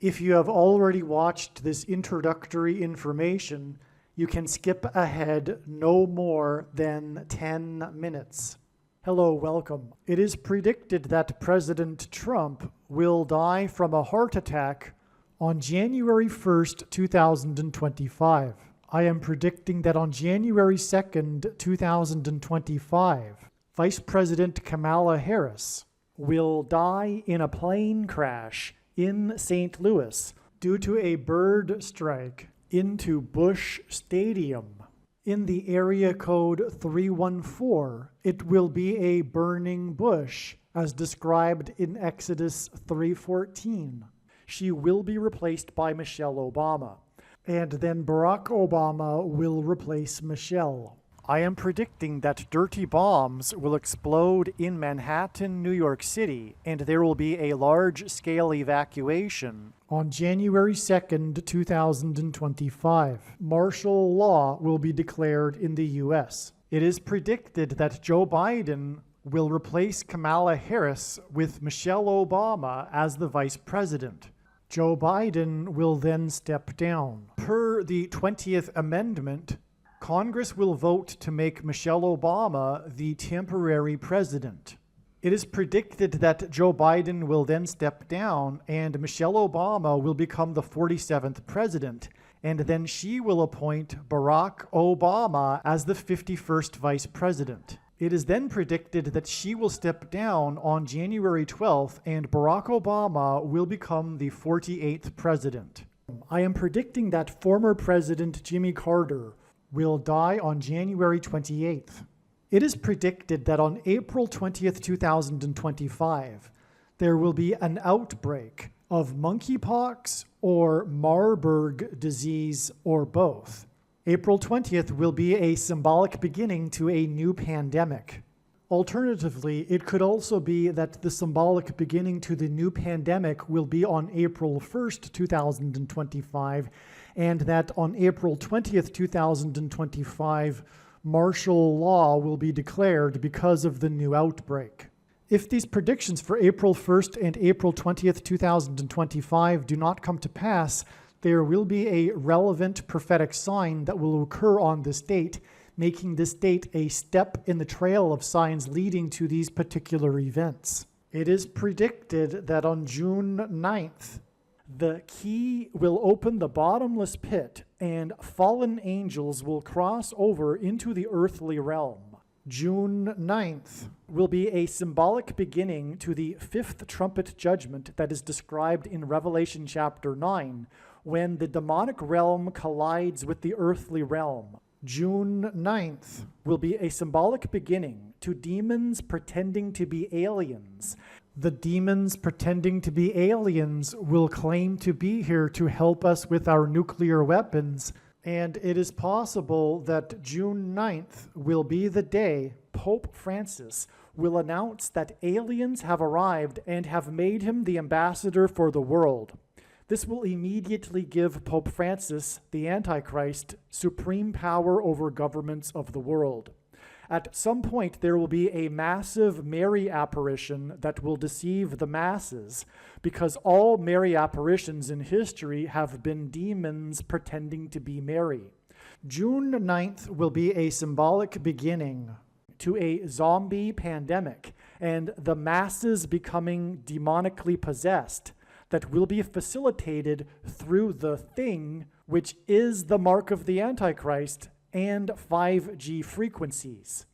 If you have already watched this introductory information, you can skip ahead no more than 10 minutes. Hello, welcome. It is predicted that President Trump will die from a heart attack on January 1st, 2025. I am predicting that on January 2nd, 2025, Vice President Kamala Harris will die in a plane crash in St. Louis due to a bird strike into Busch Stadium. In the area code 314, it will be a burning bush, as described in Exodus 3:14. She will be replaced by Michelle Obama, and then Barack Obama will replace Michelle. I am predicting that dirty bombs will explode in Manhattan, New York City, and there will be a large-scale evacuation on January 2nd, 2025. Martial law will be declared in the U.S. It is predicted that Joe Biden will replace Kamala Harris with Michelle Obama as the vice president. Joe Biden will then step down. Per the 20th Amendment, Congress will vote to make Michelle Obama the temporary president. It is predicted that Joe Biden will then step down and Michelle Obama will become the 47th president, and then she will appoint Barack Obama as the 51st vice president. It is then predicted that she will step down on January 12th and Barack Obama will become the 48th president. I am predicting that former President Jimmy Carter will die on January 28th. It is predicted that on April 20th, 2025, there will be an outbreak of monkeypox or Marburg disease or both. April 20th will be a symbolic beginning to a new pandemic. Alternatively, it could also be that the symbolic beginning to the new pandemic will be on April 1st, 2025, and that on April 20th, 2025, martial law will be declared because of the new outbreak. If these predictions for April 1st and April 20th, 2025 do not come to pass, there will be a relevant prophetic sign that will occur on this date, making this date a step in the trail of signs leading to these particular events. It is predicted that on June 9th, the key will open the bottomless pit and fallen angels will cross over into the earthly realm. June 9th will be a symbolic beginning to the fifth trumpet judgment that is described in Revelation chapter 9, when the demonic realm collides with the earthly realm. June 9th will be a symbolic beginning to demons pretending to be aliens. The demons pretending to be aliens will claim to be here to help us with our nuclear weapons, and it is possible that June 9th will be the day Pope Francis will announce that aliens have arrived and have made him the ambassador for the world. This will immediately give Pope Francis, the Antichrist, supreme power over governments of the world. At some point, there will be a massive Mary apparition that will deceive the masses, because all Mary apparitions in history have been demons pretending to be Mary. June 9th will be a symbolic beginning to a zombie pandemic and the masses becoming demonically possessed that will be facilitated through the thing, which is the mark of the Antichrist, and 5G frequencies.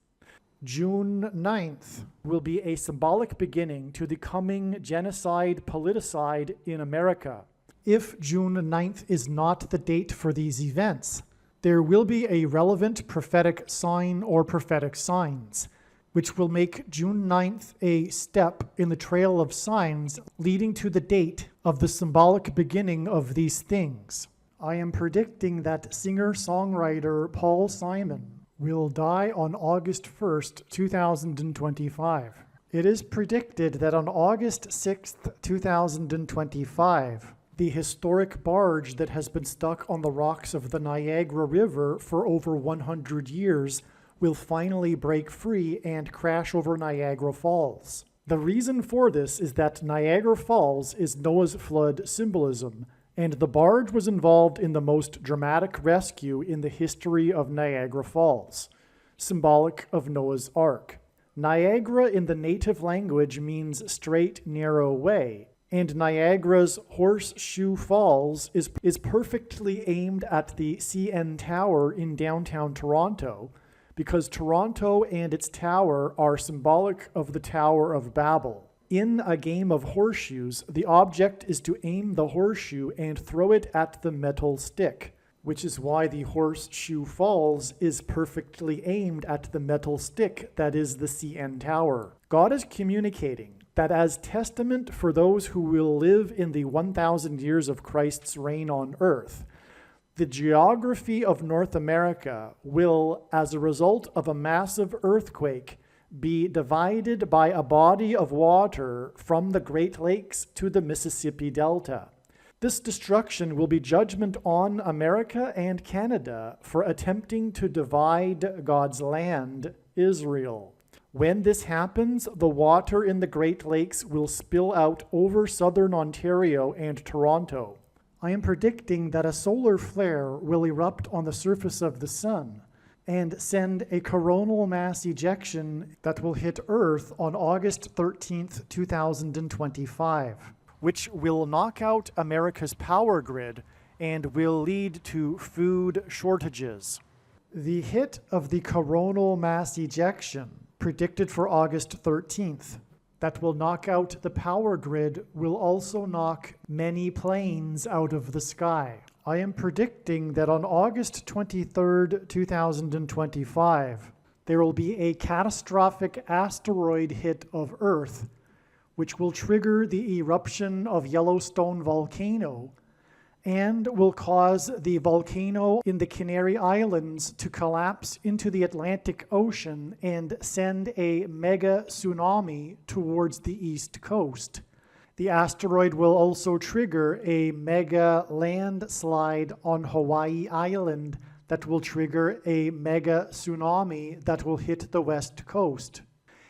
June 9th will be a symbolic beginning to the coming genocide politicide in America. If June 9th is not the date for these events, there will be a relevant prophetic sign or prophetic signs, which will make June 9th a step in the trail of signs leading to the date of the symbolic beginning of these things. I am predicting that singer-songwriter Paul Simon will die on August 1st, 2025. It is predicted that on August 6th, 2025, the historic barge that has been stuck on the rocks of the Niagara River for over 100 years will finally break free and crash over Niagara Falls. The reason for this is that Niagara Falls is Noah's flood symbolism, and the barge was involved in the most dramatic rescue in the history of Niagara Falls, symbolic of Noah's Ark. Niagara in the native language means straight, narrow way, and Niagara's Horseshoe Falls is perfectly aimed at the CN Tower in downtown Toronto, because Toronto and its tower are symbolic of the Tower of Babel. In a game of horseshoes, the object is to aim the horseshoe and throw it at the metal stick, which is why the Horseshoe Falls is perfectly aimed at the metal stick that is the CN Tower. God is communicating that as testament for those who will live in the 1,000 years of Christ's reign on earth, the geography of North America will, as a result of a massive earthquake, be divided by a body of water from the Great Lakes to the Mississippi Delta. This destruction will be judgment on America and Canada for attempting to divide God's land, Israel. When this happens, the water in the Great Lakes will spill out over southern Ontario and Toronto. I am predicting that a solar flare will erupt on the surface of the sun and send a coronal mass ejection that will hit Earth on August 13th, 2025, which will knock out America's power grid and will lead to food shortages. The hit of the coronal mass ejection, predicted for August 13th, that will knock out the power grid will also knock many planes out of the sky. I am predicting that on August 23rd, 2025, there will be a catastrophic asteroid hit of Earth, which will trigger the eruption of Yellowstone volcano and will cause the volcano in the Canary Islands to collapse into the Atlantic Ocean and send a mega tsunami towards the east coast. The asteroid will also trigger a mega landslide on Hawaii Island that will trigger a mega tsunami that will hit the west coast.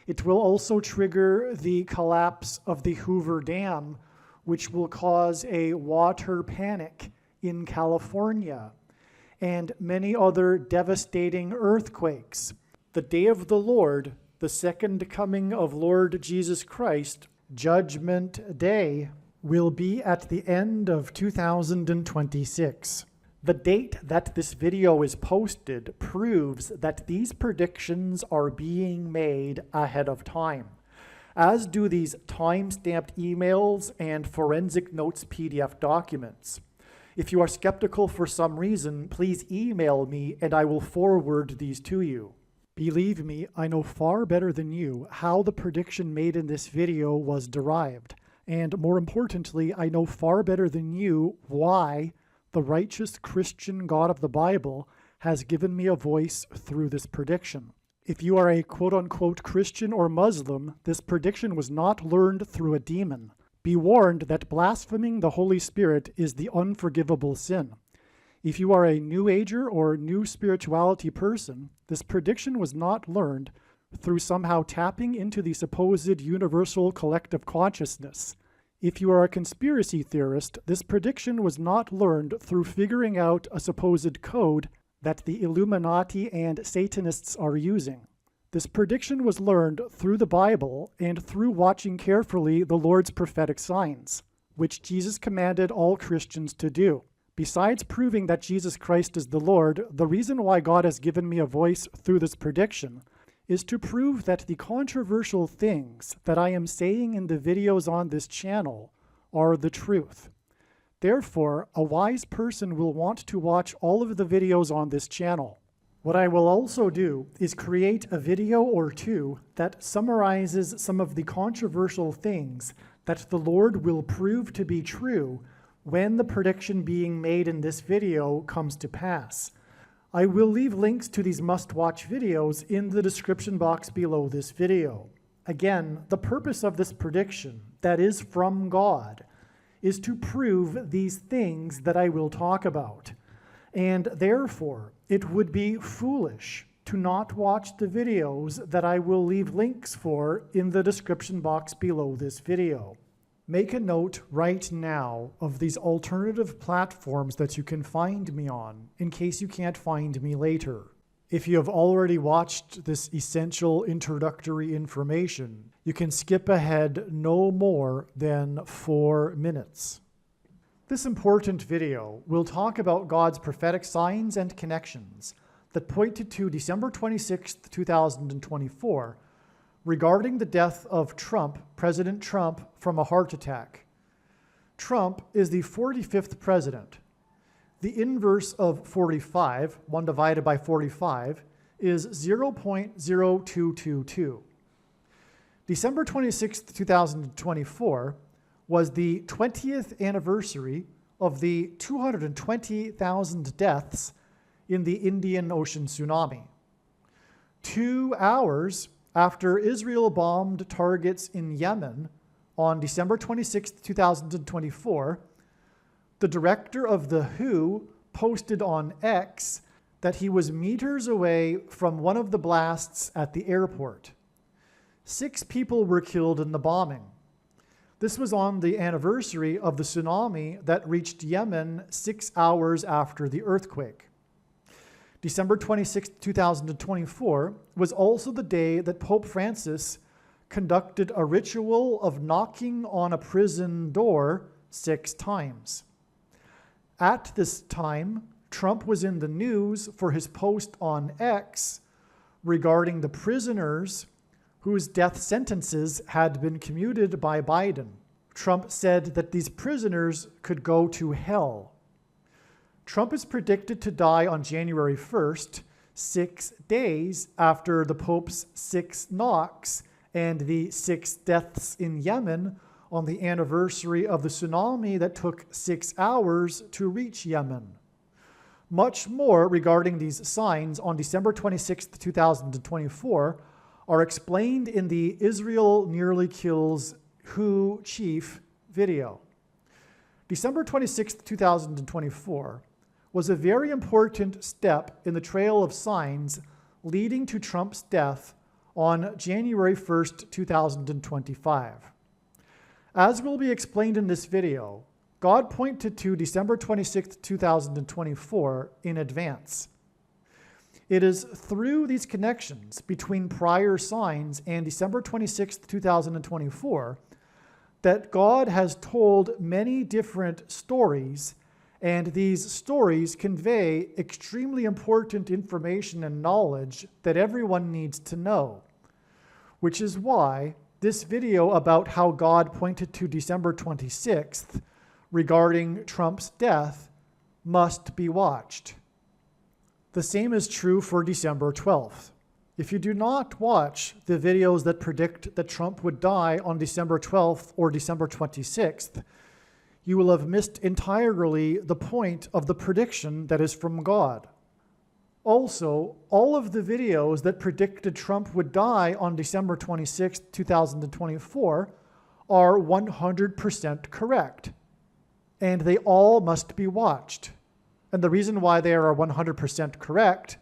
It will also trigger the collapse of the Hoover Dam, which will cause a water panic in California, and many other devastating earthquakes. The day of the Lord, the second coming of Lord Jesus Christ, Judgment Day, will be at the end of 2026. The date that this video is posted proves that these predictions are being made ahead of time, as do these time-stamped emails and forensic notes PDF documents. If you are skeptical for some reason, please email me and I will forward these to you. Believe me, I know far better than you how the prediction made in this video was derived. And more importantly, I know far better than you why the righteous Christian God of the Bible has given me a voice through this prediction. If you are a quote-unquote Christian or Muslim, this prediction was not learned through a demon. Be warned that blaspheming the Holy Spirit is the unforgivable sin. If you are a New Ager or New Spirituality person, this prediction was not learned through somehow tapping into the supposed universal collective consciousness. If you are a conspiracy theorist, this prediction was not learned through figuring out a supposed code that the Illuminati and Satanists are using. This prediction was learned through the Bible and through watching carefully the Lord's prophetic signs, which Jesus commanded all Christians to do. Besides proving that Jesus Christ is the Lord, the reason why God has given me a voice through this prediction is to prove that the controversial things that I am saying in the videos on this channel are the truth. Therefore, a wise person will want to watch all of the videos on this channel. What I will also do is create a video or two that summarizes some of the controversial things that the Lord will prove to be true when the prediction being made in this video comes to pass. I will leave links to these must-watch videos in the description box below this video. Again, the purpose of this prediction, that is from God, is to prove these things that I will talk about. And therefore, it would be foolish to not watch the videos that I will leave links for in the description box below this video. Make a note right now of these alternative platforms that you can find me on in case you can't find me later. If you have already watched this essential introductory information, you can skip ahead no more than 4 minutes. This important video will talk about God's prophetic signs and connections that pointed to December 26, 2024, regarding the death of President Trump, from a heart attack. Trump is the 45th president. The inverse of 45, 1 divided by 45, is 0.0222. December 26, 2024 was the 20th anniversary of the 220,000 deaths in the Indian Ocean tsunami. 2 hours after Israel bombed targets in Yemen on December 26, 2024, the director of the WHO posted on X that he was meters away from one of the blasts at the airport. 6 people were killed in the bombing. This was on the anniversary of the tsunami that reached Yemen 6 hours after the earthquake. December 26, 2024 was also the day that Pope Francis conducted a ritual of knocking on a prison door 6 times. At this time, Trump was in the news for his post on X regarding the prisoners whose death sentences had been commuted by Biden. Trump said that these prisoners could go to hell. Trump is predicted to die on January 1st, 6 days after the Pope's 6 knocks and the 6 deaths in Yemen on the anniversary of the tsunami that took 6 hours to reach Yemen. Much more regarding these signs on December 26, 2024 are explained in the Israel Nearly Kills WHO Chief video. December 26, 2024 was a very important step in the trail of signs leading to Trump's death on January 1st, 2025. As will be explained in this video, God pointed to December 26, 2024 in advance. It is through these connections between prior signs and December 26, 2024 that God has told many different stories, and these stories convey extremely important information and knowledge that everyone needs to know, which is why this video about how God pointed to December 26th regarding Trump's death must be watched. The same is true for December 12th. If you do not watch the videos that predict that Trump would die on December 12th or December 26th, you will have missed entirely the point of the prediction that is from God. Also, all of the videos that predicted Trump would die on December 26, 2024 are 100% correct, and they all must be watched. And the reason why they are 100% correct,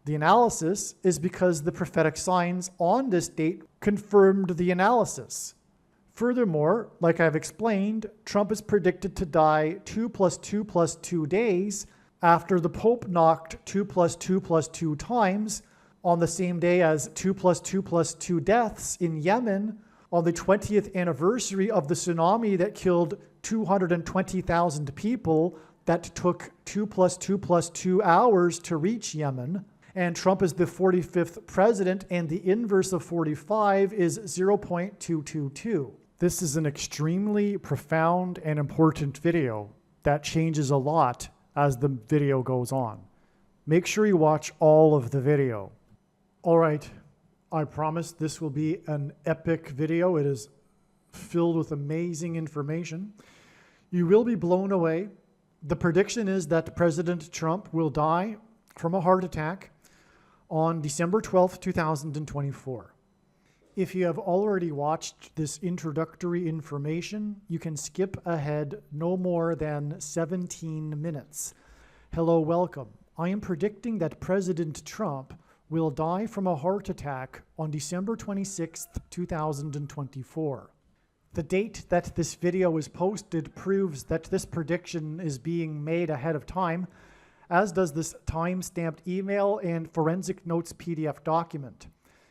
the analysis, is because the prophetic signs on this date confirmed the analysis. Furthermore, like I've explained, Trump is predicted to die 2 + 2 + 2 days after the Pope knocked 2 + 2 + 2 times on the same day as 2 + 2 + 2 deaths in Yemen on the 20th anniversary of the tsunami that killed 220,000 people that took 2 + 2 + 2 hours to reach Yemen. And Trump is the 45th president, and the inverse of 45 is 0.222. This is an extremely profound and important video that changes a lot as the video goes on. Make sure you watch all of the video. All right, I promise this will be an epic video. It is filled with amazing information. You will be blown away. The prediction is that President Trump will die from a heart attack on December 12th, 2024. If you have already watched this introductory information, you can skip ahead no more than 17 minutes. Hello, welcome. I am predicting that President Trump will die from a heart attack on December 26, 2024. The date that this video is posted proves that this prediction is being made ahead of time, as does this time-stamped email and forensic notes PDF document.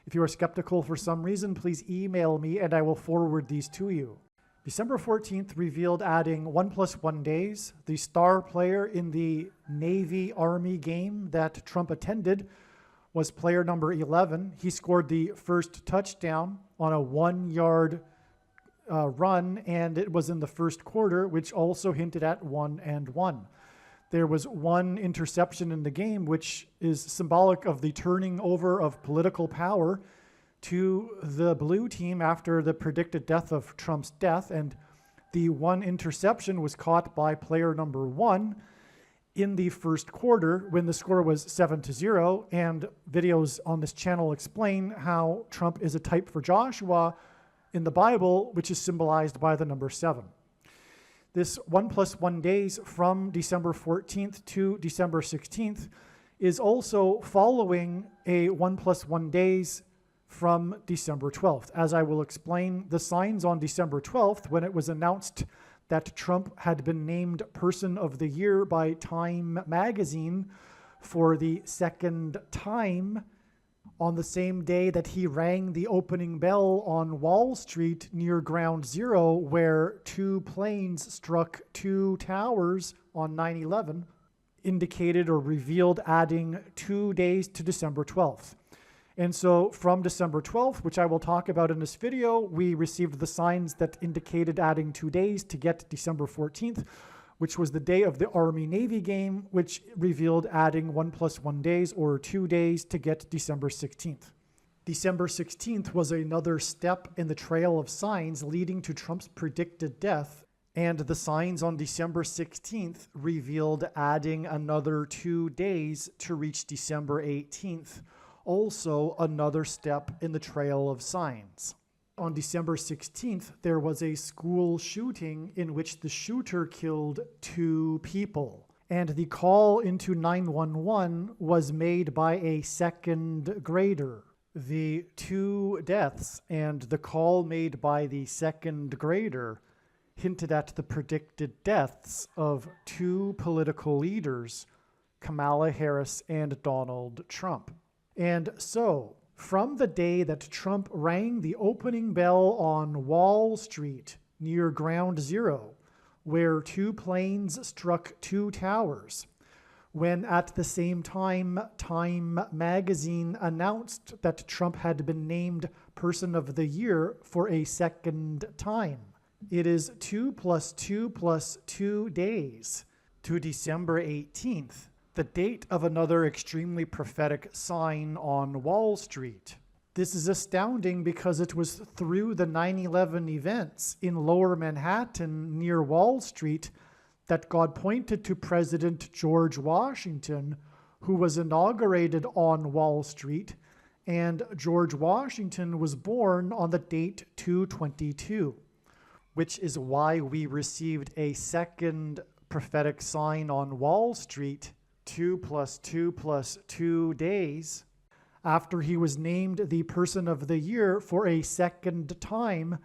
If you are skeptical for some reason, please email me and I will forward these to you. December 14th revealed adding 1+1 days. The star player in the Navy-Army game that Trump attended was player number 11. He scored the first touchdown on a 1-yard run, and it was in the first quarter, which also hinted at 1-1. There was one interception in the game, which is symbolic of the turning over of political power to the blue team after the predicted death of Trump's death. And the one interception was caught by player number 1 in the first quarter when the score was 7-0. And videos on this channel explain how Trump is a type for Joshua in the Bible, which is symbolized by the number 7. This 1+1 days from December 14th to December 16th is also following a 1+1 days from December 12th. As I will explain, the signs on December 12th, when it was announced that Trump had been named Person of the Year by Time magazine for the second time, on the same day that he rang the opening bell on Wall Street near Ground Zero, where 2 planes struck 2 towers on 9/11, indicated or revealed adding 2 days to December 12th. And so from December 12th, which I will talk about in this video, we received the signs that indicated adding 2 days to get December 14th, which was the day of the Army-Navy game, which revealed adding 1+1 days or 2 days to get December 16th. December 16th was another step in the trail of signs leading to Trump's predicted death, and the signs on December 16th revealed adding another 2 days to reach December 18th, also another step in the trail of signs. On December 16th, there was a school shooting in which the shooter killed 2 people. And the call into 911 was made by a second grader. The 2 deaths and the call made by the second grader hinted at the predicted deaths of 2 political leaders, Kamala Harris and Donald Trump. And so, from the day that Trump rang the opening bell on Wall Street near Ground Zero, where 2 planes struck 2 towers, when at the same time Time magazine announced that Trump had been named Person of the Year for a second time, it is 2 + 2 + 2 days to December 18th. The date of another extremely prophetic sign on Wall Street. This is astounding because it was through the 9/11 events in Lower Manhattan near Wall Street that God pointed to President George Washington, who was inaugurated on Wall Street, and George Washington was born on the date 2/22, which is why we received a second prophetic sign on Wall Street 2 + 2 + 2 days, after he was named the Person of the Year for a second time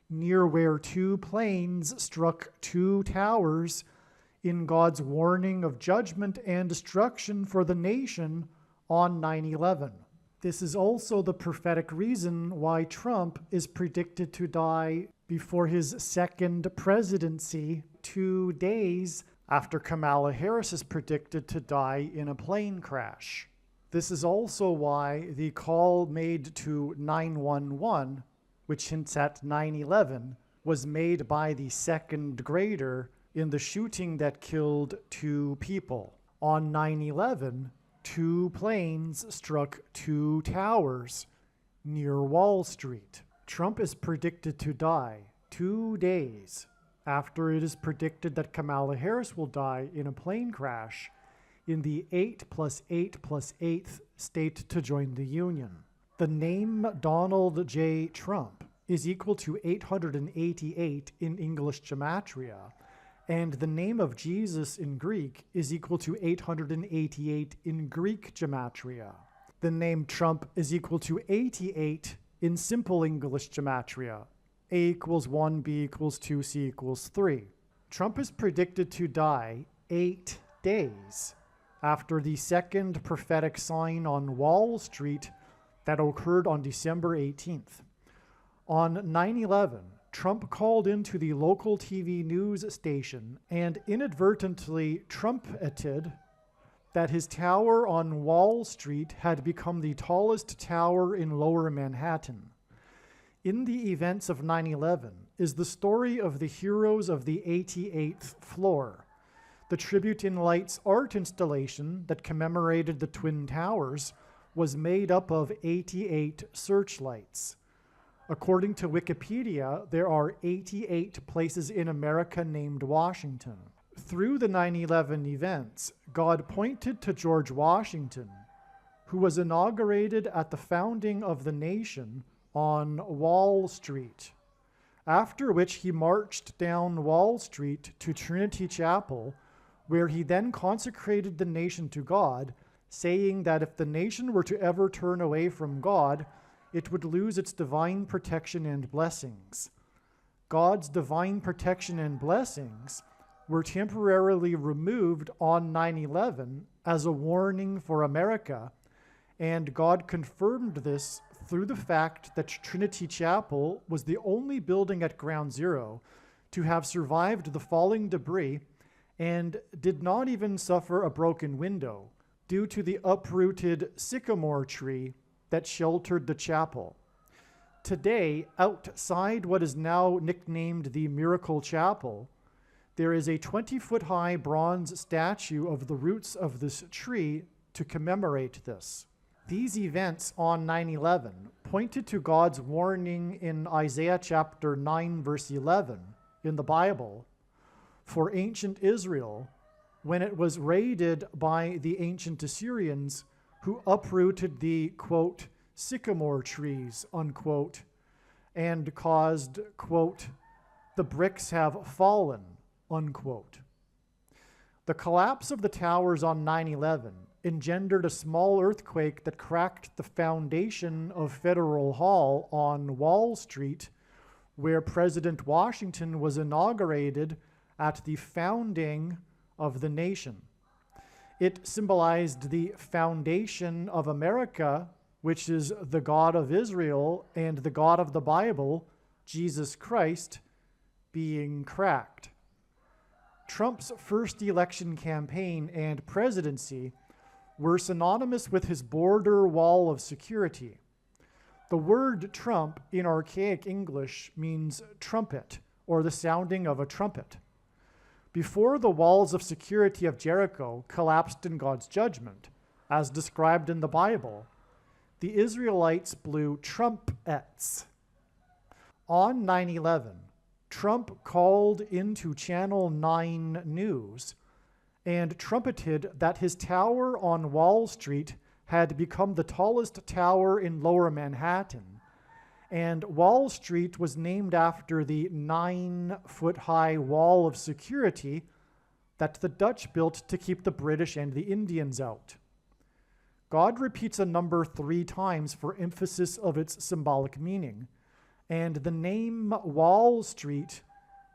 near where 2 planes struck 2 towers in God's warning of judgment and destruction for the nation on 9/11. This is also the prophetic reason why Trump is predicted to die before his second presidency 2 days after Kamala Harris is predicted to die in a plane crash. This is also why the call made to 911, which hints at 9/11, was made by the second grader in the shooting that killed 2 people. On 9/11, 2 planes struck 2 towers near Wall Street. Trump is predicted to die 2 days after it is predicted that Kamala Harris will die in a plane crash in the 8 + 8 + 8th state to join the Union. The name Donald J. Trump is equal to 888 in English gematria, and the name of Jesus in Greek is equal to 888 in Greek gematria. the name Trump is equal to 88 in simple English gematria. A equals 1, B equals 2, C equals 3. Trump is predicted to die 8 days after the second prophetic sign on Wall Street that occurred on December 18th. On 9/11, Trump called into the local TV news station and inadvertently trumpeted that his tower on Wall Street had become the tallest tower in Lower Manhattan. In the events of 9/11 is the story of the heroes of the 88th floor. The Tribute in Lights art installation that commemorated the Twin Towers was made up of 88 searchlights. According to Wikipedia, there are 88 places in America named Washington. Through the 9/11 events, God pointed to George Washington, who was inaugurated at the founding of the nation on Wall Street, after which he marched down Wall Street to Trinity Chapel, where he then consecrated the nation to God, saying that if the nation were to ever turn away from God, it would lose its divine protection and blessings. God's divine protection and blessings were temporarily removed on 9/11 as a warning for America, and God confirmed this through the fact that Trinity Chapel was the only building at Ground Zero to have survived the falling debris and did not even suffer a broken window due to the uprooted sycamore tree that sheltered the chapel. Today, outside what is now nicknamed the Miracle Chapel, there is a 20-foot-high bronze statue of the roots of this tree to commemorate this. These events on 9/11 pointed to God's warning in Isaiah chapter 9, verse 11 in the Bible for ancient Israel when it was raided by the ancient Assyrians who uprooted the, quote, sycamore trees, unquote, and caused, quote, the bricks have fallen, unquote. The collapse of the towers on 9/11 engendered a small earthquake that cracked the foundation of Federal Hall on Wall Street, where President Washington was inaugurated at the founding of the nation. It symbolized the foundation of America, which is the God of Israel and the God of the Bible, Jesus Christ, being cracked. Trump's first election campaign and presidency were synonymous with his border wall of security. The word Trump in archaic English means trumpet, or the sounding of a trumpet. Before the walls of security of Jericho collapsed in God's judgment, as described in the Bible, the Israelites blew trumpets. On 9/11, Trump called into Channel 9 News and trumpeted that his tower on Wall Street had become the tallest tower in Lower Manhattan, and Wall Street was named after the 9-foot-high wall of security that the Dutch built to keep the British and the Indians out. God repeats a number 3 times for emphasis of its symbolic meaning, and the name Wall Street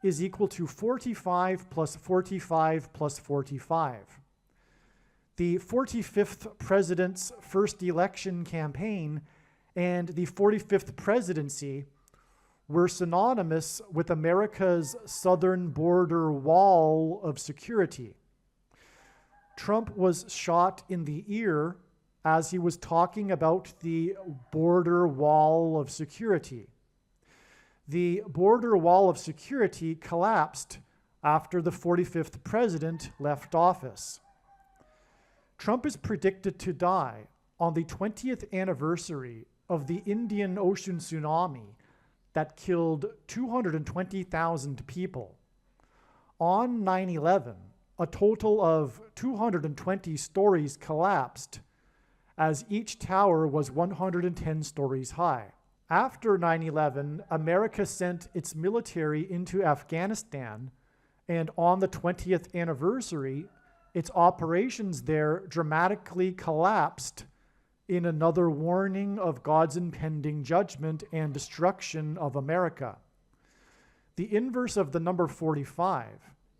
is equal to 45 plus 45 plus 45. The 45th president's first election campaign and the 45th presidency were synonymous with America's southern border wall of security. Trump was shot in the ear as he was talking about the border wall of security. The border wall of security collapsed after the 45th president left office. Trump is predicted to die on the 20th anniversary of the Indian Ocean tsunami that killed 220,000 people. On 9/11, a total of 220 stories collapsed, as each tower was 110 stories high. After 9/11, America sent its military into Afghanistan, and on the 20th anniversary, its operations there dramatically collapsed in another warning of God's impending judgment and destruction of America. The inverse of the number 45,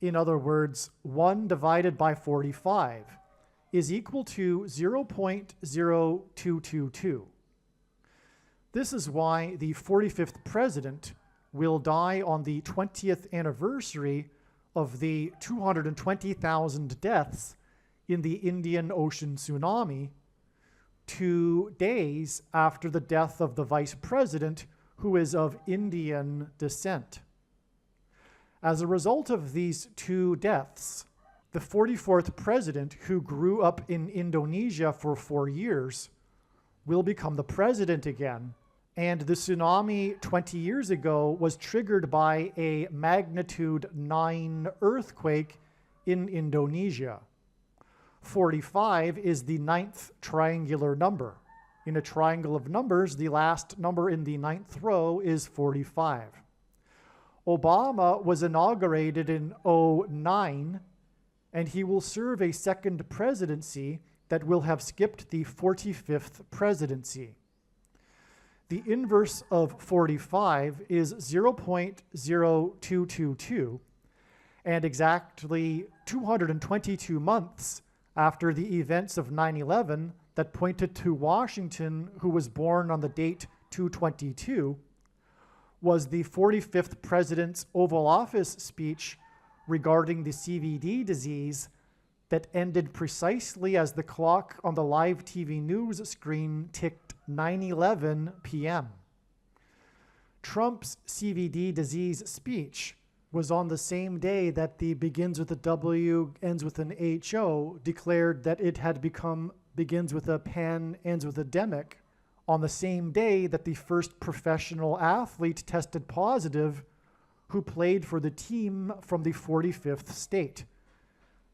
in other words, 1 divided by 45, is equal to 0.0222. This is why the 45th president will die on the 20th anniversary of the 220,000 deaths in the Indian Ocean tsunami, 2 days after the death of the vice president, who is of Indian descent. As a result of these 2 deaths, the 44th president, who grew up in Indonesia for 4 years, will become the president again. And the tsunami 20 years ago was triggered by a magnitude 9 earthquake in Indonesia. 45 is the 9th triangular number. In a triangle of numbers, the last number in the 9th row is 45. Obama was inaugurated in 2009, and he will serve a second presidency that will have skipped the 45th presidency. The inverse of 45 is 0.0222, and exactly 222 months after the events of 9/11 that pointed to Washington, who was born on the date 222, was the 45th president's Oval Office speech regarding the CVD disease that ended precisely as the clock on the live TV news screen ticked 9:11 p.m. Trump's CVD disease speech was on the same day that the begins with a W, ends with an HO declared that it had become begins with a pen, ends with a demic, on the same day that the first professional athlete tested positive who played for the team from the 45th state,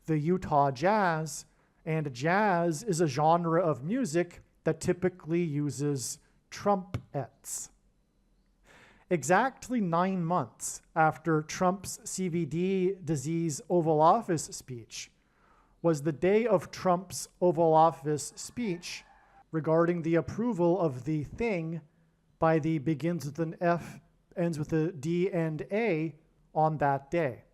the Utah Jazz, and jazz is a genre of music that typically uses trumpets. Exactly 9 months after Trump's CVD disease Oval Office speech was the day of Trump's Oval Office speech regarding the approval of the thing by the begins with an F, ends with a D and A on that day.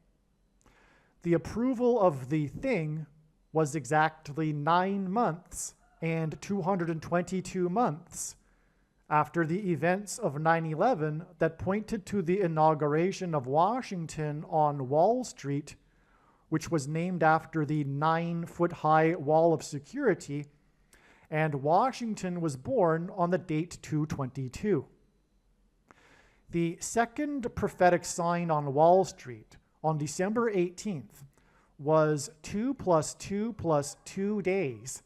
The approval of the thing was exactly 9 months and 222 months after the events of 9/11 that pointed to the inauguration of Washington on Wall Street, which was named after the 9-foot-high wall of security, and Washington was born on the date 222. The second prophetic sign on Wall Street on December 18th was 2 + 2 + 2 days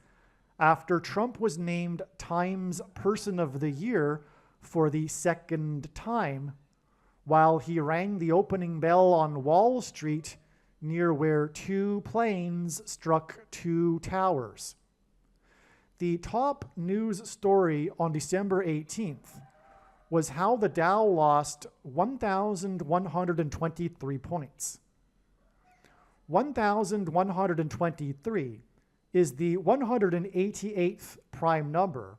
after Trump was named Time's Person of the Year for the second time, while he rang the opening bell on Wall Street near where 2 planes struck 2 towers. The top news story on December 18th was how the Dow lost 1,123 points. 1,123 is the 188th prime number,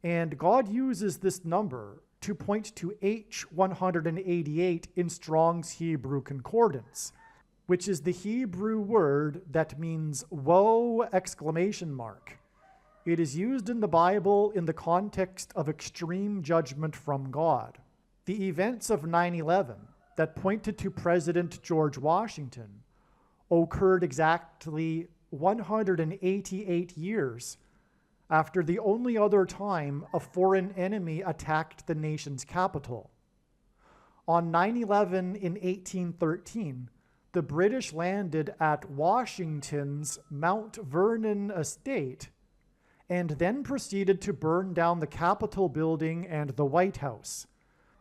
and God uses this number to point to H188 in Strong's Hebrew Concordance, which is the Hebrew word that means woe! It is used in the Bible in the context of extreme judgment from God. The events of 9/11 that pointed to President George Washington occurred exactly 188 years after the only other time a foreign enemy attacked the nation's capital. On 9/11 in 1813, the British landed at Washington's Mount Vernon estate and then proceeded to burn down the Capitol building and the White House,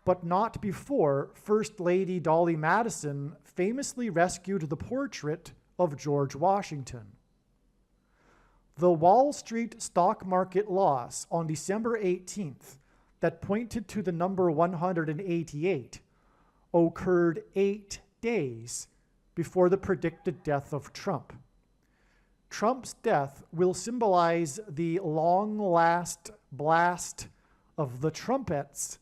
but not before First Lady Dolly Madison famously rescued the portrait of George Washington. The Wall Street stock market loss on December 18th that pointed to the number 188 occurred 8 days before the predicted death of Trump. Trump's death will symbolize the long-last blast of the trumpets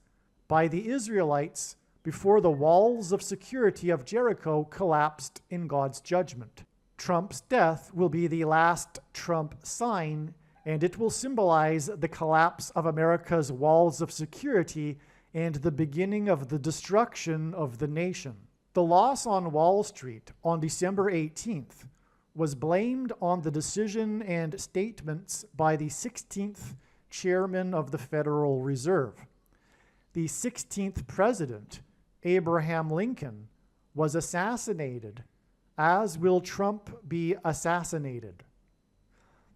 by the Israelites before the walls of security of Jericho collapsed in God's judgment. Trump's death will be the last Trump sign, and it will symbolize the collapse of America's walls of security and the beginning of the destruction of the nation. The loss on Wall Street on December 18th was blamed on the decision and statements by the 16th chairman of the Federal Reserve. The 16th president, Abraham Lincoln, was assassinated, as will Trump be assassinated.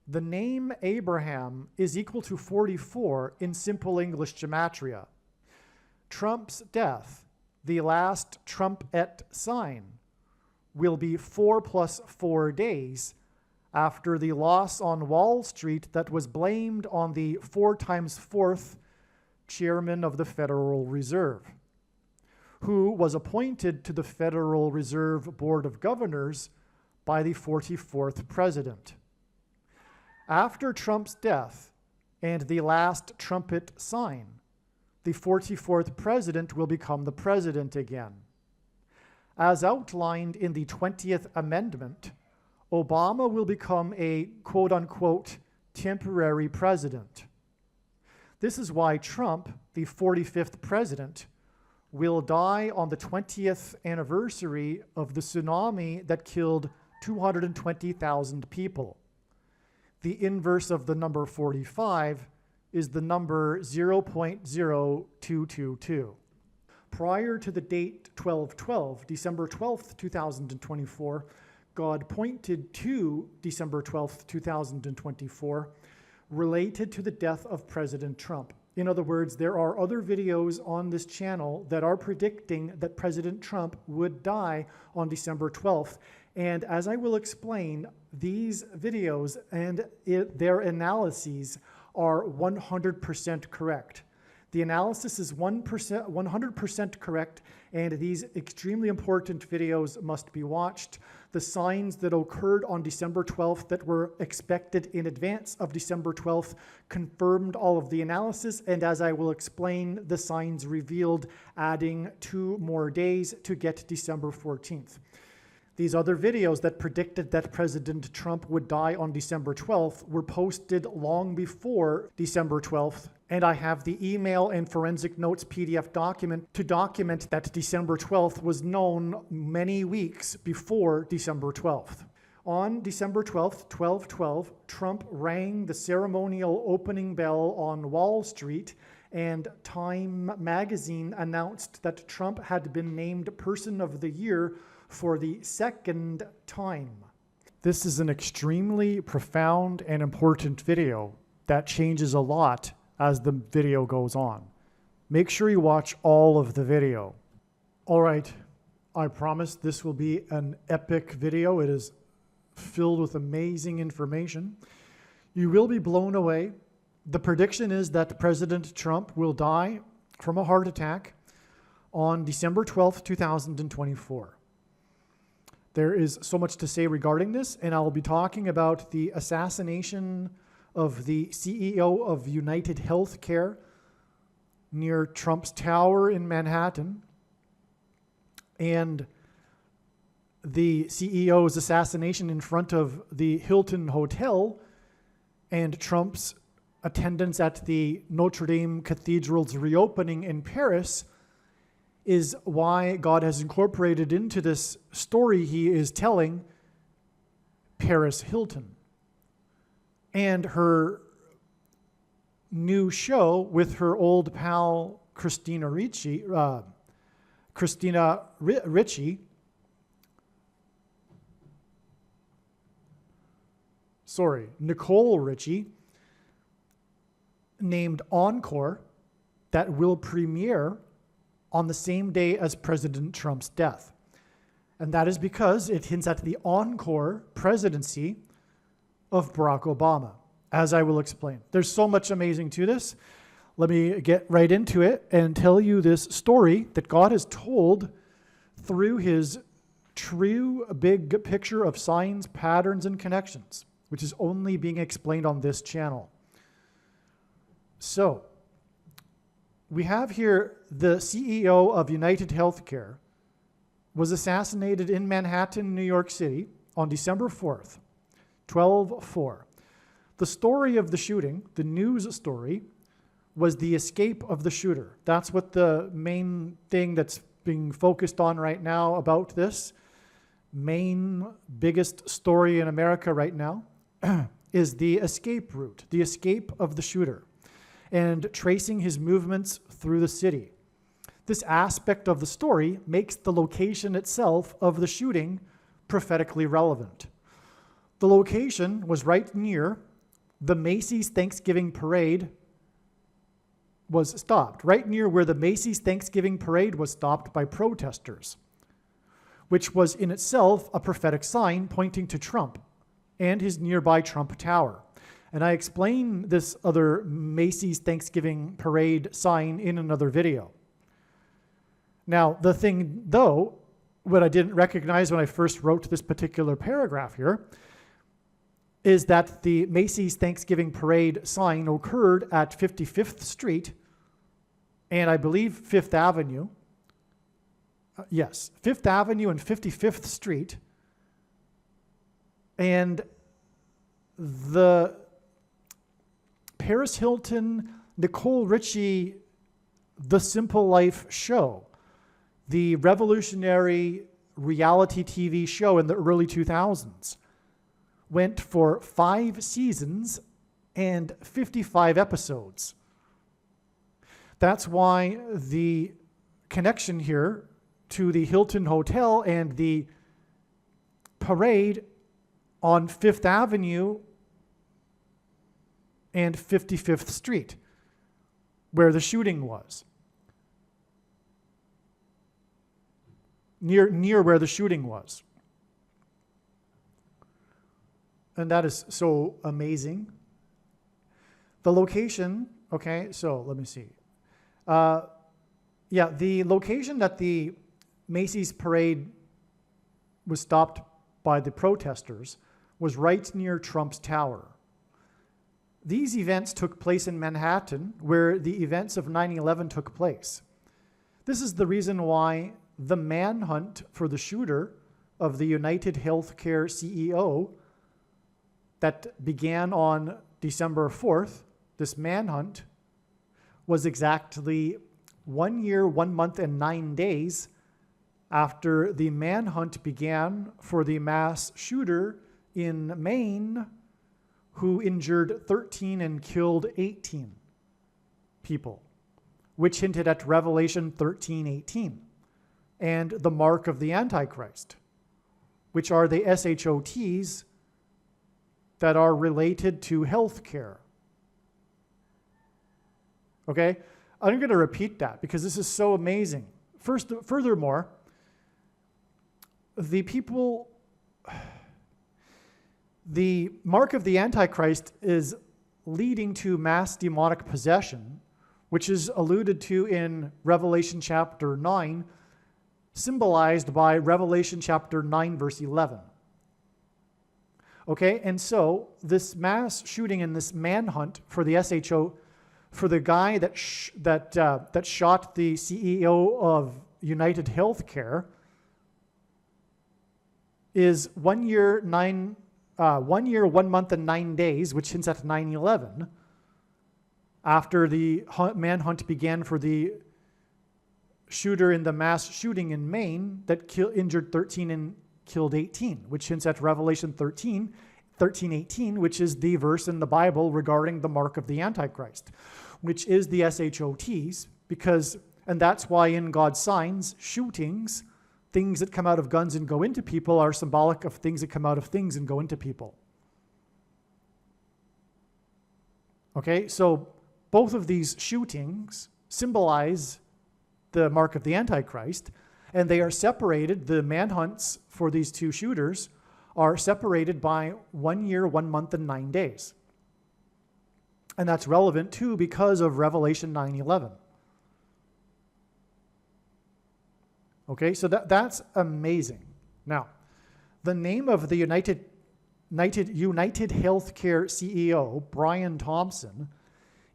The name Abraham is equal to 44 in simple English gematria. Trump's death, the last trumpet sign, will be 4 + 4 days after the loss on Wall Street that was blamed on the 4 × 4th chairman of the Federal Reserve, who was appointed to the Federal Reserve Board of Governors by the 44th president. After Trump's death and the last trumpet sign, the 44th president will become the president again. As outlined in the 20th Amendment, Obama will become a quote-unquote temporary president. This is why Trump, the 45th president, will die on the 20th anniversary of the tsunami that killed 220,000 people. The inverse of the number 45 is the number 0.0222. Prior to the date 12/12, December 12th, 2024, God pointed to December 12th, 2024, related to the death of President Trump. In other words, there are other videos on this channel that are predicting that President Trump would die on December 12th. And as I will explain, these videos and their analyses are 100% correct. The analysis is 100% correct, and these extremely important videos must be watched. The signs that occurred on December 12th that were expected in advance of December 12th confirmed all of the analysis, and as I will explain, the signs revealed adding 2 more days to get December 14th. These other videos that predicted that President Trump would die on December 12th were posted long before December 12th, and I have the email and forensic notes PDF document to document that December 12th was known many weeks before December 12th. On December 12th, 12/12, Trump rang the ceremonial opening bell on Wall Street, and Time magazine announced that Trump had been named Person of the Year for the 2nd time. This is an extremely profound and important video that changes a lot as the video goes on. Make sure you watch all of the video. All right, I promise this will be an epic video. It is filled with amazing information. You will be blown away. The prediction is that President Trump will die from a heart attack on December 12th, 2024. There is so much to say regarding this, and I'll be talking about the assassination of the CEO of United Healthcare near Trump's Tower in Manhattan, and the CEO's assassination in front of the Hilton Hotel, and Trump's attendance at the Notre Dame Cathedral's reopening in Paris is why God has incorporated into this story he is telling Paris Hilton and her new show with her old pal Christina Ricci, Nicole Richie, named Encore, that will premiere on the same day as President Trump's death. And that is because it hints at the encore presidency of Barack Obama, as I will explain. There's so much amazing to this. Let me get right into it and tell you this story that God has told through his true big picture of signs, patterns, and connections. which is only being explained on this channel. So, we have here the CEO of United Healthcare was assassinated in Manhattan, New York City on December 4th, 12/4. The story of the shooting, the news story, was the escape of the shooter. That's what the main thing that's being focused on right now about this. Main biggest story in America right now is the escape route, the escape of the shooter, and tracing his movements through the city. This aspect of the story makes the location itself of the shooting prophetically relevant. The location was right near the Macy's Thanksgiving Parade was stopped, right near where the Macy's Thanksgiving Parade was stopped by protesters, which was in itself a prophetic sign pointing to Trump and his nearby Trump Tower. And I explain this other Macy's Thanksgiving Parade sign in another video. Now, the thing, though, what I didn't recognize when I first wrote this particular paragraph here, is that the Macy's Thanksgiving Parade sign occurred at 55th Street and I believe 5th Avenue. Yes, 5th Avenue and 55th Street. And the Paris Hilton, Nicole Richie, The Simple Life show, the revolutionary reality TV show in the early 2000s, went for 5 seasons and 55 episodes. That's why the connection here to the Hilton Hotel and the parade on 5th Avenue and 55th Street, where the shooting was. Near where the shooting was. And that is so amazing. The location, okay, so let me see. The location that the Macy's parade was stopped by the protesters was right near Trump's Tower. These events took place in Manhattan, where the events of 9/11 took place. This is the reason why the manhunt for the shooter of the United Healthcare CEO that began on December 4th, this manhunt was exactly 1 year, 1 month, and 9 days after the manhunt began for the mass shooter in Maine who injured 13 and killed 18 people, which hinted at Revelation 13:18 and the mark of the Antichrist, which are the SHOTs that are related to healthcare. Okay? I'm going to repeat that because this is so amazing. Furthermore, the mark of the Antichrist is leading to mass demonic possession, which is alluded to in Revelation chapter 9, symbolized by Revelation chapter 9, verse 11. Okay, and so this mass shooting and this manhunt for the SHO, for the guy that shot the CEO of United Healthcare, is 1 year, 1 month, and 9 days, which hints at 9/11, after the manhunt began for the shooter in the mass shooting in Maine that injured 13 and killed 18, which hints at Revelation 13:18, which is the verse in the Bible regarding the mark of the Antichrist, which is the SHOTs, and that's why in God's signs, shootings, things that come out of guns and go into people, are symbolic of things that come out of things and go into people. Okay, so both of these shootings symbolize the mark of the Antichrist, and they are separated, the manhunts for these two shooters are separated by 1 year, 1 month, and 9 days. And that's relevant too because of Revelation 9:11. Okay, so that's amazing. Now, the name of the United United Healthcare CEO, Brian Thompson,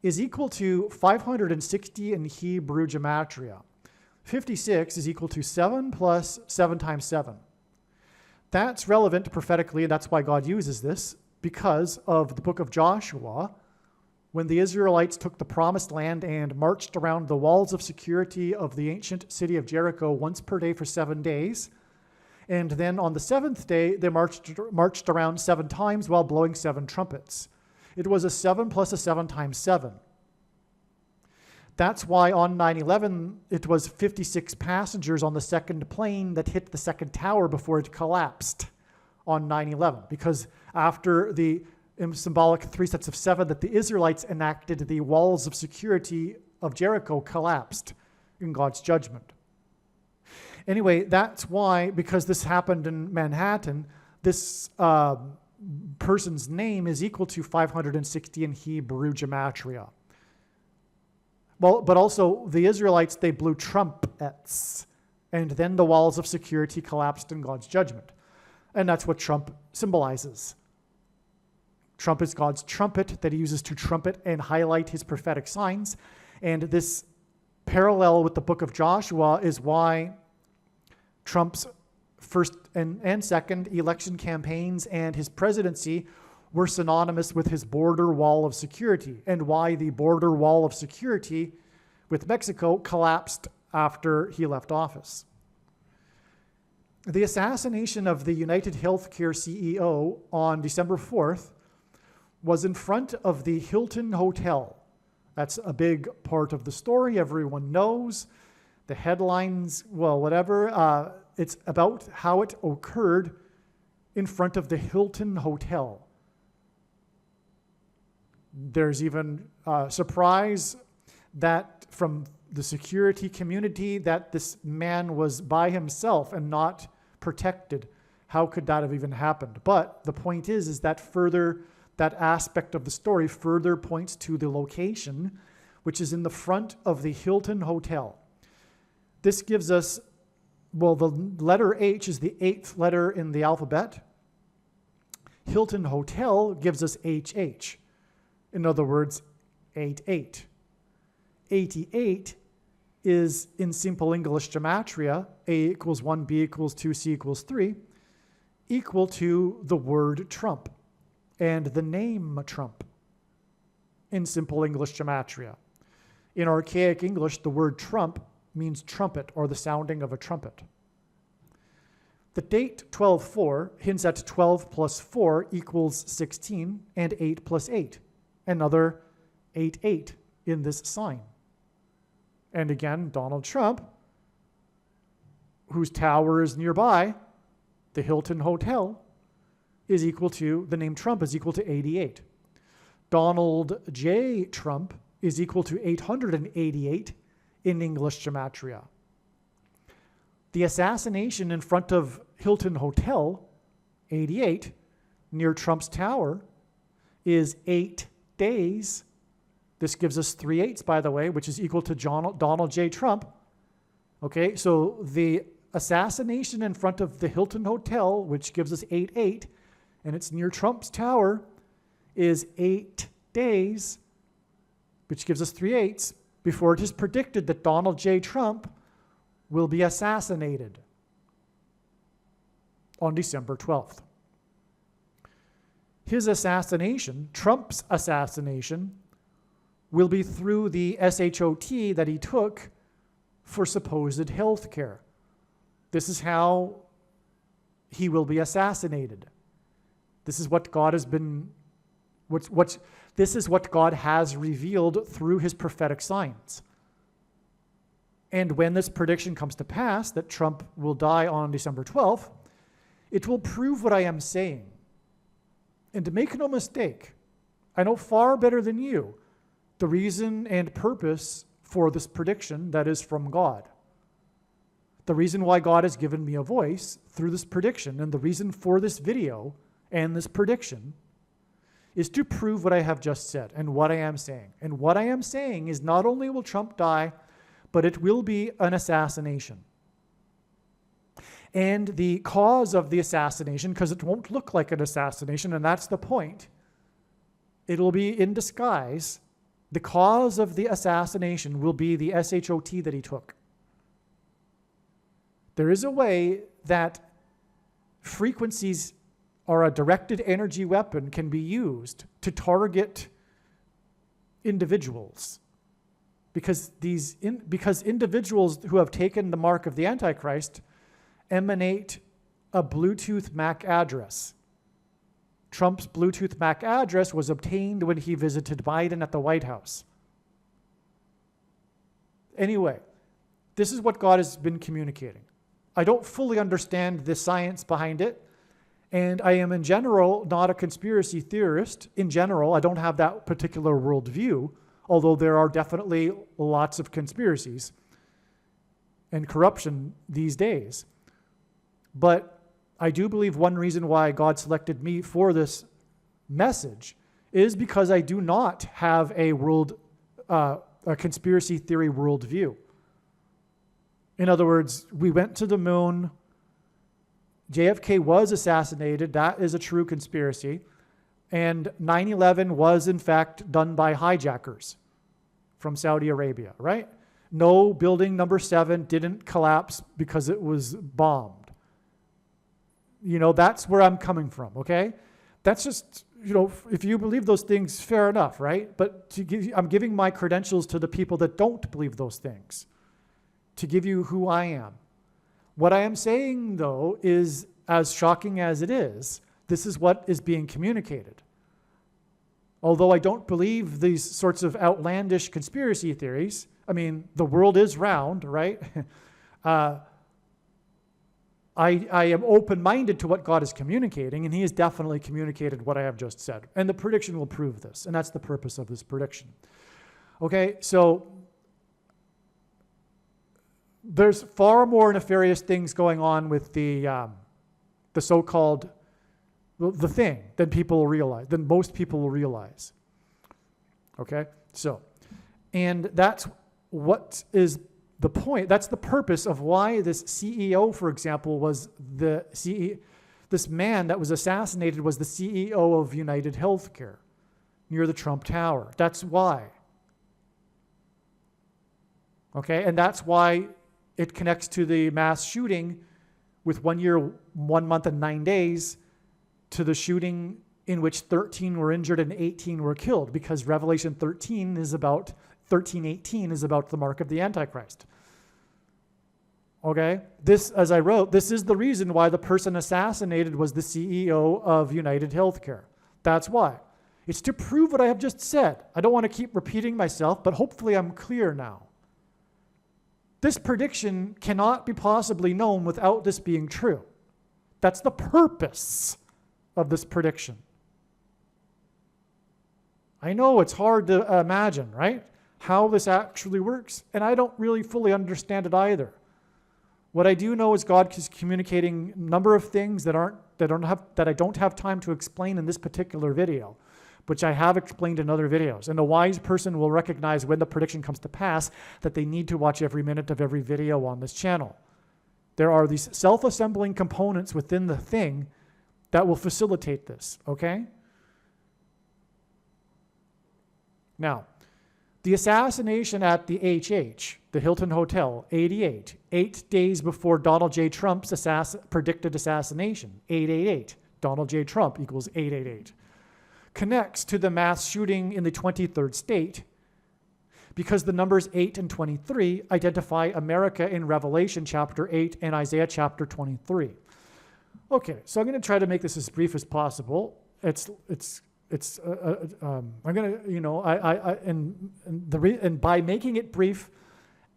is equal to 560 in Hebrew gematria. 56 is equal to 7 plus 7 times 7. That's relevant prophetically, and that's why God uses this, because of the book of Joshua, when the Israelites took the promised land and marched around the walls of security of the ancient city of Jericho once per day for 7 days. And then on the seventh day, they marched around 7 times while blowing 7 trumpets. It was a 7 plus a 7 times 7. That's why on 9/11, it was 56 passengers on the second plane that hit the second tower before it collapsed on 9/11. Because after the symbolic 3 sets of 7 that the Israelites enacted, the walls of security of Jericho collapsed in God's judgment. Anyway, that's why, because this happened in Manhattan, this person's name is equal to 560 in Hebrew gematria. Well, but also the Israelites, they blew trumpets, and then the walls of security collapsed in God's judgment. And that's what trump symbolizes. Trump is God's trumpet that he uses to trumpet and highlight his prophetic signs. And this parallel with the book of Joshua is why Trump's first and second election campaigns and his presidency were synonymous with his border wall of security, and why the border wall of security with Mexico collapsed after he left office. The assassination of the United Healthcare CEO on December 4th was in front of the Hilton Hotel. That's a big part of the story. Everyone knows the headlines, well, whatever. It's about how it occurred in front of the Hilton Hotel. There's even surprise that from the security community that this man was by himself and not protected. How could that have even happened? But the point is that that aspect of the story further points to the location, which is in the front of the Hilton Hotel. This gives us, well, the letter H is the 8th letter in the alphabet. Hilton Hotel gives us HH. In other words, 88. 88 is, in simple English gematria, A equals 1, B equals 2, C equals 3, equal to the word Trump and the name Trump in simple English gematria. In archaic English, the word Trump means trumpet or the sounding of a trumpet. The date 12-4 hints at 12 plus 4 equals 16 and 8 plus 8. Another 8-8 in this sign. And again, Donald Trump, whose tower is nearby, the Hilton Hotel, is equal to, the name Trump is equal to 88. Donald J. Trump is equal to 888 in English gematria. The assassination in front of Hilton Hotel, 88, near Trump's tower, is 8 days. This gives us 3 8s, by the way, which is equal to Donald J. Trump. Okay, so the assassination in front of the Hilton Hotel, which gives us 8-8, and it's near Trump's tower, is 8 days, which gives us 3 8s, before it is predicted that Donald J. Trump will be assassinated on December 12th. His assassination, Trump's assassination, will be through the SHOT that he took for supposed health care. This is how he will be assassinated. This is what God has been, this is what God has revealed through his prophetic signs. And when this prediction comes to pass, that Trump will die on December 12th, it will prove what I am saying. And to make no mistake, I know far better than you the reason and purpose for this prediction that is from God. The reason why God has given me a voice through this prediction, and the reason for this video and this prediction, is to prove what I have just said and what I am saying. And what I am saying is not only will Trump die, but it will be an assassination. And the cause of the assassination, because it won't look like an assassination, and that's the point, it'll be in disguise. The cause of the assassination will be the SHOT that he took. There is a way that frequencies or a directed energy weapon can be used to target individuals. Because individuals who have taken the mark of the Antichrist emanate a Bluetooth MAC address. Trump's Bluetooth MAC address was obtained when he visited Biden at the White House. Anyway, this is what God has been communicating. I don't fully understand the science behind it, and I am in general not a conspiracy theorist. In general, I don't have that particular worldview, although there are definitely lots of conspiracies and corruption these days. But I do believe one reason why God selected me for this message is because I do not have a conspiracy theory worldview. In other words, we went to the moon. JFK was assassinated. That is a true conspiracy. And 9/11 was, in fact, done by hijackers from Saudi Arabia, right? No, building number 7 didn't collapse because it was bombed. You know, that's where I'm coming from, okay? That's just, you know, if you believe those things, fair enough, right? But I'm giving my credentials to the people that don't believe those things, to give you who I am. What I am saying, though, is, as shocking as it is, this is what is being communicated. Although I don't believe these sorts of outlandish conspiracy theories, I mean, the world is round, right? I am open-minded to what God is communicating, and he has definitely communicated what I have just said. And the prediction will prove this, and that's the purpose of this prediction. Okay, so there's far more nefarious things going on with the so-called the thing than most people will realize. Okay, so, and that's what is the point. That's the purpose of why this CEO, for example, was the CEO. This man that was assassinated was the CEO of United Healthcare near the Trump Tower. That's why. Okay, and that's why it connects to the mass shooting with 1 year, 1 month, and 9 days to the shooting in which 13 were injured and 18 were killed, because Revelation 13:18 is about the mark of the Antichrist. Okay? This, as I wrote, this is the reason why the person assassinated was the CEO of United Healthcare. That's why. It's to prove what I have just said. I don't want to keep repeating myself, but hopefully I'm clear now. This prediction cannot be possibly known without this being true. That's the purpose of this prediction. I know it's hard to imagine, right, how this actually works, and I don't really fully understand it either. What I do know is God is communicating a number of things that I don't have time to explain in this particular video, which I have explained in other videos. And a wise person will recognize when the prediction comes to pass that they need to watch every minute of every video on this channel. There are these self-assembling components within the thing that will facilitate this, okay? Now, the assassination at the HH, the Hilton Hotel, 8 days before Donald J. Trump's predicted assassination, 888. Donald J. Trump equals 888. Connects to the mass shooting in the 23rd state because the numbers 8 and 23 identify America in Revelation chapter 8 and Isaiah chapter 23. Okay, so I'm going to try to make this as brief as possible. I'm going to, and by making it brief,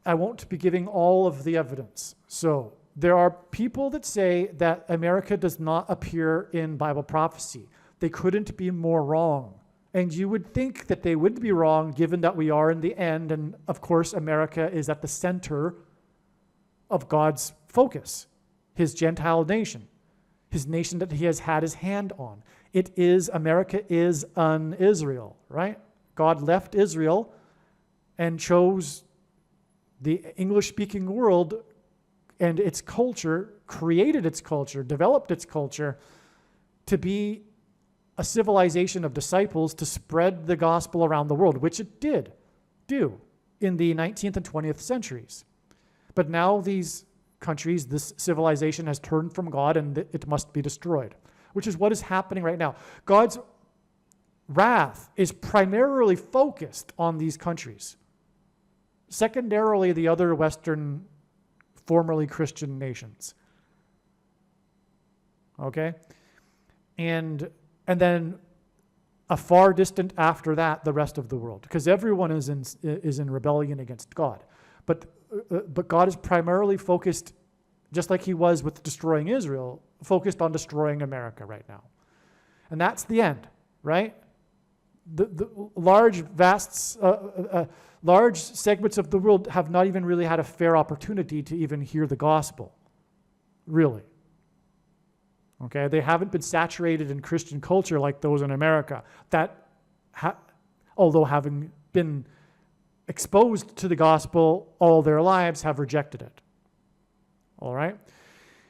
I won't be giving all of the evidence. So there are people that say that America does not appear in Bible prophecy. They couldn't be more wrong. And you would think that they would be wrong given that we are in the end. And of course, America is at the center of God's focus, his Gentile nation, his nation that he has had his hand on. America is an Israel, right? God left Israel and chose the English-speaking world and its culture, created its culture, developed its culture to be a civilization of disciples to spread the gospel around the world, which it did do in the 19th and 20th centuries. But now these countries, this civilization has turned from God and it must be destroyed, which is what is happening right now. God's wrath is primarily focused on these countries. Secondarily, the other Western, formerly Christian nations. Okay? And then a far distant after that, the rest of the world, because everyone is in rebellion against God. But God is primarily focused, just like he was with destroying Israel, focused on destroying America right now. And that's the end, right? The large segments of the world have not even really had a fair opportunity to even hear the gospel, really. Okay, they haven't been saturated in Christian culture like those in America that, although having been exposed to the gospel all their lives, have rejected it. All right?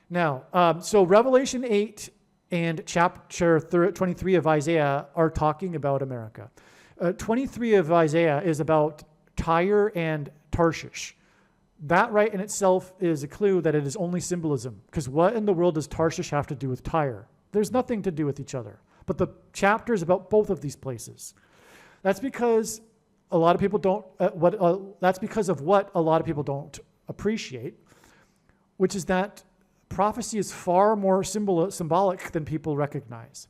Now, so Revelation 8 and chapter 23 of Isaiah are talking about America. 23 of Isaiah is about Tyre and Tarshish. That right in itself is a clue that it is only symbolism, because what in the world does Tarshish have to do with Tyre? There's nothing to do with each other. But the chapter is about both of these places. That's because a lot of people don't. That's because of what a lot of people don't appreciate, which is that prophecy is far more symbolic than people recognize.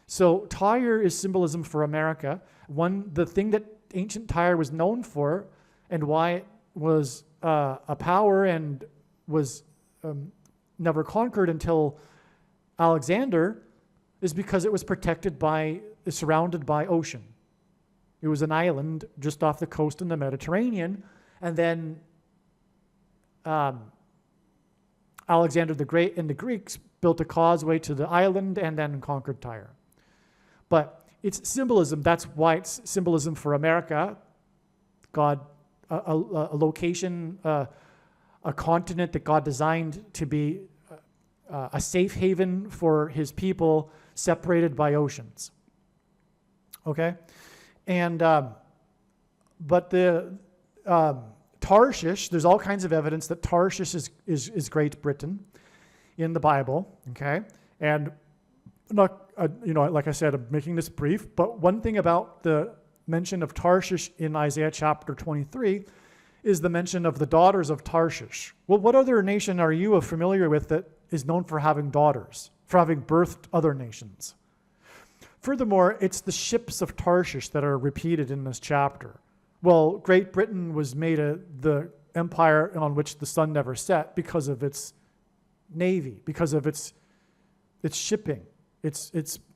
So Tyre is symbolism for America. The thing that ancient Tyre was known for, and why it was a power and was never conquered until Alexander, is because it was surrounded by ocean. It was an island just off the coast in the Mediterranean, and then Alexander the Great and the Greeks built a causeway to the island and then conquered Tyre. But it's symbolism. That's why it's symbolism for America. God, a location, a continent that God designed to be a safe haven for his people, separated by oceans. Okay? And, but the Tarshish, there's all kinds of evidence that Tarshish is Great Britain in the Bible, okay? And not, like I said, I'm making this brief, but one thing about the mention of Tarshish in Isaiah chapter 23 is the mention of the daughters of Tarshish. Well, what other nation are you familiar with that is known for having daughters, for having birthed other nations? Furthermore, it's the ships of Tarshish that are repeated in this chapter. Well, Great Britain was made the empire on which the sun never set because of its navy, because of its shipping, its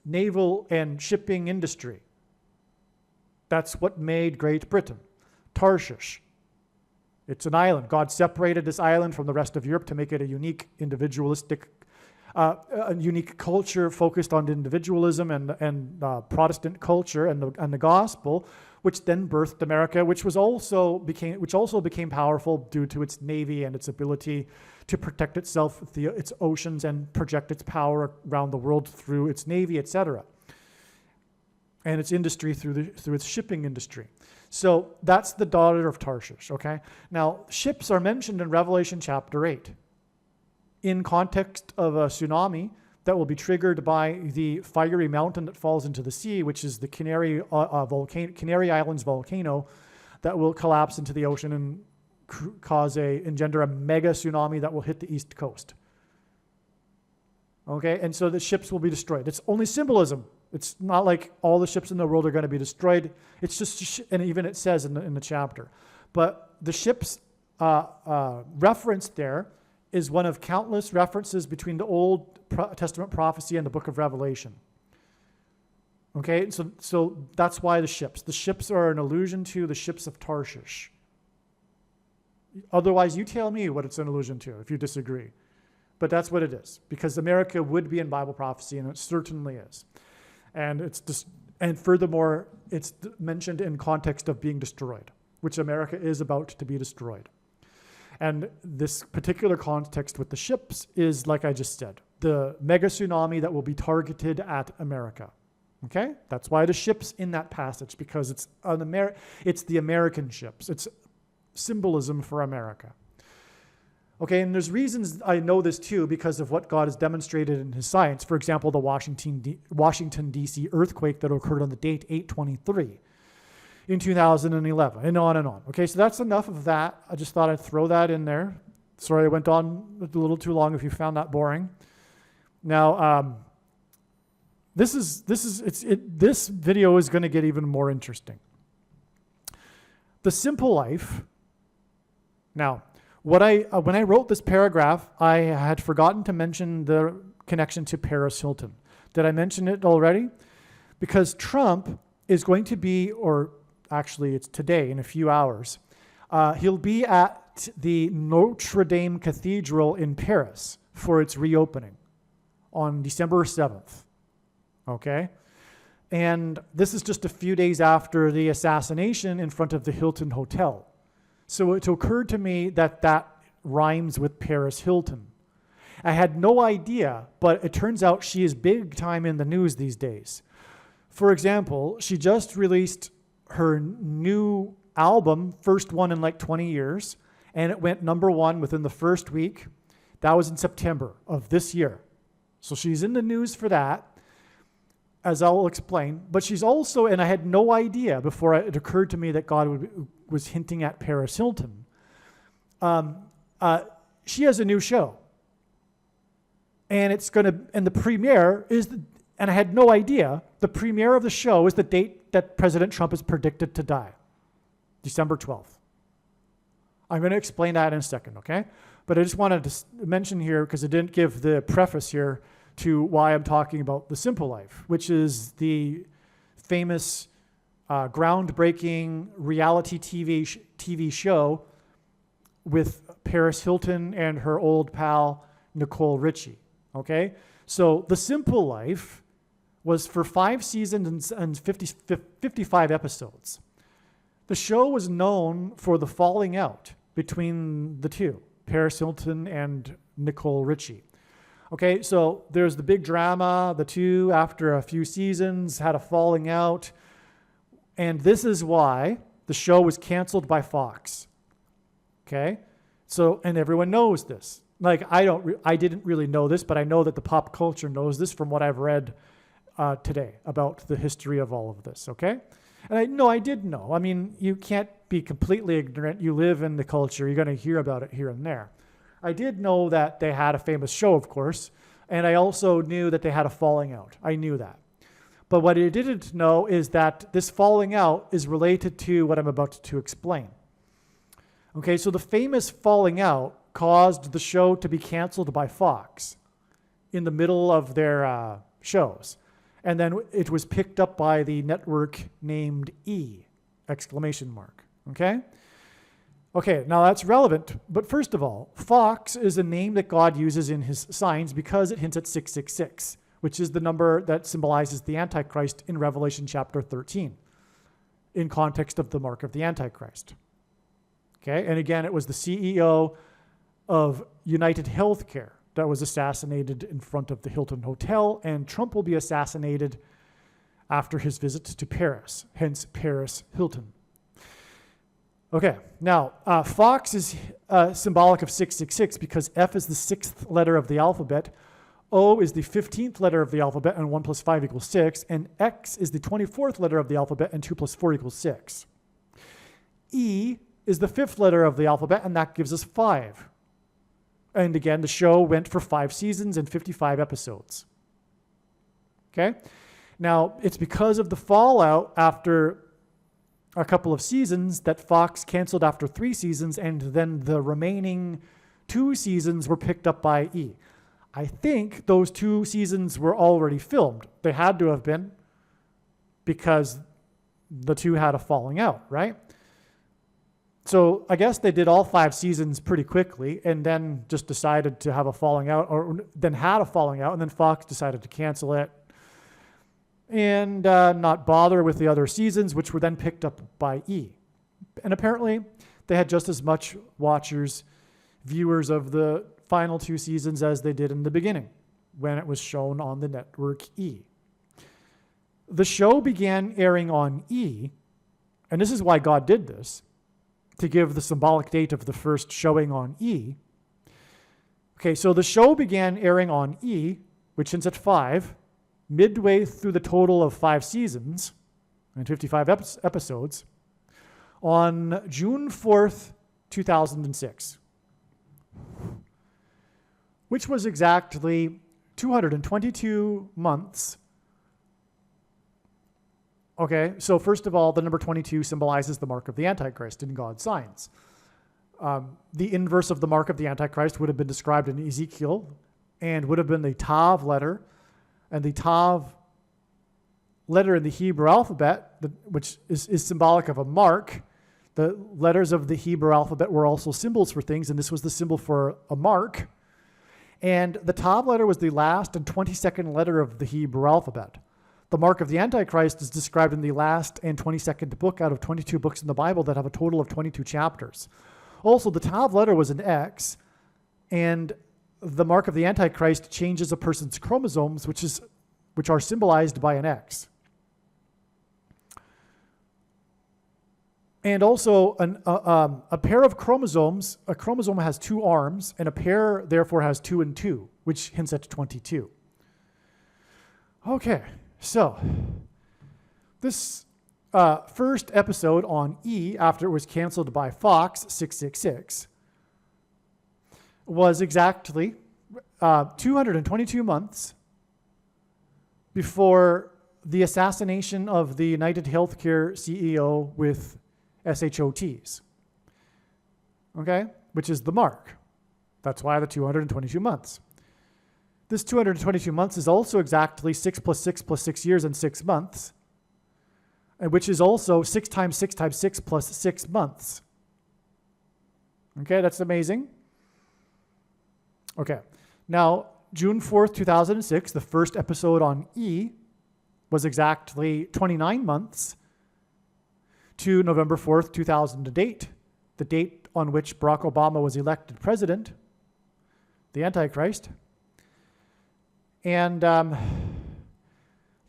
naval and shipping industry. That's what made Great Britain. Tarshish. It's an island. God separated this island from the rest of Europe to make it a unique individualistic, a unique culture focused on individualism and Protestant culture and the gospel, which then birthed America, which also became powerful due to its navy and its ability to protect itself, its oceans, and project its power around the world through its navy, etc., and its industry through its shipping industry. So that's the daughter of Tarshish. Okay. Now ships are mentioned in Revelation chapter 8 in context of a tsunami that will be triggered by the fiery mountain that falls into the sea, which is the Canary Islands volcano that will collapse into the ocean and engender a mega tsunami that will hit the East Coast. Okay, and so the ships will be destroyed. It's only symbolism. It's not like all the ships in the world are going to be destroyed. It's just, and even it says in the chapter. But the ships referenced there is one of countless references between the Old Testament prophecy and the book of Revelation. Okay, so that's why the ships. The ships are an allusion to the ships of Tarshish. Otherwise, you tell me what it's an allusion to if you disagree. But that's what it is, because America would be in Bible prophecy, and it certainly is. And furthermore, it's mentioned in context of being destroyed, which America is about to be destroyed. And this particular context with the ships is, like I just said, the mega tsunami that will be targeted at America. Okay? That's why the ship's in that passage, because it's the American ships. It's symbolism for America. Okay, and there's reasons I know this too because of what God has demonstrated in his science. For example, the Washington, D.C. earthquake that occurred on the date 8/23 in 2011, and on and on. Okay, so that's enough of that. I just thought I'd throw that in there. Sorry I went on a little too long if you found that boring. Now, this video is going to get even more interesting. The simple life. Now, when I wrote this paragraph, I had forgotten to mention the connection to Paris Hilton. Did I mention it already? Because Trump is going to be, or actually it's today in a few hours, he'll be at the Notre Dame Cathedral in Paris for its reopening on December 7th. Okay? And this is just a few days after the assassination in front of the Hilton Hotel. So it occurred to me that that rhymes with Paris Hilton. I had no idea, but it turns out she is big time in the news these days. For example, she just released her new album, first one in like 20 years, and it went #1 within the first week. That was in September of this year. So she's in the news for that, as I'll explain. But she's also, and I had no idea before it occurred to me that God was hinting at Paris Hilton. She has a new show. And the premiere is, and I had no idea, the premiere of the show is the date that President Trump is predicted to die, December 12th. I'm going to explain that in a second, okay? But I just wanted to mention here, because I didn't give the preface here, to why I'm talking about The Simple Life, which is the famous, groundbreaking reality TV show with Paris Hilton and her old pal, Nicole Richie, okay? So The Simple Life was for 5 seasons and 55 episodes. The show was known for the falling out between the two, Paris Hilton and Nicole Richie. Okay, so there's the big drama. The two, after a few seasons, had a falling out. And this is why the show was canceled by Fox. Okay? So, and everyone knows this. Like, I didn't really know this, but I know that the pop culture knows this from what I've read today about the history of all of this, okay? And I did know. I mean, you can't be completely ignorant. You live in the culture. You're going to hear about it here and there. I did know that they had a famous show, of course, and I also knew that they had a falling out. I knew that. But what I didn't know is that this falling out is related to what I'm about to explain. Okay, so the famous falling out caused the show to be canceled by Fox in the middle of their shows. And then it was picked up by the network named E! Okay? Okay, now that's relevant, but first of all, Fox is a name that God uses in his signs because it hints at 666, which is the number that symbolizes the Antichrist in Revelation chapter 13, in context of the mark of the Antichrist. Okay, and again, it was the CEO of United Healthcare that was assassinated in front of the Hilton Hotel, and Trump will be assassinated after his visit to Paris, hence Paris Hilton. Okay, now Fox is symbolic of 666 because F is the 6th letter of the alphabet, O is the 15th letter of the alphabet, and 1 plus 5 equals 6, and X is the 24th letter of the alphabet, and 2 plus 4 equals 6. E is the 5th letter of the alphabet, and that gives us 5. And again, the show went for 5 seasons and 55 episodes. Okay? Now, it's because of the fallout after a couple of seasons that Fox canceled after 3 seasons, and then the remaining 2 seasons were picked up by E! I think those 2 seasons were already filmed. They had to have been, because the 2 had a falling out, right? So I guess they did all 5 seasons pretty quickly and then just decided to have a falling out, or then had a falling out, and then Fox decided to cancel it and not bother with the other seasons, which were then picked up by E! And apparently they had just as much watchers viewers of the final 2 seasons as they did in the beginning when it was shown on the network E. The show began airing on E, and this is why God did this, to give the symbolic date of the first showing on E. Okay, so the show began airing on E, which ends at 5, midway through the total of 5 seasons and 55 episodes, on June 4th, 2006, which was exactly 222 months. Okay, so first of all, the number 22 symbolizes the mark of the Antichrist in God's signs. The inverse of the mark of the Antichrist would have been described in Ezekiel and would have been the Tav letter. And the Tav letter in the Hebrew alphabet, which is symbolic of a mark. The letters of the Hebrew alphabet were also symbols for things, and this was the symbol for a mark. And the Tav letter was the last and 22nd letter of the Hebrew alphabet. The mark of the Antichrist is described in the last and 22nd book out of 22 books in the Bible that have a total of 22 chapters. Also, the Tav letter was an X, and the mark of the Antichrist changes a person's chromosomes, which are symbolized by an X. And also, a pair of chromosomes, a chromosome has 2 arms, and a pair, therefore, has 2 and 2, which hints at 22. Okay, so this first episode on E, after it was canceled by Fox 666, was exactly 222 months before the assassination of the United Healthcare CEO with SHOTs, okay, which is the mark. That's why the 222 months. This 222 months is also exactly 6 plus 6 plus 6 years and 6 months, and which is also 6 times 6 times 6 plus 6 months. Okay, that's amazing. Okay, now June 4th, 2006, the first episode on E was exactly 29 months to November 4th, 2008, the date on which Barack Obama was elected president, the Antichrist. And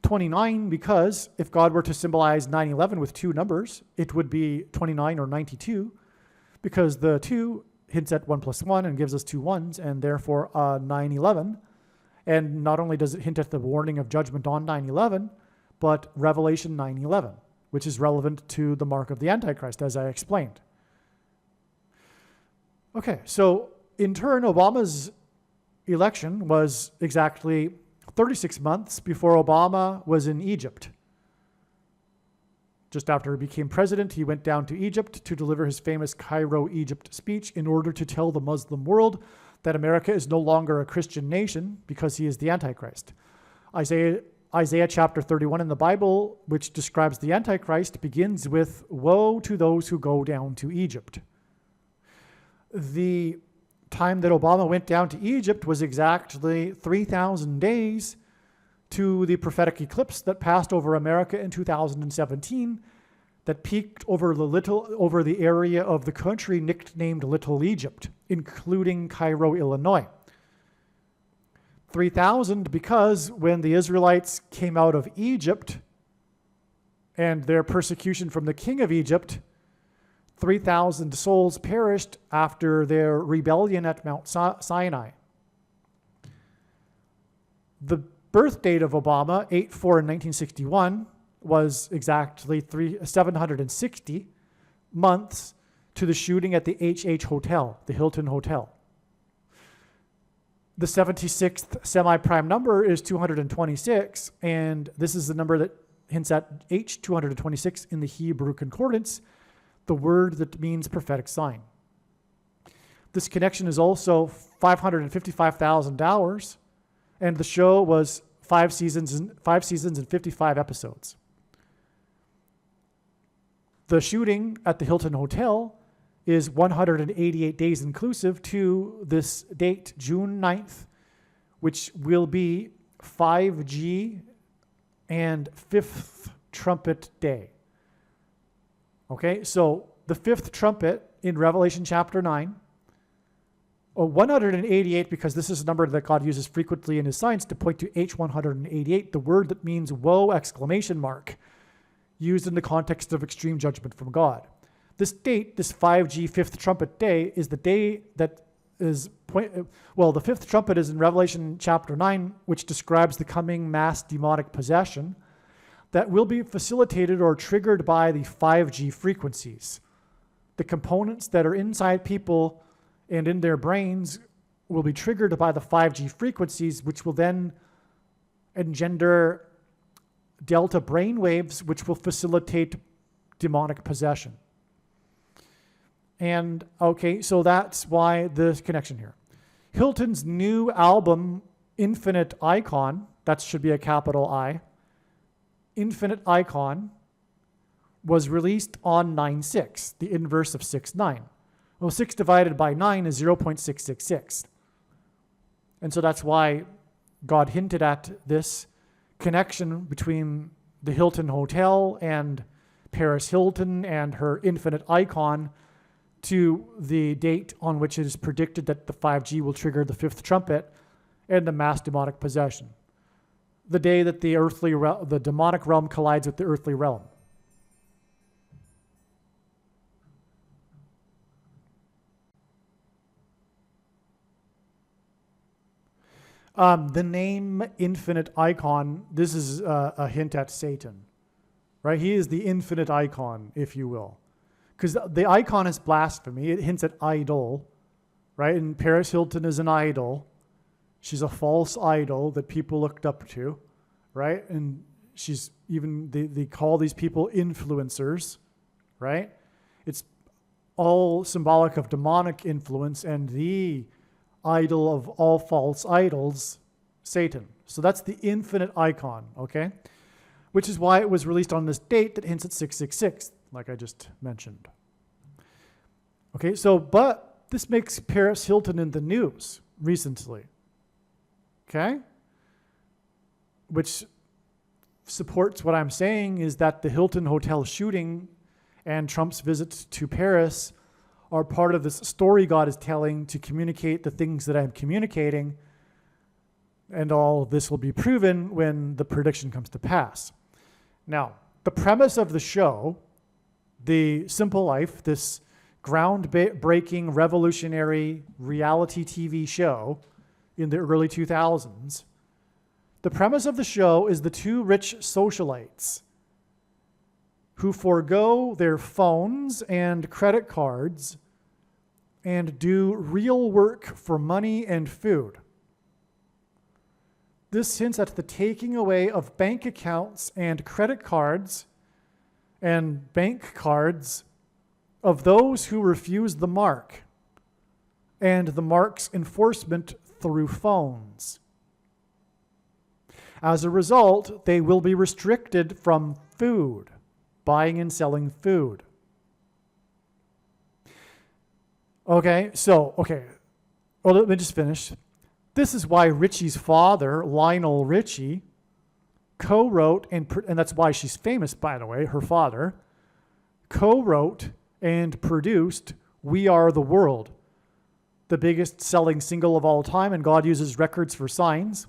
29 because if God were to symbolize 9/11 with 2 numbers, it would be 29 or 92, because the 2 hints at 1 plus 1 and gives us 2 ones, and therefore 9/11. And not only does it hint at the warning of judgment on 9/11, but Revelation 9/11, which is relevant to the mark of the Antichrist, as I explained. Okay, so in turn, Obama's election was exactly 36 months before Obama was in Egypt. Just after he became president, he went down to Egypt to deliver his famous Cairo, Egypt speech in order to tell the Muslim world that America is no longer a Christian nation because he is the Antichrist. Isaiah chapter 31 in the Bible, which describes the Antichrist, begins with, "Woe to those who go down to Egypt." The time that Obama went down to Egypt was exactly 3,000 days to the prophetic eclipse that passed over America in 2017 that peaked over the area of the country nicknamed Little Egypt, including Cairo, Illinois. 3,000 because when the Israelites came out of Egypt and their persecution from the king of Egypt, 3,000 souls perished after their rebellion at Mount Sinai. The birth date of Obama, 8/4/1961, was exactly 760 months to the shooting at the HH Hotel, the Hilton Hotel. The 76th semi-prime number is 226, and this is the number that hints at H226 in the Hebrew Concordance, the word that means prophetic sign. This connection is also 555,000 hours, and the show was 5 seasons and 55 episodes. The shooting at the Hilton Hotel is 188 days inclusive to this date, June 9th, which will be 5G and 5th trumpet day. Okay, so the 5th trumpet in Revelation chapter 9 188, because this is a number that God uses frequently in his signs to point to H188, the word that means woe, exclamation mark, used in the context of extreme judgment from God. This date, this 5G fifth trumpet day, is the day that is, the fifth trumpet is in Revelation chapter 9, which describes the coming mass demonic possession that will be facilitated or triggered by the 5G frequencies. The components that are inside people and in their brains will be triggered by the 5G frequencies, which will then engender delta brain waves, which will facilitate demonic possession. And okay, so that's why the connection here. Hilton's new album, Infinite Icon, that should be a capital I, Infinite Icon, was released on 9/6, the inverse of 6/9. Well, 6 divided by 9 is 0.666. And so that's why God hinted at this connection between the Hilton Hotel and Paris Hilton and her Infinite Icon to the date on which it is predicted that the 5G will trigger the fifth trumpet and the mass demonic possession. The day that the demonic realm collides with the earthly realm. The name Infinite Icon, this is a hint at Satan, right? He is the infinite icon, if you will. Because the icon is blasphemy. It hints at idol, right? And Paris Hilton is an idol. She's a false idol that people looked up to, right? And she's even, they call these people influencers, right? It's all symbolic of demonic influence and the idol of all false idols, Satan. So that's the infinite icon, okay? Which is why it was released on this date that hints at 666, like I just mentioned. Okay, so, but this makes Paris Hilton in the news recently, okay? Which supports what I'm saying is that the Hilton Hotel shooting and Trump's visit to Paris are part of this story God is telling to communicate the things that I'm communicating, and all this will be proven when the prediction comes to pass. Now, the premise of the show, The Simple Life, this groundbreaking, revolutionary reality TV show in the early 2000s, the premise of the show is the two rich socialites who forego their phones and credit cards and do real work for money and food. This hints at the taking away of bank accounts and credit cards and bank cards of those who refuse the mark and the mark's enforcement through phones. As a result, they will be restricted from food, buying and selling food. Okay, well, let me just finish. This is why Richie's father, Lionel Richie, co-wrote, and that's why she's famous, by the way, her father, co-wrote and produced We Are the World, the biggest selling single of all time, and God Uses Records for Signs,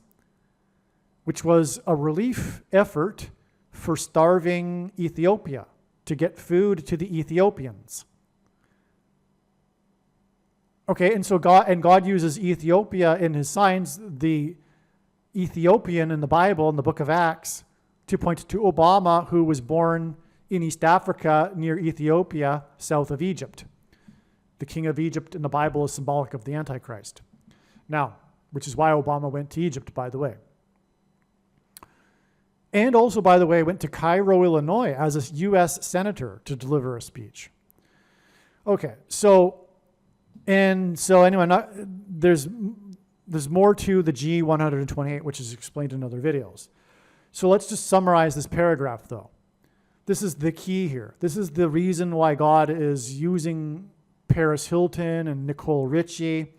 which was a relief effort for starving Ethiopia, to get food to the Ethiopians. Okay, and so God uses Ethiopia in his signs, the Ethiopian in the Bible, in the book of Acts, to point to Obama, who was born in East Africa near Ethiopia, south of Egypt. The king of Egypt in the Bible is symbolic of the Antichrist. Now, which is why Obama went to Egypt, by the way. And also, by the way, went to Cairo, Illinois as a U.S. senator to deliver a speech. Okay, anyway, there's more to the G128, which is explained in other videos. So let's just summarize this paragraph, though. This is the key here. This is the reason why God is using Paris Hilton and Nicole Richie,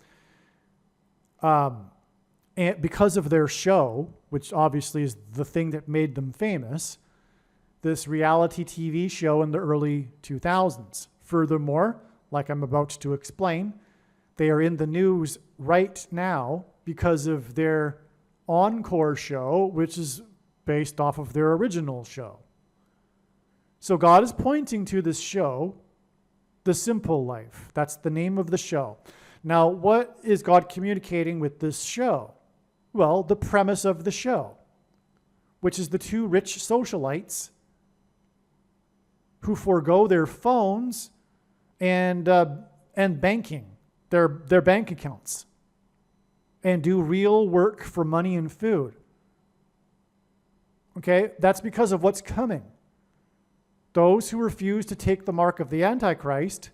and because of their show, which obviously is the thing that made them famous, this reality TV show in the early 2000s. Furthermore, like I'm about to explain, They are in the news right now because of their encore show, which is based off of their original show. So God is pointing to this show, The Simple Life. That's the name of the show. Now, what is God communicating with this show? Well, the premise of the show, which is the two rich socialites who forego their phones and banking, their bank accounts, and do real work for money and food. Okay, that's because of what's coming. Those who refuse to take the mark of the Antichrist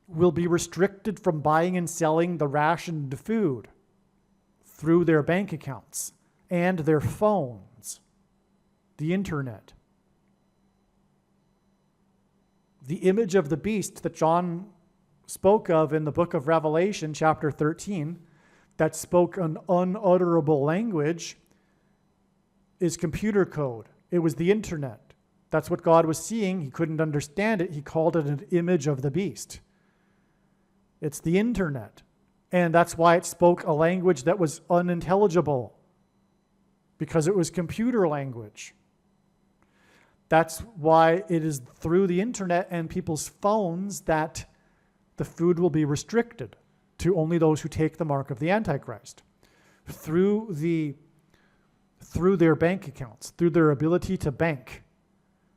will be restricted from buying and selling the rationed food through their bank accounts and their phones, the internet. The image of the beast that John spoke of in the book of Revelation, chapter 13, that spoke an unutterable language, is computer code. It was the internet. That's what God was seeing. He couldn't understand it. He called it an image of the beast. It's the internet. And that's why it spoke a language that was unintelligible, because it was computer language. That's why it is through the internet and people's phones that the food will be restricted to only those who take the mark of the Antichrist. Through their bank accounts, through their ability to bank,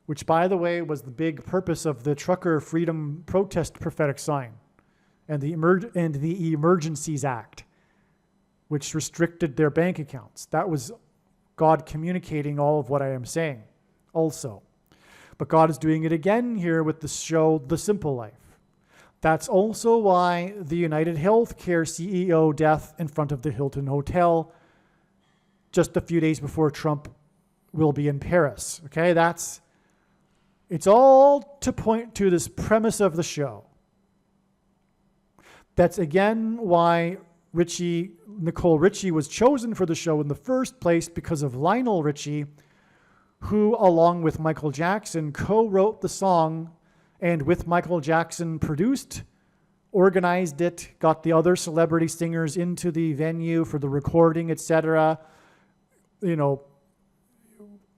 which, by the way, was the big purpose of the Trucker Freedom Protest prophetic sign and the Emergencies Act, which restricted their bank accounts. That was God communicating all of what I am saying also. But God is doing it again here with the show, The Simple Life. That's also why the United Healthcare CEO death in front of the Hilton Hotel just a few days before Trump will be in Paris. Okay, it's all to point to this premise of the show. That's again why Nicole Richie was chosen for the show in the first place, because of Lionel Richie, who, along with Michael Jackson, co-wrote the song, and with Michael Jackson produced, organized it, got the other celebrity singers into the venue for the recording, etc.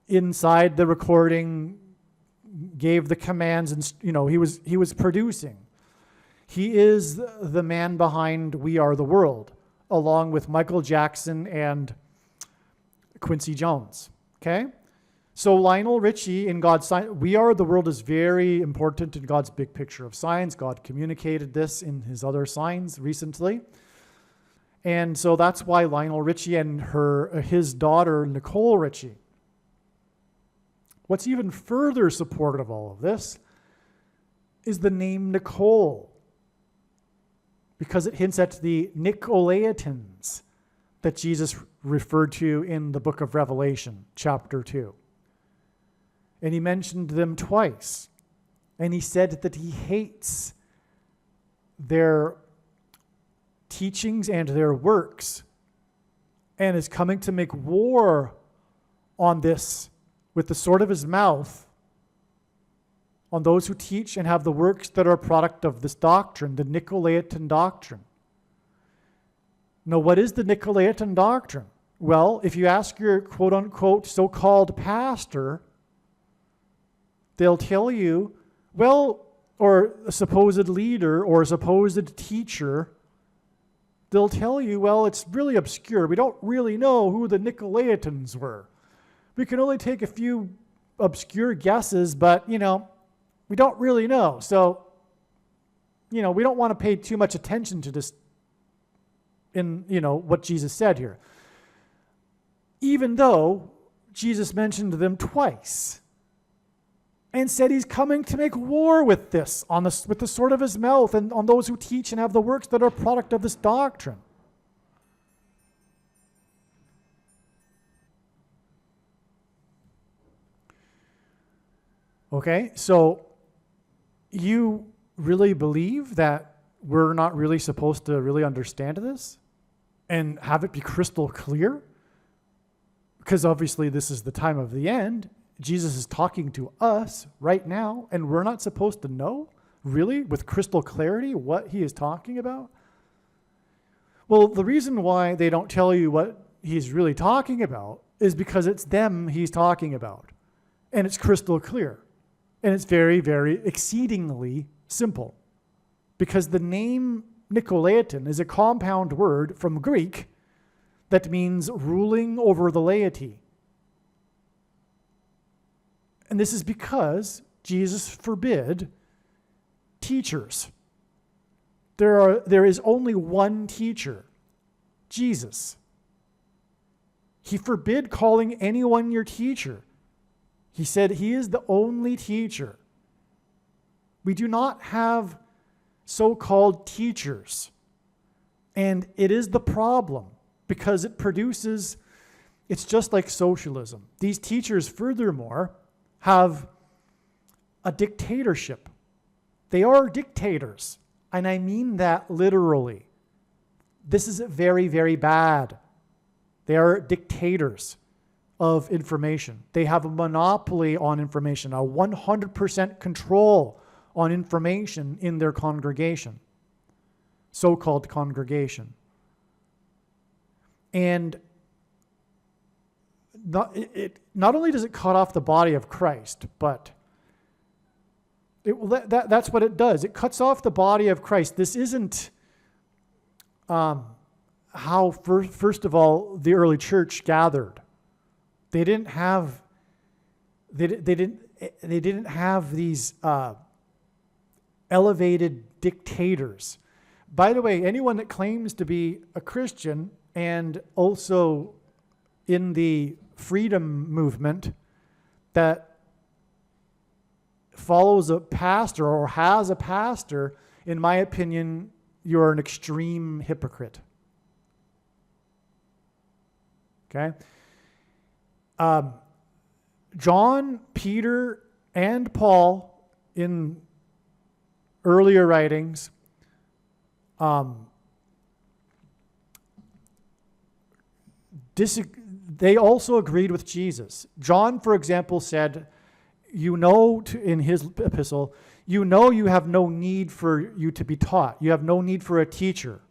Inside the recording, gave the commands, and he was producing. He is the man behind We Are the World, along with Michael Jackson and Quincy Jones. Okay? So Lionel Richie in God's sign, We Are the World is very important in God's big picture of signs. God communicated this in his other signs recently. And so that's why Lionel Richie and his daughter, Nicole Richie. What's even further supportive of all of this is the name Nicole, because it hints at the Nicolaitans that Jesus referred to in the book of Revelation, chapter 2. And he mentioned them twice. And he said that he hates their teachings and their works, and is coming to make war on this with the sword of his mouth on those who teach and have the works that are a product of this doctrine, the Nicolaitan doctrine. Now, what is the Nicolaitan doctrine? Well, if you ask your quote-unquote so-called pastor, they'll tell you, or a supposed leader or a supposed teacher, they'll tell you, it's really obscure. We don't really know who the Nicolaitans were. We can only take a few obscure guesses, but, we don't really know. So, we don't want to pay too much attention to this in, what Jesus said here. Even though Jesus mentioned them twice and said he's coming to make war with this, with the sword of his mouth, and on those who teach and have the works that are a product of this doctrine. Okay, so you really believe that we're not really supposed to really understand this and have it be crystal clear? Because obviously this is the time of the end. Jesus is talking to us right now, and we're not supposed to know really with crystal clarity what he is talking about? Well, the reason why they don't tell you what he's really talking about is because it's them he's talking about. And it's crystal clear. And it's very, very exceedingly simple. Because the name Nicolaitan is a compound word from Greek that means ruling over the laity. And this is because Jesus forbid teachers. There is only one teacher, Jesus. He forbid calling anyone your teacher. He said he is the only teacher. We do not have so-called teachers. And it is the problem because it produces, it's just like socialism. These teachers, furthermore, have a dictatorship. They are dictators. And I mean that literally. This is very, very bad. They are dictators of information. They have a monopoly on information, a 100% control on information in their congregation, so-called congregation. And not only does it cut off the body of Christ, but that's what it does. It cuts off the body of Christ. This isn't how, first of all, the early church gathered. They didn't have these elevated dictators. By the way, anyone that claims to be a Christian and also in the freedom movement that follows a pastor or has a pastor, in my opinion, you're an extreme hypocrite. Okay? John, Peter, and Paul in earlier writings they also agreed with Jesus. John, for example, said, in his epistle, you have no need for you to be taught. You have no need for a teacher.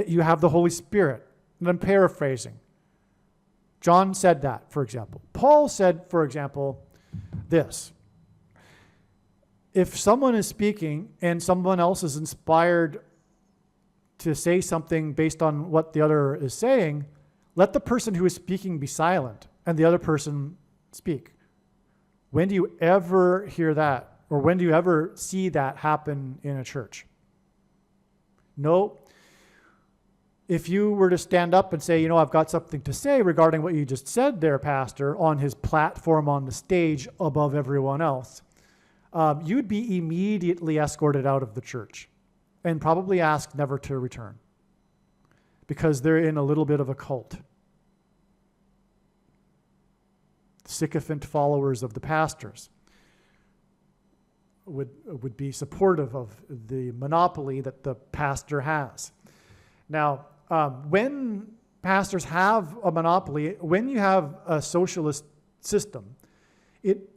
You have the Holy Spirit. And I'm paraphrasing. John said that, for example. Paul said, for example, this. If someone is speaking and someone else is inspired to say something based on what the other is saying, let the person who is speaking be silent and the other person speak. When do you ever hear that? Or when do you ever see that happen in a church? No. If you were to stand up and say, I've got something to say regarding what you just said there, Pastor, on his platform on the stage above everyone else, you'd be immediately escorted out of the church and probably asked never to return because they're in a little bit of a cult. Sycophant followers of the pastors would be supportive of the monopoly that the pastor has. Now, when pastors have a monopoly, when you have a socialist system, it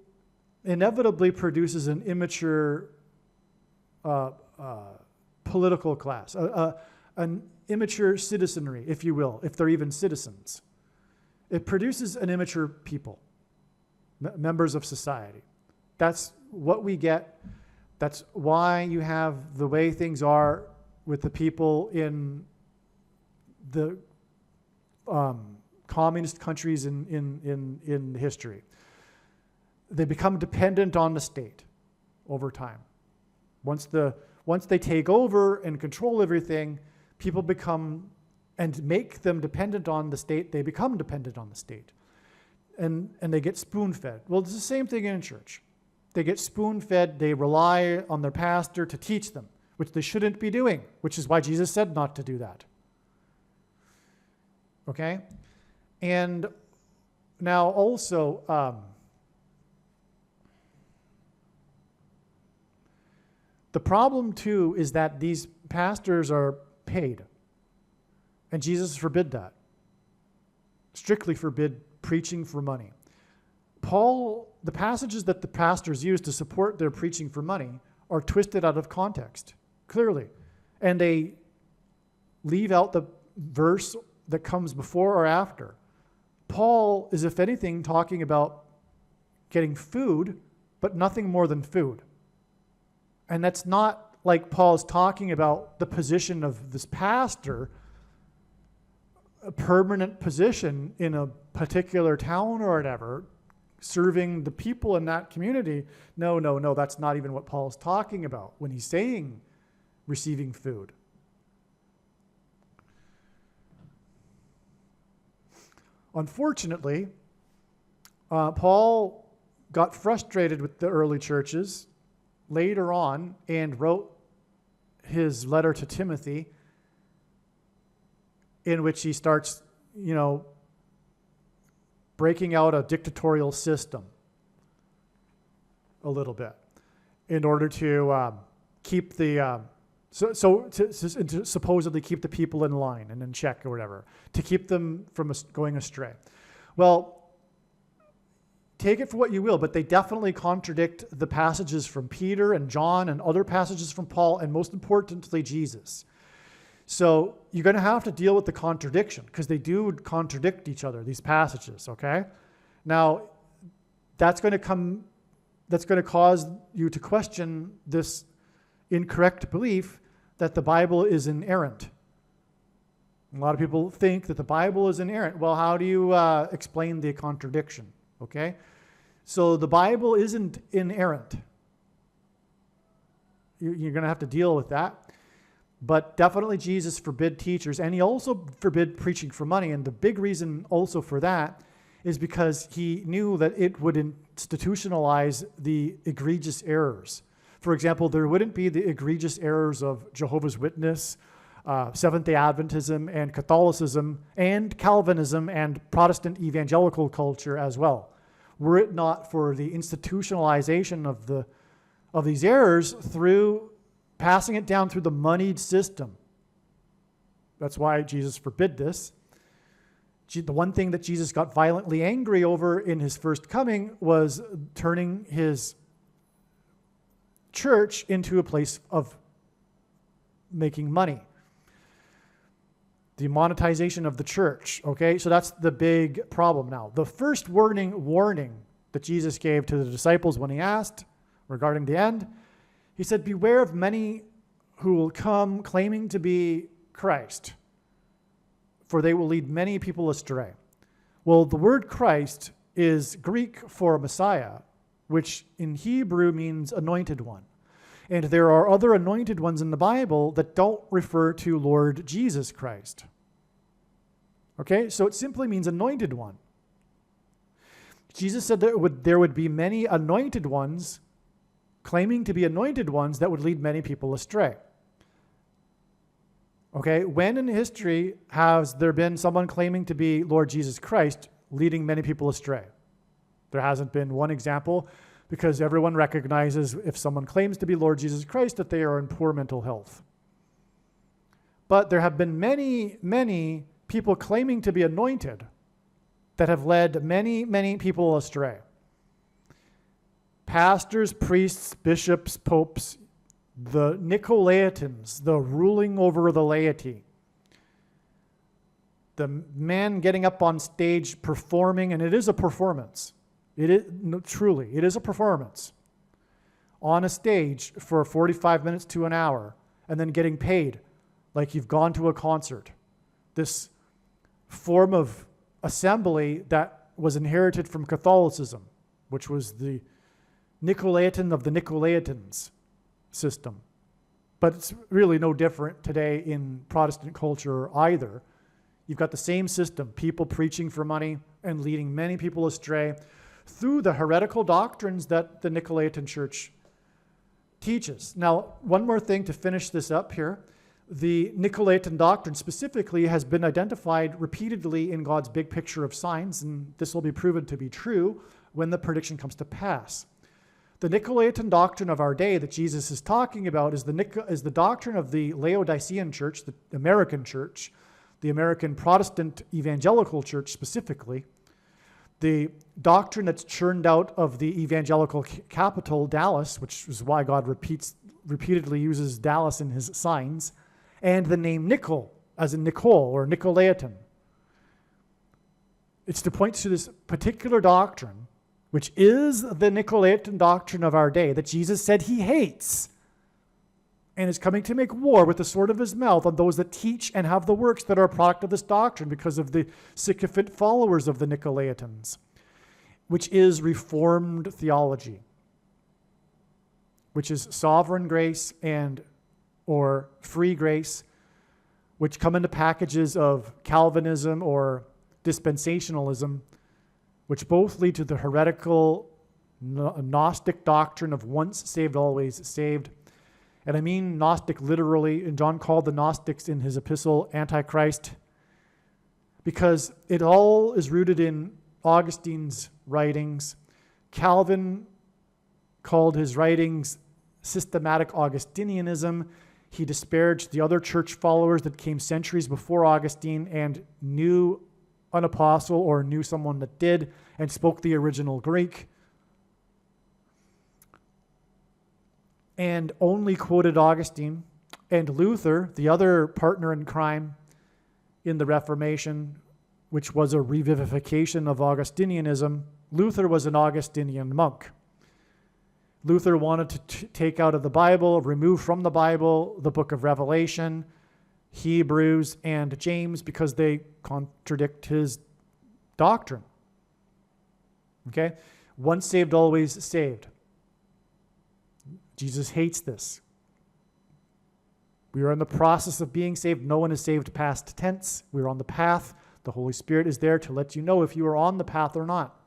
inevitably produces an immature political class, an immature citizenry, if you will, if they're even citizens. It produces an immature people, members of society. That's what we get. That's why you have the way things are with the people in the communist countries in history. They become dependent on the state over time. Once they take over and control everything, people become and make them dependent on the state. They become dependent on the state, and they get spoon-fed. Well, it's the same thing in church. They get spoon-fed. They rely on their pastor to teach them, which they shouldn't be doing, which is why Jesus said not to do that. Okay? And now also, the problem too is that these pastors are paid. And Jesus forbid that. Strictly forbid preaching for money. The passages that the pastors use to support their preaching for money are twisted out of context, clearly. And they leave out the verse that comes before or after. Paul is, if anything, talking about getting food, but nothing more than food. And that's not like Paul's talking about the position of this pastor, a permanent position in a particular town or whatever, serving the people in that community. No, that's not even what Paul's talking about when he's saying receiving food. Unfortunately, Paul got frustrated with the early churches later on and wrote his letter to Timothy, in which he starts, breaking out a dictatorial system a little bit in order to keep the to supposedly keep the people in line and in check or whatever, to keep them from going astray. Well, take it for what you will, but they definitely contradict the passages from Peter and John and other passages from Paul, and most importantly, Jesus. So you're going to have to deal with the contradiction, because they do contradict each other, these passages, okay? Now, that's going to cause you to question this incorrect belief that the Bible is inerrant. A lot of people think that the Bible is inerrant. Well, how do you explain the contradiction? Okay? So the Bible isn't inerrant. You're going to have to deal with that. But definitely Jesus forbid teachers, and he also forbid preaching for money. And the big reason also for that is because he knew that it would institutionalize the egregious errors. For example, there wouldn't be the egregious errors of Jehovah's Witness, Seventh-day Adventism, and Catholicism, and Calvinism, and Protestant evangelical culture as well, were it not for the institutionalization of these errors through passing it down through the moneyed system. That's why Jesus forbid this. The one thing that Jesus got violently angry over in his first coming was turning his church into a place of making money. The monetization of the church, okay? So that's the big problem now. The first warning that Jesus gave to the disciples when he asked regarding the end, he said, "Beware of many who will come claiming to be Christ, for they will lead many people astray." Well, the word Christ is Greek for Messiah, which in Hebrew means anointed one. And there are other anointed ones in the Bible that don't refer to Lord Jesus Christ. Okay, so it simply means anointed one. Jesus said there would be many anointed ones claiming to be anointed ones that would lead many people astray. Okay, when in history has there been someone claiming to be Lord Jesus Christ leading many people astray? There hasn't been one example, because everyone recognizes if someone claims to be Lord Jesus Christ that they are in poor mental health. But there have been many, many people claiming to be anointed that have led many, many people astray. Pastors, priests, bishops, popes, the Nicolaitans, the ruling over the laity, the man getting up on stage performing, and it is a performance. It is a performance on a stage for 45 minutes to an hour, and then getting paid like you've gone to a concert. This form of assembly that was inherited from Catholicism, which was the Nicolaitan of the Nicolaitans system. But it's really no different today in Protestant culture either. You've got the same system, people preaching for money and leading many people astray through the heretical doctrines that the Nicolaitan Church teaches. Now, one more thing to finish this up here. The Nicolaitan doctrine specifically has been identified repeatedly in God's big picture of signs, and this will be proven to be true when the prediction comes to pass. The Nicolaitan doctrine of our day that Jesus is talking about is the doctrine of the Laodicean church, the American church, the American Protestant evangelical church specifically, the doctrine that's churned out of the evangelical capital, Dallas, which is why God repeats repeatedly uses Dallas in his signs, and the name Nicol, as in Nicole or Nicolaitan. It's to point to this particular doctrine, which is the Nicolaitan doctrine of our day, that Jesus said he hates and is coming to make war with the sword of his mouth on those that teach and have the works that are a product of this doctrine because of the sycophant followers of the Nicolaitans, which is Reformed theology, which is sovereign grace and or free grace, which come into packages of Calvinism or dispensationalism, which both lead to the heretical Gnostic doctrine of once saved, always saved. And I mean Gnostic literally, and John called the Gnostics in his epistle Antichrist, because it all is rooted in Augustine's writings. Calvin called his writings systematic Augustinianism. He disparaged the other church followers that came centuries before Augustine and knew an apostle or knew someone that did and spoke the original Greek, and only quoted Augustine. And Luther, the other partner in crime in the Reformation, which was a revivification of Augustinianism, Luther was an Augustinian monk. Luther wanted to take out of the Bible, remove from the Bible, the book of Revelation, Hebrews, and James, because they contradict his doctrine. Okay? Once saved, always saved. Jesus hates this. We are in the process of being saved. No one is saved past tense. We're on the path. The Holy Spirit is there to let you know if you are on the path or not.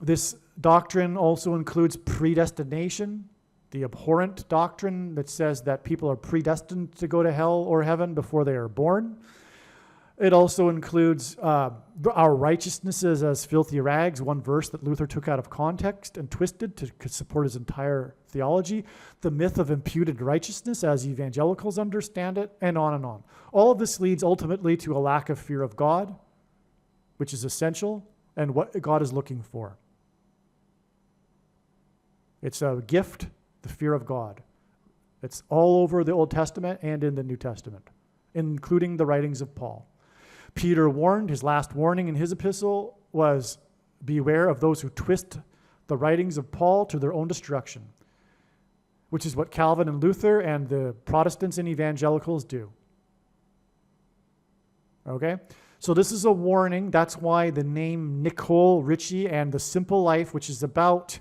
This doctrine also includes predestination, the abhorrent doctrine that says that people are predestined to go to hell or heaven before they are born. It also includes our righteousnesses as filthy rags, one verse that Luther took out of context and twisted to support his entire theology. The myth of imputed righteousness as evangelicals understand it, and on and on. All of this leads ultimately to a lack of fear of God, which is essential, and what God is looking for. It's a gift, the fear of God. It's all over the Old Testament and in the New Testament, including the writings of Paul. Peter warned, his last warning in his epistle was, beware of those who twist the writings of Paul to their own destruction, which is what Calvin and Luther and the Protestants and evangelicals do. Okay? So this is a warning. That's why the name Nicole Richie and The Simple Life, which is about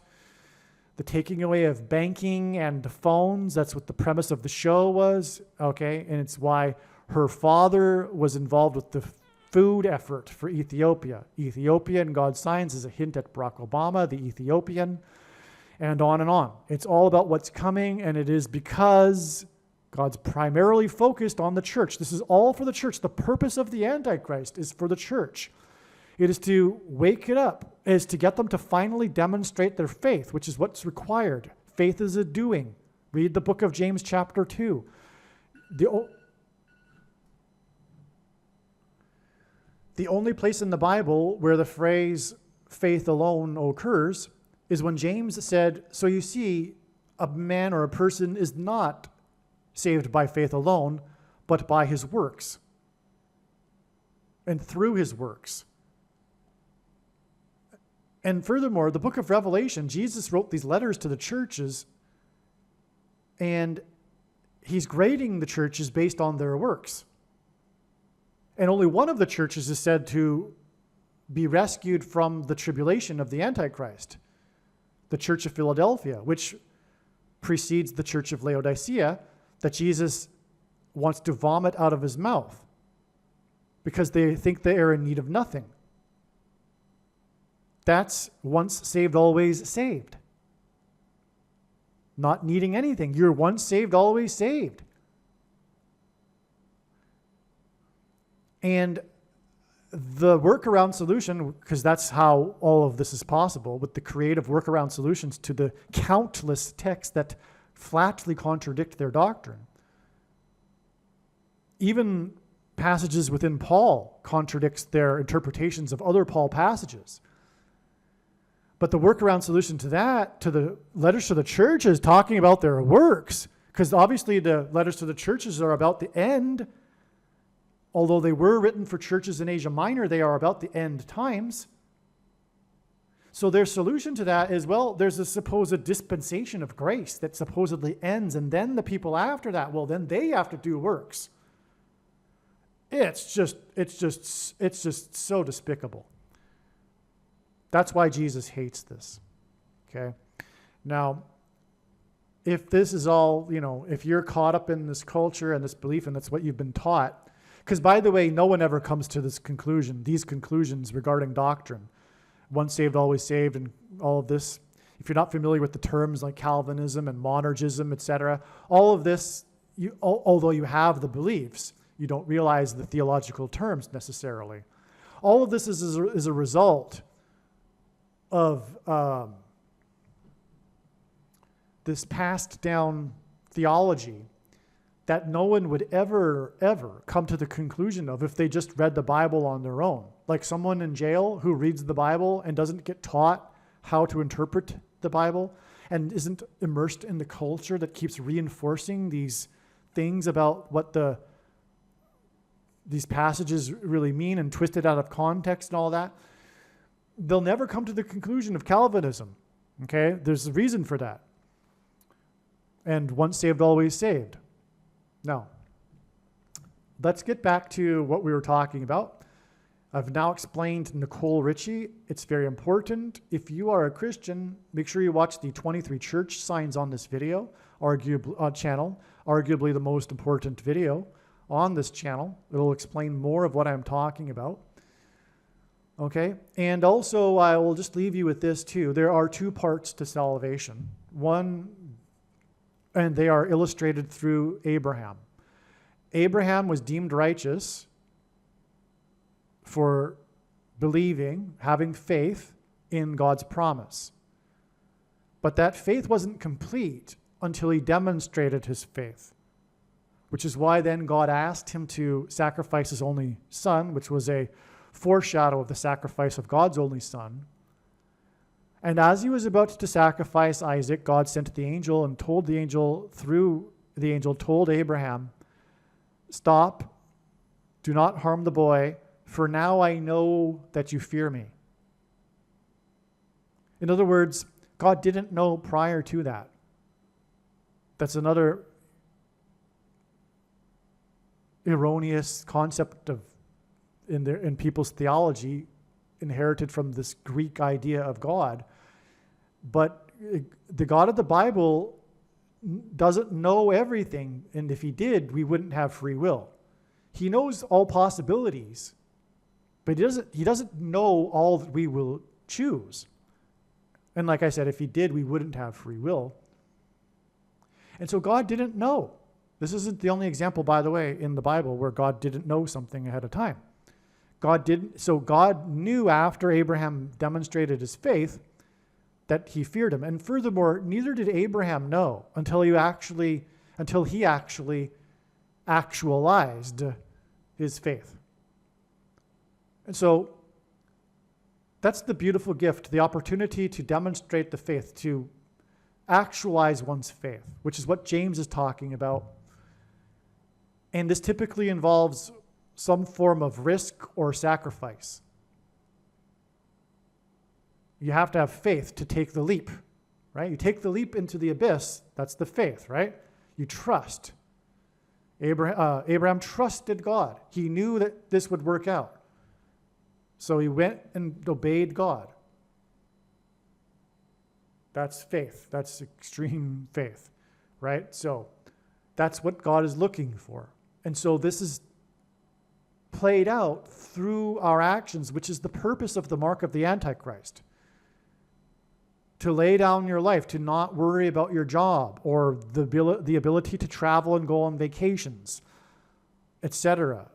the taking away of banking and the phones, that's what the premise of the show was. Okay? And it's why her father was involved with the food effort for Ethiopia. Ethiopia in God's signs is a hint at Barack Obama, the Ethiopian, and on and on. It's all about what's coming, and it is because God's primarily focused on the church. This is all for the church. The purpose of the Antichrist is for the church. It is to wake it up. It is to get them to finally demonstrate their faith, which is what's required. Faith is a doing. Read the book of James chapter 2. The only place in the Bible where the phrase faith alone occurs is when James said, so you see, a man or a person is not saved by faith alone, but by his works and through his works. And furthermore, the book of Revelation, Jesus wrote these letters to the churches, and he's grading the churches based on their works. And only one of the churches is said to be rescued from the tribulation of the Antichrist, the Church of Philadelphia, which precedes the Church of Laodicea, that Jesus wants to vomit out of his mouth because they think they are in need of nothing. That's once saved, always saved. Not needing anything. You're once saved, always saved. And the workaround solution, because that's how all of this is possible, with the creative workaround solutions to the countless texts that flatly contradict their doctrine. Even passages within Paul contradicts their interpretations of other Paul passages. But the workaround solution to that, to the letters to the churches talking about their works, because obviously the letters to the churches are about the end. Although they were written for churches in Asia Minor, they are about the end times. So their solution to that is, well, there's a supposed dispensation of grace that supposedly ends, and then the people after that, well, then they have to do works. It's just so despicable. That's why Jesus hates this. Okay? Now, if this is all, if you're caught up in this culture and this belief and that's what you've been taught, because by the way, no one ever comes to these conclusions regarding doctrine. Once saved, always saved, and all of this. If you're not familiar with the terms like Calvinism and monergism, etc., all of this, although you have the beliefs, you don't realize the theological terms necessarily. All of this is a result of this passed down theology that no one would ever come to the conclusion of if they just read the Bible on their own. Like someone in jail who reads the Bible and doesn't get taught how to interpret the Bible and isn't immersed in the culture that keeps reinforcing these things about what these passages really mean and twisted out of context and all that, they'll never come to the conclusion of Calvinism. Okay? There's a reason for that. And once saved, always saved. Now, let's get back to what we were talking about. I've now explained Nicole Ritchie. It's very important. If you are a Christian, make sure you watch the 23 church signs on this video, channel, arguably the most important video on this channel. It'll explain more of what I'm talking about. Okay? And also, I will just leave you with this too. There are two parts to salvation. One, and they are illustrated through Abraham. Abraham was deemed righteous for believing, having faith in God's promise. But that faith wasn't complete until he demonstrated his faith, which is why then God asked him to sacrifice his only son, which was a foreshadow of the sacrifice of God's only son. And as he was about to sacrifice Isaac, God sent the angel and told Abraham, "Stop, do not harm the boy, for now I know that you fear me." In other words, God didn't know prior to that. That's another erroneous concept in people's theology inherited from this Greek idea of God. But the God of the Bible doesn't know everything, and if he did, we wouldn't have free will. He knows all possibilities, but he doesn't know all that we will choose. And like I said, if he did, we wouldn't have free will. And so God didn't know. This isn't the only example, by the way, in the Bible where God didn't know something ahead of time. So God knew after Abraham demonstrated his faith that he feared him. And furthermore, neither did Abraham know until he actually actualized his faith. And so that's the beautiful gift, the opportunity to demonstrate the faith, to actualize one's faith, which is what James is talking about. And this typically involves some form of risk or sacrifice. You have to have faith to take the leap, right? You take the leap into the abyss, that's the faith, right? You trust. Abraham trusted God. He knew that this would work out. So he went and obeyed God. That's faith. That's extreme faith, right? So that's what God is looking for. And so this is played out through our actions, which is the purpose of the mark of the Antichrist. To lay down your life, to not worry about your job or the ability to travel and go on vacations, etc.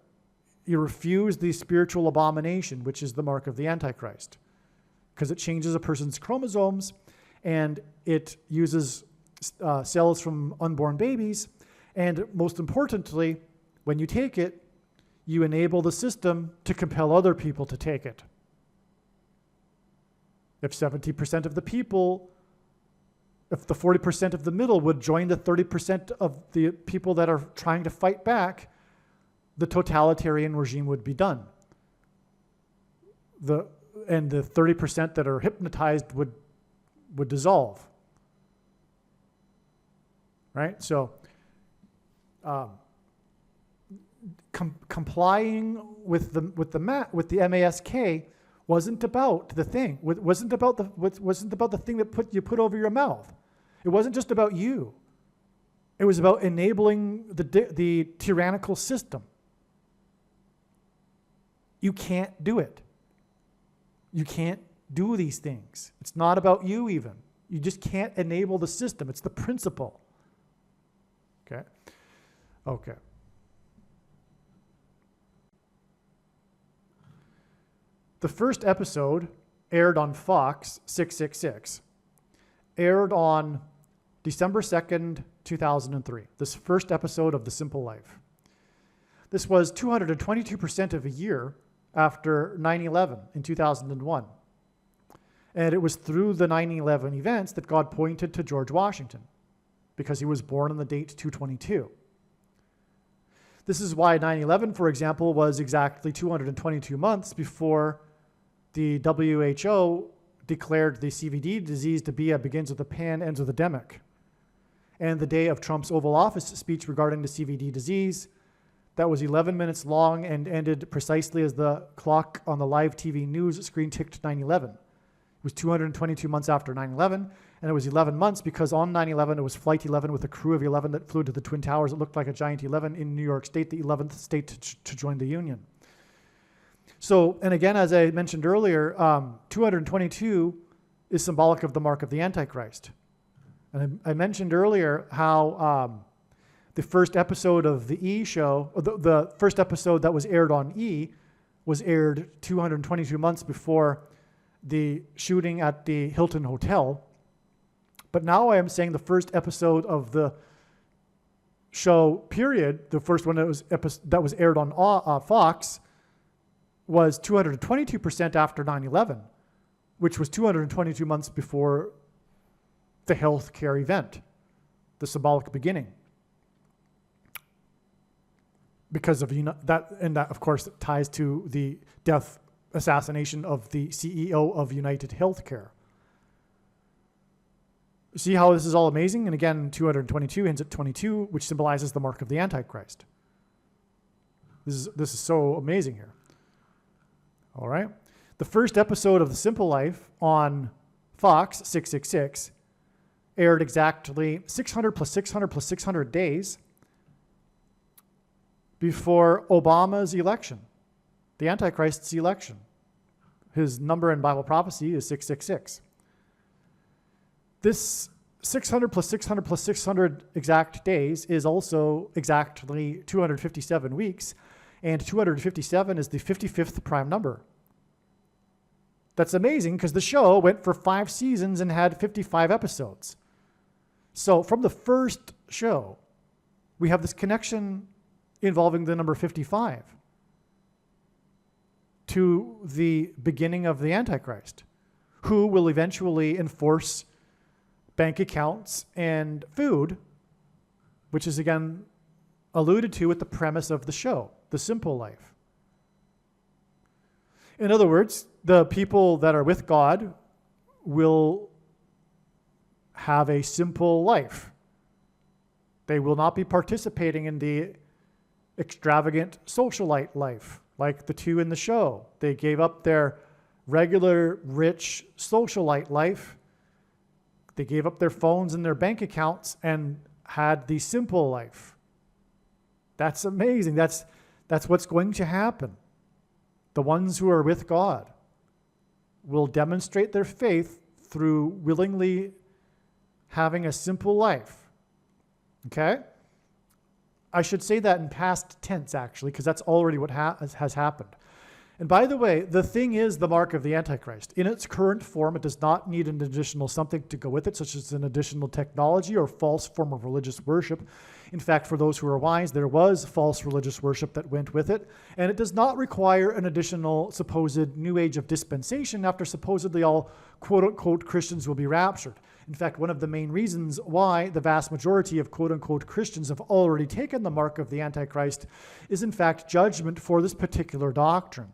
You refuse the spiritual abomination, which is the mark of the Antichrist, because it changes a person's chromosomes and it uses cells from unborn babies. And most importantly, when you take it, you enable the system to compel other people to take it. If 70% of the people, if the 40% of the middle would join the 30% of the people that are trying to fight back, the totalitarian regime would be done. And the 30% that are hypnotized would dissolve. Right? So complying with the MASK wasn't about the thing. Wasn't about the thing that you put over your mouth. It wasn't just about you. It was about enabling the tyrannical system. You can't do it. You can't do these things. It's not about you even. You just can't enable the system. It's the principle. Okay? Okay. The first episode aired on Fox 666. Aired on December 2nd, 2003. This first episode of The Simple Life. This was 222% of a year after 9/11 in 2001. And it was through the 9/11 events that God pointed to George Washington, because he was born on the date 222. This is why 9/11, for example, was exactly 222 months before the WHO declared the CVD disease to be a begins with a pan, ends with a demic. And the day of Trump's Oval Office speech regarding the CVD disease, that was 11 minutes long and ended precisely as the clock on the live TV news screen ticked 9/11. It was 222 months after 9/11, and it was 11 months because on 9/11 it was Flight 11 with a crew of 11 that flew to the Twin Towers. It looked like a giant 11 in New York State, the 11th state to join the Union. So, and again, as I mentioned earlier, 222 is symbolic of the mark of the Antichrist. And I mentioned earlier how the first episode of the E show, the first episode that was aired on E, was aired 222 months before the shooting at the Hilton Hotel. But now I am saying the first episode of the show, period, the first one that was aired on Fox, was 222% after 9/11, which was 222 months before the healthcare event, the symbolic beginning. Because of that, and that, of course, ties to the death assassination of the CEO of United Healthcare. See how this is all amazing? And again, 222 ends at 22, which symbolizes the mark of the Antichrist. This is so amazing here. All right. The first episode of The Simple Life on Fox 666 aired exactly 600 plus 600 plus 600 days before Obama's election, the Antichrist's election. His number in Bible prophecy is 666. This 600 plus 600 plus 600 exact days is also exactly 257 weeks, and 257 is the 55th prime number. That's amazing because the show went for 5 seasons and had 55 episodes. So from the first show, we have this connection involving the number 55 to the beginning of the Antichrist, who will eventually enforce bank accounts and food, which is again alluded to with the premise of the show, The Simple Life. In other words, the people that are with God will have a simple life. They will not be participating in the extravagant socialite life like the two in the show. They gave up their regular, rich socialite life. They gave up their phones and their bank accounts and had the simple life. That's amazing. That's what's going to happen. The ones who are with God will demonstrate their faith through willingly having a simple life. Okay? I should say that in past tense, actually, because that's already what has happened. And by the way, the thing is the mark of the Antichrist. In its current form, it does not need an additional something to go with it, such as an additional technology or false form of religious worship. In fact, for those who are wise, there was false religious worship that went with it, and it does not require an additional supposed new age of dispensation after supposedly all quote-unquote Christians will be raptured. In fact, one of the main reasons why the vast majority of quote-unquote Christians have already taken the mark of the Antichrist is in fact judgment for this particular doctrine,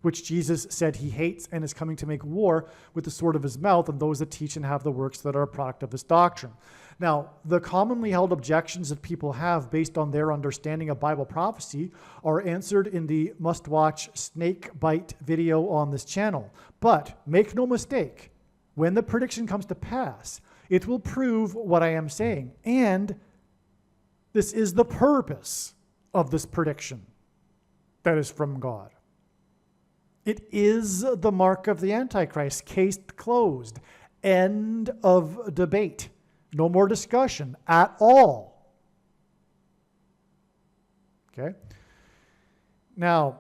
which Jesus said he hates and is coming to make war with the sword of his mouth on those that teach and have the works that are a product of this doctrine. Now, the commonly held objections that people have based on their understanding of Bible prophecy are answered in the must-watch snake bite video on this channel. But make no mistake, when the prediction comes to pass, it will prove what I am saying. And this is the purpose of this prediction that is from God. It is the mark of the Antichrist. Case closed. End of debate. No more discussion at all. Okay? Now,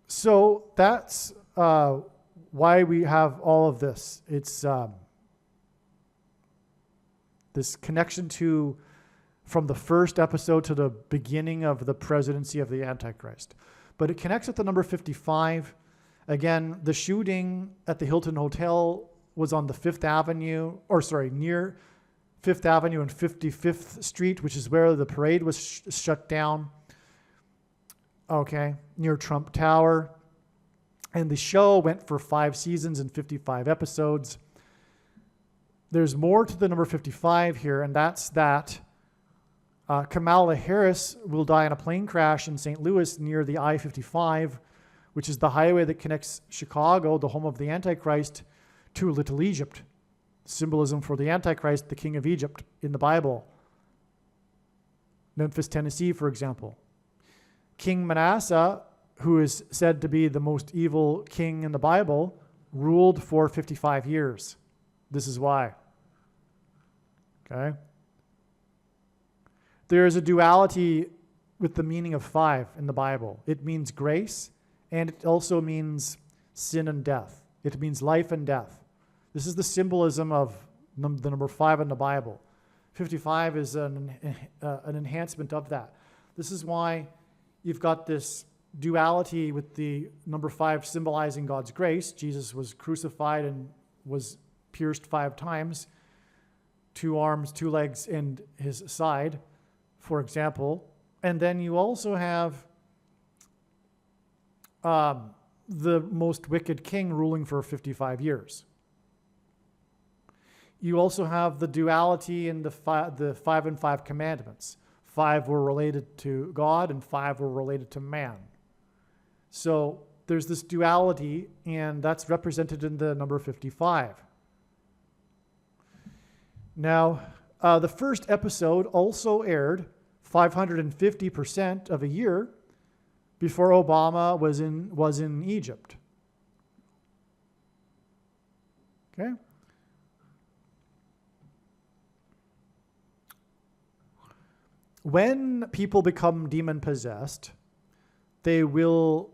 so that's why we have all of this. It's this connection to, from the first episode to the beginning of the presidency of the Antichrist. But it connects with the number 55. Again, the shooting at the Hilton Hotel was on the near Fifth Avenue and 55th Street, which is where the parade was shut down. Okay, near Trump Tower. And the show went for 5 seasons and 55 episodes. There's more to the number 55 here, and that's that Kamala Harris will die in a plane crash in St. Louis near the I-55, which is the highway that connects Chicago, the home of the Antichrist, to Little Egypt. Symbolism for the Antichrist, the king of Egypt in the Bible. Memphis, Tennessee, for example. King Manasseh, who is said to be the most evil king in the Bible, ruled for 55 years. This is why. Okay? There is a duality with the meaning of 5 in the Bible. It means grace, and it also means sin and death. It means life and death. This is the symbolism of the number 5 in the Bible. 55 is an enhancement of that. This is why you've got this duality with the number 5 symbolizing God's grace. Jesus was crucified and was pierced 5 times, 2 arms, 2 legs, and his side, for example. And then you also have the most wicked king ruling for 55 years. You also have the duality in the 5 and 5 commandments. 5 were related to God and 5 were related to man. So there's this duality, and that's represented in the number 55. Now, the first episode also aired 550% of a year before Obama was in Egypt. Okay? When people become demon-possessed, they will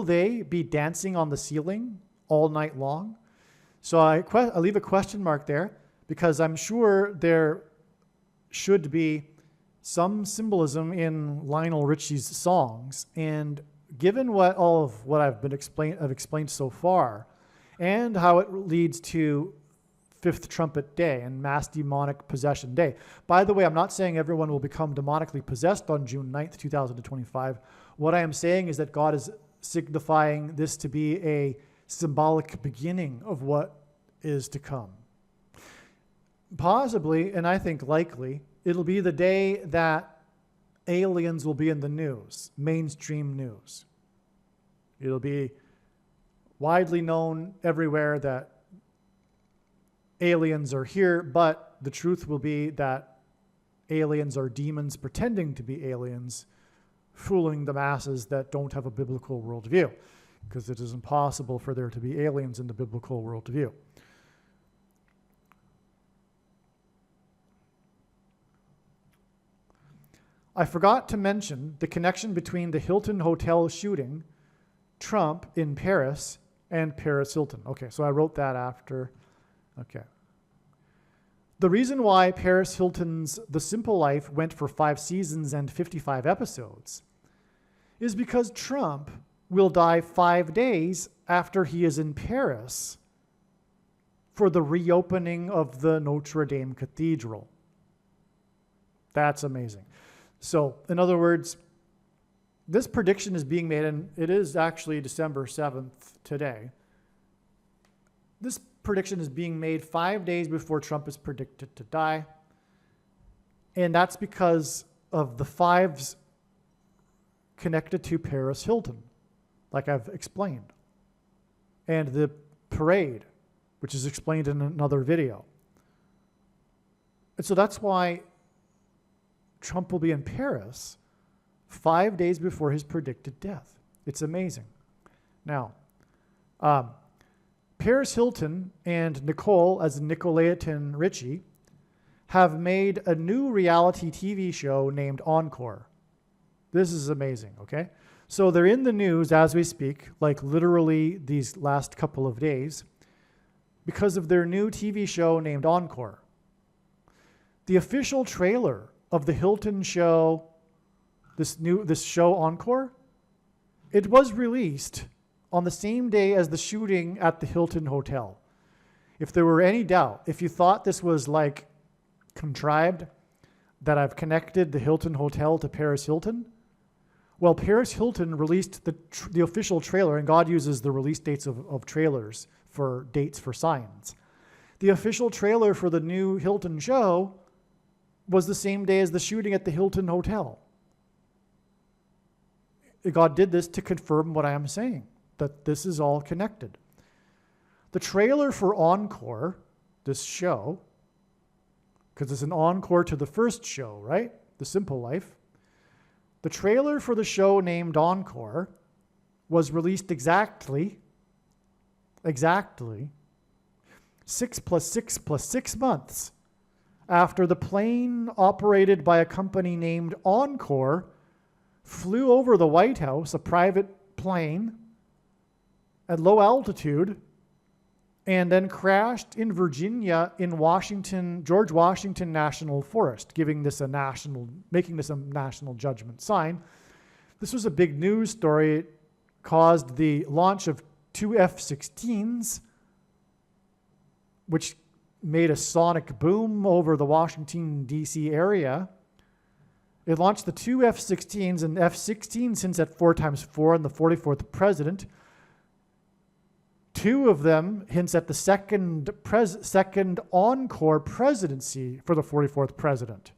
they be dancing on the ceiling all night long? So I leave a question mark there, because I'm sure there should be some symbolism in Lionel Richie's songs. And given all of what I've explained so far, and how it leads to Fifth Trumpet Day and Mass Demonic Possession Day. By the way, I'm not saying everyone will become demonically possessed on June 9th, 2025. What I am saying is that God is signifying this to be a symbolic beginning of what is to come. Possibly, and I think likely, it'll be the day that aliens will be in the news, mainstream news. It'll be widely known everywhere that aliens are here, but the truth will be that aliens are demons pretending to be aliens, fooling the masses that don't have a biblical worldview, because it is impossible for there to be aliens in the biblical worldview. I forgot to mention the connection between the Hilton Hotel shooting, Trump in Paris, and Paris Hilton. Okay, so I wrote that after. Okay. The reason why Paris Hilton's The Simple Life went for 5 seasons and 55 episodes is because Trump will die 5 days after he is in Paris for the reopening of the Notre Dame Cathedral. That's amazing. So, in other words, this prediction is being made, and it is actually December 7th today. This prediction is being made 5 days before Trump is predicted to die. And that's because of the 5s connected to Paris Hilton, like I've explained. And the parade, which is explained in another video. And so that's why Trump will be in Paris 5 days before his predicted death. It's amazing. Now, Paris Hilton and Nicole, as Nicolaitan Richie, have made a new reality TV show named Encore. This is amazing, okay? So they're in the news as we speak, like literally these last couple of days, because of their new TV show named Encore. The official trailer of the Hilton show, this show Encore, it was released on the same day as the shooting at the Hilton Hotel. If there were any doubt, if you thought this was like contrived, that I've connected the Hilton Hotel to Paris Hilton, well, Paris Hilton released the official trailer, and God uses the release dates of trailers for dates for signs. The official trailer for the new Hilton show was the same day as the shooting at the Hilton Hotel. God did this to confirm what I am saying, that this is all connected. The trailer for Encore, this show, because it's an encore to the first show, right? The Simple Life. The trailer for the show named Encore was released exactly 6 + 6 + 6 months after the plane operated by a company named Encore flew over the White House, a private plane, at low altitude, and then crashed in Virginia in George Washington National Forest, making this a national judgment sign. This was a big news story. It caused the launch of 2 F-16s, which made a sonic boom over the Washington, D.C. area. It launched the 2 F-16s, and F-16 hints at 4x4 and the 44th president. 2 of them hints at the second Encore presidency for the 44th president.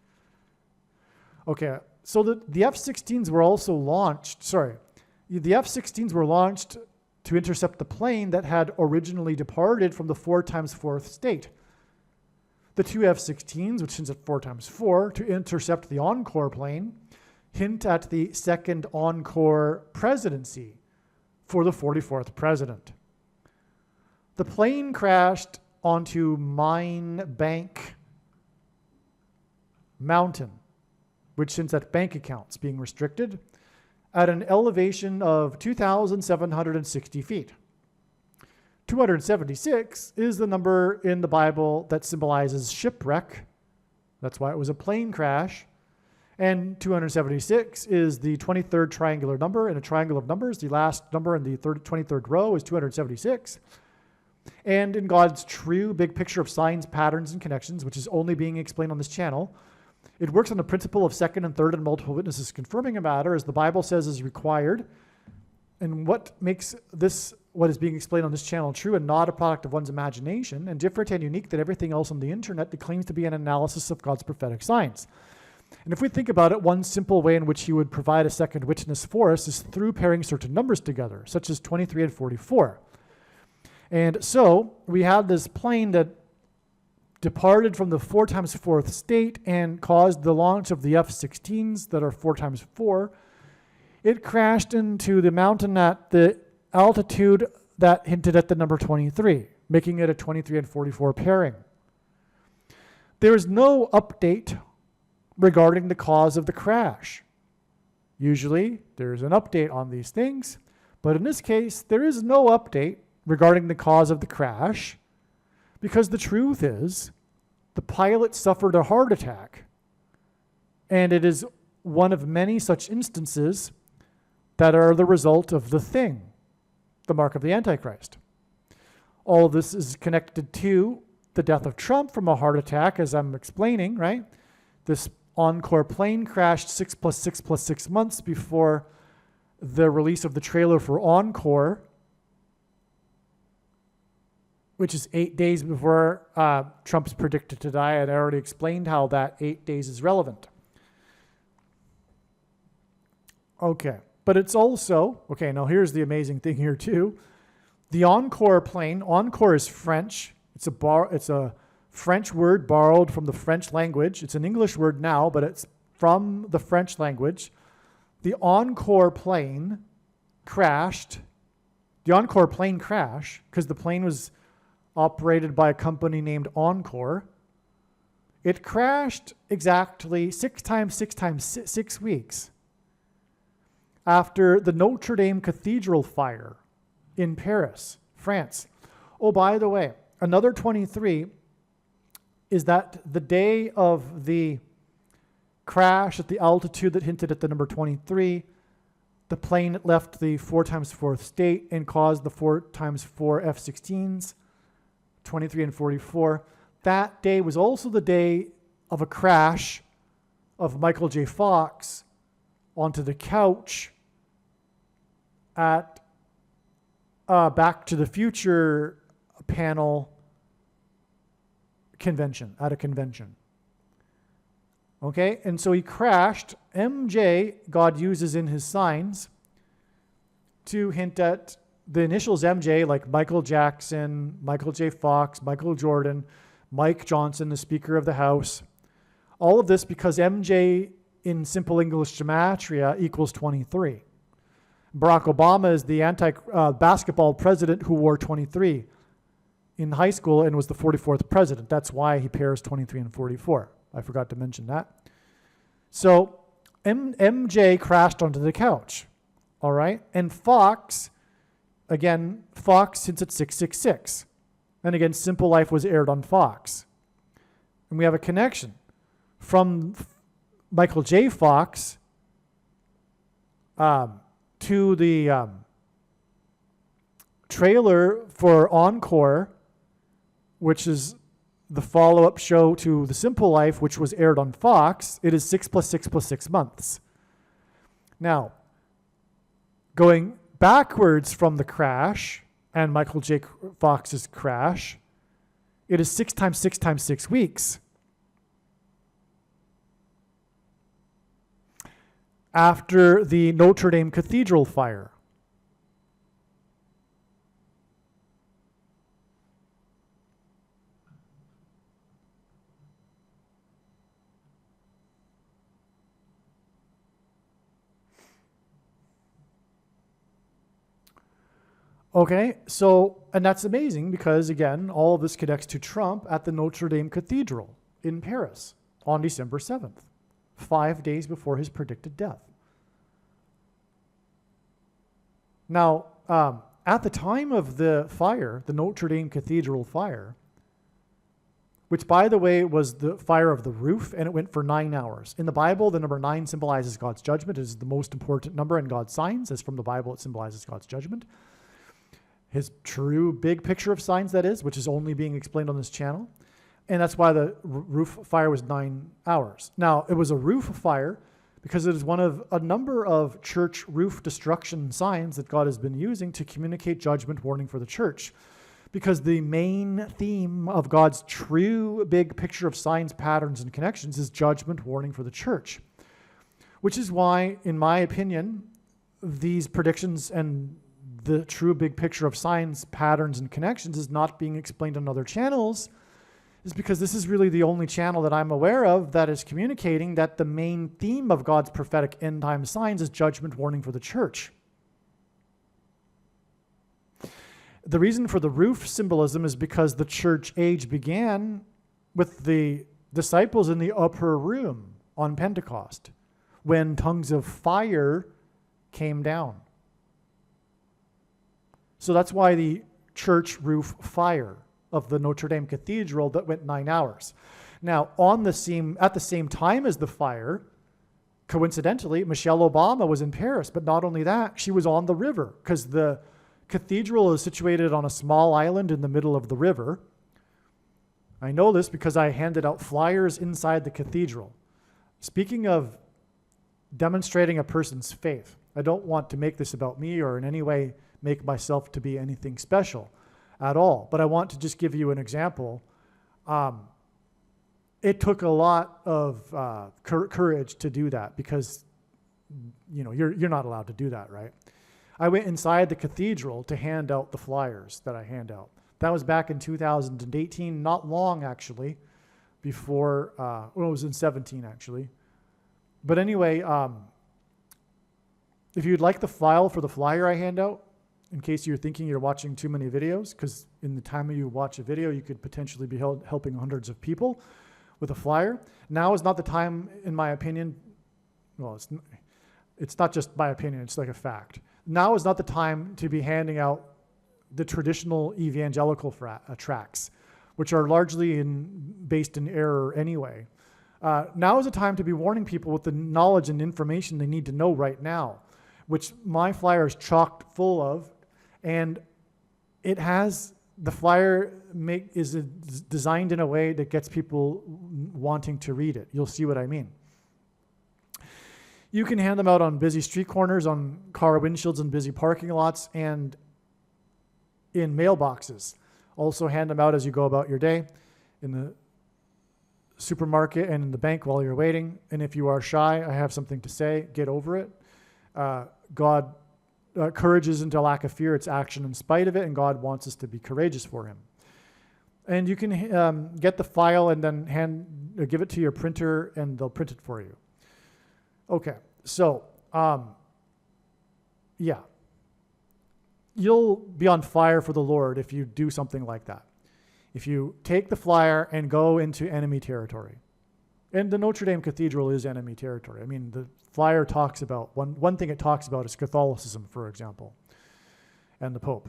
Okay, so the F-16s were also launched, the F-16s were launched to intercept the plane that had originally departed from the 4x4th state. The 2 F-16s, which hints at 4x4, to intercept the Encore plane, hint at the second Encore presidency for the 44th president. The plane crashed onto Mine Bank Mountain, which hints at bank accounts being restricted, at an elevation of 2,760 feet. 276 is the number in the Bible that symbolizes shipwreck. That's why it was a plane crash. And 276 is the 23rd triangular number in a triangle of numbers. The last number in the 23rd row is 276. And in God's true big picture of signs, patterns, and connections, which is only being explained on this channel, it works on the principle of second and third and multiple witnesses confirming a matter, as the Bible says is required. And what makes this, what is being explained on this channel, true and not a product of one's imagination, and different and unique than everything else on the internet that claims to be an analysis of God's prophetic signs. And if we think about it, one simple way in which he would provide a second witness for us is through pairing certain numbers together, such as 23 and 44. And so we had this plane that departed from the 4x4th state and caused the launch of the F-16s that are 4x4. It crashed into the mountain at the altitude that hinted at the number 23, making it a 23 and 44 pairing. There is no update regarding the cause of the crash. Usually there's an update on these things, but in this case, there is no update regarding the cause of the crash, because the truth is the pilot suffered a heart attack. And it is one of many such instances that are the result of the thing, the mark of the Antichrist. All of this is connected to the death of Trump from a heart attack, as I'm explaining, right? This Encore plane crashed 6 + 6 + 6 months before the release of the trailer for Encore, which is 8 days before Trump's predicted to die. And I already explained how that 8 days is relevant. Okay, but it's also, okay, now here's the amazing thing here too. The Encore plane, Encore is French. It's a French word borrowed from the French language. It's an English word now, but it's from the French language. The Encore plane crashed. The Encore plane crashed because the plane was operated by a company named Encore. It crashed exactly 6 times 6 weeks after the Notre Dame Cathedral fire in Paris, France. Oh, by the way, another 23 is that the day of the crash at the altitude that hinted at the number 23, the plane left the 4x4 state and caused the 4x4 F-16s, 23 and 44. That day was also the day of a crash of Michael J. Fox onto the couch at Back to the Future panel convention, at a convention. Okay, and so he crashed. MJ, God uses in his signs to hint at the initials MJ, like Michael Jackson, Michael J. Fox, Michael Jordan, Mike Johnson, the Speaker of the House. All of this because MJ in simple English gematria equals 23. Barack Obama is the basketball president who wore 23 in high school and was the 44th president. That's why he pairs 23 and 44. I forgot to mention that. So MJ crashed onto the couch, all right? And Fox, again, Fox hints at 666. And again, Simple Life was aired on Fox. And we have a connection from Michael J. Fox to the trailer for Encore, which is the follow-up show to The Simple Life, which was aired on Fox. It is 6 + 6 + 6 months. Now, going backwards from the crash and Michael J. Fox's crash, it is 6 times 6 times 6 weeks. After the Notre Dame Cathedral fire. Okay, so, and that's amazing because, again, all of this connects to Trump at the Notre Dame Cathedral in Paris on December 7th, 5 days before his predicted death. Now, at the time of the fire, the Notre Dame Cathedral fire, which, by the way, was the fire of the roof, and it went for 9 hours. In the Bible, the number 9 symbolizes God's judgment. It is the most important number in God's signs. As from the Bible, it symbolizes God's judgment. His true big picture of signs, that is, which is only being explained on this channel. And that's why the roof fire was 9 hours. Now, it was a roof fire because it is one of a number of church roof destruction signs that God has been using to communicate judgment warning for the church. Because the main theme of God's true big picture of signs, patterns, and connections is judgment warning for the church. Which is why, in my opinion, these predictions and the true big picture of signs, patterns, and connections is not being explained on other channels, is because this is really the only channel that I'm aware of that is communicating that the main theme of God's prophetic end time signs is judgment warning for the church. The reason for the roof symbolism is because the church age began with the disciples in the upper room on Pentecost when tongues of fire came down. So that's why the church roof fire of the Notre Dame Cathedral that went 9 hours. Now, at the same time as the fire, coincidentally, Michelle Obama was in Paris. But not only that, she was on the river because the cathedral is situated on a small island in the middle of the river. I know this because I handed out flyers inside the cathedral. Speaking of demonstrating a person's faith, I don't want to make this about me or in any way make myself to be anything special at all. But I want to just give you an example. It took a lot of courage to do that because, you're not allowed to do that, right? I went inside the cathedral to hand out the flyers that I hand out. That was back in 2018, not long actually, before, it was in 17 actually. But anyway, if you'd like the file for the flyer I hand out, in case you're thinking you're watching too many videos, because in the time you watch a video, you could potentially be helping hundreds of people with a flyer. Now is not the time, in my opinion. Well, it's not just my opinion, it's like a fact. Now is not the time to be handing out the traditional evangelical tracts, which are largely based in error anyway. Now is the time to be warning people with the knowledge and information they need to know right now, which my flyer is chocked full of, and the flyer is designed in a way that gets people wanting to read it. You'll see what I mean. You can hand them out on busy street corners, on car windshields and busy parking lots, and in mailboxes. Also hand them out as you go about your day, in the supermarket and in the bank while you're waiting. And if you are shy, I have something to say. Get over it. Courage isn't a lack of fear, it's action in spite of it, and God wants us to be courageous for him. And you can get the file and then give it to your printer, and they'll print it for you. Okay, so, yeah. You'll be on fire for the Lord if you do something like that. If you take the flyer and go into enemy territory. And the Notre Dame Cathedral is enemy territory. I mean, the flyer talks about, one thing it talks about is Catholicism, for example, and the Pope.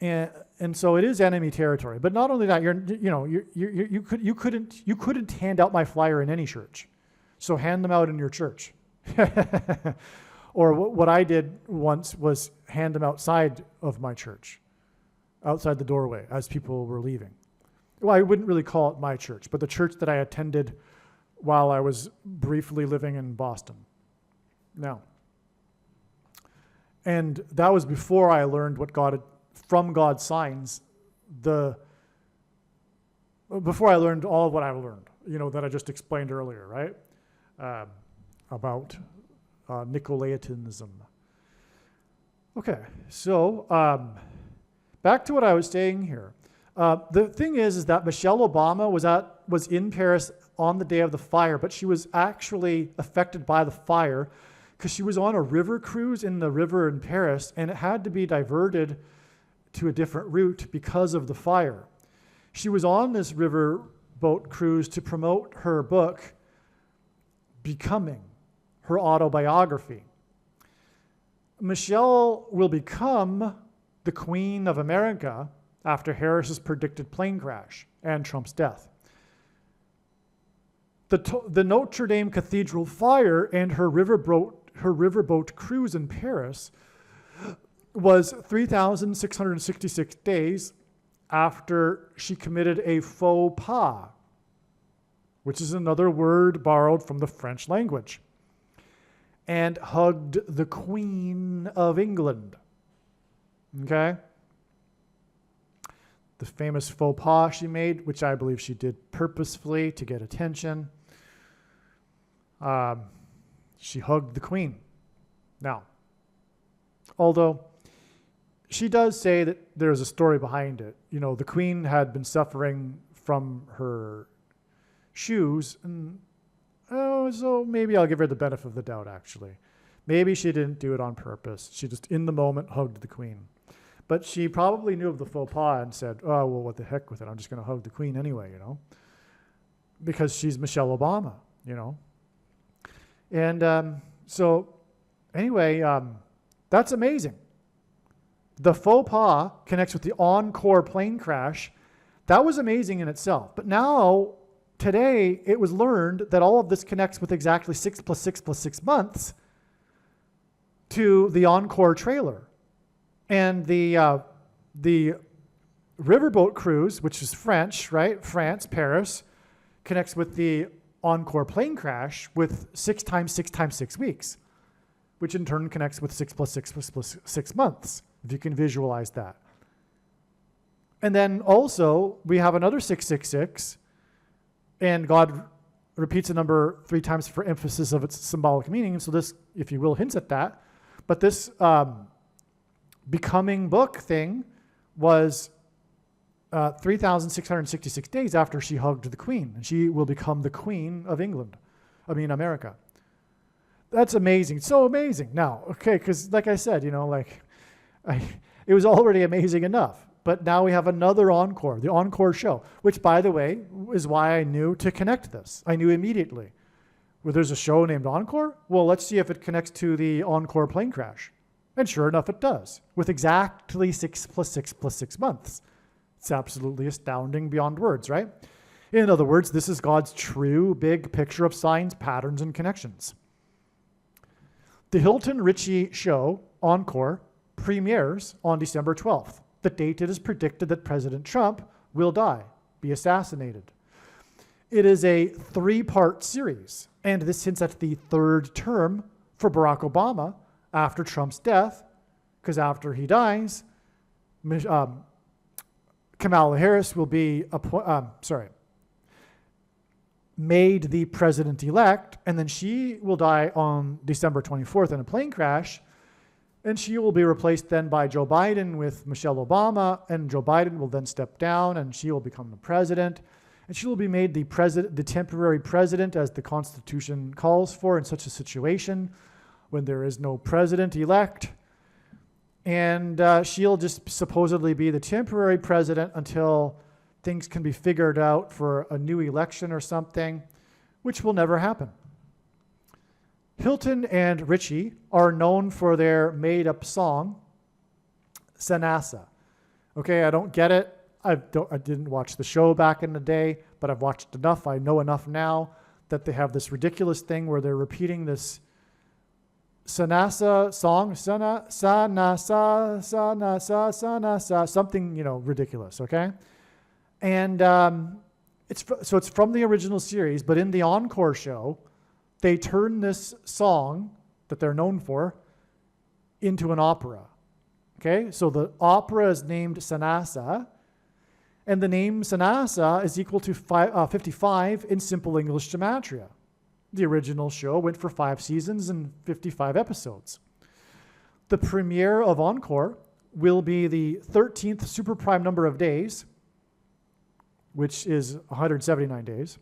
And so it is enemy territory. But not only that, you couldn't hand out my flyer in any church. So hand them out in your church. Or what I did once was hand them outside of my church, outside the doorway as people were leaving. Well, I wouldn't really call it my church, but the church that I attended while I was briefly living in Boston. Now, and that was before I learned from God's signs, before I learned all of what I've learned, that I just explained earlier, right? About Nicolaitanism. Okay, so back to what I was saying here. The thing is that Michelle Obama was in Paris on the day of the fire, but she was actually affected by the fire because she was on a river cruise in the river in Paris, and it had to be diverted to a different route because of the fire. She was on this river boat cruise to promote her book, Becoming, her autobiography. Michelle will become the Queen of America after Harris's predicted plane crash and Trump's death. The Notre Dame Cathedral fire and her riverboat cruise in Paris was 3,666 days after she committed a faux pas, which is another word borrowed from the French language, and hugged the Queen of England. Okay? The famous faux pas she made, which I believe she did purposefully to get attention. She hugged the Queen. Now, although she does say that there's a story behind it. The Queen had been suffering from her shoes, and so maybe I'll give her the benefit of the doubt, actually. Maybe she didn't do it on purpose. She just, in the moment, hugged the Queen. But she probably knew of the faux pas and said, oh, well, what the heck with it? I'm just going to hug the Queen anyway, because she's Michelle Obama, And so, anyway, that's amazing. The faux pas connects with the Encore plane crash. That was amazing in itself. But now today it was learned that all of this connects with exactly 6 plus 6 plus 6 months to the Encore trailer. And the riverboat cruise, which is French, right? France, Paris, connects with the Encore plane crash with 6 times 6 times 6 weeks, which in turn connects with 6 plus 6 plus 6 months, if you can visualize that. And then also, we have another 666, and God repeats a number 3 times for emphasis of its symbolic meaning. So this, if you will, hints at that. But this becoming book thing was 3,666 days after she hugged the Queen, and she will become the Queen of America. That's amazing, so amazing. Now, okay, because like I said, it was already amazing enough. But now we have another encore, the Encore show, which, by the way, is why I knew to connect this. I knew immediately. Well, there's a show named Encore? Well, let's see if it connects to the Encore plane crash. And sure enough, it does, with exactly 6 plus 6 plus 6 months. It's absolutely astounding beyond words, right? In other words, this is God's true big picture of signs, patterns, and connections. The Hilton Ritchie show, Encore, premieres on December 12th. The date it is predicted that President Trump will die, be assassinated. It is a 3-part series, and this hints at the 3rd term for Barack Obama after Trump's death, because after he dies, Kamala Harris will be made the president-elect, and then she will die on December 24th in a plane crash. And she will be replaced then by Joe Biden with Michelle Obama, and Joe Biden will then step down, and she will become the president. And she will be made the temporary president, as the Constitution calls for in such a situation when there is no president-elect. And she'll just supposedly be the temporary president until things can be figured out for a new election or something, which will never happen. Hilton and Ritchie are known for their made-up song, Sanasa. Okay, I don't get it. I didn't watch the show back in the day, but I've watched enough. I know enough now that they have this ridiculous thing where they're repeating this Sanasa song, Sanasa, something, ridiculous, okay? And it's from the original series, but in the Encore show, they turn this song that they're known for into an opera. Okay, so the opera is named Sanasa, and the name Sanasa is equal to 55 in Simple English Gematria. The original show went for 5 seasons and 55 episodes. The premiere of Encore will be the 13th superprime number of days, which is 179 days,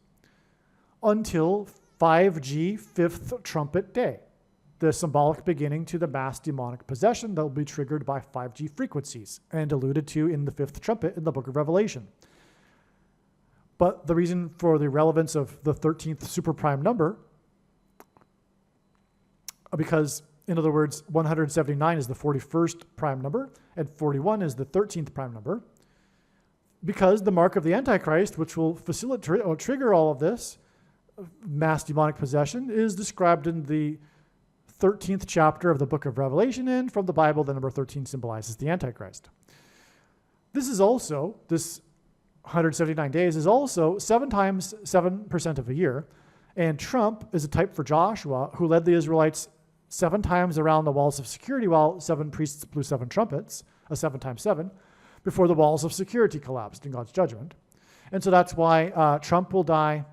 until 5G 5th trumpet day, the symbolic beginning to the mass demonic possession that will be triggered by 5G frequencies and alluded to in the 5th trumpet in the book of Revelation. But the reason for the relevance of the 13th superprime number, because, in other words, 179 is the 41st prime number and 41 is the 13th prime number, because the mark of the Antichrist, which will facilitate or trigger all of this, mass demonic possession, is described in the 13th chapter of the book of Revelation, and from the Bible, the number 13 symbolizes the Antichrist. This 179 days is also 7 times 7% of a year, and Trump is a type for Joshua, who led the Israelites 7 times around the walls of security while 7 priests blew 7 trumpets, a 7 times 7, before the walls of security collapsed in God's judgment. And so that's why Trump will die.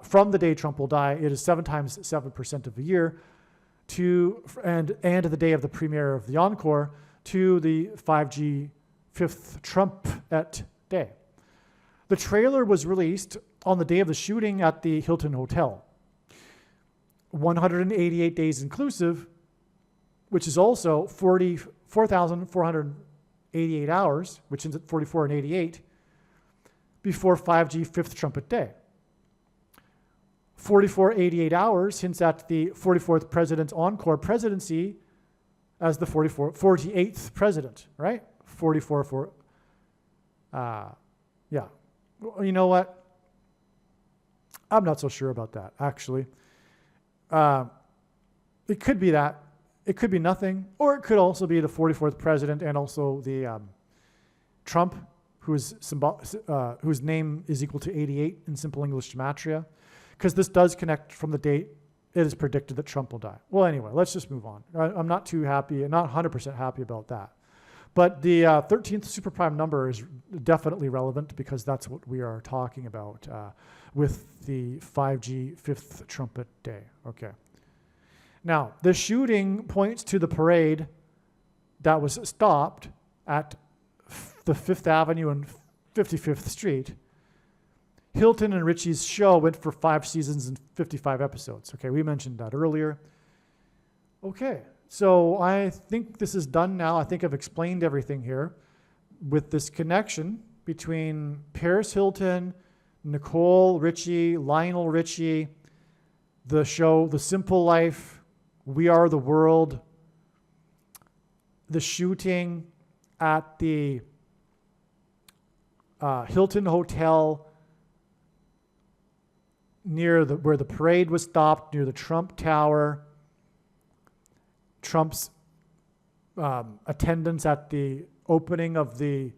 From the day Trump will die, it is 7 times 7% of a year, and the day of the premiere of the Encore to the 5G 5th trumpet day. The trailer was released on the day of the shooting at the Hilton Hotel. 188 days inclusive, which is also 4,488 hours, which is at 44 and 88, before 5G 5th trumpet day. 4488 hours hints at the 44th president's Encore presidency as the 48th president, right? 44 for, yeah. Well, you know what? I'm not so sure about that, actually. It could be that. It could be nothing, or it could also be the 44th president and also the Trump, whose name is equal to 88 in simple English gematria, because this does connect from the date it is predicted that Trump will die. Well, anyway, let's just move on. I'm not too happy, not 100% happy about that. But the 13th superprime number is definitely relevant because that's what we are talking about with the 5G fifth trumpet day. Okay. Now, the shooting points to the parade that was stopped at the 5th Avenue and 55th Street. Hilton and Richie's show went for 5 seasons and 55 episodes. Okay, we mentioned that earlier. Okay, so I think this is done now. I think I've explained everything here with this connection between Paris Hilton, Nicole Richie, Lionel Richie, the show The Simple Life, We Are the World, the shooting at the Hilton Hotel near where the parade was stopped, near the Trump Tower, Trump's attendance at the opening of the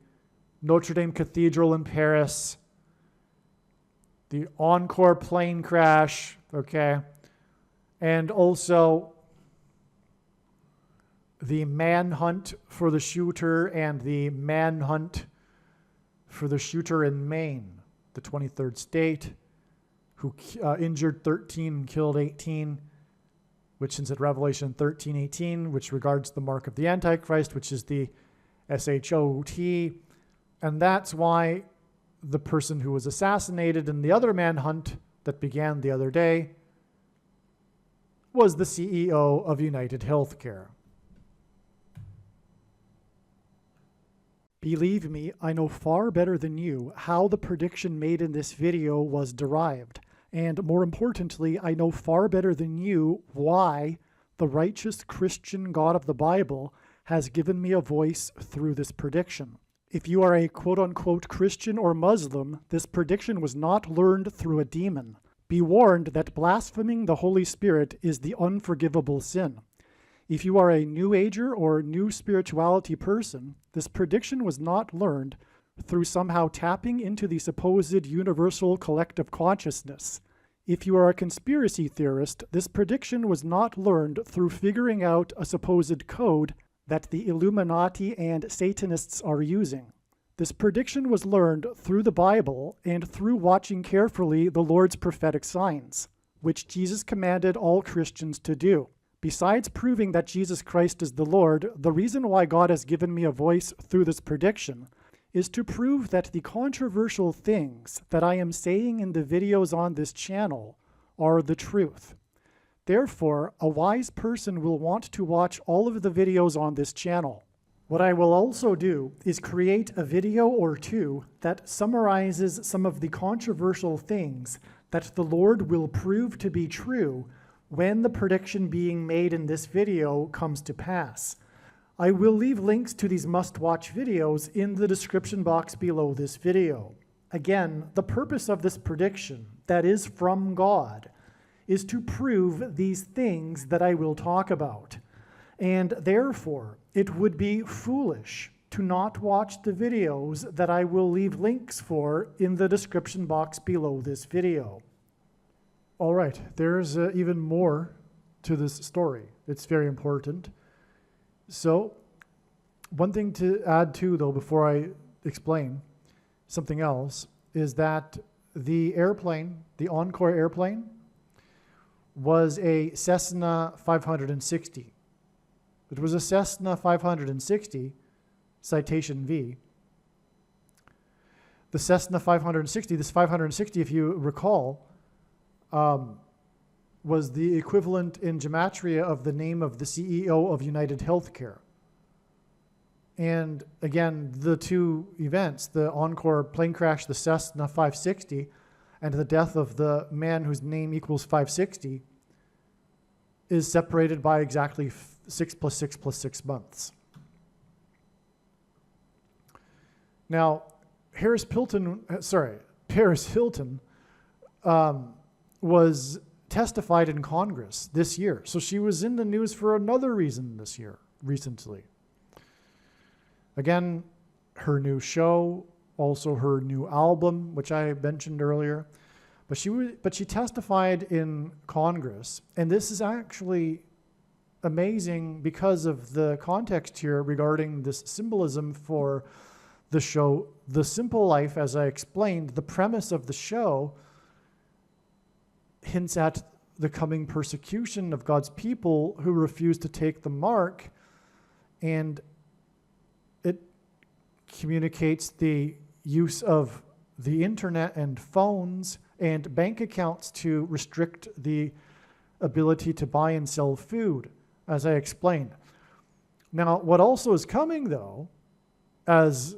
Notre Dame Cathedral in Paris, the Encore plane crash, okay, and also the manhunt for the shooter and the manhunt for the shooter in Maine, the 23rd state, who injured 13 and killed 18, which is at Revelation 13:18, which regards the mark of the Antichrist, which is the SHOT. And that's why the person who was assassinated in the other manhunt that began the other day was the CEO of United Healthcare. Believe me, I know far better than you how the prediction made in this video was derived. And more importantly, I know far better than you why the righteous Christian God of the Bible has given me a voice through this prediction. If you are a quote-unquote Christian or Muslim, this prediction was not learned through a demon. Be warned that blaspheming the Holy Spirit is the unforgivable sin. If you are a New Ager or New Spirituality person, this prediction was not learned through somehow tapping into the supposed universal collective consciousness. If you are a conspiracy theorist, this prediction was not learned through figuring out a supposed code that the Illuminati and Satanists are using. This prediction was learned through the Bible and through watching carefully the Lord's prophetic signs, which Jesus commanded all Christians to do. Besides proving that Jesus Christ is the Lord, the reason why God has given me a voice through this prediction is to prove that the controversial things that I am saying in the videos on this channel are the truth. Therefore, a wise person will want to watch all of the videos on this channel. What I will also do is create a video or two that summarizes some of the controversial things that the Lord will prove to be true when the prediction being made in this video comes to pass. I will leave links to these must-watch videos in the description box below this video. Again, the purpose of this prediction, that is from God, is to prove these things that I will talk about. And therefore, it would be foolish to not watch the videos that I will leave links for in the description box below this video. All right, there's even more to this story. It's very important. So, one thing to add to, though, before I explain something else, is that the airplane, the Encore airplane, was a Cessna 560. It was a Cessna 560, citation V. The Cessna 560, this 560, if you recall, was the equivalent in gematria of the name of the CEO of United Healthcare. And again, the two events, the Encore plane crash, the Cessna 560, and the death of the man whose name equals 560, is separated by exactly 6 + 6 + 6 months. Now, Paris Hilton was testified in Congress this year. So she was in the news for another reason this year, recently. Again, her new show, also her new album, which I mentioned earlier. But she testified in Congress, and this is actually amazing because of the context here regarding this symbolism for the show, The Simple Life. As I explained, the premise of the show hints at the coming persecution of God's people who refuse to take the mark, and it communicates the use of the internet and phones and bank accounts to restrict the ability to buy and sell food, as I explained. Now, what also is coming, though, as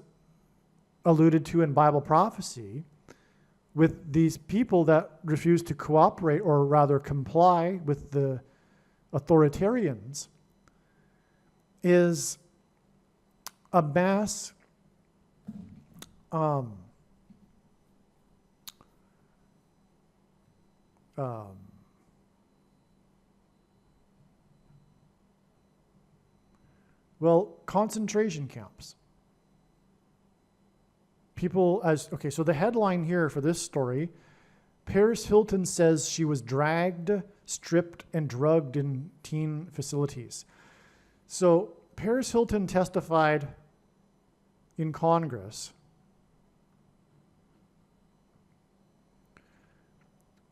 alluded to in Bible prophecy, with these people that refuse to cooperate, or rather comply with the authoritarians, is a mass concentration camps. So the headline here for this story, Paris Hilton says she was dragged, stripped, and drugged in teen facilities. So Paris Hilton testified in Congress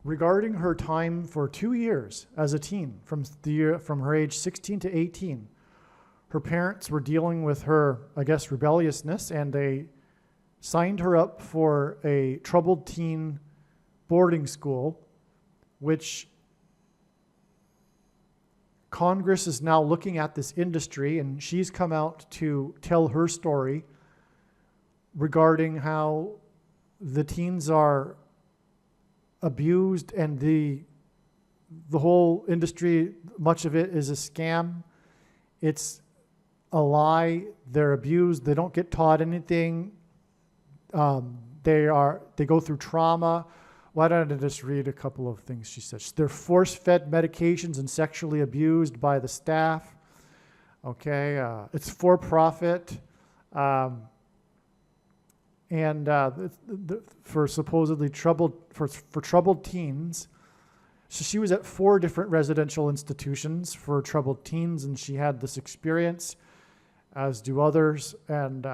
regarding her time for 2 years as a teen, from her age 16 to 18. Her parents were dealing with her, I guess, rebelliousness, and they signed her up for a troubled teen boarding school, which Congress is now looking at this industry, and she's come out to tell her story regarding how the teens are abused, and the whole industry, much of it is a scam. It's a lie. They're abused. They don't get taught anything. They go through trauma. Why don't I just read a couple of things she says? They're force-fed medications and sexually abused by the staff. Okay, it's for profit, and for supposedly troubled teens. So she was at 4 different residential institutions for troubled teens, and she had this experience, as do others, and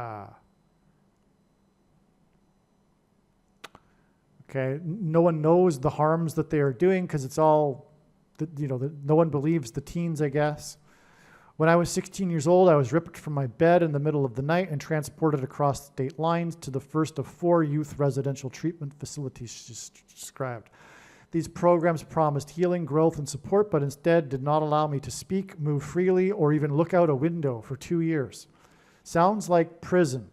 okay, no one knows the harms that they are doing because it's all, no one believes the teens, I guess. When I was 16 years old, I was ripped from my bed in the middle of the night and transported across state lines to the first of 4 youth residential treatment facilities she described. These programs promised healing, growth, and support, but instead did not allow me to speak, move freely, or even look out a window for 2 years. Sounds like prison.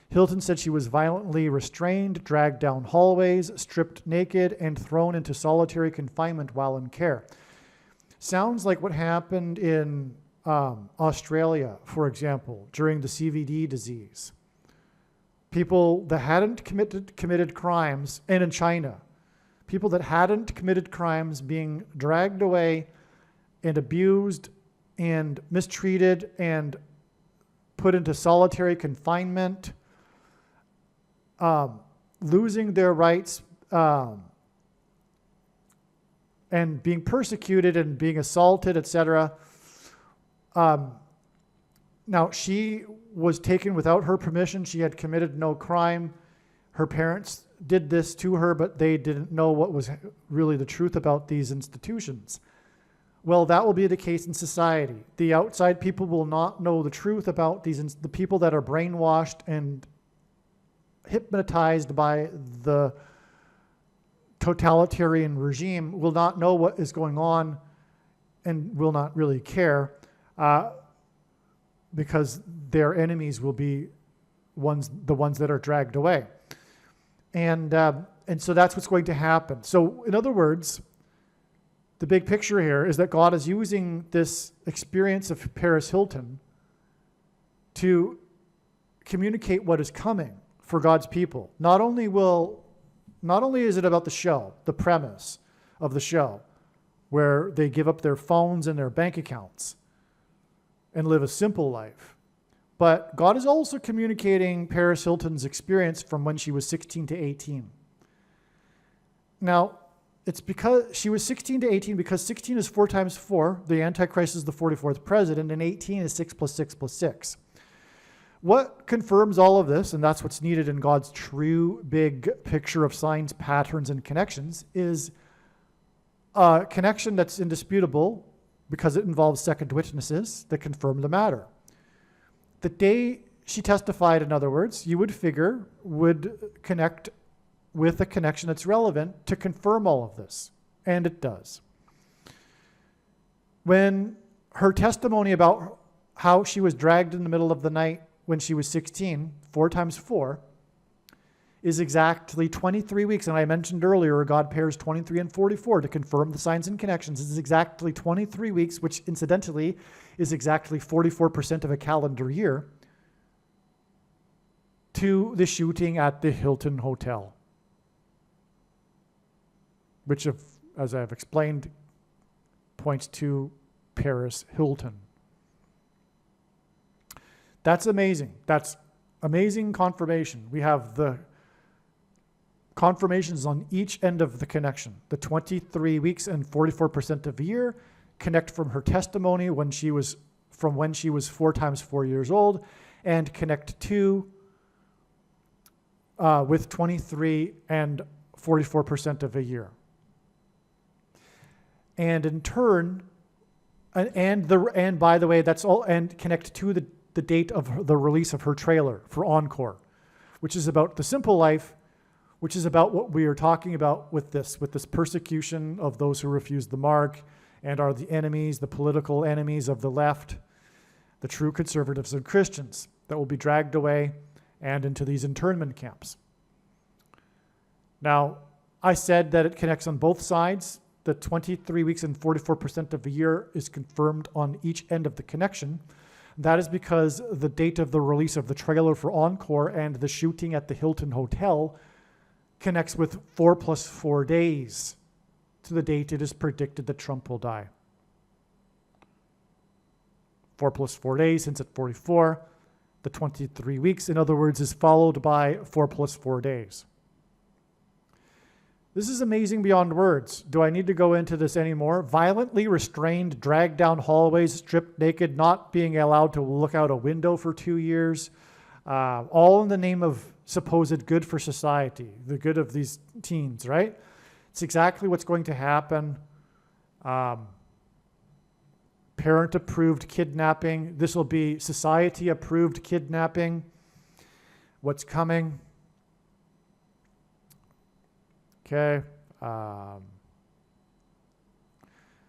Hilton said she was violently restrained, dragged down hallways, stripped naked, and thrown into solitary confinement while in care. Sounds like what happened in Australia, for example, during the CVD disease. People that hadn't committed crimes, and in China, people that hadn't committed crimes being dragged away and abused and mistreated and put into solitary confinement, losing their rights, and being persecuted and being assaulted, etc. Now, she was taken without her permission. She had committed no crime. Her parents did this to her, but they didn't know what was really the truth about these institutions. Well, that will be the case in society. The outside people will not know the truth about the people that are brainwashed and hypnotized by the totalitarian regime will not know what is going on and will not really care, because their enemies will be the ones that are dragged away. And so that's what's going to happen. So in other words, the big picture here is that God is using this experience of Paris Hilton to communicate what is coming for God's people. Not only is it about the show, the premise of the show, where they give up their phones and their bank accounts and live a simple life. But God is also communicating Paris Hilton's experience from when she was 16 to 18. Now, it's because she was 16 to 18 because 16 is 4 times 4. The Antichrist is the 44th president, and 18 is 6 plus 6 plus 6. What confirms all of this, and that's what's needed in God's true big picture of signs, patterns, and connections, is a connection that's indisputable because it involves second witnesses that confirm the matter. The day she testified, in other words, you would figure would connect with a connection that's relevant to confirm all of this. And it does. When her testimony about how she was dragged in the middle of the night when she was 16, 4 times 4, is exactly 23 weeks. And I mentioned earlier, God pairs 23 and 44 to confirm the signs and connections. This is exactly 23 weeks, which incidentally is exactly 44% of a calendar year, to the shooting at the Hilton Hotel, which, as I've explained, points to Paris Hilton. That's amazing. That's amazing confirmation. We have the confirmations on each end of the connection. The 23 weeks and 44% of a year connect from her testimony when she was 4 times 4 years old, and connect to with 23 and 44% of a year. And in turn, and by the way, that's all, and connect to the date of the release of her trailer for Encore, which is about the simple life, which is about what we are talking about with this persecution of those who refuse the mark and are the enemies, the political enemies of the left, the true conservatives and Christians that will be dragged away and into these internment camps. Now, I said that it connects on both sides. The 23 weeks and 44% of the year is confirmed on each end of the connection. That is because the date of the release of the trailer for Encore and the shooting at the Hilton Hotel connects with 4 plus 4 days to the date it is predicted that Trump will die. 4 plus 4 days, since at 44, the 23 weeks, in other words, is followed by 4 plus 4 days. This is amazing beyond words. Do I need to go into this anymore? Violently restrained, dragged down hallways, stripped naked, not being allowed to look out a window for 2 years, all in the name of supposed good for society, the good of these teens, right? It's exactly what's going to happen. Parent-approved kidnapping. This will be society-approved kidnapping. What's coming? Okay.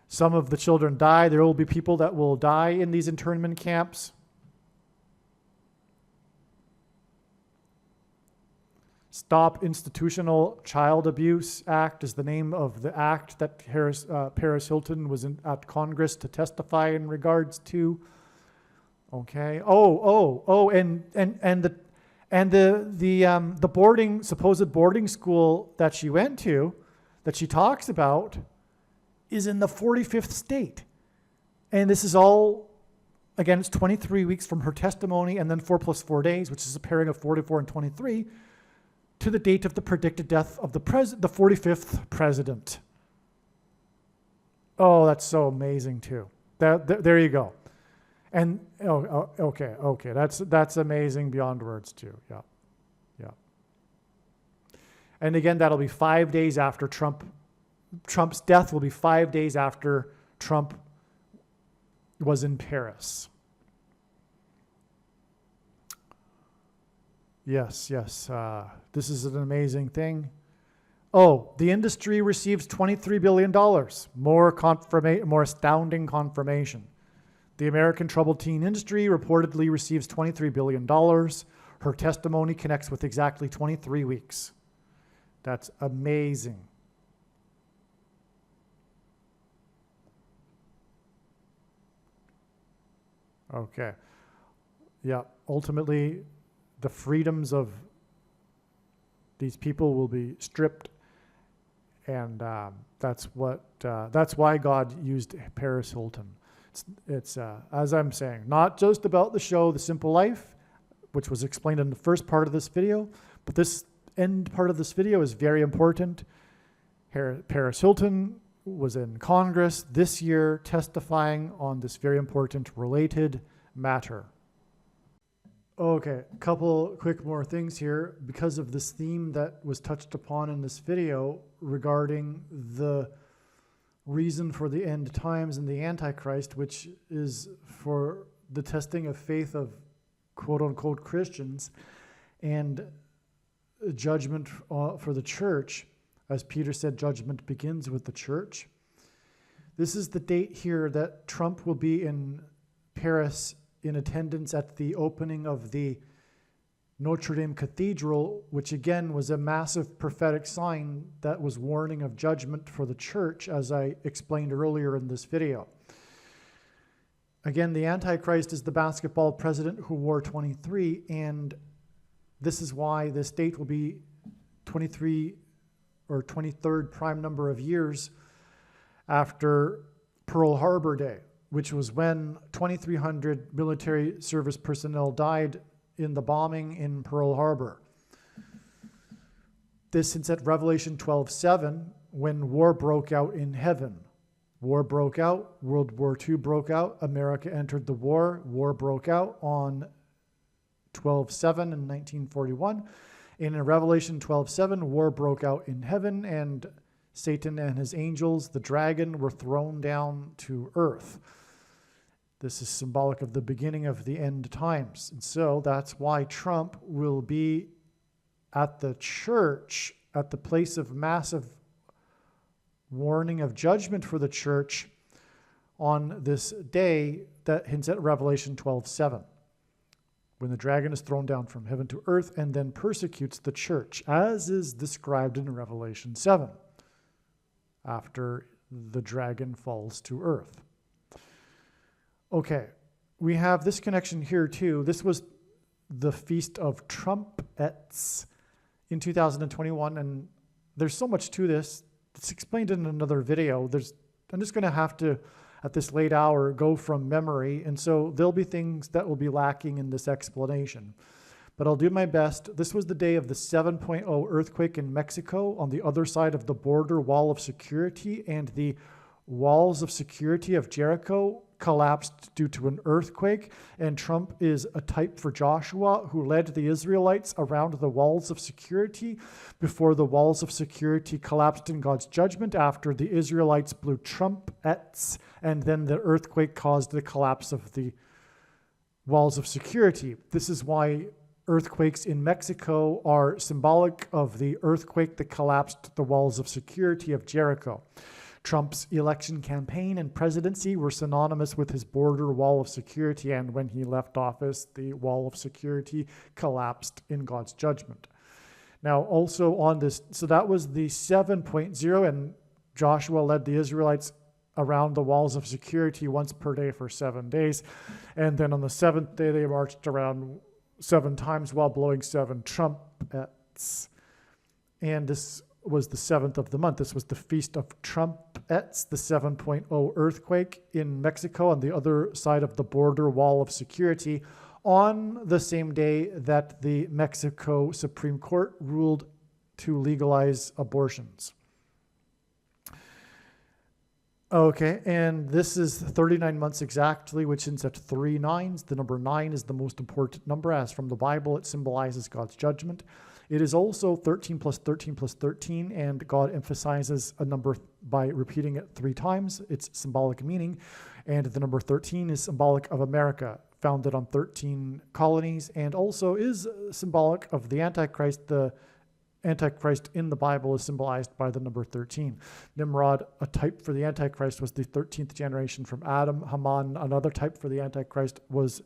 Some of the children die. There will be people that will die in these internment camps. Stop Institutional Child Abuse Act is the name of the act that Paris Hilton was at Congress to testify in regards to. Okay. And the supposed boarding school that she went to, that she talks about, is in the 45th state. And this is all, again, it's 23 weeks from her testimony, and then 4 plus 4 days, which is a pairing of 44 and 23, to the date of the predicted death of the 45th president. Oh, that's so amazing too. There you go. And okay, that's amazing beyond words too. Yeah. And again, that'll be 5 days after Trump's death will be 5 days after Trump was in Paris. Yes. This is an amazing thing. Oh, the industry receives $23 billion. More astounding confirmation. The American troubled teen industry reportedly receives $23 billion. Her testimony connects with exactly 23 weeks. That's amazing. Okay. Yeah, ultimately, the freedoms of these people will be stripped, And that's why God used Paris Hilton. It's as I'm saying, not just about the show The Simple Life, which was explained in the first part of this video, but this end part of this video is very important. Paris Hilton was in Congress this year testifying on this very important related matter. Okay, a couple quick more things here because of this theme that was touched upon in this video regarding the reason for the end times and the Antichrist, which is for the testing of faith of quote-unquote Christians and judgment for the church. As Peter said, judgment begins with the church. This is the date here that Trump will be in Paris in attendance at the opening of the Notre Dame Cathedral, which again was a massive prophetic sign that was warning of judgment for the church, as I explained earlier in this video. Again, the Antichrist is the basketball president who wore 23, and this is why this date will be 23 or 23rd prime number of years after Pearl Harbor Day, which was when 2,300 military service personnel died in the bombing in Pearl Harbor. This is at Revelation 12:7, when war broke out in heaven. War broke out, World War II broke out, America entered the war, war broke out on 12:7 in 1941. And in Revelation 12:7, war broke out in heaven, and Satan and his angels, the dragon, were thrown down to earth. This is symbolic of the beginning of the end times. And so that's why Trump will be at the church, at the place of massive warning of judgment for the church on this day that hints at Revelation 12:7, when the dragon is thrown down from heaven to earth and then persecutes the church, as is described in Revelation 7, after the dragon falls to earth. Okay, we have this connection here too. This was the Feast of Trumpets in 2021, and there's so much to this. It's explained in another video. I'm just going to have to, at this late hour, go from memory, and so there'll be things that will be lacking in this explanation. But I'll do my best. This was the day of the 7.0 earthquake in Mexico on the other side of the border wall of security, and the walls of security of Jericho collapsed due to an earthquake, and Trump is a type for Joshua, who led the Israelites around the walls of security before the walls of security collapsed in God's judgment after the Israelites blew trumpets, and then the earthquake caused the collapse of the walls of security. This is why earthquakes in Mexico are symbolic of the earthquake that collapsed the walls of security of Jericho. Trump's election campaign and presidency were synonymous with his border wall of security, and when he left office, the wall of security collapsed in God's judgment. Now, also on this, so that was the 7.0, and Joshua led the Israelites around the walls of security once per day for 7 days, and then on the seventh day, they marched around 7 times while blowing 7 trumpets, and this was the 7th of the month. This was the Feast of Trumpets, the 7.0 earthquake in Mexico on the other side of the border wall of security, on the same day that the Mexico Supreme Court ruled to legalize abortions. Okay, and this is 39 months exactly, which ends at 3 9s. The number 9 is the most important number, as from the Bible it symbolizes God's judgment. It is also 13 plus 13 plus 13, and God emphasizes a number by repeating it 3 times, its symbolic meaning. And the number 13 is symbolic of America, founded on 13 colonies, and also is symbolic of the Antichrist. The Antichrist in the Bible is symbolized by the number 13. Nimrod, a type for the Antichrist, was the 13th generation from Adam. Haman, another type for the Antichrist, was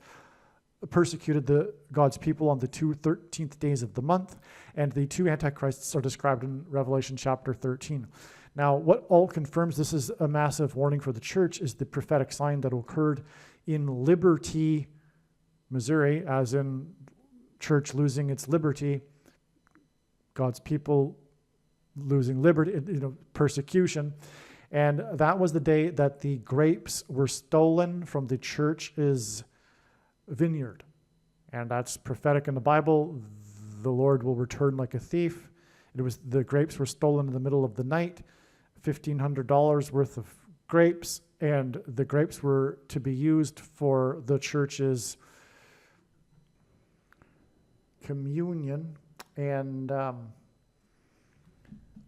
persecuted God's people on the 13th days of the month, and the 2 antichrists are described in Revelation chapter 13. Now, what all confirms this is a massive warning for the church is the prophetic sign that occurred in Liberty, Missouri, as in church losing its liberty. God's people losing liberty, persecution. And that was the day that the grapes were stolen from the church's vineyard. And that's prophetic in the Bible. The Lord will return like a thief. The grapes were stolen in the middle of the night, $1,500 worth of grapes, and the grapes were to be used for the church's communion. And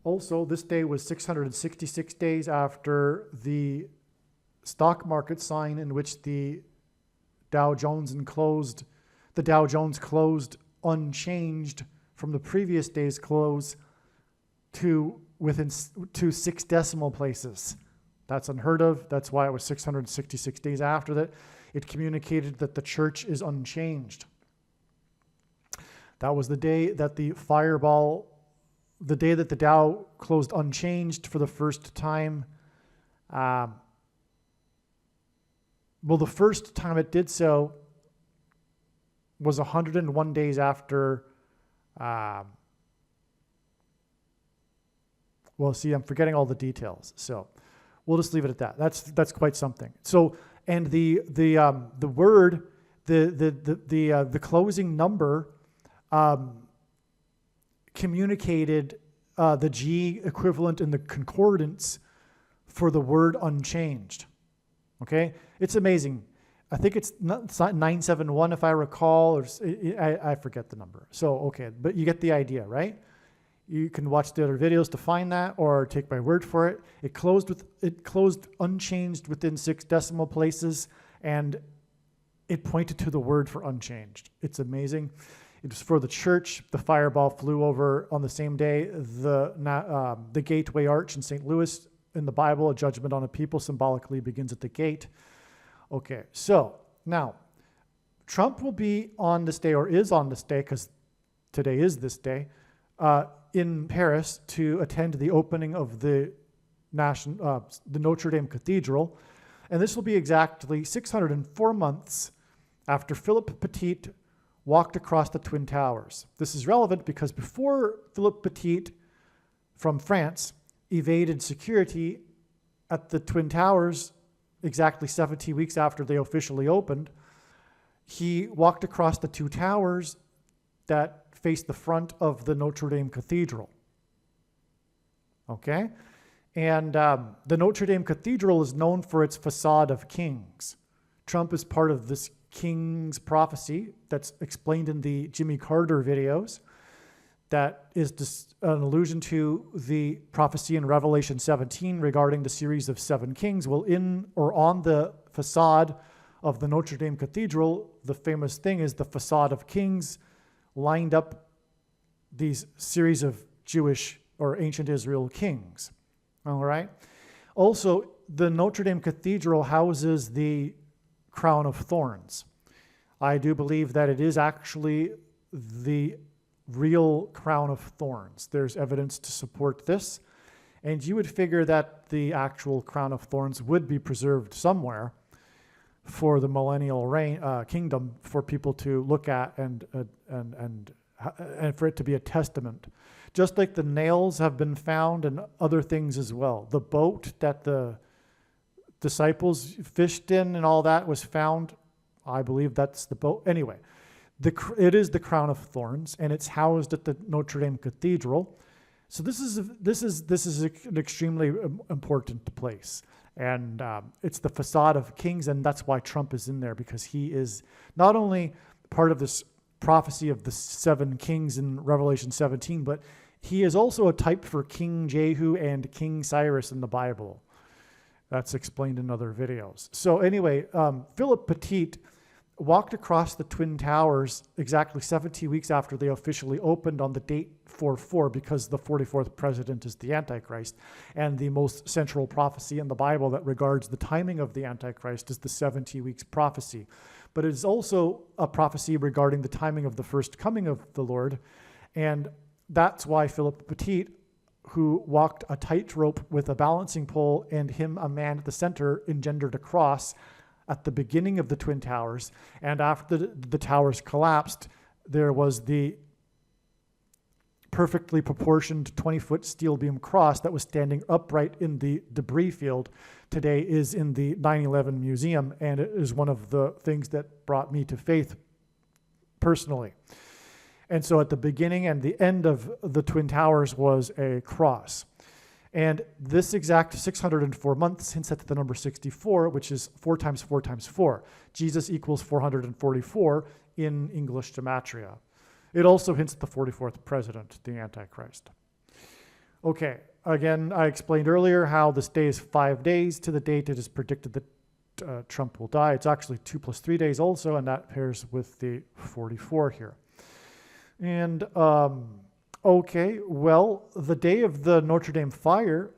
also, this day was 666 days after the stock market sign in which the Dow Jones closed unchanged from the previous day's close to 6 decimal places. That's unheard of. That's why it was 666 days after that. It communicated that the church is unchanged. That was the day that the Dow closed unchanged for the first time. The first time it did so was 101 days after. I'm forgetting all the details. So we'll just leave it at that. That's quite something. So, and the closing number communicated the G equivalent in the concordance for the word unchanged. Okay, it's amazing. I think it's 971 if I recall, or I forget the number. So okay, but you get the idea, right? You can watch the other videos to find that, or take my word for it. It closed unchanged within 6 decimal places, and it pointed to the word for unchanged. It's amazing. It was for the church. The fireball flew over on the same day. The Gateway Arch in St. Louis, in the Bible, a judgment on a people symbolically begins at the gate. Okay, so now Trump will be on this day, or is on this day, because today is this day, in Paris to attend the opening of the Notre Dame Cathedral. And this will be exactly 604 months after Philip Petit walked across the Twin Towers. This is relevant because before Philip Petit from France evaded security at the Twin Towers, exactly 70 weeks after they officially opened, he walked across the 2 towers that face the front of the Notre Dame Cathedral. Okay? And the Notre Dame Cathedral is known for its facade of kings. Trump is part of this king's prophecy that's explained in the Jimmy Carter videos. That is just an allusion to the prophecy in Revelation 17 regarding the series of 7 kings. Well, in or on the facade of the Notre Dame Cathedral, the famous thing is the facade of kings lined up these series of Jewish or ancient Israel kings. All right. Also, the Notre Dame Cathedral houses the crown of thorns. I do believe that it is actually the real crown of thorns. There's evidence to support this. And you would figure that the actual crown of thorns would be preserved somewhere for the millennial kingdom for people to look at and for it to be a testament. Just like the nails have been found and other things as well. The boat that the disciples fished in and all that was found. I believe that's the boat. Anyway, it is the crown of thorns, and it's housed at the Notre Dame Cathedral. So this is an extremely important place, and it's the facade of kings, and that's why Trump is in there, because he is not only part of this prophecy of the 7 kings in Revelation 17, but he is also a type for King Jehu and King Cyrus in the Bible. That's explained in other videos. So anyway, Philip Petit walked across the Twin Towers exactly 70 weeks after they officially opened on the date 4/4, because the 44th president is the Antichrist. And the most central prophecy in the Bible that regards the timing of the Antichrist is the 70 weeks prophecy. But it is also a prophecy regarding the timing of the first coming of the Lord. And that's why Philip Petit, who walked a tightrope with a balancing pole and him a man at the center, engendered a cross at the beginning of the Twin Towers. And after the towers collapsed, there was the perfectly proportioned 20-foot steel beam cross that was standing upright in the debris field today is in the 9/11 museum, and it is one of the things that brought me to faith personally. And so at the beginning and the end of the Twin Towers was a cross. And this exact 604 months hints at the number 64, which is 4 times 4 times 4. Jesus equals 444 in English gematria. It also hints at the 44th president, the Antichrist. Okay, again, I explained earlier how this day is 5 days to the date it is predicted that Trump will die. It's actually 2 plus 3 days also, and that pairs with the 44 here. And okay, well, the day of the Notre Dame fire,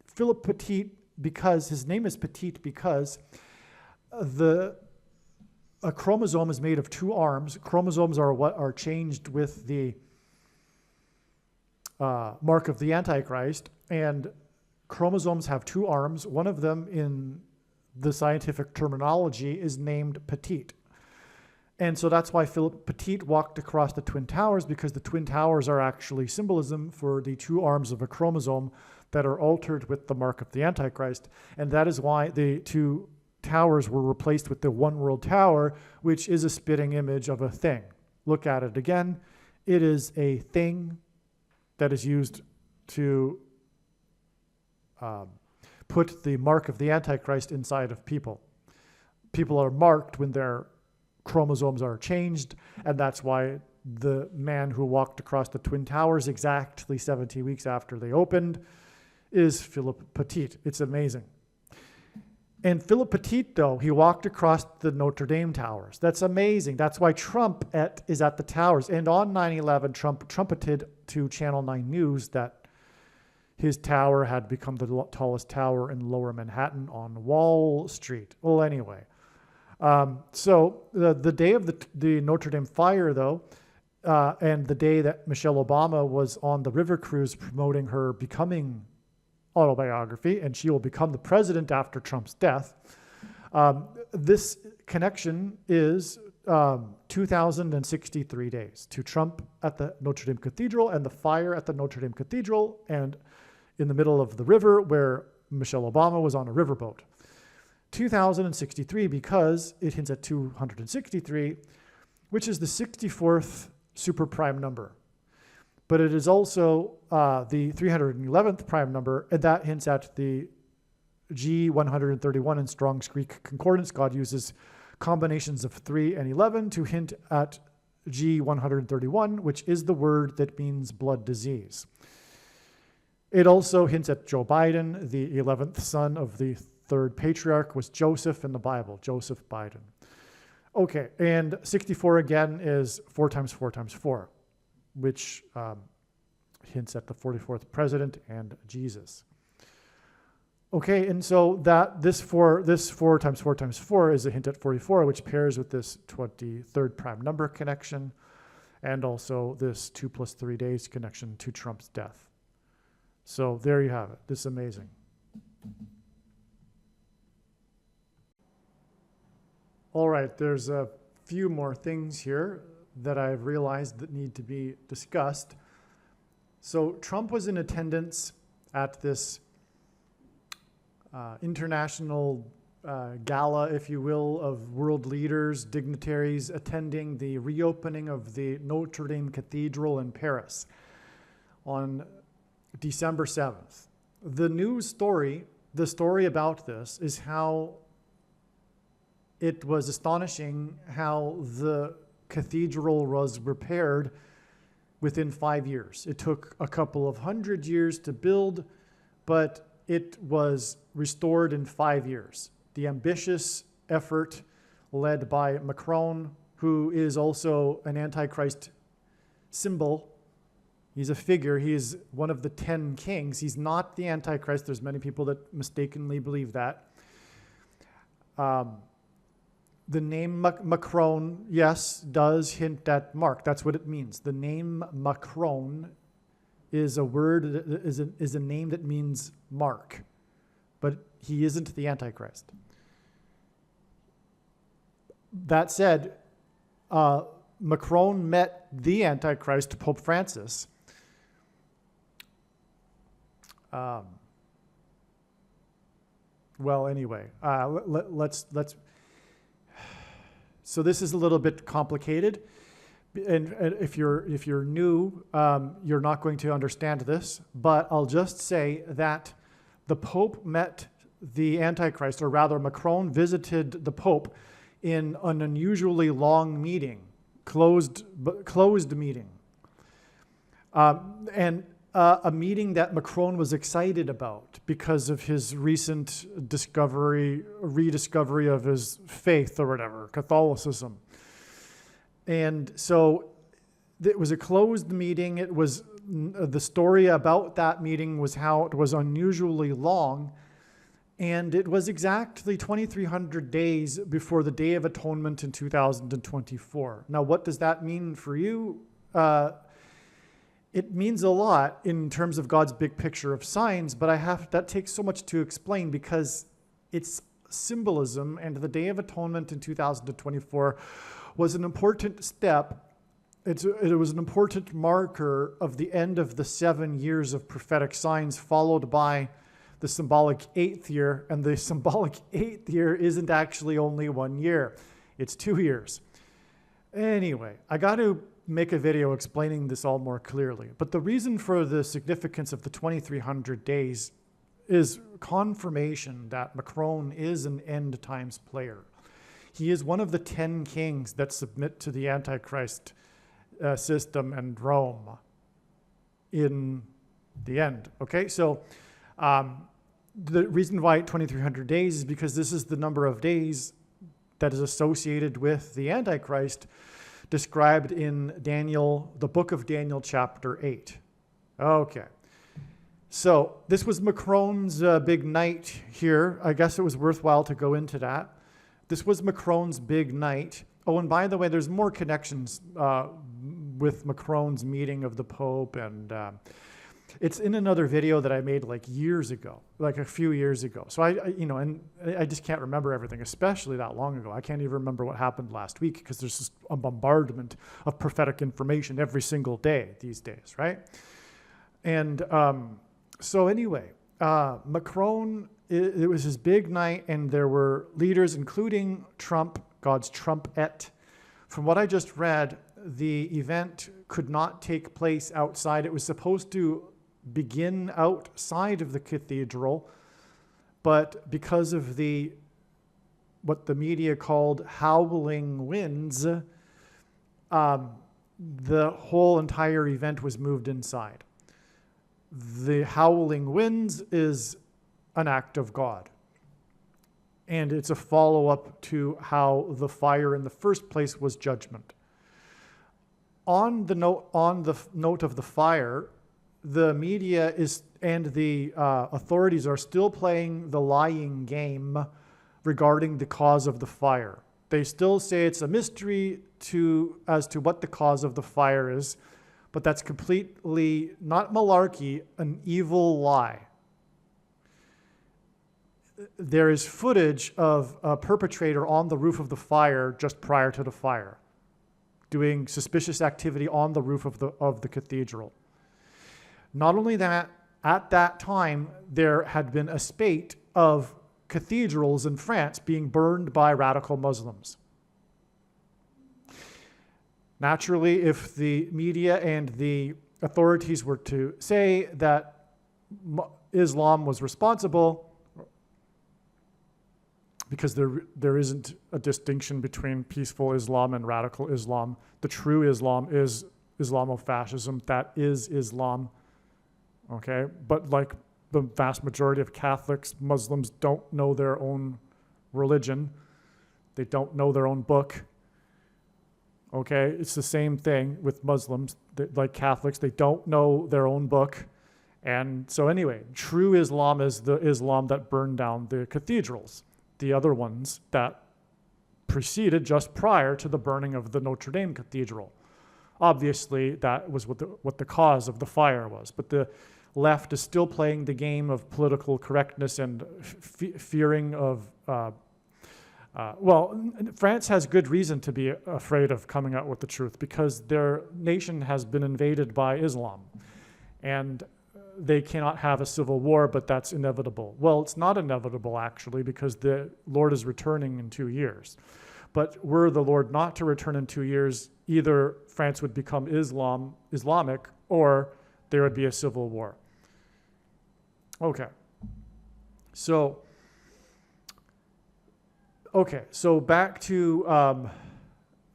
Philip Petit, because his name is Petit because a chromosome is made of 2 arms. Chromosomes are what are changed with the mark of the Antichrist, and chromosomes have 2 arms. One of them in the scientific terminology is named Petite. And so that's why Philip Petit walked across the Twin Towers, because the Twin Towers are actually symbolism for the 2 arms of a chromosome that are altered with the mark of the Antichrist. And that is why the 2 towers were replaced with the One World Tower, which is a spitting image of a thing. Look at it again. It is a thing that is used to put the mark of the Antichrist inside of people. People are marked when their chromosomes are changed, and that's why the man who walked across the Twin Towers exactly 70 weeks after they opened is Philip Petit. It's amazing. And Philip Petit, though, he walked across the Notre Dame towers. That's amazing. That's why Trump is at the towers. And on 9/11, Trump trumpeted to Channel 9 News that his tower had become the tallest tower in Lower Manhattan on Wall Street. Well, anyway. So the day of the Notre Dame fire, though, and the day that Michelle Obama was on the river cruise promoting her becoming autobiography, and she will become the president after Trump's death, this connection is 2,063 days to Trump at the Notre Dame Cathedral and the fire at the Notre Dame Cathedral and in the middle of the river where Michelle Obama was on a riverboat. 2,063 because it hints at 263, which is the 64th super prime number. But it is also the 311th prime number, and that hints at the G131 in Strong's Greek Concordance. God uses combinations of 3 and 11 to hint at G131, which is the word that means blood disease. It also hints at Joe Biden. The 11th son of the 3rd patriarch was Joseph in the Bible, Joseph Biden. Okay, and 64 again is 4 times 4 times 4, which hints at the 44th president and Jesus. Okay, and so that this 4 times 4 times 4 is a hint at 44, which pairs with this 23rd prime number connection, and also this 2 plus 3 days connection to Trump's death. So there you have it. This is amazing. All right, there's a few more things here that I've realized that need to be discussed. So Trump was in attendance at this international gala, if you will, of world leaders, dignitaries attending the reopening of the Notre Dame Cathedral in Paris on December 7th. The news story, the story about this is how it was astonishing how the cathedral was repaired within 5 years. It took a couple of 100 years to build, but it was restored in 5 years. The ambitious effort led by Macron, who is also an Antichrist symbol. He's a figure. He is one of the 10 kings. He's not the Antichrist. There's many people that mistakenly believe that. The name Macron, yes, does hint at Mark. That's what it means. The name Macron is a word, is a name that means Mark, but he isn't the Antichrist. That said, Macron met the Antichrist, Pope Francis. Well, anyway, let's. So this is a little bit complicated, and if you're new, you're not going to understand this. But I'll just say that the Pope met the Antichrist, or rather, Macron visited the Pope in an unusually long meeting, closed meeting, and a meeting that Macron was excited about because of his recent rediscovery of his faith or whatever, Catholicism. And so it was a closed meeting. It was, the story about that meeting was how it was unusually long, and it was exactly 2,300 days before the Day of Atonement in 2024. Now, what does that mean for you? It means a lot in terms of God's big picture of signs, but that takes so much to explain because it's symbolism, and the Day of Atonement in 2024 was an important step. It was an important marker of the end of the 7 years of prophetic signs, followed by the symbolic 8th year, and the symbolic 8th year isn't actually only 1 year, it's 2 years. Anyway, I got to make a video explaining this all more clearly. But the reason for the significance of the 2,300 days is confirmation that Macron is an end times player. He is one of the 10 kings that submit to the Antichrist system and Rome in the end. Okay, so the reason why 2,300 days is because this is the number of days that is associated with the Antichrist, described in Daniel, the book of Daniel, chapter 8. Okay. So this was Macron's big night here. I guess it was worthwhile to go into that. This was Macron's big night. Oh, and by the way, there's more connections with Macron's meeting of the Pope, and it's in another video that I made like years ago, like a few years ago. So I just can't remember everything, especially that long ago. I can't even remember what happened last week because there's just a bombardment of prophetic information every single day these days, right? And so anyway, Macron, it was his big night, and there were leaders, including Trump, God's trumpet. From what I just read, the event could not take place outside. It was supposed to begin outside of the cathedral, but because of what the media called howling winds, the whole entire event was moved inside. The howling winds is an act of God, and it's a follow-up to how the fire in the first place was judgment. On the note of the fire, the media and the authorities are still playing the lying game regarding the cause of the fire. They still say it's a mystery as to what the cause of the fire is, but that's completely not malarkey, an evil lie. There is footage of a perpetrator on the roof of the fire just prior to the fire, doing suspicious activity on the roof of the cathedral. Not only that, at that time, there had been a spate of cathedrals in France being burned by radical Muslims. Naturally, if the media and the authorities were to say that Islam was responsible, because there isn't a distinction between peaceful Islam and radical Islam. The true Islam is Islamofascism. That is Islam. Okay? But like the vast majority of Catholics, Muslims don't know their own religion. They don't know their own book. Okay? It's the same thing with Muslims. Like Catholics, they don't know their own book. And so anyway, true Islam is the Islam that burned down the cathedrals. The other ones that preceded just prior to the burning of the Notre Dame Cathedral. Obviously, that was what the cause of the fire was. But the left is still playing the game of political correctness and fearing of France has good reason to be afraid of coming out with the truth because their nation has been invaded by Islam. And they cannot have a civil war, but that's inevitable. Well, it's not inevitable, actually, because the Lord is returning in 2 years. But were the Lord not to return in 2 years, either France would become Islamic, or there would be a civil war. Okay. So back to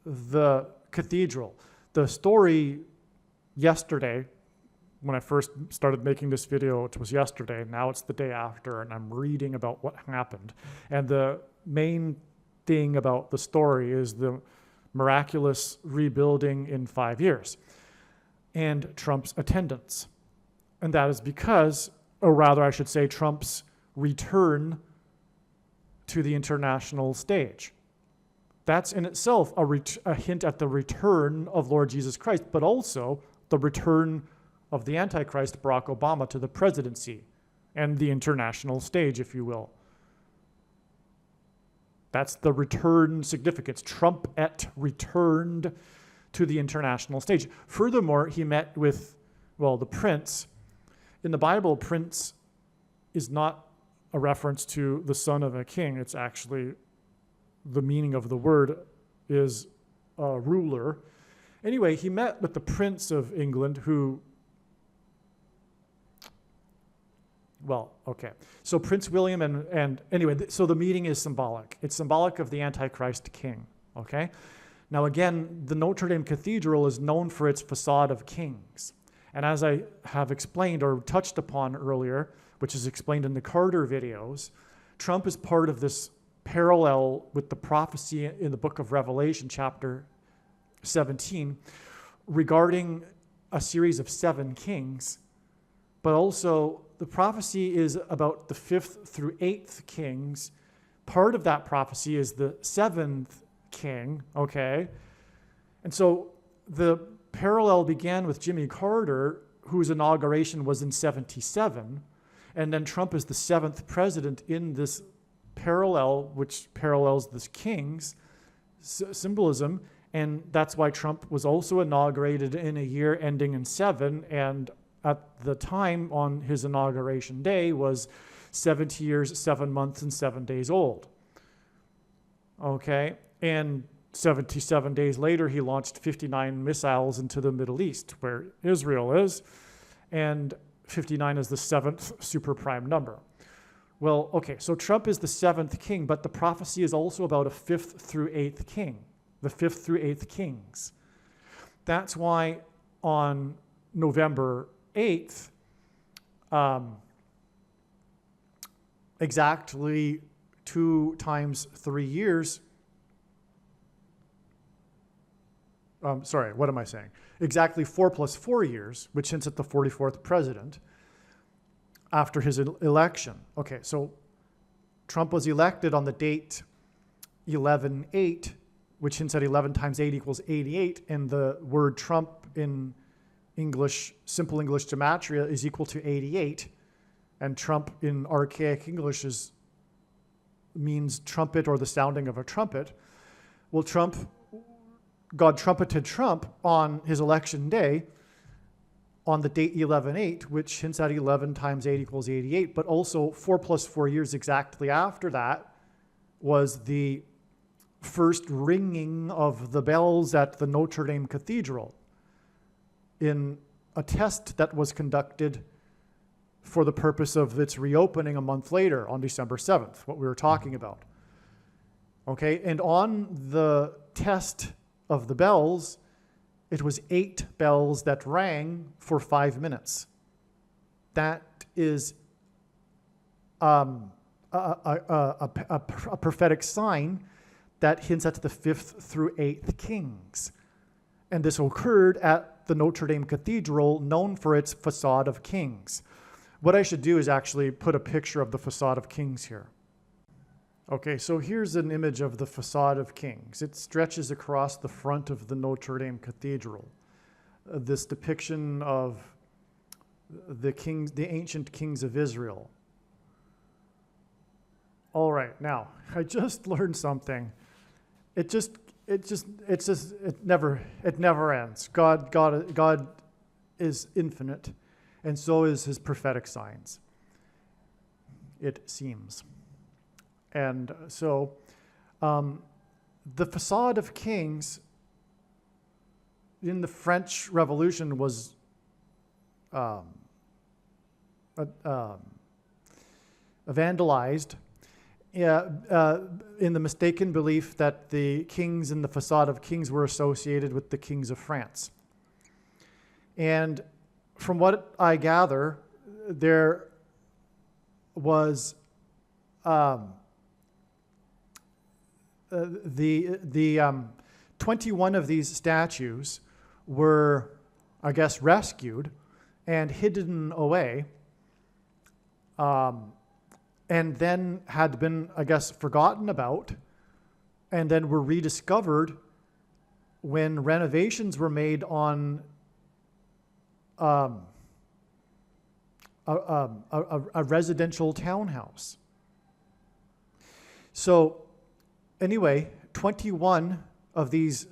the cathedral. The story yesterday, when I first started making this video, it was yesterday, now it's the day after, and I'm reading about what happened. And the main thing about the story is the miraculous rebuilding in 5 years and Trump's attendance. And that is because, or rather I should say, Trump's return to the international stage. That's in itself a hint at the return of Lord Jesus Christ, but also the return of the Antichrist, Barack Obama, to the presidency and the international stage, if you will. That's the return significance. Trump returned to the international stage. Furthermore, he met with, the prince. In the Bible, prince is not a reference to the son of a king. It's actually, the meaning of the word is ruler. Anyway, he met with the Prince of England who, So Prince William and anyway, so the meeting is symbolic. It's symbolic of the Antichrist king, okay? Now again, the Notre Dame Cathedral is known for its facade of kings. And as I have explained or touched upon earlier, which is explained in the Carter videos, Trump is part of this parallel with the prophecy in the book of Revelation, chapter 17, regarding a series of 7 kings, but also the prophecy is about the 5th through 8th kings. Part of that prophecy is the 7th king, okay? And so the parallel began with Jimmy Carter, whose inauguration was in 77, and then Trump is the 7th president in this parallel, which parallels this king's symbolism, and that's why Trump was also inaugurated in a year ending in 7, and at the time on his inauguration day was 70 years, 7 months, and 7 days old. Okay, and 77 days later, he launched 59 missiles into the Middle East, where Israel is, and 59 is the 7th super prime number. Well, okay, so Trump is the 7th king, but the prophecy is also about a 5th through 8th king, the 5th through 8th kings. That's why on November 8th, exactly 2 times 3 years, what am I saying? Exactly 4 plus 4 years, which hints at the 44th president, after his election. Okay, so Trump was elected on the date 11/8, which hints at 11 times 8 equals 88, and the word Trump in English, simple English gematria, is equal to 88, and Trump in archaic English means trumpet or the sounding of a trumpet. Well, God trumpeted Trump on his election day on the date 11/8, which hints at 11 times 8 equals 88, but also 4 plus 4 years exactly after that was the first ringing of the bells at the Notre Dame Cathedral in a test that was conducted for the purpose of its reopening a month later on December 7th, what we were talking about. Okay, and on the test of the bells, it was 8 bells that rang for 5 minutes. That is a prophetic sign that hints at the 5th through 8th kings. And this occurred at the Notre Dame Cathedral, known for its facade of kings. What I should do is actually put a picture of the facade of kings here. Okay, so here's an image of the facade of kings. It stretches across the front of the Notre Dame Cathedral. This depiction of the ancient kings of Israel. All right, now, I just learned something. It never ends. God is infinite, and so is his prophetic signs, it seems. And so, the facade of kings in the French Revolution was vandalized in the mistaken belief that the kings in the facade of kings were associated with the kings of France. And from what I gather, there was the 21 of these statues were, I guess, rescued and hidden away, and then had been, I guess, forgotten about, and then were rediscovered when renovations were made on a residential townhouse. So anyway, 21 of these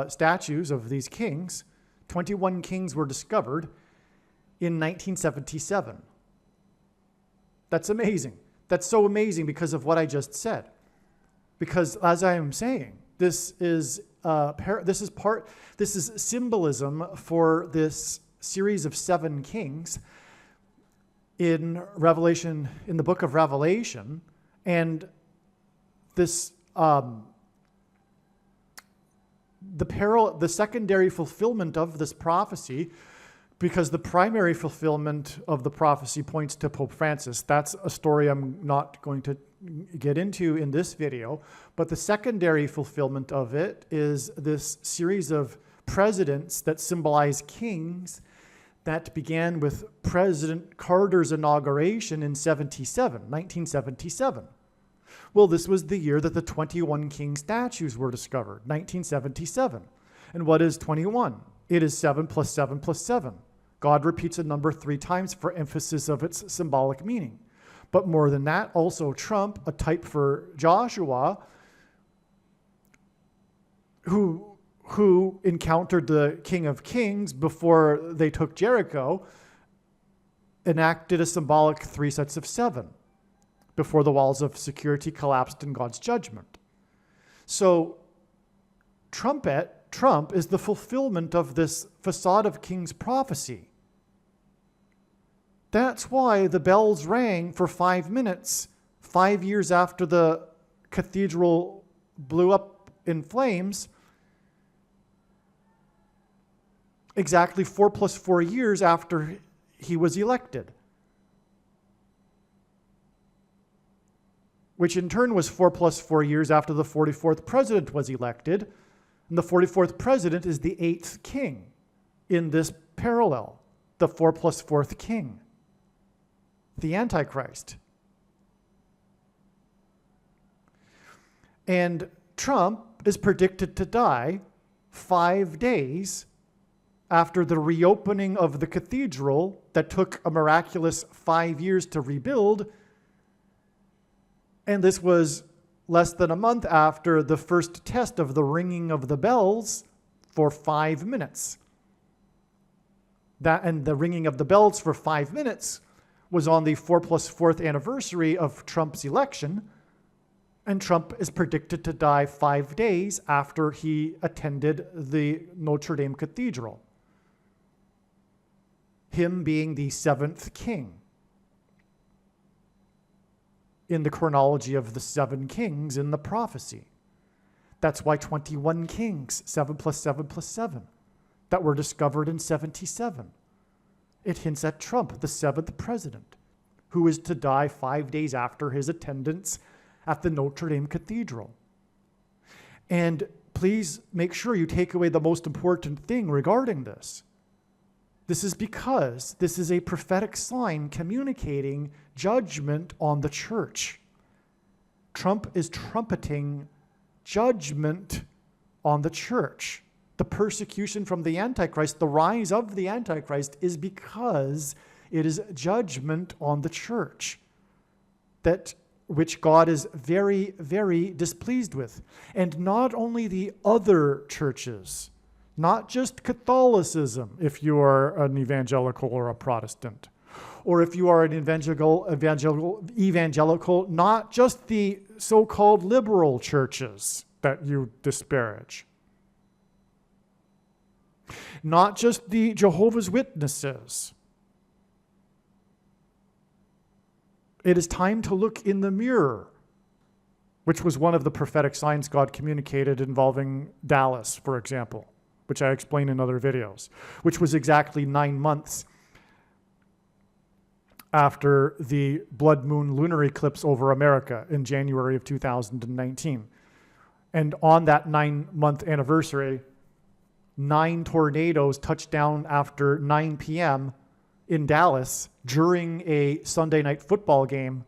statues of these kings, 21 kings were discovered in 1977. That's amazing. That's so amazing because of what I just said. Because as I am saying, this is symbolism for this series of 7 kings in the book of Revelation, and this the secondary fulfillment of this prophecy, because the primary fulfillment of the prophecy points to Pope Francis. That's a story I'm not going to get into in this video, but the secondary fulfillment of it is this series of presidents that symbolize kings that began with President Carter's inauguration in 1977. Well, this was the year that the 21 king statues were discovered, 1977. And what is 21? It is 7 plus 7 plus 7. God repeats a number 3 times for emphasis of its symbolic meaning. But more than that, also Trump, a type for Joshua, who encountered the King of Kings before they took Jericho, enacted a symbolic 3 sets of 7 before the walls of security collapsed in God's judgment. So Trump is the fulfillment of this facade of kings prophecy. That's why the bells rang for 5 minutes, 5 years after the cathedral blew up in flames, exactly 4 plus 4 years after he was elected. Which in turn was 4 plus 4 years after the 44th president was elected. And the 44th president is the 8th king in this parallel, the 4 plus 4th king, the Antichrist. And Trump is predicted to die 5 days after the reopening of the cathedral that took a miraculous 5 years to rebuild. And this was less than a month after the first test of the ringing of the bells for 5 minutes. And the ringing of the bells for 5 minutes was on the 4 plus 4th anniversary of Trump's election, and Trump is predicted to die 5 days after he attended the Notre Dame Cathedral, him being the 7th king in the chronology of the 7 kings in the prophecy. That's why 21 kings, 7 plus 7 plus 7, that were discovered in 77. It hints at Trump, the 7th president, who is to die 5 days after his attendance at the Notre Dame Cathedral. And please make sure you take away the most important thing regarding this. This is because this is a prophetic sign communicating judgment on the church. Trump is trumpeting judgment on the church. The persecution from the Antichrist, the rise of the Antichrist, is because it is judgment on the church. That which God is very, very displeased with. And not only the other churches, not just Catholicism, if you are an evangelical or a Protestant, or if you are an evangelical, not just the so-called liberal churches that you disparage, not just the Jehovah's Witnesses. It is time to look in the mirror, which was one of the prophetic signs God communicated involving Dallas, for example, which I explained in other videos, which was exactly 9 months after the blood moon lunar eclipse over America in January of 2019. And on that 9-month anniversary, 9 tornadoes touched down after 9 p.m. in Dallas during a Sunday night football game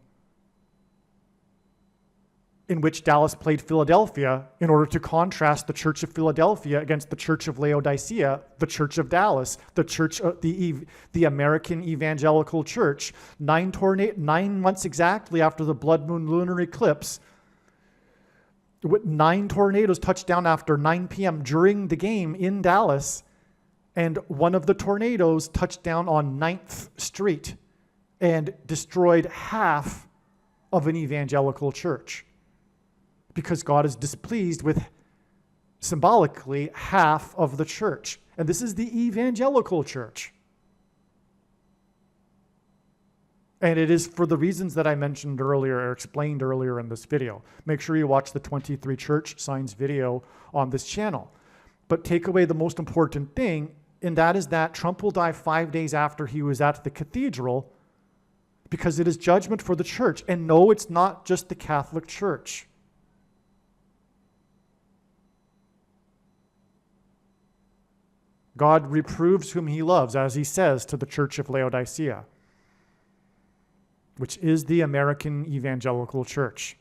in which Dallas played Philadelphia in order to contrast the Church of Philadelphia against the Church of Laodicea, the Church of Dallas, the Church of the American Evangelical Church. 9 months exactly after the blood moon lunar eclipse, 9 tornadoes touched down after 9 p.m. during the game in Dallas, and one of the tornadoes touched down on 9th Street and destroyed half of an evangelical church, because God is displeased with, symbolically, half of the church. And this is the evangelical church. And it is for the reasons that I mentioned earlier, or explained earlier in this video. Make sure you watch the 23 church signs video on this channel. But take away the most important thing, and that is that Trump will die 5 days after he was at the cathedral, because it is judgment for the church. And no, it's not just the Catholic Church. God reproves whom he loves, as he says to the Church of Laodicea, which is the American Evangelical Church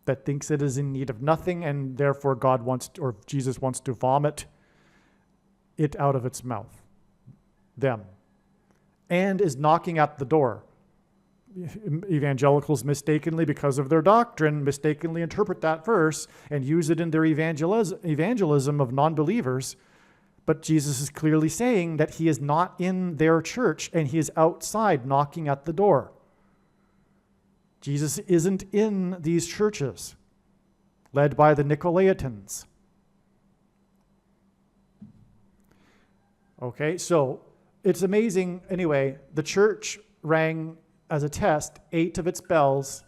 that thinks it is in need of nothing, and therefore God wants to, or Jesus wants to vomit it out of its mouth, them, and is knocking at the door. Evangelicals mistakenly, because of their doctrine, mistakenly interpret that verse and use it in their evangelism of non-believers. But Jesus is clearly saying that he is not in their church and he is outside knocking at the door. Jesus isn't in these churches led by the Nicolaitans. Okay, so it's amazing. Anyway, the church rang as a test 8 of its bells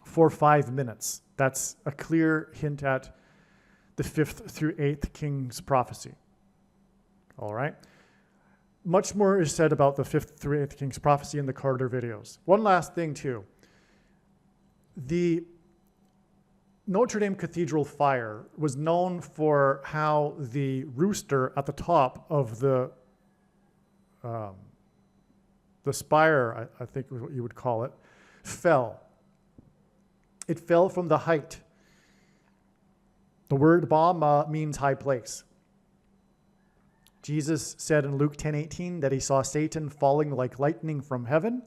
for 5 minutes. That's a clear hint at the 5th through 8th king's prophecy. All right. Much more is said about the 5th through 8th king's prophecy in the Carter videos. One last thing too. The Notre Dame Cathedral fire was known for how the rooster at the top of the spire, I think is what you would call it, fell. It fell from the height. The word Bama means high place. Jesus said in Luke 10:18 that he saw Satan falling like lightning from heaven,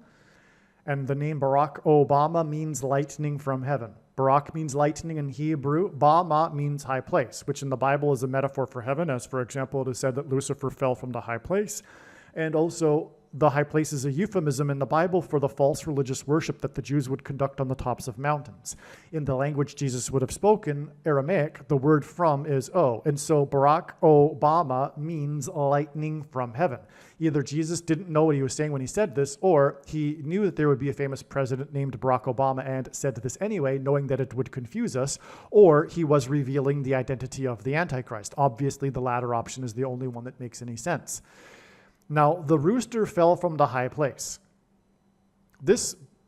and the name Barack Obama means lightning from heaven. Barak means lightning in Hebrew. Bama means high place, which in the Bible is a metaphor for heaven, as for example, it is said that Lucifer fell from the high place. And also, the high place is a euphemism in the Bible for the false religious worship that the Jews would conduct on the tops of mountains. In the language Jesus would have spoken, Aramaic, the word from is O. And so Barack Obama means lightning from heaven. Either Jesus didn't know what he was saying when he said this, or he knew that there would be a famous president named Barack Obama and said this anyway, knowing that it would confuse us, or he was revealing the identity of the Antichrist. Obviously, the latter option is the only one that makes any sense. Now, the rooster fell from the high place.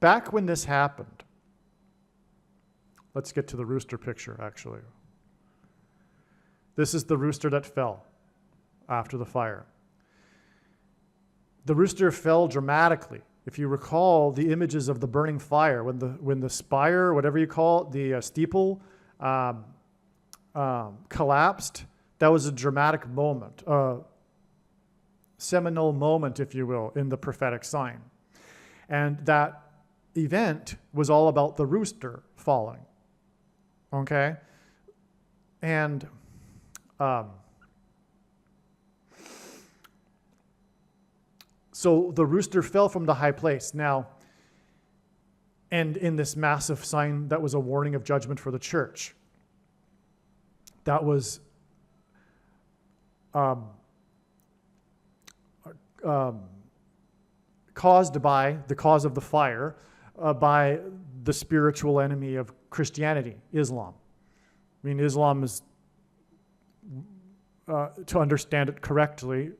Back when this happened, let's get to the rooster picture, actually. This is the rooster that fell after the fire. The rooster fell dramatically. If you recall the images of the burning fire, when the spire, whatever you call it, the steeple collapsed, that was a dramatic moment. seminal moment, if you will, in the prophetic sign. And that event was all about the rooster falling. Okay? And so the rooster fell from the high place. Now, and in this massive sign that was a warning of judgment for the church, that was caused by the cause of the fire by the spiritual enemy of Christianity, Islam. I mean, Islam is, to understand it correctly,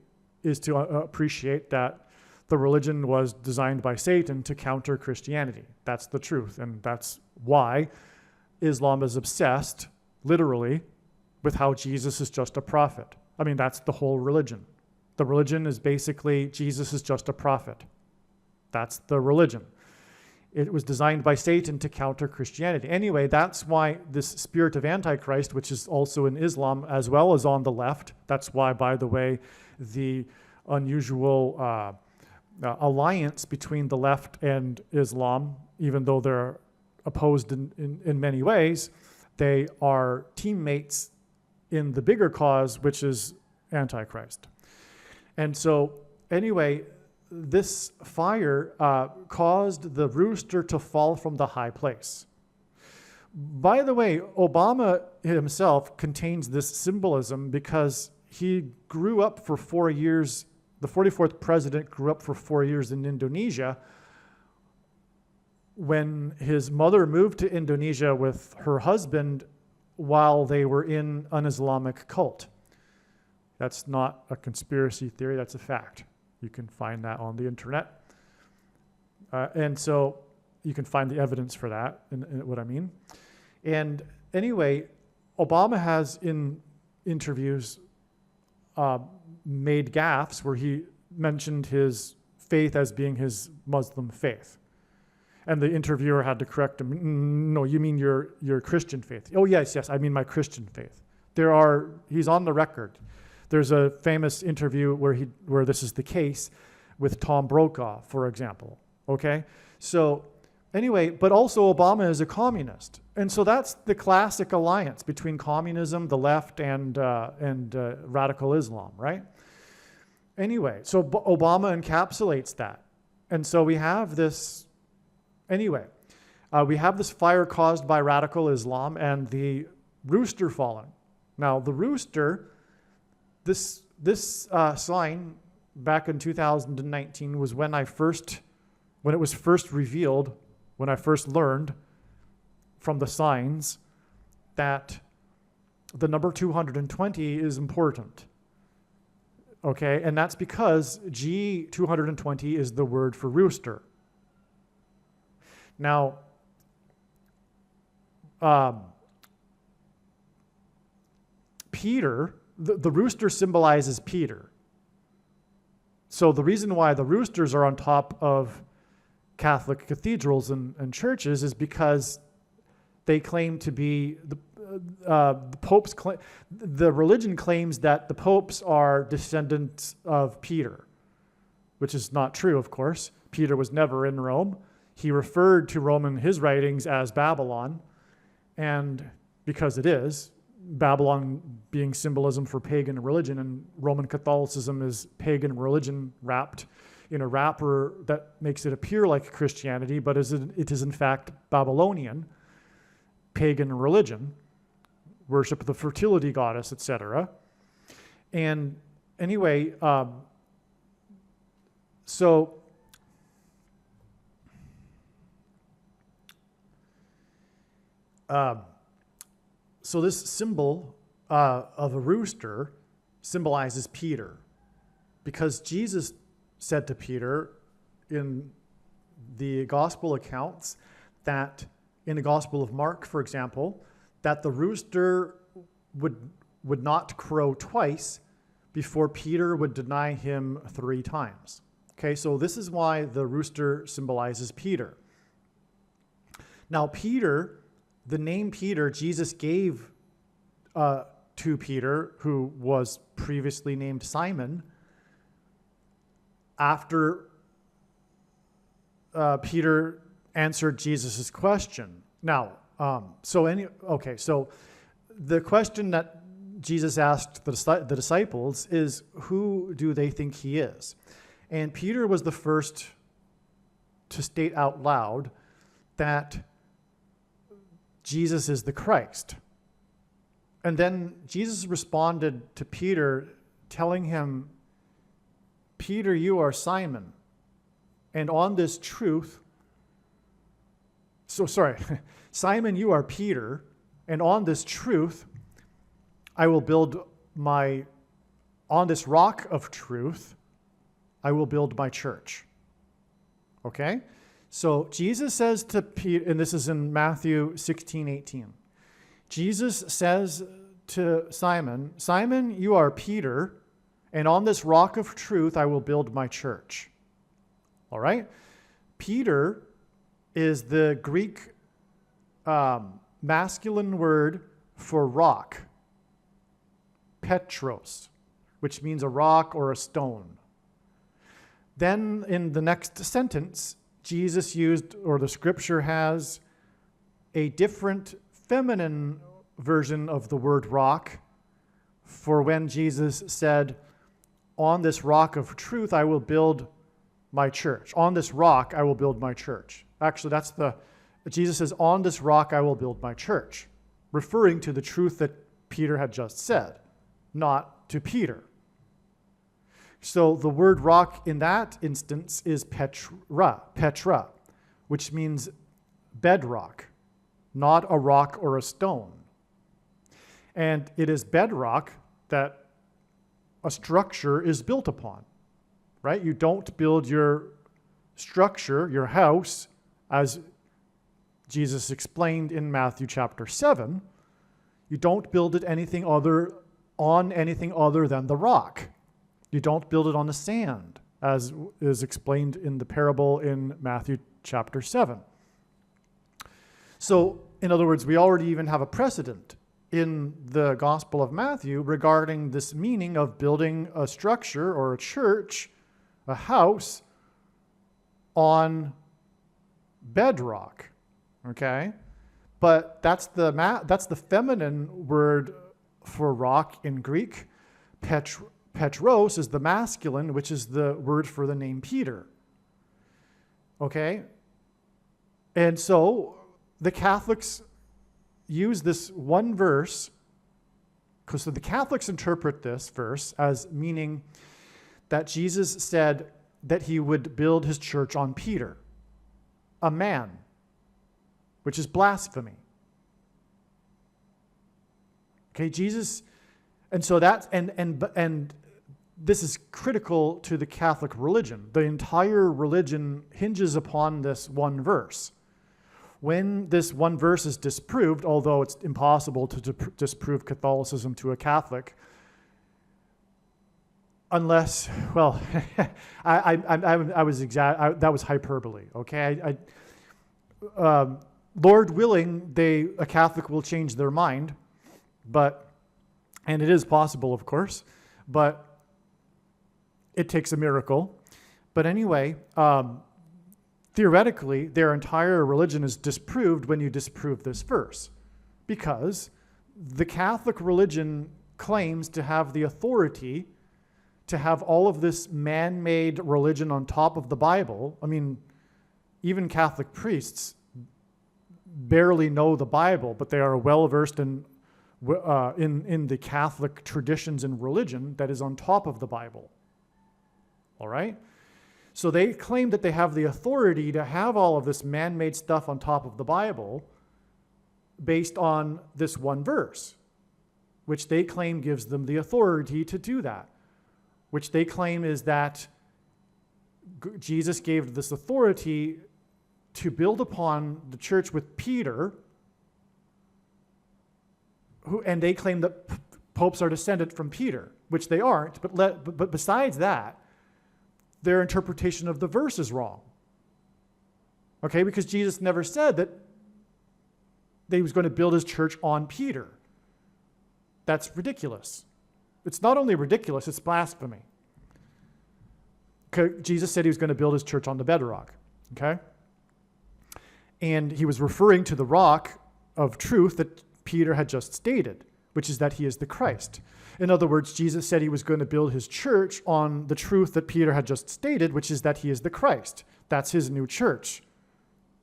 is to appreciate that the religion was designed by Satan to counter Christianity. That's the truth, and that's why Islam is obsessed, literally, with how Jesus is just a prophet. I mean, that's the whole religion. The religion is basically Jesus is just a prophet. That's the religion. It was designed by Satan to counter Christianity. Anyway, that's why this spirit of Antichrist, which is also in Islam as well as on the left, that's why, by the way, the unusual alliance between the left and Islam, even though they're opposed in many ways, they are teammates in the bigger cause, which is Antichrist. And so, anyway, this fire caused the rooster to fall from the high place. By the way, Obama himself contains this symbolism because he grew up for 4 years. The 44th president grew up for 4 years in Indonesia. When his mother moved to Indonesia with her husband while they were in an Islamic cult. That's not a conspiracy theory, that's a fact. You can find that on the internet. And so you can find the evidence for that, in what I mean. And anyway, Obama has in interviews made gaffes where he mentioned his faith as being his Muslim faith. And the interviewer had to correct him. No, you mean your Christian faith. Oh, yes, I mean my Christian faith. He's on the record. There's a famous interview where this is the case with Tom Brokaw, for example. Okay? So anyway, but also Obama is a communist. And so that's the classic alliance between communism, the left, and radical Islam, right? Anyway, so Obama encapsulates that. And so we have this, we have this fire caused by radical Islam and the rooster falling. Now, the rooster, this sign back in 2019 was when it was first revealed, when I first learned from the signs that the number 220 is important. Okay, and that's because G220 is the word for rooster. Now, Peter, the rooster symbolizes Peter. So the reason why the roosters are on top of Catholic cathedrals and churches is because they claim to be the religion claims that the popes are descendants of Peter, which is not true, of course. Peter was never in Rome. He referred to Rome in his writings as Babylon, and because it is, Babylon being symbolism for pagan religion, and Roman Catholicism is pagan religion wrapped in a wrapper that makes it appear like Christianity, but it is in fact Babylonian pagan religion, worship of the fertility goddess, etc. And anyway, so this symbol of a rooster symbolizes Peter, because Jesus said to Peter in the gospel accounts that in the Gospel of Mark, for example, that the rooster would not crow twice before Peter would deny him 3 times. Okay, so this is why the rooster symbolizes Peter. Now, Peter, the name Peter, Jesus gave to Peter, who was previously named Simon, after Peter answered Jesus' question. Now, so the question that Jesus asked the disciples is, who do they think he is? And Peter was the first to state out loud that Jesus is the Christ. And then Jesus responded to Peter, telling him, Peter, you are Simon, and on this truth, Simon, you are Peter, and on this truth, I will build on this rock of truth, I will build my church. Okay? So Jesus says to Peter, and this is in Matthew 16:18. Jesus says to Simon, Simon, you are Peter, and on this rock of truth, I will build my church. All right? Peter is the Greek masculine word for rock, Petros, which means a rock or a stone. Then in the next sentence, Jesus used, or the scripture has, a different feminine version of the word rock for when Jesus said, on this rock of truth, I will build my church. On this rock, I will build my church. Actually, Jesus says, on this rock, I will build my church, referring to the truth that Peter had just said, not to Peter. So the word rock in that instance is Petra, which means bedrock, not a rock or a stone. And it is bedrock that a structure is built upon, right? You don't build your structure, your house, as Jesus explained in Matthew chapter 7. You don't build it on anything other than the rock. You don't build it on the sand, as is explained in the parable in Matthew chapter 7. So, in other words, we already even have a precedent in the Gospel of Matthew regarding this meaning of building a structure or a church, a house, on bedrock, okay? But that's the feminine word for rock in Greek. Petros is the masculine, which is the word for the name Peter. Okay? And so the Catholics use this one verse, because the Catholics interpret this verse as meaning that Jesus said that he would build his church on Peter, a man, which is blasphemy. Okay, Jesus, and so that's, and this is critical to the Catholic religion. The entire religion hinges upon this one verse. When this one verse is disproved, although it's impossible to disprove Catholicism to a Catholic, unless, well, that was hyperbole, okay? Lord willing, a Catholic will change their mind, and it is possible, of course, but it takes a miracle. But anyway, theoretically, their entire religion is disproved when you disprove this verse, because the Catholic religion claims to have the authority to have all of this man-made religion on top of the Bible. I mean, even Catholic priests barely know the Bible, but they are well-versed in the Catholic traditions and religion that is on top of the Bible. All right? So they claim that they have the authority to have all of this man-made stuff on top of the Bible based on this one verse, which they claim gives them the authority to do that, which they claim is that Jesus gave this authority to build upon the church with Peter, and they claim that popes are descended from Peter, which they aren't, but besides that, their interpretation of the verse is wrong. Okay, because Jesus never said that he was going to build his church on Peter. That's ridiculous. It's not only ridiculous, it's blasphemy. Jesus said he was going to build his church on the bedrock, okay? And he was referring to the rock of truth that Peter had just stated, which is that he is the Christ. In other words, Jesus said he was going to build his church on the truth that Peter had just stated, which is that he is the Christ. That's his new church,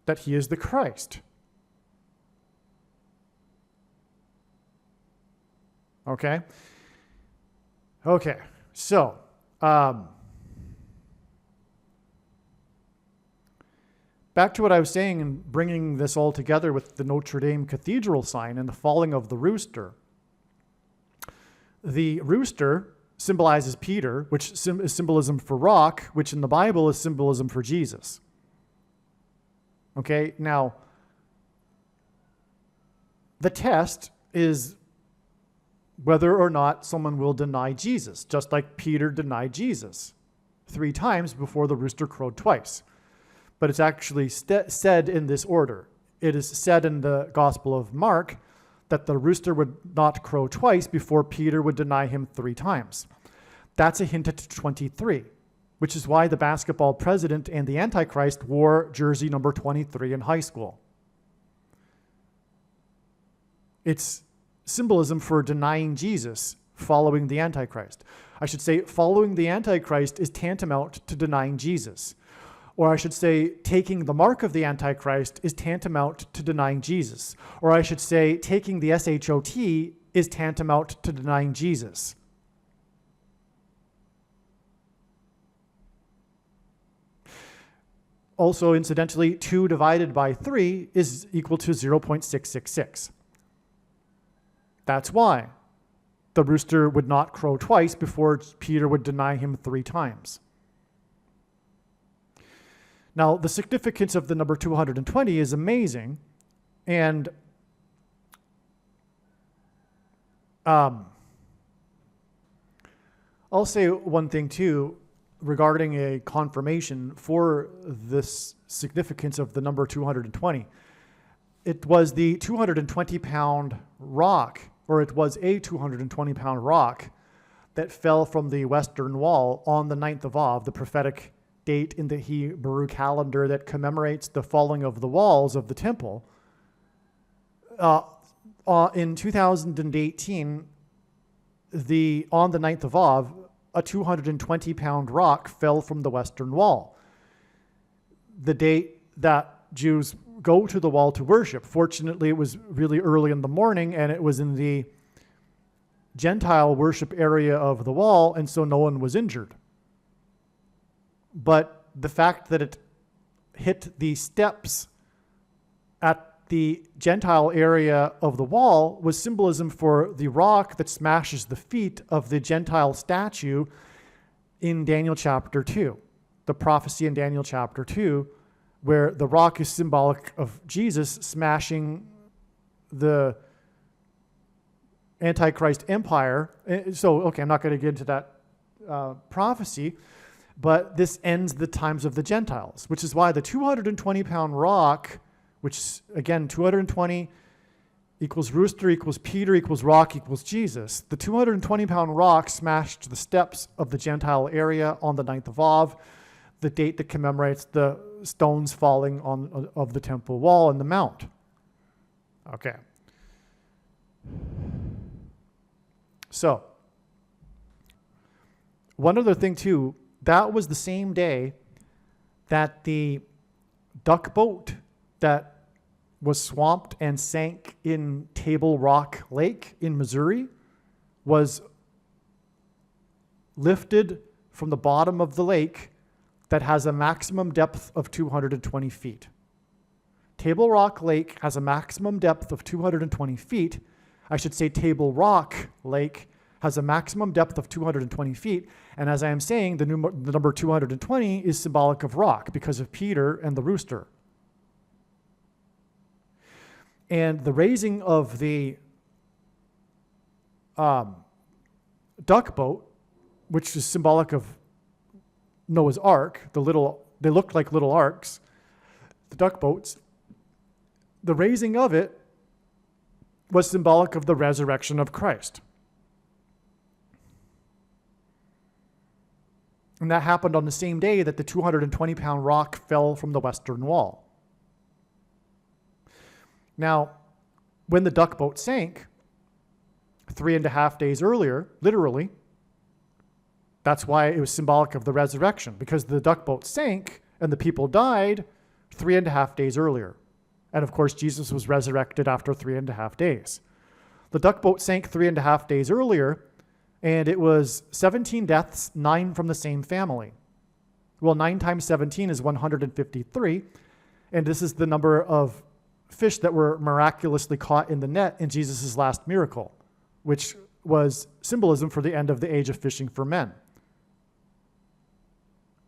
that he is the Christ. Okay? Okay, so, back to what I was saying and bringing this all together with the Notre Dame Cathedral sign and the falling of the rooster. The rooster symbolizes Peter, which is symbolism for rock, which in the Bible is symbolism for Jesus. Okay, now, the test is whether or not someone will deny Jesus, just like Peter denied Jesus 3 times before the rooster crowed twice. But it's actually said in this order. It is said in the Gospel of Mark that the rooster would not crow twice before Peter would deny him 3 times. That's a hint at 23, which is why the basketball president and the Antichrist wore jersey number 23 in high school. It's symbolism for denying Jesus, following the Antichrist. I should say following the Antichrist is tantamount to denying Jesus. Or I should say taking the mark of the Antichrist is tantamount to denying Jesus. Or I should say taking the SHOT is tantamount to denying Jesus. Also, incidentally, 2 divided by 3 is equal to 0.666. That's why the rooster would not crow twice before Peter would deny him 3 times. Now, the significance of the number 220 is amazing, and I'll say one thing too regarding a confirmation for this significance of the number 220. It was the 220-pound rock, or it was a 220-pound rock that fell from the western wall on the 9th of Av, the prophetic date in the Hebrew calendar that commemorates the falling of the walls of the temple. In 2018, on the 9th of Av, a 220-pound rock fell from the western wall. The date that Jews go to the wall to worship. Fortunately, it was really early in the morning, and it was in the Gentile worship area of the wall, and so no one was injured. But the fact that it hit the steps at the Gentile area of the wall was symbolism for the rock that smashes the feet of the Gentile statue in Daniel chapter 2. The prophecy in Daniel chapter 2, where the rock is symbolic of Jesus smashing the Antichrist empire. So, okay, I'm not going to get into that prophecy, but this ends the times of the Gentiles, which is why the 220-pound rock, which, again, 220 equals rooster equals Peter equals rock equals Jesus. The 220-pound rock smashed the steps of the Gentile area on the 9th of Av, the date that commemorates the stones falling of the temple wall and the mount. Okay. So, one other thing too, that was the same day that the duck boat that was swamped and sank in Table Rock Lake in Missouri was lifted from the bottom of the lake that has a maximum depth of 220 feet. Table Rock Lake has a maximum depth of 220 feet. I should say Table Rock Lake has a maximum depth of 220 feet. And as I am saying, the number 220 is symbolic of rock because of Peter and the rooster. And the raising of the duck boat, which is symbolic of Noah's Ark, they looked like little arks, the duck boats, the raising of it was symbolic of the resurrection of Christ. And that happened on the same day that the 220-pound rock fell from the western wall. Now, when the duck boat sank 3.5 days earlier, literally, that's why it was symbolic of the resurrection, because the duck boat sank and the people died 3.5 days earlier. And of course, Jesus was resurrected after 3.5 days. The duck boat sank 3.5 days earlier, and it was 17 deaths, 9 from the same family. Well, 9 times 17 is 153, and this is the number of fish that were miraculously caught in the net in Jesus' last miracle, which was symbolism for the end of the age of fishing for men.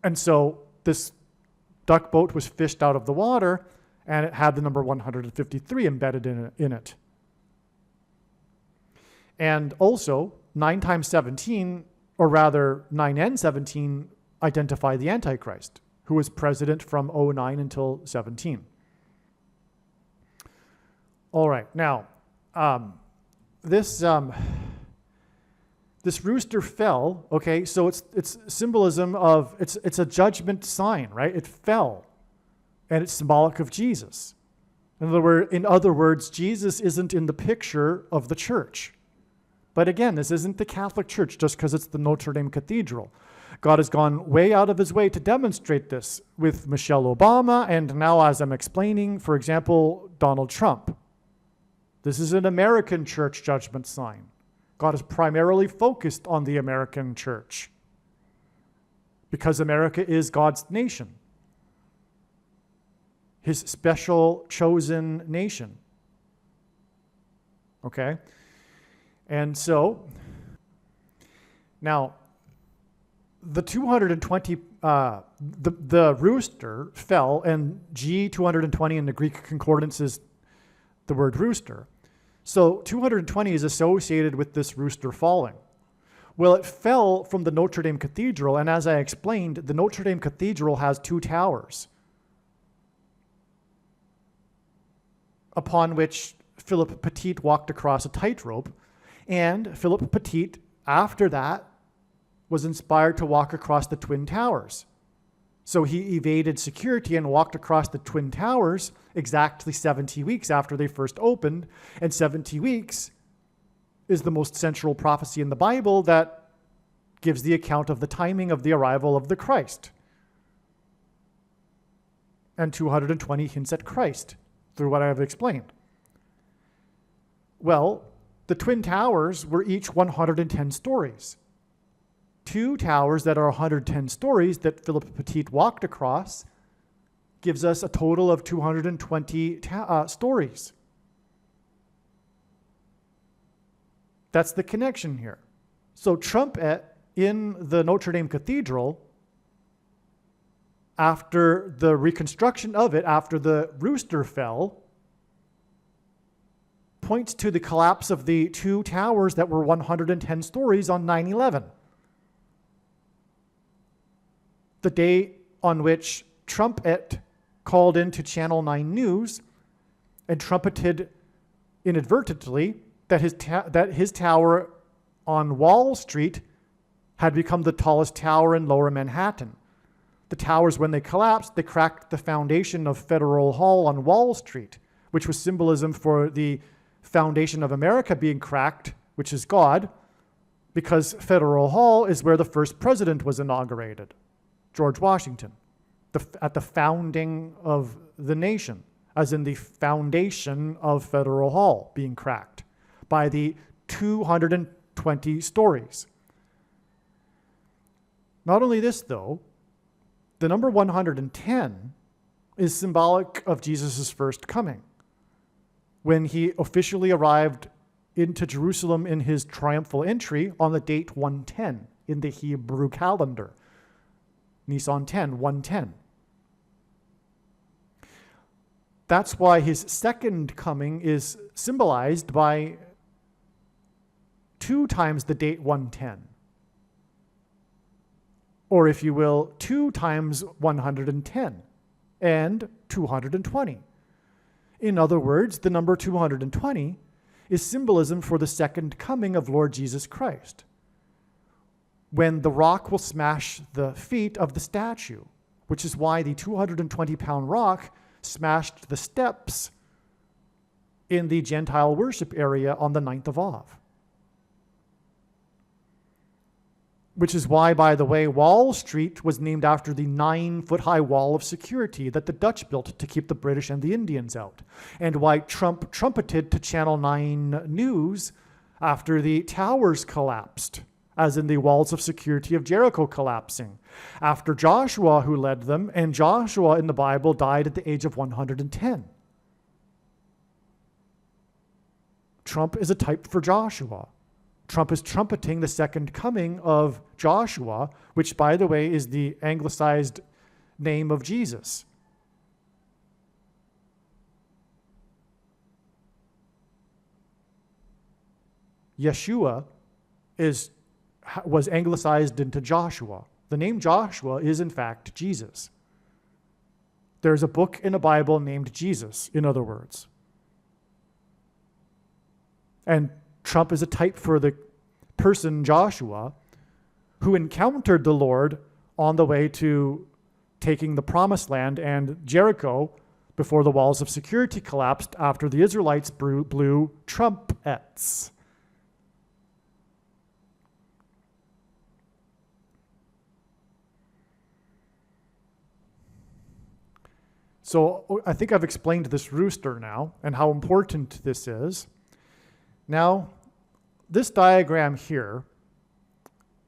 And so this duck boat was fished out of the water, and it had the number 153 embedded in it. And also, 9 times 17, or rather 9 and 17, identify the Antichrist, who was president from 09 until 17. All right, now, this rooster fell, okay, so it's symbolism of, it's a judgment sign, right? It fell, and it's symbolic of Jesus. In other words, Jesus isn't in the picture of the church. But again, this isn't the Catholic Church just because it's the Notre Dame Cathedral. God has gone way out of his way to demonstrate this with Michelle Obama, and now, as I'm explaining, for example, Donald Trump. This is an American church judgment sign. God is primarily focused on the American church because America is God's nation, his special chosen nation. Okay? And so, now, the 220, the rooster fell, and G220 in the Greek concordance is the word rooster. So 220 is associated with this rooster falling. Well, it fell from the Notre Dame Cathedral, and as I explained, the Notre Dame Cathedral has 2 towers upon which Philip Petit walked across a tightrope. And Philip Petit, after that, was inspired to walk across the Twin Towers. So he evaded security and walked across the Twin Towers exactly 70 weeks after they first opened. And 70 weeks is the most central prophecy in the Bible that gives the account of the timing of the arrival of the Christ. And 220 hints at Christ through what I have explained. Well, the Twin Towers were each 110 stories. 2 towers that are 110 stories that Philip Petit walked across gives us a total of 220 stories. That's the connection here. So Trumpet in the Notre Dame Cathedral, after the reconstruction of it, after the rooster fell, points to the collapse of the 2 towers that were 110 stories on 9/11. The day on which Trumpet called into Channel 9 News and trumpeted inadvertently that his tower on Wall Street had become the tallest tower in Lower Manhattan. The towers, when they collapsed, they cracked the foundation of Federal Hall on Wall Street, which was symbolism for the foundation of America being cracked, which is God, because Federal Hall is where the first president was inaugurated, George Washington, at the founding of the nation, as in the foundation of Federal Hall being cracked by the 220 stories. Not only this, though, the number 110 is symbolic of Jesus' first coming, when he officially arrived into Jerusalem in his triumphal entry on the date 110 in the Hebrew calendar. Nisan 10, 110. That's why his second coming is symbolized by 2 times the date 110. Or if you will, 2 times 110 and 220. In other words, the number 220 is symbolism for the second coming of Lord Jesus Christ. when the rock will smash the feet of the statue, which is why the 220-pound rock smashed the steps in the Gentile worship area on the 9th of Av. Which is why, by the way, Wall Street was named after the 9-foot-high wall of security that the Dutch built to keep the British and the Indians out. And why Trump trumpeted to Channel 9 News after the towers collapsed, as in the walls of security of Jericho collapsing, after Joshua, who led them, and Joshua in the Bible died at the age of 110. Trump is a type for Joshua. Trump is trumpeting the second coming of Joshua, which, by the way, is the anglicized name of Jesus. Yeshua was anglicized into Joshua. The name Joshua is, in fact, Jesus. There's a book in the Bible named Jesus, in other words. And Trump is a type for the person Joshua who encountered the Lord on the way to taking the Promised Land and Jericho before the walls of security collapsed after the Israelites blew trumpets. So I think I've explained this rooster now and how important this is. Now, this diagram here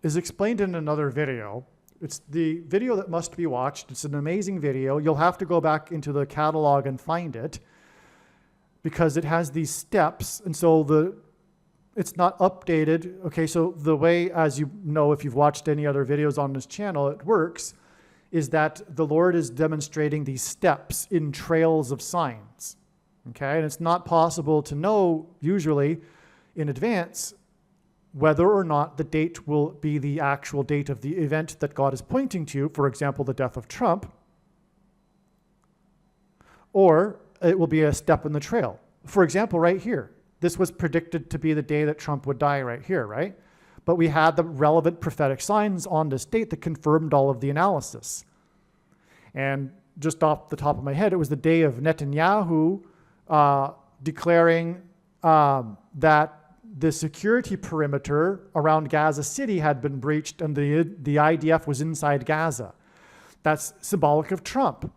is explained in another video. It's the video that must be watched. It's an amazing video. You'll have to go back into the catalog and find it because it has these steps. And so it's not updated. Okay, so the way, as you know, if you've watched any other videos on this channel, it works, is that the Lord is demonstrating these steps in trails of signs. Okay, and it's not possible to know, usually, in advance, whether or not the date will be the actual date of the event that God is pointing to, for example, the death of Trump, or it will be a step in the trail. For example, right here, this was predicted to be the day that Trump would die right here, right? But we had the relevant prophetic signs on this date that confirmed all of the analysis. And just off the top of my head, it was the day of Netanyahu declaring that the security perimeter around Gaza City had been breached and the IDF was inside Gaza. That's symbolic of Trump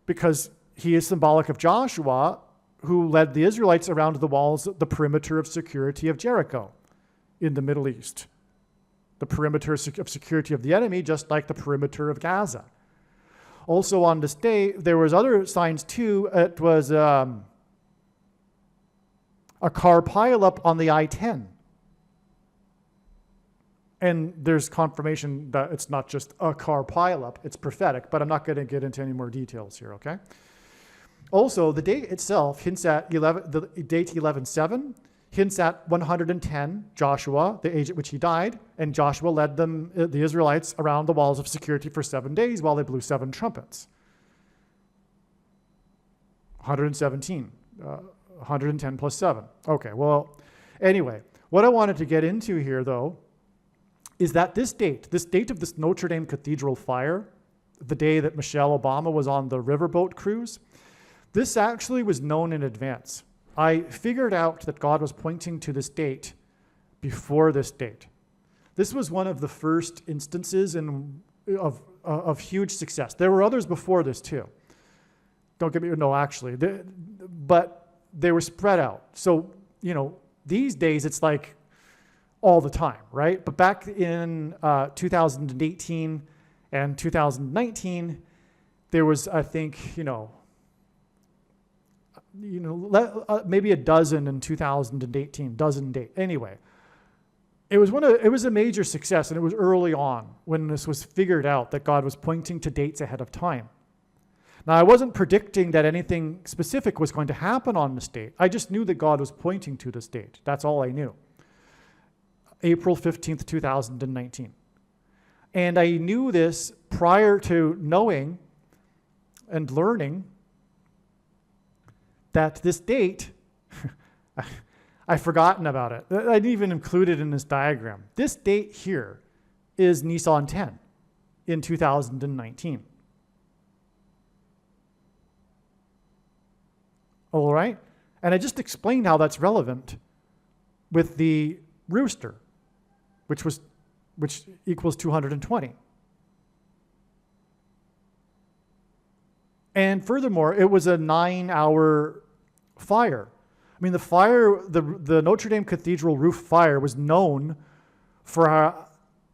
because he is symbolic of Joshua, who led the Israelites around the walls, the perimeter of security of Jericho in the Middle East. The perimeter of security of the enemy, just like the perimeter of Gaza. Also on this day, there was other signs too. It was a car pileup on the I-10. And there's confirmation that it's not just a car pileup, it's prophetic, but I'm not going to get into any more details here, okay? Also, the date itself hints at the date 11/7, hints at 110, Joshua, the age at which he died, and Joshua led them, the Israelites, around the walls of security for 7 days while they blew 7 trumpets. 117, 110 plus 7. Okay, well, anyway, what I wanted to get into here, though, is that this date of this Notre Dame Cathedral fire, the day that Michelle Obama was on the riverboat cruise, this actually was known in advance. I figured out that God was pointing to this date before this date. This was one of the first instances of huge success. There were others before this too. Don't get me, no, actually, but they were spread out. So, you know, these days it's like all the time, right? But back in 2018 and 2019, there was, I think, maybe a dozen in 2018, dozen date. Anyway, it was a major success, and it was early on when this was figured out that God was pointing to dates ahead of time. Now, I wasn't predicting that anything specific was going to happen on this date. I just knew that God was pointing to this date. That's all I knew. April 15th, 2019. And I knew this prior to knowing and learning that this date, I've forgotten about it. I didn't even include it in this diagram. This date here is Nissan 10 in 2019. All right? And I just explained how that's relevant with the Rooster, which equals 220. And furthermore, it was a 9-hour fire. I mean, the Notre Dame Cathedral roof fire was known for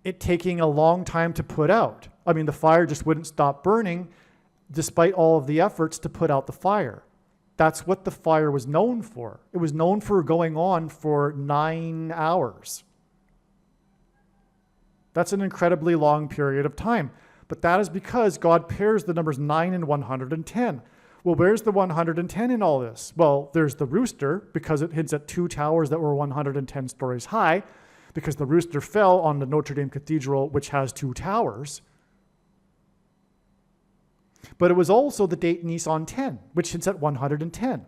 it taking a long time to put out. I mean, the fire just wouldn't stop burning despite all of the efforts to put out the fire. That's what the fire was known for. It was known for going on for 9 hours. That's an incredibly long period of time. But that is because God pairs the numbers 9 and 110. Well, where's the 110 in all this? Well, there's the rooster, because it hints at 2 towers that were 110 stories high, because the rooster fell on the Notre Dame Cathedral, which has 2 towers. But it was also the date Nissan 10, which hints at 110.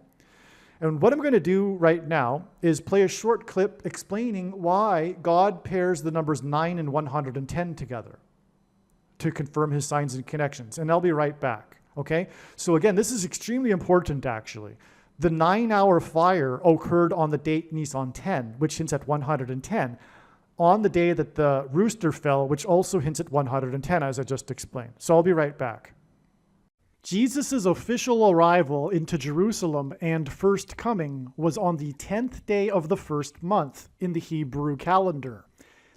And what I'm going to do right now is play a short clip explaining why God pairs the numbers 9 and 110 together to confirm his signs and connections. And I'll be right back, okay? So again, this is extremely important, actually. The 9-hour fire occurred on the date Nissan 10, which hints at 110, on the day that the rooster fell, which also hints at 110, as I just explained. So I'll be right back. Jesus' official arrival into Jerusalem and first coming was on the 10th day of the first month in the Hebrew calendar.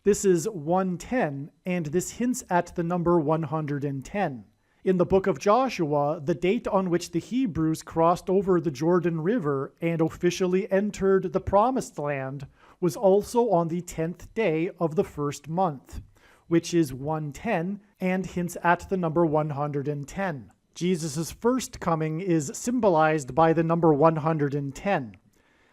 This is 110, and this hints at the number 110. In the book of Joshua, the date on which the Hebrews crossed over the Jordan River and officially entered the Promised Land was also on the 10th day of the first month, which is 110 and hints at the number 110. Jesus' first coming is symbolized by the number 110.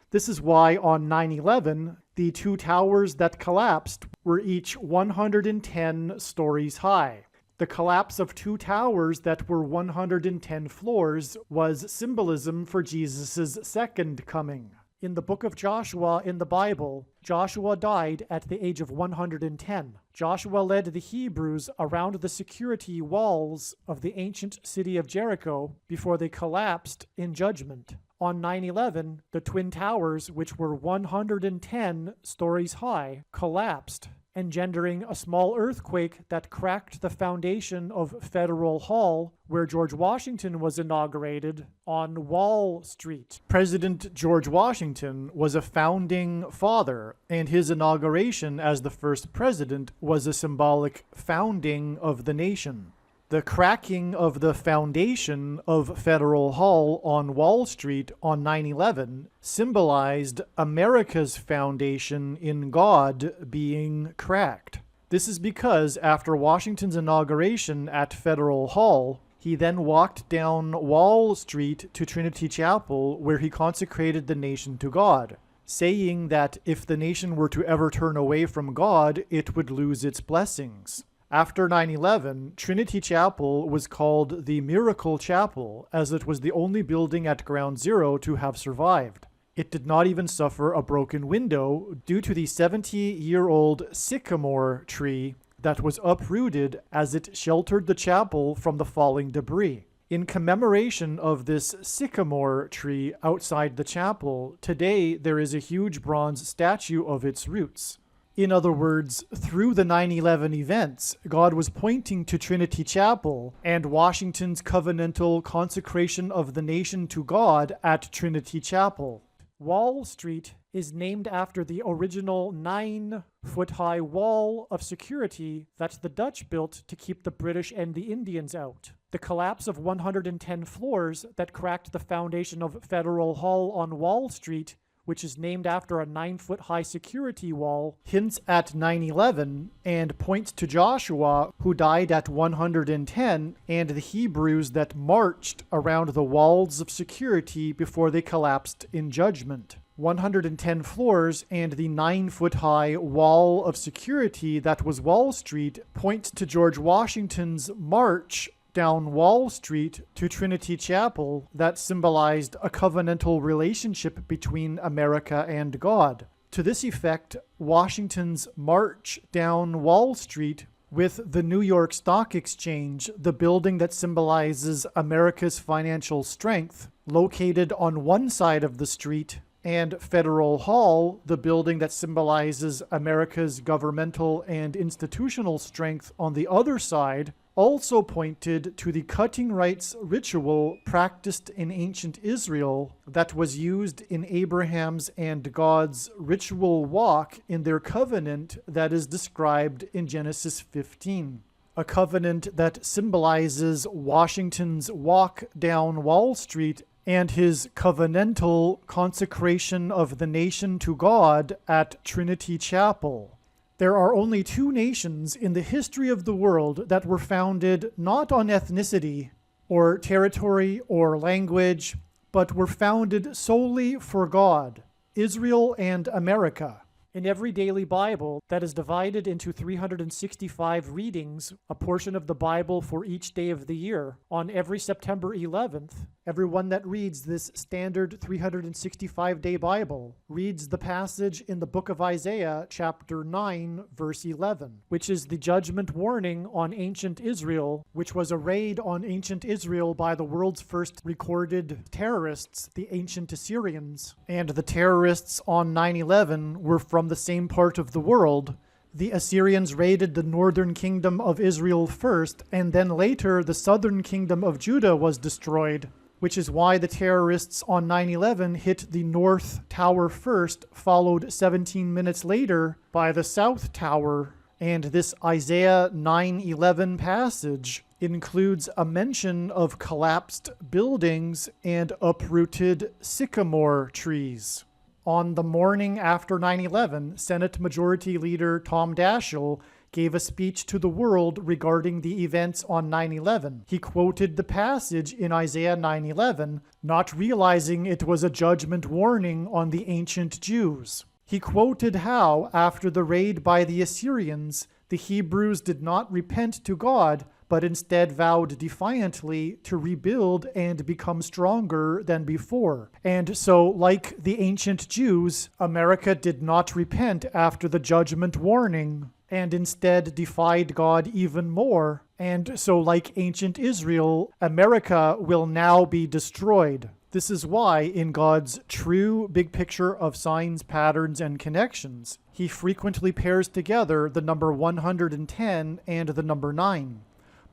This is why on 9/11, the 2 towers that collapsed were each 110 stories high. The collapse of 2 towers that were 110 floors was symbolism for Jesus' second coming. In the book of Joshua in the Bible, Joshua died at the age of 110. Joshua led the Hebrews around the security walls of the ancient city of Jericho before they collapsed in judgment. On 9/11, the Twin Towers, which were 110 stories high, collapsed, engendering a small earthquake that cracked the foundation of Federal Hall, where George Washington was inaugurated, on Wall Street. President George Washington was a founding father, and his inauguration as the first president was a symbolic founding of the nation. The cracking of the foundation of Federal Hall on Wall Street on 9/11 symbolized America's foundation in God being cracked. This is because after Washington's inauguration at Federal Hall, he then walked down Wall Street to Trinity Chapel, where he consecrated the nation to God, saying that if the nation were to ever turn away from God, it would lose its blessings. After 9/11, Trinity Chapel was called the Miracle Chapel, as it was the only building at Ground Zero to have survived. It did not even suffer a broken window due to the 70-year-old sycamore tree that was uprooted as it sheltered the chapel from the falling debris. In commemoration of this sycamore tree outside the chapel, today there is a huge bronze statue of its roots. In other words, through the 9/11 events, God was pointing to Trinity Chapel and Washington's covenantal consecration of the nation to God at Trinity Chapel. Wall Street is named after the original 9-foot-high wall of security that the Dutch built to keep the British and the Indians out. The collapse of 110 floors that cracked the foundation of Federal Hall on Wall Street, which is named after a 9-foot-high security wall, hints at 9/11 and points to Joshua, who died at 110, and the Hebrews that marched around the walls of security before they collapsed in judgment. 110 floors and the 9-foot-high wall of security that was Wall Street points to George Washington's march down Wall Street to Trinity Chapel that symbolized a covenantal relationship between America and God. To this effect, Washington's march down Wall Street with the New York Stock Exchange, the building that symbolizes America's financial strength, located on one side of the street, and Federal Hall, the building that symbolizes America's governmental and institutional strength on the other side, also pointed to the cutting rights ritual practiced in ancient Israel that was used in Abraham's and God's ritual walk in their covenant that is described in Genesis 15. A covenant that symbolizes Washington's walk down Wall Street and his covenantal consecration of the nation to God at Trinity Chapel. There are only two nations in the history of the world that were founded not on ethnicity or territory or language, but were founded solely for God, Israel and America. In every daily Bible that is divided into 365 readings, a portion of the Bible for each day of the year, on every September 11th, everyone that reads this standard 365-day Bible reads the passage in the book of Isaiah, chapter 9, verse 11, which is the judgment warning on ancient Israel, which was a raid on ancient Israel by the world's first recorded terrorists, the ancient Assyrians. And the terrorists on 9/11 were from the same part of the world. The Assyrians raided the northern kingdom of Israel first, and then later the southern kingdom of Judah was destroyed, which is why the terrorists on 9/11 hit the North Tower first, followed 17 minutes later by the South Tower. And this Isaiah 9:11 passage includes a mention of collapsed buildings and uprooted sycamore trees. On the morning after 9/11, Senate Majority Leader Tom Daschle gave a speech to the world regarding the events on 9/11. He quoted the passage in Isaiah 9:11, not realizing it was a judgment warning on the ancient Jews. He quoted how, after the raid by the Assyrians, the Hebrews did not repent to God, but instead vowed defiantly to rebuild and become stronger than before. And so, like the ancient Jews, America did not repent after the judgment warning, and instead defied God even more. And so, like ancient Israel, America will now be destroyed. This is why, in God's true big picture of signs, patterns, and connections, he frequently pairs together the number 110 and the number 9.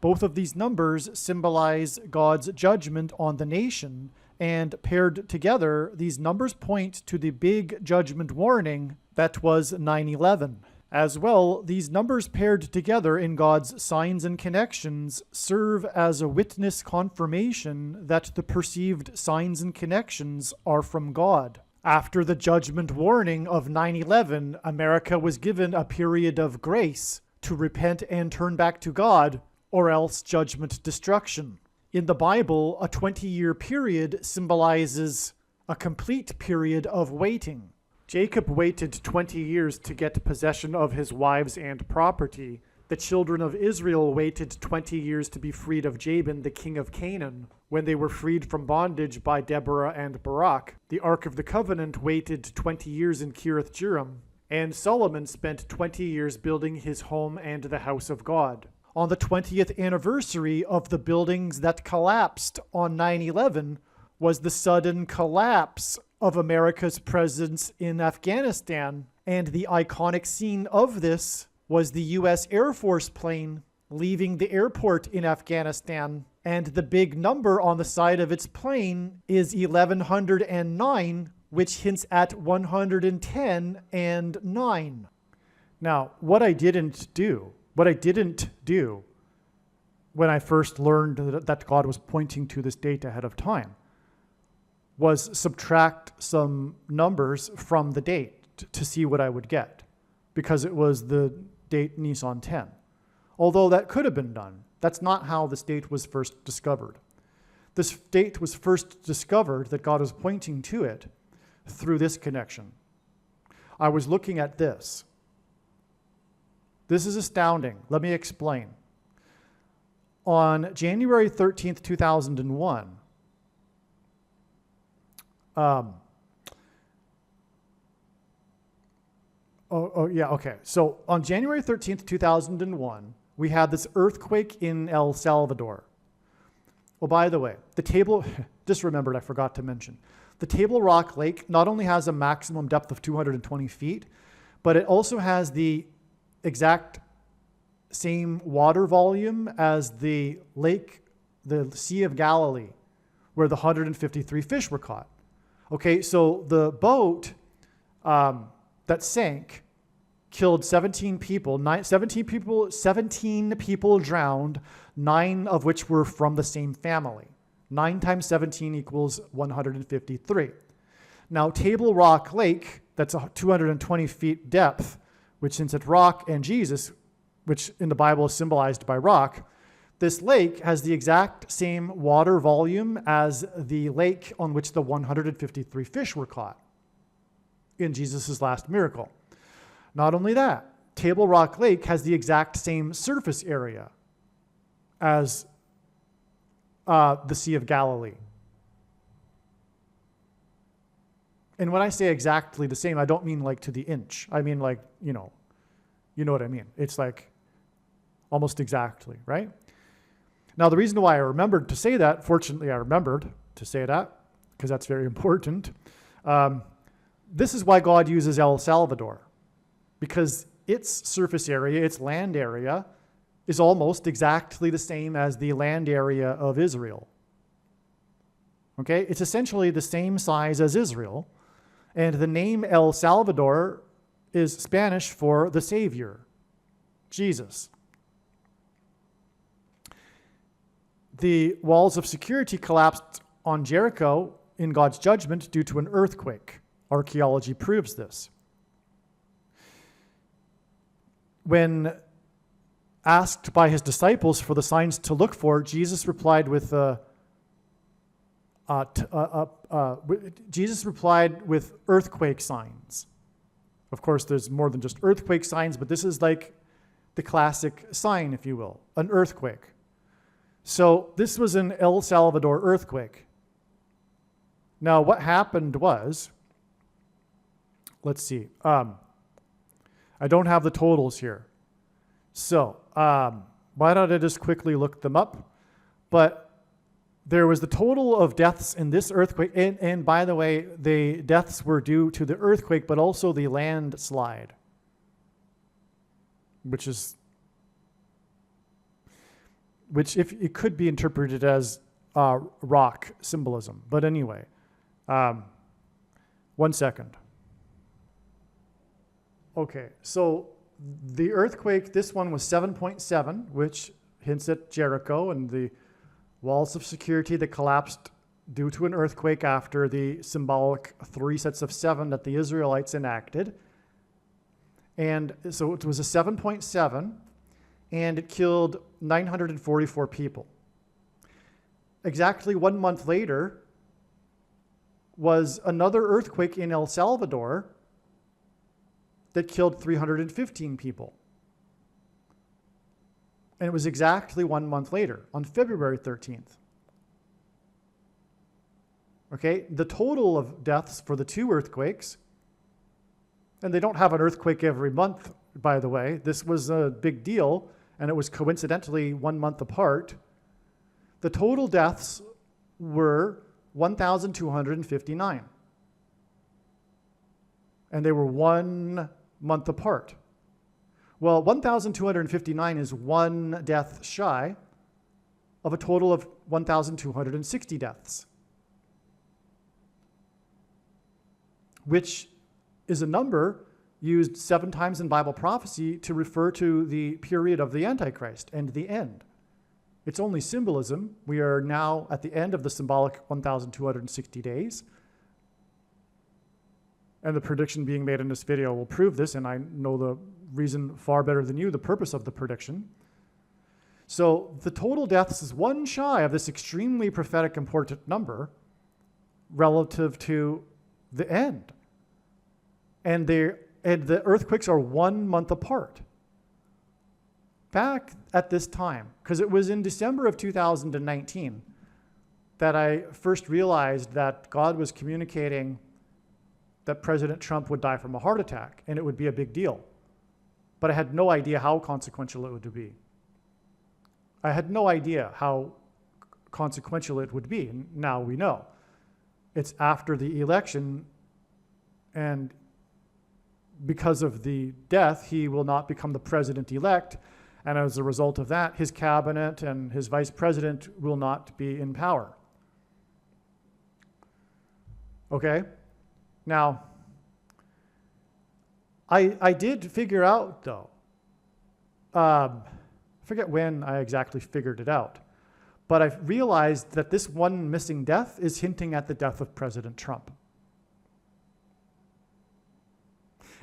Both of these numbers symbolize God's judgment on the nation, and paired together, these numbers point to the big judgment warning that was 9/11. As well, these numbers paired together in God's signs and connections serve as a witness confirmation that the perceived signs and connections are from God. After the judgment warning of 9/11, America was given a period of grace to repent and turn back to God, or else judgment destruction. In the Bible, a 20-year period symbolizes a complete period of waiting. Jacob waited 20 years to get possession of his wives and property. The children of Israel waited 20 years to be freed of Jabin, the king of Canaan, when they were freed from bondage by Deborah and Barak. The Ark of the Covenant waited 20 years in Kiriath-Jearim, and Solomon spent 20 years building his home and the house of God. On the 20th anniversary of the buildings that collapsed on 9/11 was the sudden collapse of America's presence in Afghanistan, and the iconic scene of this was the U.S. Air Force plane leaving the airport in Afghanistan, and the big number on the side of its plane is 1109, which hints at 110 and 9. Now, what I didn't do when I first learned that God was pointing to this date ahead of time was subtract some numbers from the date to see what I would get, because it was the date Nisan 10. Although that could have been done. That's not how this date was first discovered. This date was first discovered, that God was pointing to it, through this connection. I was looking at this. This is astounding. Let me explain. On January 13th, 2001, So on January 13th, 2001, we had this earthquake in El Salvador. Well, by the way, just remembered I forgot to mention, the Table Rock Lake not only has a maximum depth of 220 feet, but it also has the exact same water volume as the Sea of Galilee, where the 153 fish were caught. Okay, so the boat that sank killed 17 people. 17 people drowned, 9 of which were from the same family. 9 times 17 equals 153. Now, Table Rock Lake, that's 220 feet depth, which since it's rock and Jesus, which in the Bible is symbolized by rock, this lake has the exact same water volume as the lake on which the 153 fish were caught in Jesus' last miracle. Not only that, Table Rock Lake has the exact same surface area as the Sea of Galilee. And when I say exactly the same, I don't mean like to the inch. I mean like, you know what I mean. It's like almost exactly, right? Now, the reason why I remembered to say that, fortunately I remembered to say that, because that's very important. This is why God uses El Salvador, because its surface area, its land area, is almost exactly the same as the land area of Israel. Okay, it's essentially the same size as Israel, and the name El Salvador is Spanish for the Savior, Jesus. The walls of security collapsed on Jericho in God's judgment due to an earthquake. Archaeology proves this. When asked by his disciples for the signs to look for, Jesus replied with earthquake signs. Of course, there's more than just earthquake signs, but this is like the classic sign, if you will, an earthquake. So this was an El Salvador earthquake. Now, what happened was, let's see. I don't have the totals here. So why don't I just quickly look them up? But there was the total of deaths in this earthquake. And by the way, the deaths were due to the earthquake, but also the landslide, which if it could be interpreted as rock symbolism. But anyway, 1 second. Okay, so the earthquake, this one was 7.7, which hints at Jericho and the walls of security that collapsed due to an earthquake after the symbolic 3 sets of 7 that the Israelites enacted. And so it was a 7.7, and it killed 944 people. Exactly 1 month later was another earthquake in El Salvador that killed 315 people. And it was exactly 1 month later, on February 13th. Okay, the total of deaths for the 2 earthquakes, and they don't have an earthquake every month, by the way. This was a big deal, and it was coincidentally 1 month apart. The total deaths were 1,259. And they were 1 month apart. Well, 1,259 is 1 death shy of a total of 1,260 deaths, which is a number used 7 times in Bible prophecy to refer to the period of the Antichrist and the end. It's only symbolism. We are now at the end of the symbolic 1,260 days. And the prediction being made in this video will prove this, and I know the reason far better than you, the purpose of the prediction. So the total deaths is 1 shy of this extremely prophetic important number relative to the end. And the earthquakes are 1 month apart. Back at this time, because it was in December of 2019 that I first realized that God was communicating that President Trump would die from a heart attack, and it would be a big deal. But I had no idea how consequential it would be. I had no idea how consequential it would be, and now we know. It's after the election, and because of the death, he will not become the president-elect, and as a result of that, his cabinet and his vice president will not be in power. Okay? Now, I did figure out, though, I forget when I exactly figured it out, but I realized that this one missing death is hinting at the death of President Trump.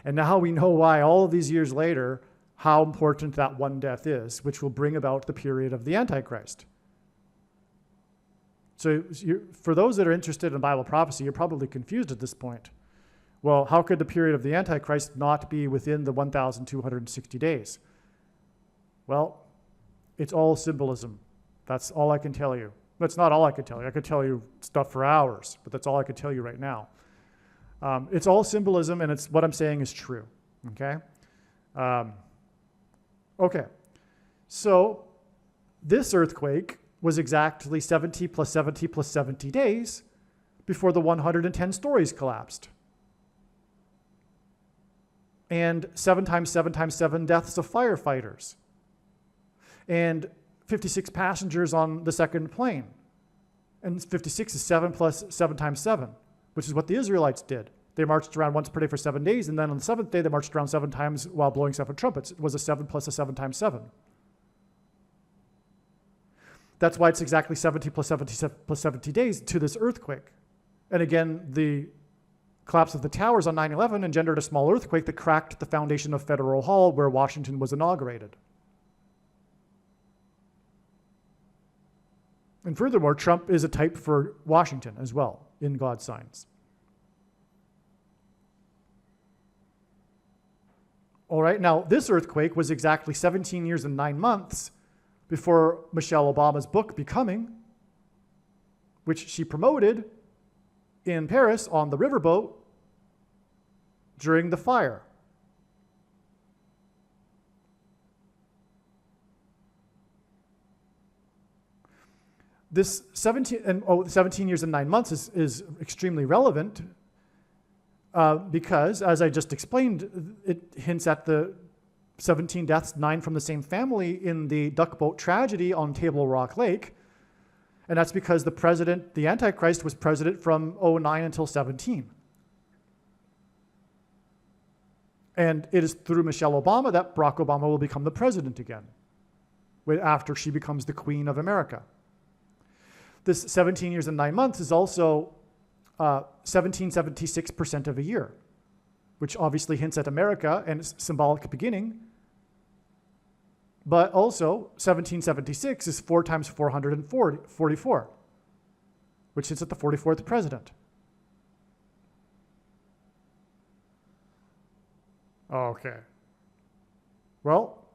And now we know why, all of these years later, how important that one death is, which will bring about the period of the Antichrist. So for those that are interested in Bible prophecy, you're probably confused at this point. Well, how could the period of the Antichrist not be within the 1,260 days? Well, it's all symbolism. That's all I can tell you. That's not all I can tell you. I could tell you stuff for hours, but that's all I could tell you right now. It's all symbolism, and it's what I'm saying is true. Okay? Okay. So this earthquake was exactly 70 plus 70 plus 70 days before the 110 stories collapsed. And 7 times 7 times 7 deaths of firefighters. And 56 passengers on the second plane. And 56 is 7 plus 7 times 7, which is what the Israelites did. They marched around once per day for 7 days, and then on the 7th day, they marched around 7 times while blowing 7 trumpets. It was a 7 plus a 7 times 7. That's why it's exactly 70 plus 70 plus 70 days to this earthquake. And again, the collapse of the towers on 9/11 engendered a small earthquake that cracked the foundation of Federal Hall, where Washington was inaugurated. And furthermore, Trump is a type for Washington as well, in God's signs. All right, now this earthquake was exactly 17 years and 9 months before Michelle Obama's book, Becoming, which she promoted in Paris on the riverboat during the fire. This 17 years and 9 months is extremely relevant because, as I just explained, it hints at the 17 deaths, 9 from the same family in the duck boat tragedy on Table Rock Lake. And that's because the Antichrist, was president from 09 until 17. And it is through Michelle Obama that Barack Obama will become the president again, after she becomes the Queen of America. This 17 years and 9 months is also 1776% of a year, which obviously hints at America and its symbolic beginning. But also, 1776 is 4 times 444, which hints at the 44th president. Okay. Well,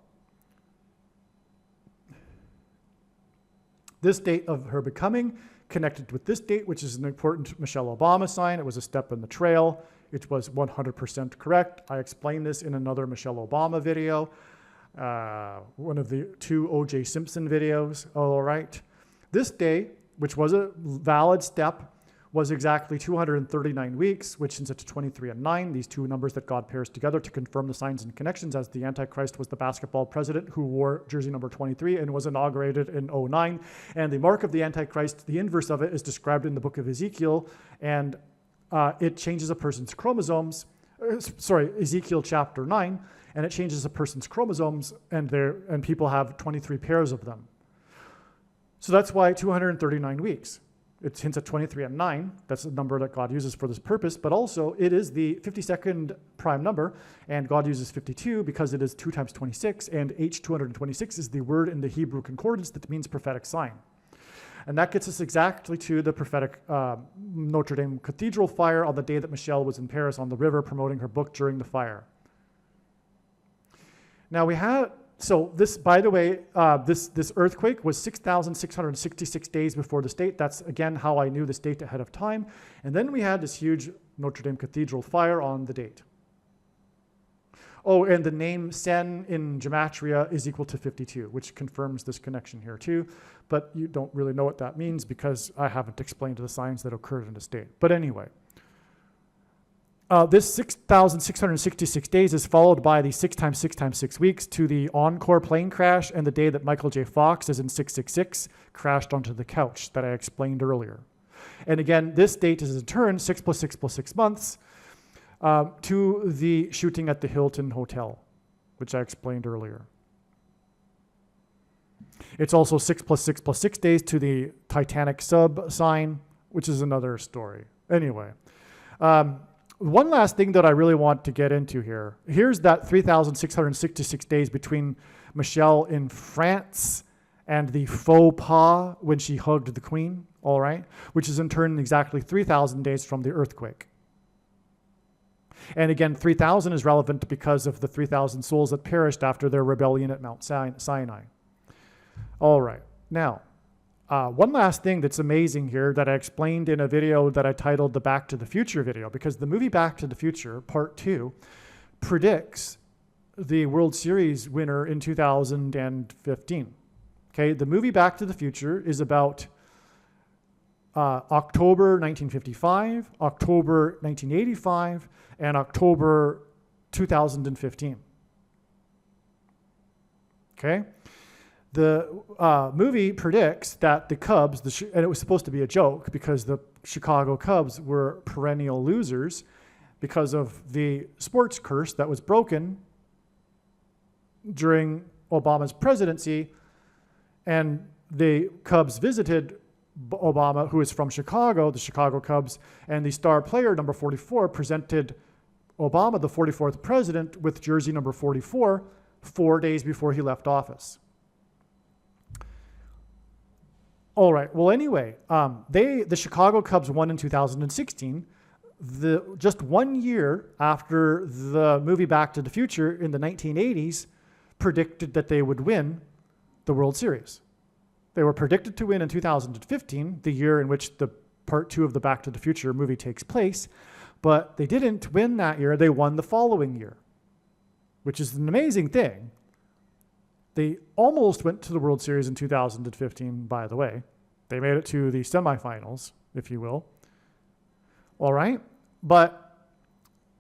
this date of her becoming connected with this date, which is an important Michelle Obama sign. It was a step in the trail. It was 100% correct. I explained this in another Michelle Obama video, one of the 2 O.J. Simpson videos. All right. This day, which was a valid step, was exactly 239 weeks, which is at 23 and 9, these 2 numbers that God pairs together to confirm the signs and connections, as the Antichrist was the basketball president who wore jersey number 23 and was inaugurated in 09. And the mark of the Antichrist, the inverse of it, is described in the book of Ezekiel, and it changes a person's chromosomes. Ezekiel chapter 9, and it changes a person's chromosomes, and people have 23 pairs of them. So that's why 239 weeks. It hints at 23 and 9. That's the number that God uses for this purpose, but also it is the 52nd prime number, and God uses 52 because it is 2 times 26, and H226 is the word in the Hebrew concordance that means prophetic sign. And that gets us exactly to the prophetic Notre Dame Cathedral fire on the day that Michelle was in Paris on the river promoting her book during the fire. Now so this, by the way, this earthquake was 6,666 days before this date. That's, again, how I knew this date ahead of time. And then we had this huge Notre Dame Cathedral fire on the date. Oh, and the name Sen in Gematria is equal to 52, which confirms this connection here too. But you don't really know what that means because I haven't explained the signs that occurred in the state. But anyway, this 6,666 days is followed by the 6 times 6 times 6 weeks to the Encore plane crash and the day that Michael J. Fox, as in 666, crashed onto the couch that I explained earlier. And again, this date is in turn 6 plus 6 plus 6 months to the shooting at the Hilton Hotel, which I explained earlier. It's also 6 plus 6 plus 6 days to the Titanic sub sign, which is another story. Anyway, one last thing that I really want to get into here. Here's that 3,666 days between Michelle in France and the faux pas when she hugged the Queen, all right? Which is in turn exactly 3,000 days from the earthquake. And again, 3,000 is relevant because of the 3,000 souls that perished after their rebellion at Mount Sinai. All right, now, one last thing that's amazing here that I explained in a video that I titled the Back to the Future video, because the movie Back to the Future, Part 2, predicts the World Series winner in 2015. Okay, the movie Back to the Future is about October 1955, October 1985, and October 2015. Okay? The movie predicts that the Cubs, and it was supposed to be a joke because the Chicago Cubs were perennial losers because of the sports curse that was broken during Obama's presidency, and the Cubs visited Obama, who is from Chicago, the Chicago Cubs, and the star player, number 44, presented Obama, the 44th president, with jersey number 44, 4 days before he left office. All right, well, anyway, the Chicago Cubs won in 2016, just 1 year after the movie Back to the Future in the 1980s predicted that they would win the World Series. They were predicted to win in 2015, the year in which the Part 2 of the Back to the Future movie takes place, but they didn't win that year. They won the following year, which is an amazing thing. They almost went to the World Series in 2015, by the way. They made it to the semifinals, if you will. All right, but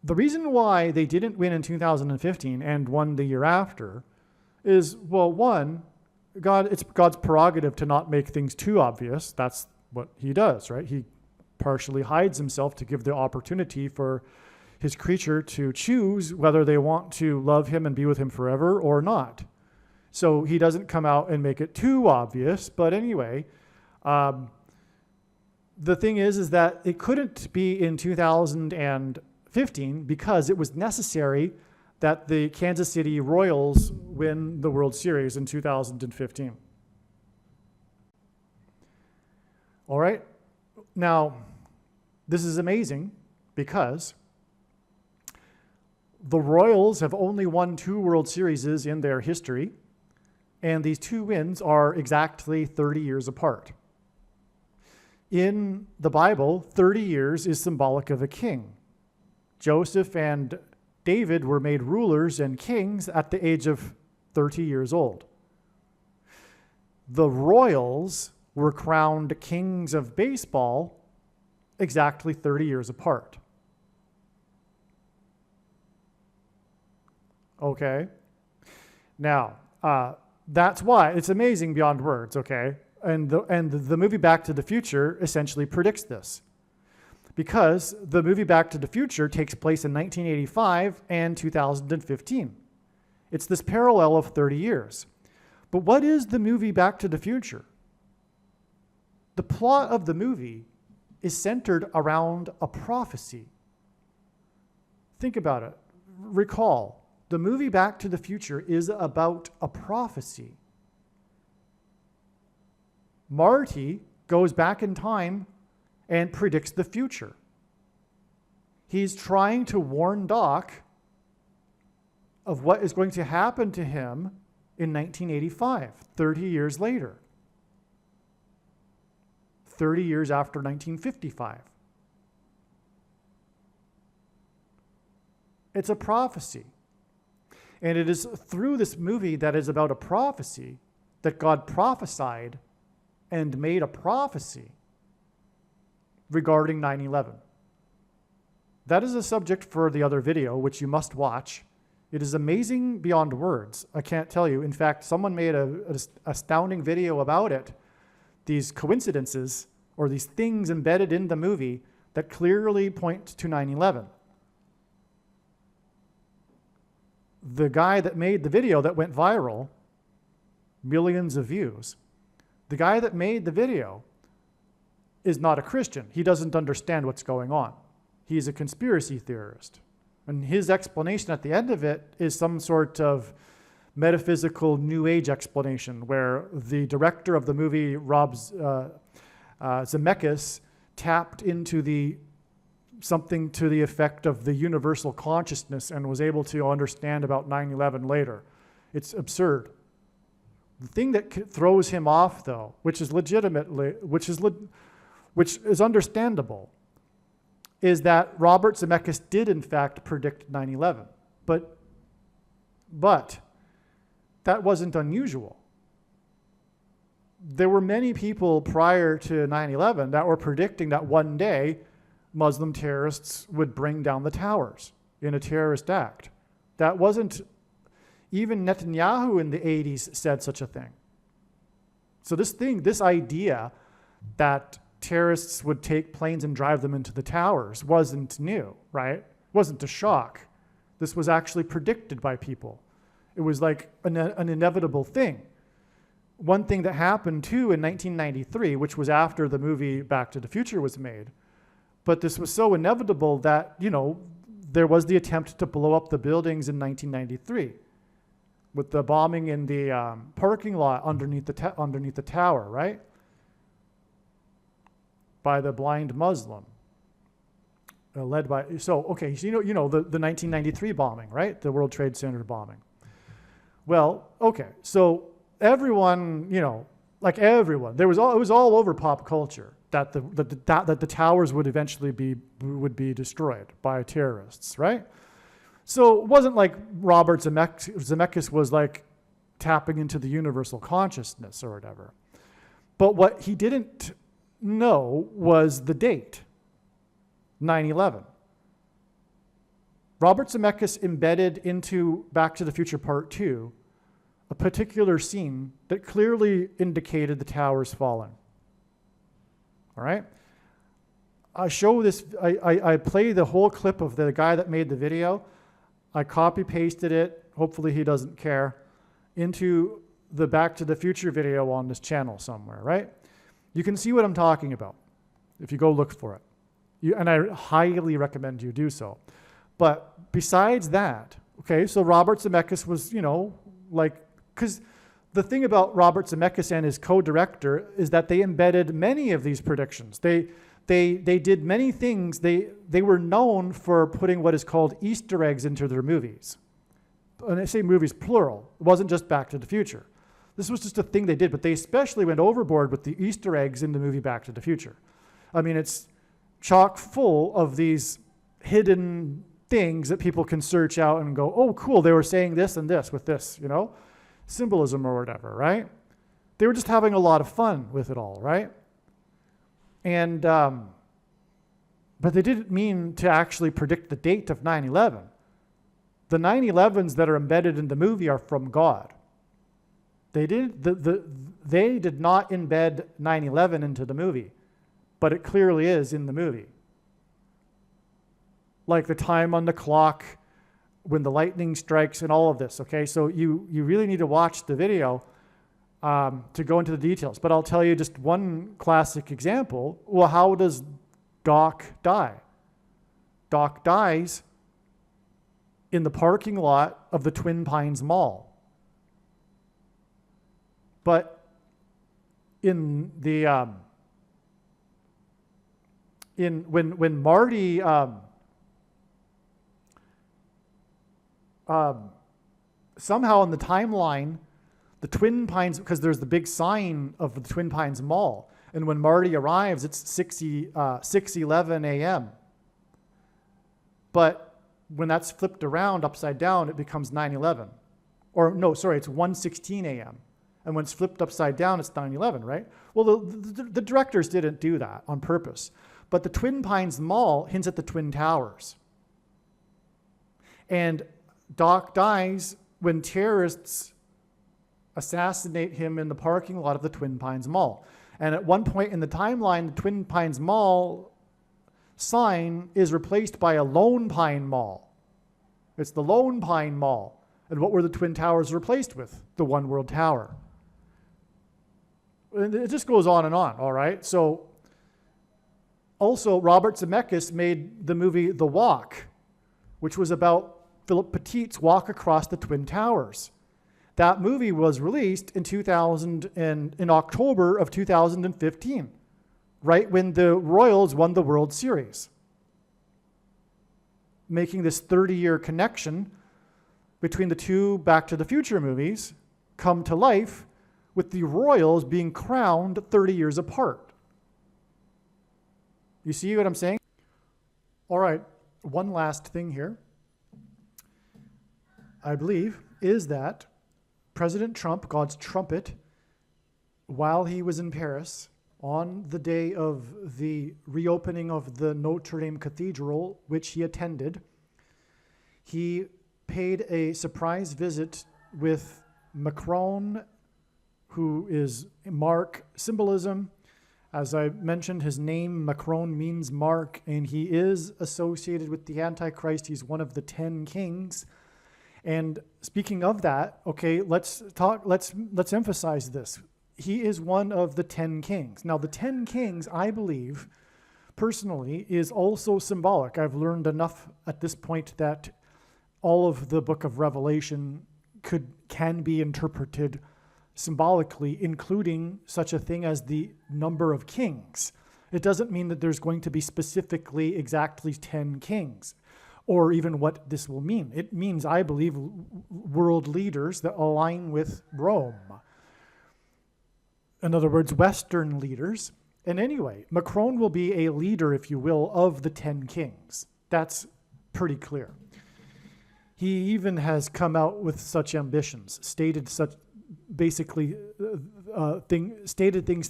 the reason why they didn't win in 2015 and won the year after is, well, one, it's God's prerogative to not make things too obvious. That's what he does, right? He partially hides himself to give the opportunity for his creature to choose whether they want to love him and be with him forever or not. So he doesn't come out and make it too obvious. But anyway, the thing is that it couldn't be in 2015 because it was necessary that the Kansas City Royals win the World Series in 2015. All right. Now, this is amazing because the Royals have only won 2 World Series in their history, and these 2 wins are exactly 30 years apart. In the Bible, 30 years is symbolic of a king. Joseph and David were made rulers and kings at the age of 30 years old. The Royals were crowned kings of baseball exactly 30 years apart. Okay? Now, that's why it's amazing beyond words, okay? And the movie Back to the Future essentially predicts this. Because the movie Back to the Future takes place in 1985 and 2015. It's this parallel of 30 years. But what is the movie Back to the Future? The plot of the movie is centered around a prophecy. Think about it. Recall, the movie Back to the Future is about a prophecy. Marty goes back in time and predicts the future. He's trying to warn Doc of what is going to happen to him in 1985, 30 years later. 30 years after 1955. It's a prophecy. And it is through this movie that is about a prophecy that God prophesied and made a prophecy regarding 9/11. That is a subject for the other video, which you must watch. It is amazing beyond words. I can't tell you. In fact, someone made an astounding video about it. These coincidences or these things embedded in the movie that clearly point to 9/11. The guy that made the video that went viral, millions of views, the guy that made the video is not a Christian. He doesn't understand what's going on. He's a conspiracy theorist. And his explanation at the end of it is some sort of metaphysical New Age explanation where the director of the movie, Rob Zemeckis, tapped into something to the effect of the universal consciousness and was able to understand about 9/11 later. It's absurd. The thing that throws him off, though, which is understandable, is that Robert Zemeckis did in fact predict 9/11, but that wasn't unusual. There were many people prior to 9/11 that were predicting that one day Muslim terrorists would bring down the towers in a terrorist act. That wasn't, even Netanyahu in the 80s said such a thing. So this idea that terrorists would take planes and drive them into the towers wasn't new, right? Wasn't a shock. This was actually predicted by people. It was like an inevitable thing. One thing that happened too in 1993, which was after the movie Back to the Future was made, but this was so inevitable that, there was the attempt to blow up the buildings in 1993 with the bombing in the parking lot underneath the tower, right? By the blind Muslim, led by, the 1993 bombing, right? The World Trade Center bombing. Well, okay, so everyone, everyone, it was all over pop culture that the towers would eventually be destroyed by terrorists, right? So it wasn't like Robert Zemeckis was like tapping into the universal consciousness or whatever. But what he didn't know was the date, 9/11. Robert Zemeckis embedded into Back to the Future Part 2 a particular scene that clearly indicated the towers falling. All right? I show this, I play the whole clip of the guy that made the video. I copy pasted it, hopefully he doesn't care, into the Back to the Future video on this channel somewhere, right? You can see what I'm talking about if you go look for it. And I highly recommend you do so. But besides that, okay, so Robert Zemeckis was, because the thing about Robert Zemeckis and his co-director is that they embedded many of these predictions. They did many things. They were known for putting what is called Easter eggs into their movies. And I say movies plural. It wasn't just Back to the Future. This was just a thing they did, but they especially went overboard with the Easter eggs in the movie Back to the Future. I mean, it's chock full of these hidden things that people can search out and go, oh, cool, they were saying this and this with this, symbolism or whatever, right? They were just having a lot of fun with it all, right? And, but they didn't mean to actually predict the date of 9/11. The 9/11s that are embedded in the movie are from God. They did not embed 9/11 into the movie, but it clearly is in the movie. Like the time on the clock, when the lightning strikes and all of this, okay? So you really need to watch the video to go into the details. But I'll tell you just one classic example. Well, how does Doc die? Doc dies in the parking lot of the Twin Pines Mall. But in the when Marty somehow in the timeline, the Twin Pines, because there's the big sign of the Twin Pines Mall, and when Marty arrives, it's 6:11 a.m. But when that's flipped around upside down, it becomes 9/11. Or no, sorry, it's 1:16 a.m. And when it's flipped upside down, it's 9/11, right? Well, the directors didn't do that on purpose. But the Twin Pines Mall hints at the Twin Towers. And Doc dies when terrorists assassinate him in the parking lot of the Twin Pines Mall. And at one point in the timeline, the Twin Pines Mall sign is replaced by a Lone Pine Mall. It's the Lone Pine Mall. And what were the Twin Towers replaced with? The One World Tower. And it just goes on and on, all right? So, also, Robert Zemeckis made the movie The Walk, which was about Philip Petit's walk across the Twin Towers. That movie was released in October of 2015, right when the Royals won the World Series, making this 30-year connection between the two Back to the Future movies come to life, with the Royals being crowned 30 years apart. You see what I'm saying? All right, one last thing here, I believe, is that President Trump, God's trumpet, while he was in Paris on the day of the reopening of the Notre Dame Cathedral, which he attended, he paid a surprise visit with Macron, who is Mark symbolism. As I mentioned, his name, Macron, means Mark, and he is associated with the Antichrist. He's one of the 10 kings. And speaking of that, okay, let's emphasize this. He is one of the 10 kings. Now, the 10 kings, I believe, personally, is also symbolic. I've learned enough at this point that all of the book of Revelation can be interpreted symbolically, including such a thing as the number of kings. It doesn't mean that there's going to be specifically exactly 10 kings, or even what this will mean. It means, I believe, world leaders that align with Rome. In other words, Western leaders. And anyway, Macron will be a leader, if you will, of the 10 kings. That's pretty clear. He even has come out with such ambitions, stated things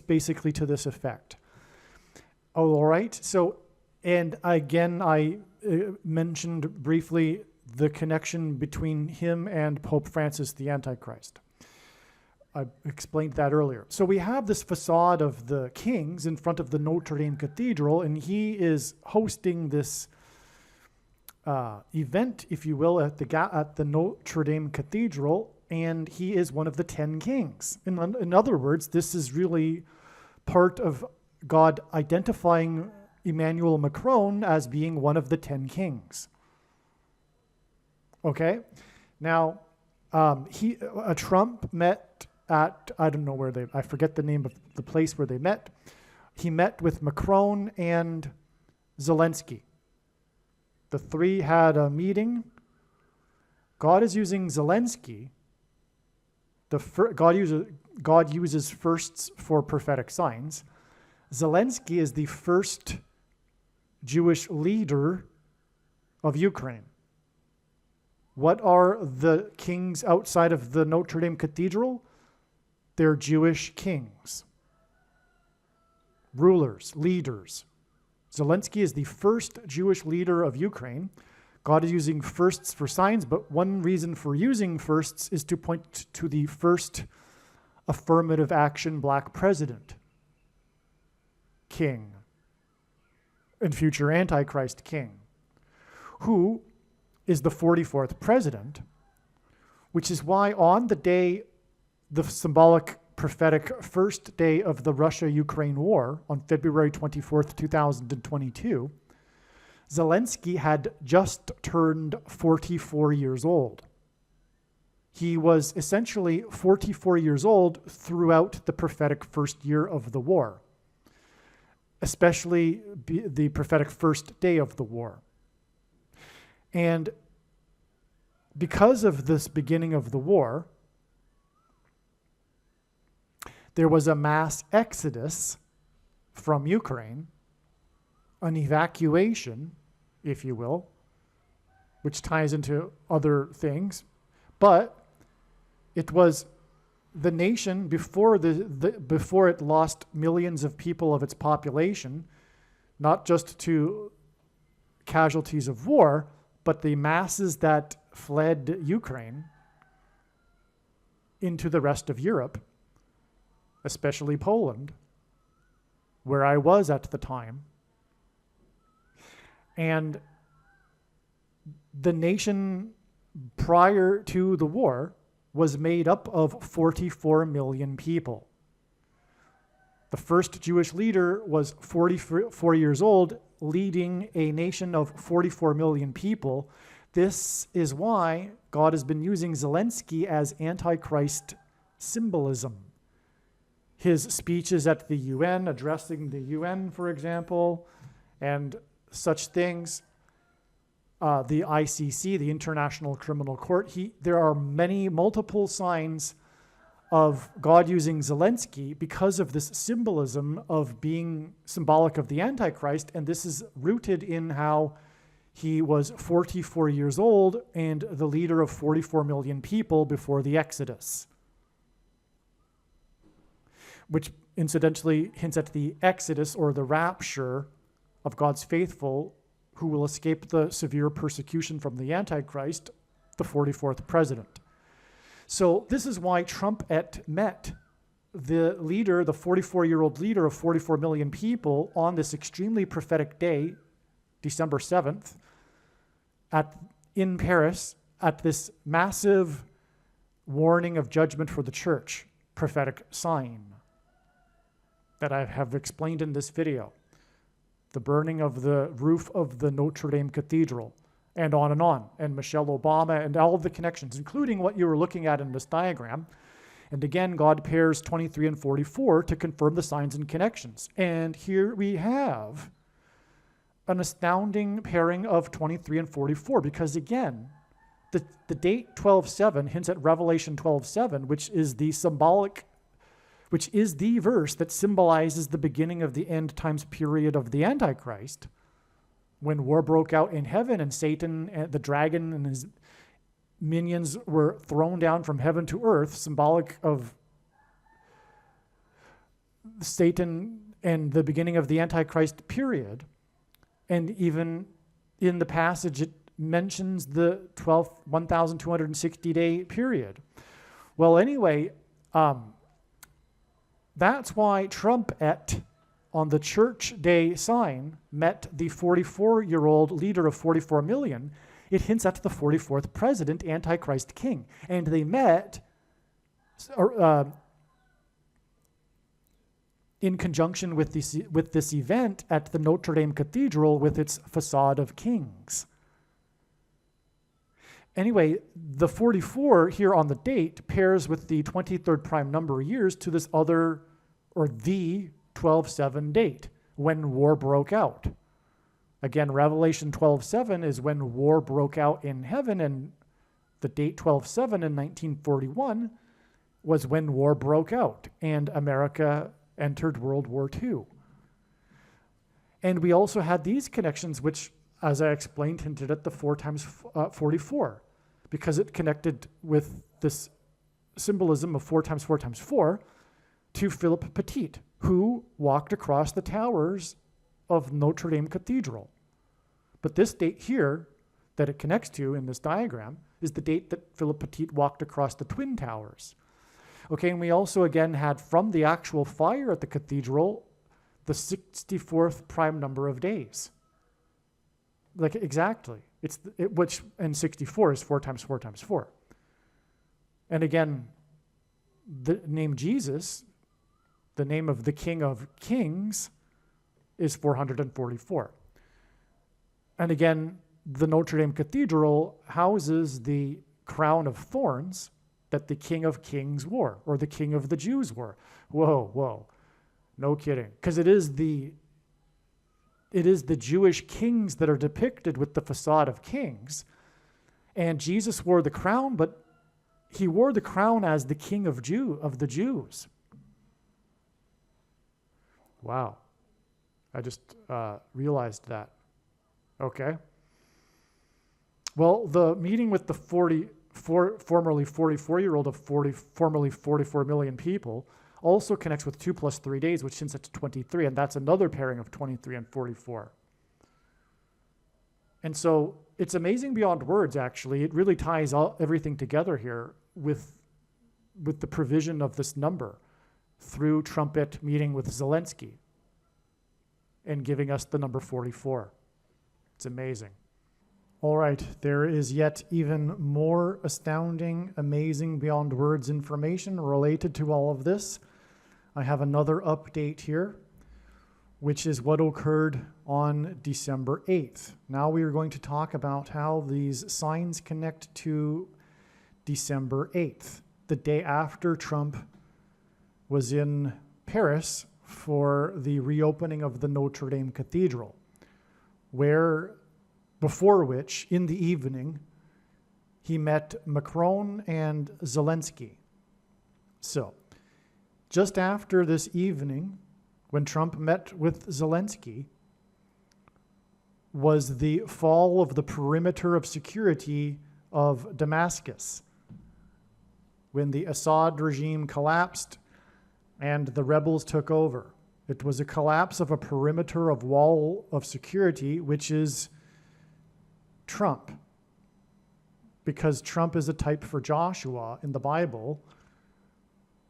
basically to this effect. Oh, all right. So, and again, I mentioned briefly the connection between him and Pope Francis, the Antichrist. I explained that earlier. So we have this facade of the kings in front of the Notre Dame Cathedral, and he is hosting this event, if you will, at the Notre Dame Cathedral, and he is one of the 10 kings. In other words, this is really part of God identifying Emmanuel Macron as being one of the 10 kings. Okay? Now, Trump met at, I don't know I forget the name of the place where they met. He met with Macron and Zelensky. The three had a meeting. God is using Zelensky. God uses firsts for prophetic signs. Zelensky is the first Jewish leader of Ukraine. What are the kings outside of the Notre Dame Cathedral? They're Jewish kings, rulers, leaders. Zelensky is the first Jewish leader of Ukraine. God is using firsts for signs, but one reason for using firsts is to point to the first affirmative action black president, king, and future Antichrist king, who is the 44th president, which is why on the day, the symbolic prophetic first day of the Russia-Ukraine war, on February 24th, 2022, Zelensky had just turned 44 years old. He was essentially 44 years old throughout the prophetic first year of the war, especially the prophetic first day of the war. And because of this beginning of the war, there was a mass exodus from Ukraine, an evacuation, if you will, which ties into other things. But it was the nation before before it lost millions of people of its population, not just to casualties of war, but the masses that fled Ukraine into the rest of Europe, especially Poland, where I was at the time. And the nation prior to the war was made up of 44 million people. The first Jewish leader was 44 years old, leading a nation of 44 million people. This is why God has been using Zelensky as Antichrist symbolism. His speeches at the UN, addressing the UN, for example, and such things, the ICC, the International Criminal Court, there are multiple signs of God using Zelensky because of this symbolism of being symbolic of the Antichrist, and this is rooted in how he was 44 years old and the leader of 44 million people before the Exodus, which incidentally hints at the Exodus or the rapture of God's faithful who will escape the severe persecution from the Antichrist, the 44th president. So this is why Trump met the leader, the 44-year-old leader of 44 million people on this extremely prophetic day, December 7th, in Paris, at this massive warning of judgment for the church, prophetic sign that I have explained in this video. The burning of the roof of the Notre Dame Cathedral, and on, and Michelle Obama, and all of the connections, including what you were looking at in this diagram. And again, God pairs 23 and 44 to confirm the signs and connections. And here we have an astounding pairing of 23 and 44, because again, the date 12:7 hints at Revelation 12:7, which is the verse that symbolizes the beginning of the end times period of the Antichrist, when war broke out in heaven and Satan, and the dragon and his minions were thrown down from heaven to earth, symbolic of Satan and the beginning of the Antichrist period. And even in the passage, it mentions the 1,260-day period. Well, anyway, that's why Trump on the Church Day sign met the 44-year-old leader of 44 million. It hints at the 44th president, Antichrist king. And they met in conjunction with this event at the Notre Dame Cathedral with its facade of kings. Anyway, the 44 here on the date pairs with the 23rd prime number of years to this other, or the 12:7 date, when war broke out. Again, Revelation 12:7 is when war broke out in heaven, and the date 12:7 in 1941 was when war broke out and America entered World War II. And we also had these connections, which, as I explained, hinted at the 4 times 44, because it connected with this symbolism of 4 times 4 times 4 to Philip Petit, who walked across the towers of Notre Dame Cathedral. But this date here that it connects to in this diagram is the date that Philip Petit walked across the Twin Towers. Okay, and we also again had from the actual fire at the cathedral the 64th prime number of days. Like exactly. Which, and 64 is 4 times 4 times 4. And again, the name Jesus, the name of the King of Kings, is 444. And again, the Notre Dame Cathedral houses the crown of thorns that the King of Kings wore, or the King of the Jews wore. Whoa. No kidding. Because it is the Jewish kings that are depicted with the facade of kings. And Jesus wore the crown, but he wore the crown as the King of the Jews. Wow. I just realized that. Okay. Well, the meeting with the formerly 44-year-old of formerly 44 million people also connects with 2 plus 3 days, which hints at 23, and that's another pairing of 23 and 44. And so it's amazing beyond words, actually. It really ties everything together here with the provision of this number through trumpet meeting with Zelensky and giving us the number 44. It's amazing. All right, there is yet even more astounding, amazing, beyond words information related to all of this. I have another update here, which is what occurred on December 8th. Now we are going to talk about how these signs connect to December 8th, the day after Trump was in Paris for the reopening of the Notre Dame Cathedral, before which, in the evening, he met Macron and Zelensky. So, just after this evening, when Trump met with Zelensky, was the fall of the perimeter of security of Damascus, when the Assad regime collapsed and the rebels took over. It was a collapse of a perimeter of wall of security, which is Trump, because Trump is a type for Joshua in the Bible,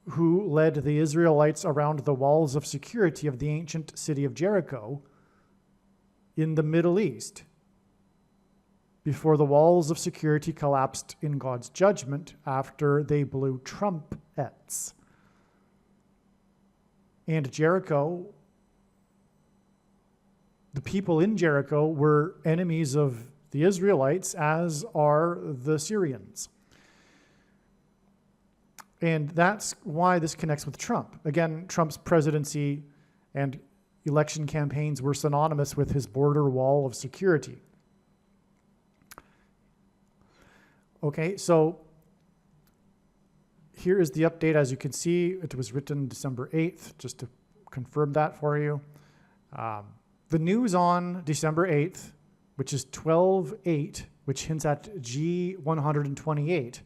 who led the Israelites around the walls of security of the ancient city of Jericho in the Middle East, before the walls of security collapsed in God's judgment after they blew trumpets. And Jericho, the people in Jericho were enemies of the Israelites, as are the Syrians. And that's why this connects with Trump. Again, Trump's presidency and election campaigns were synonymous with his border wall of security. Okay, so here is the update. As you can see, it was written December 8th, just to confirm that for you. The news on December 8th, which is 12:8, which hints at G128,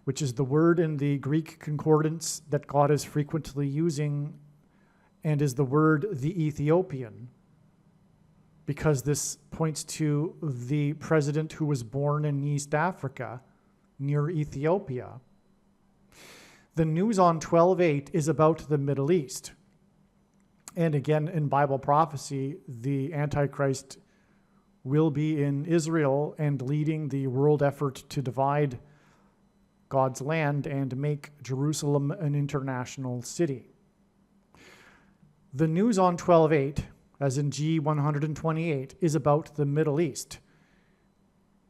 which is the word in the Greek concordance that God is frequently using, and is the word the Ethiopian, because this points to the president who was born in East Africa, near Ethiopia. The news on 12:8 is about the Middle East. And again, in Bible prophecy, the Antichrist will be in Israel and leading the world effort to divide God's land and make Jerusalem an international city. The news on 12:8, as in G128, is about the Middle East,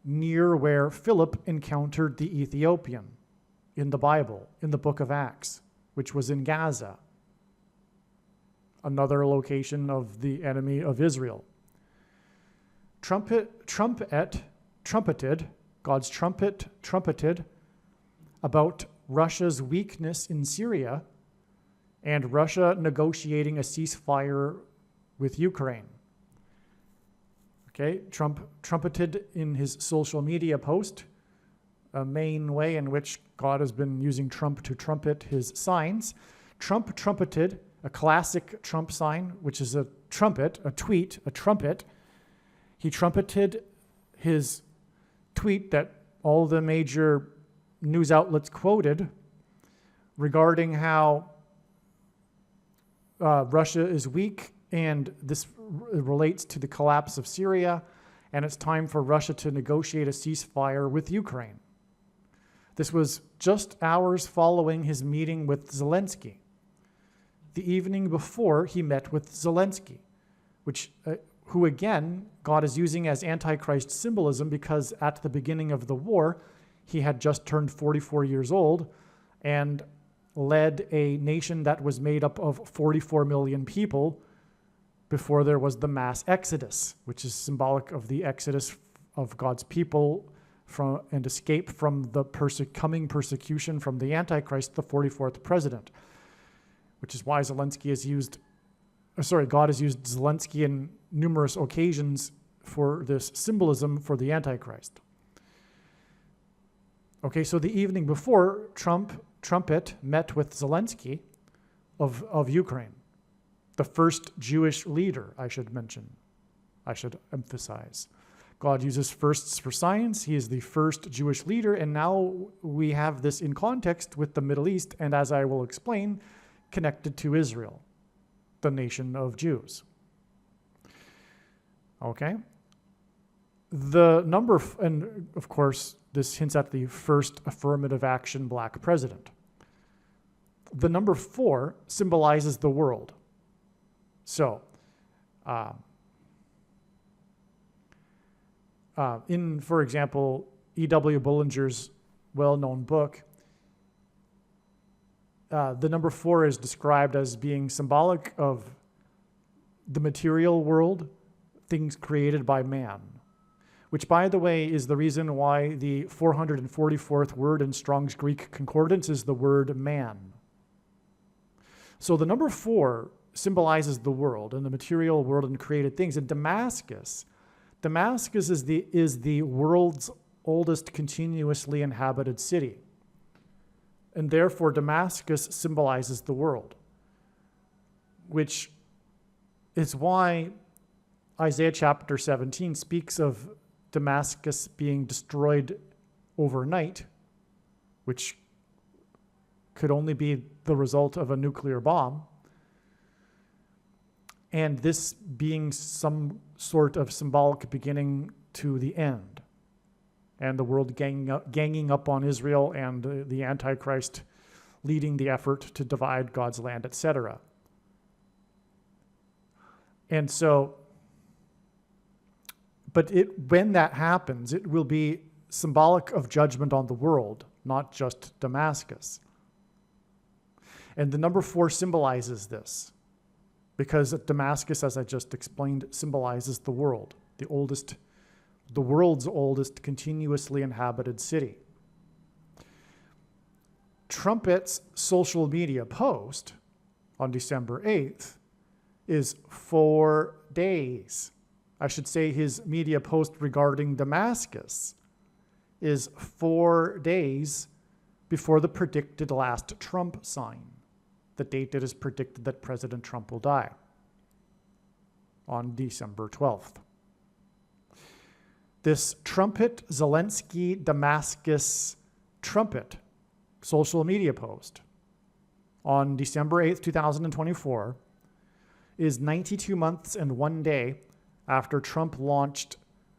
near where Philip encountered the Ethiopian in the Bible, in the book of Acts, which was in Gaza, another location of the enemy of Israel. God's trumpet trumpeted about Russia's weakness in Syria and Russia negotiating a ceasefire with Ukraine. Okay, Trump trumpeted in his social media post, a main way in which God has been using Trump to trumpet his signs. Trump trumpeted a classic Trump sign, which is a trumpet, a tweet, a trumpet. He trumpeted his tweet that all the major news outlets quoted regarding how Russia is weak, and this relates to the collapse of Syria, and it's time for Russia to negotiate a ceasefire with Ukraine. This was just hours following his meeting with Zelensky, the evening before he met with Zelensky, who again, God is using as Antichrist symbolism, because at the beginning of the war, he had just turned 44 years old and led a nation that was made up of 44 million people before there was the mass exodus, which is symbolic of the exodus of God's people and escape from the coming persecution from the Antichrist, the 44th president, which is why God has used Zelensky in numerous occasions for this symbolism for the Antichrist. Okay, so the evening before, Trumpet met with Zelensky of Ukraine, the first Jewish leader, I should emphasize. God uses firsts for signs. He is the first Jewish leader, and now we have this in context with the Middle East, and as I will explain, connected to Israel, the nation of Jews. Okay? The number, and of course, this hints at the first affirmative action black president. The number 4 symbolizes the world. So, in, for example, E.W. Bullinger's well-known book, the number 4 is described as being symbolic of the material world, things created by man, which, by the way, is the reason why the 444th word in Strong's Greek Concordance is the word man. So the number 4 symbolizes the world and the material world and created things. And Damascus is the world's oldest continuously inhabited city. And therefore, Damascus symbolizes the world, which is why Isaiah chapter 17 speaks of Damascus being destroyed overnight, which could only be the result of a nuclear bomb, and this being some sort of symbolic beginning to the end, and the world ganging up on Israel and the Antichrist leading the effort to divide God's land, etc. And so, but when that happens, it will be symbolic of judgment on the world, not just Damascus. And the number 4 symbolizes this, because Damascus, as I just explained, symbolizes the world, the world's oldest continuously inhabited city. Trumpet's social media post on December 8th is 4 days. I should say his media post regarding Damascus is 4 days before the predicted last Trump sign, the date it is predicted that President Trump will die, on December 12th. This Trumpet, Zelensky, Damascus Trumpet social media post on December 8th, 2024 is 92 months and 1 day after Trump launched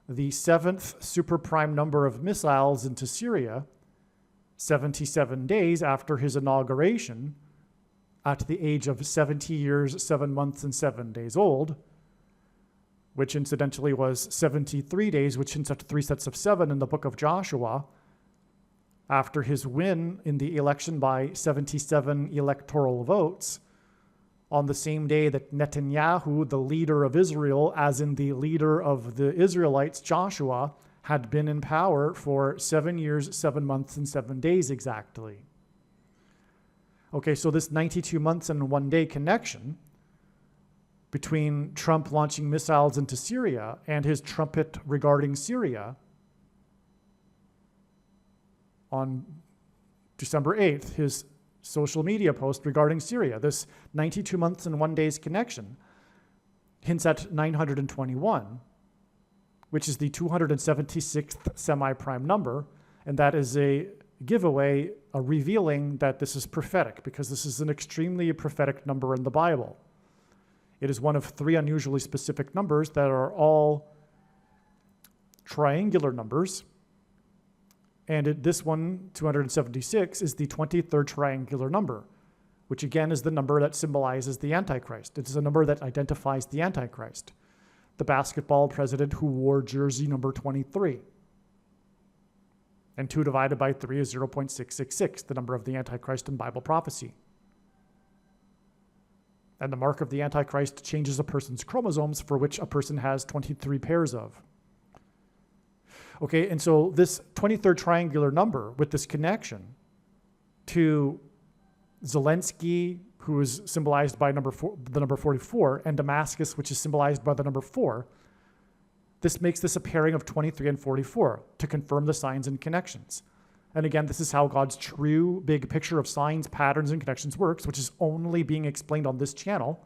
the 7th super prime number of missiles into Syria, 77 days after his inauguration, at the age of 70 years, 7 months, and 7 days old, which incidentally was 73 days, which hints at 3 sets of 7 in the book of Joshua, after his win in the election by 77 electoral votes, on the same day that Netanyahu, the leader of Israel, as in the leader of the Israelites, Joshua, had been in power for 7 years, 7 months, and 7 days exactly. Okay, so this 92 months and 1 day connection between Trump launching missiles into Syria and his trumpet regarding Syria on December 8th, his social media post regarding Syria, this 92 months and 1 day's connection hints at 921, which is the 276th semi-prime number, and that is a giveaway, a revealing that this is prophetic, because this is an extremely prophetic number in the Bible. It is one of 3 unusually specific numbers that are all triangular numbers, and this one, 276, is the 23rd triangular number, which again is the number that symbolizes the Antichrist. It is a number that identifies the Antichrist, the basketball president who wore jersey number 23. And 2 divided by 3 is 0.666, the number of the Antichrist in Bible prophecy. And the mark of the Antichrist changes a person's chromosomes, for which a person has 23 pairs of. Okay, and so this 23rd triangular number with this connection to Zelensky, who is symbolized by the number 44, and Damascus, which is symbolized by the number 4, this makes this a pairing of 23 and 44 to confirm the signs and connections. And again, this is how God's true big picture of signs, patterns, and connections works, which is only being explained on this channel.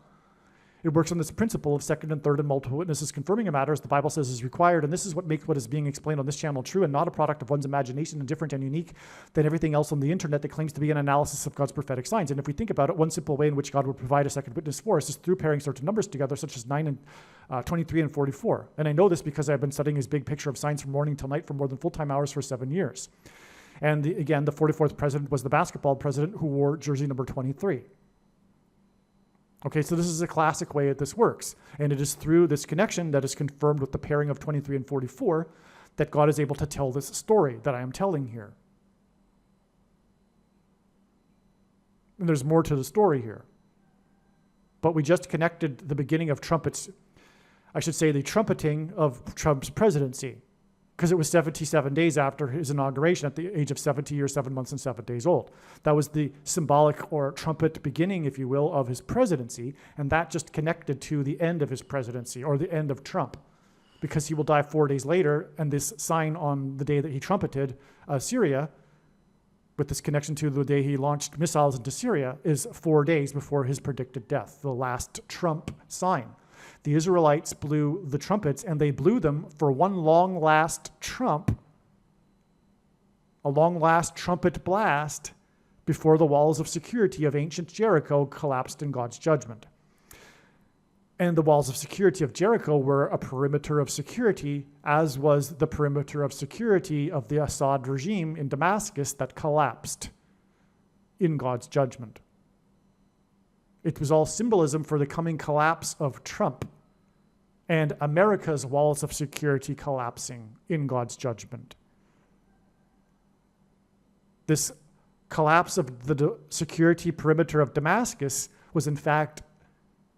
It works on this principle of second and third and multiple witnesses confirming a matter, as the Bible says is required. And this is what makes what is being explained on this channel true and not a product of one's imagination and different and unique than everything else on the internet that claims to be an analysis of God's prophetic signs. And if we think about it, one simple way in which God would provide a second witness for us is through pairing certain numbers together, such as 9 and 23 and 44. And I know this because I've been studying his big picture of signs from morning till night for more than full-time hours for 7 years. And again, the 44th president was the basketball president who wore jersey number 23. Okay, so this is a classic way that this works. And it is through this connection that is confirmed with the pairing of 23 and 44 that God is able to tell this story that I am telling here. And there's more to the story here. But we just connected the beginning of trumpets, I should say the trumpeting of Trump's presidency, because it was 77 days after his inauguration at the age of 70 years, 7 months, and 7 days old. That was the symbolic or trumpet beginning, if you will, of his presidency, and that just connected to the end of his presidency, or the end of Trump, because he will die 4 days later, and this sign on the day that he trumpeted Syria, with this connection to the day he launched missiles into Syria, is 4 days before his predicted death, the last Trump sign. The Israelites blew the trumpets, and they blew them for one long last trump, a long last trumpet blast before the walls of security of ancient Jericho collapsed in God's judgment. And the walls of security of Jericho were a perimeter of security, as was the perimeter of security of the Assad regime in Damascus that collapsed in God's judgment. It was all symbolism for the coming collapse of Trump and America's walls of security collapsing in God's judgment. This collapse of the security perimeter of Damascus was in fact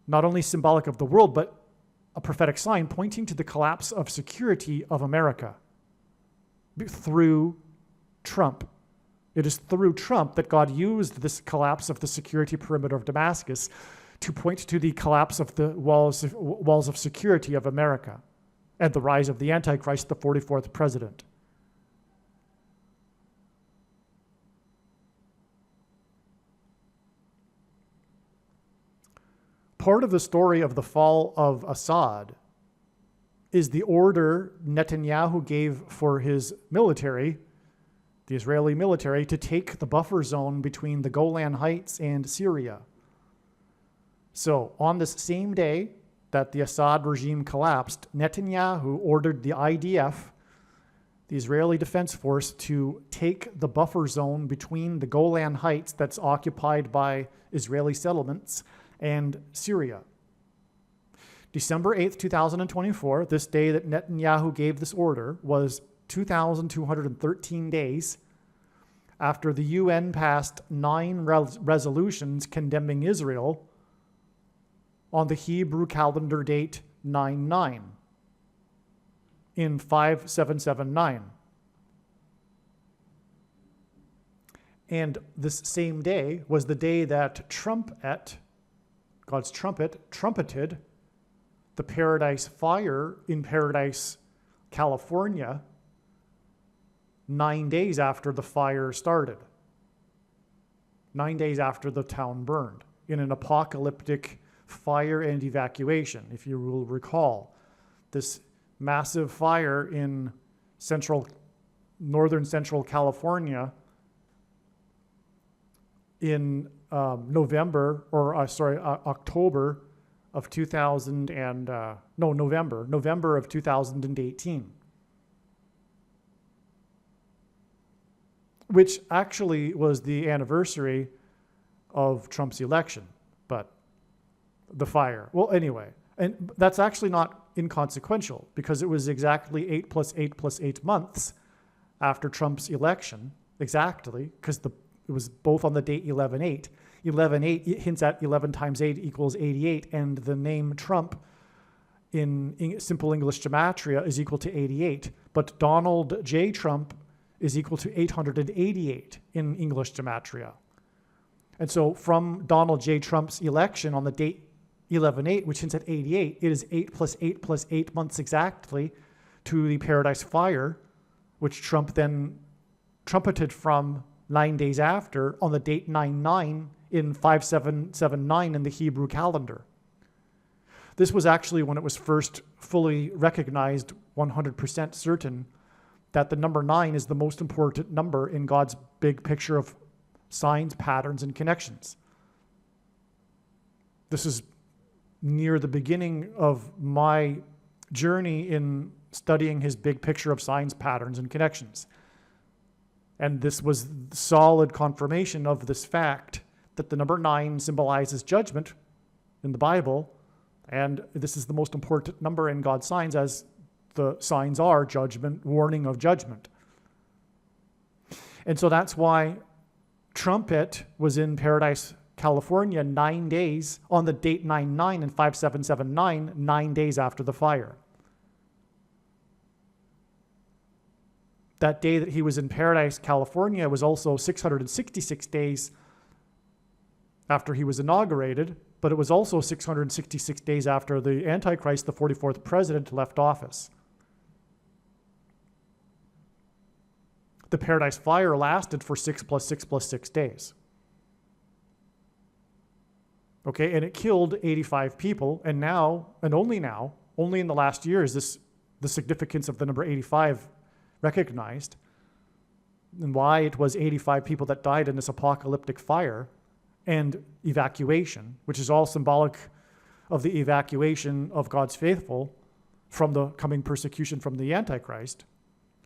not only symbolic of the world, but a prophetic sign pointing to the collapse of security of America through Trump. It is through Trump that God used this collapse of the security perimeter of Damascus to point to the collapse of the walls of security of America and the rise of the Antichrist, the 44th president. Part of the story of the fall of Assad is the order Netanyahu gave for his military, the Israeli military, to take the buffer zone between the Golan Heights and Syria. So on this same day that the Assad regime collapsed, Netanyahu ordered the IDF, the Israeli Defense Force, to take the buffer zone between the Golan Heights that's occupied by Israeli settlements and Syria. December 8th, 2024, this day that Netanyahu gave this order, was 2,213 days after the UN passed 9 resolutions condemning Israel on the Hebrew calendar date 9/9 in 5779. And this same day was the day that God's trumpet, trumpeted the Paradise Fire in Paradise, California, 9 days after the fire started. 9 days after the town burned, in an apocalyptic fire and evacuation. If you will recall, this massive fire in northern central California in November of 2018. Which actually was the anniversary of Trump's election, but the fire. Well, anyway, and that's actually not inconsequential because it was exactly 8 + 8 + 8 months after Trump's election, exactly, because it was both on the date 11/8. 11/8 hints at 11 times 8 equals 88, and the name Trump in simple English gematria is equal to 88, but Donald J. Trump is equal to 888 in English gematria. And so from Donald J. Trump's election on the date 11/8, which hints at 88, it is 8 + 8 + 8 months exactly to the Paradise Fire, which Trump then trumpeted from 9 days after on the date 9/9 in 5779 in the Hebrew calendar. This was actually when it was first fully recognized, 100% certain, that the number 9 is the most important number in God's big picture of signs, patterns, and connections. This is near the beginning of my journey in studying his big picture of signs, patterns, and connections. And this was solid confirmation of this fact that the number 9 symbolizes judgment in the Bible, and this is the most important number in God's signs, as the signs are judgment, warning of judgment. And so that's why trumpet was in Paradise, California, 9 days on the date 9/9 in 5779, 9 days after the fire. That day that he was in Paradise, California was also 666 days after he was inaugurated, but it was also 666 days after the Antichrist, the 44th president, left office. The Paradise Fire lasted for 6 plus 6 plus 6 days. Okay, and it killed 85 people, and now, and only now, only in the last year is this the significance of the number 85 recognized, and why it was 85 people that died in this apocalyptic fire and evacuation, which is all symbolic of the evacuation of God's faithful from the coming persecution from the Antichrist,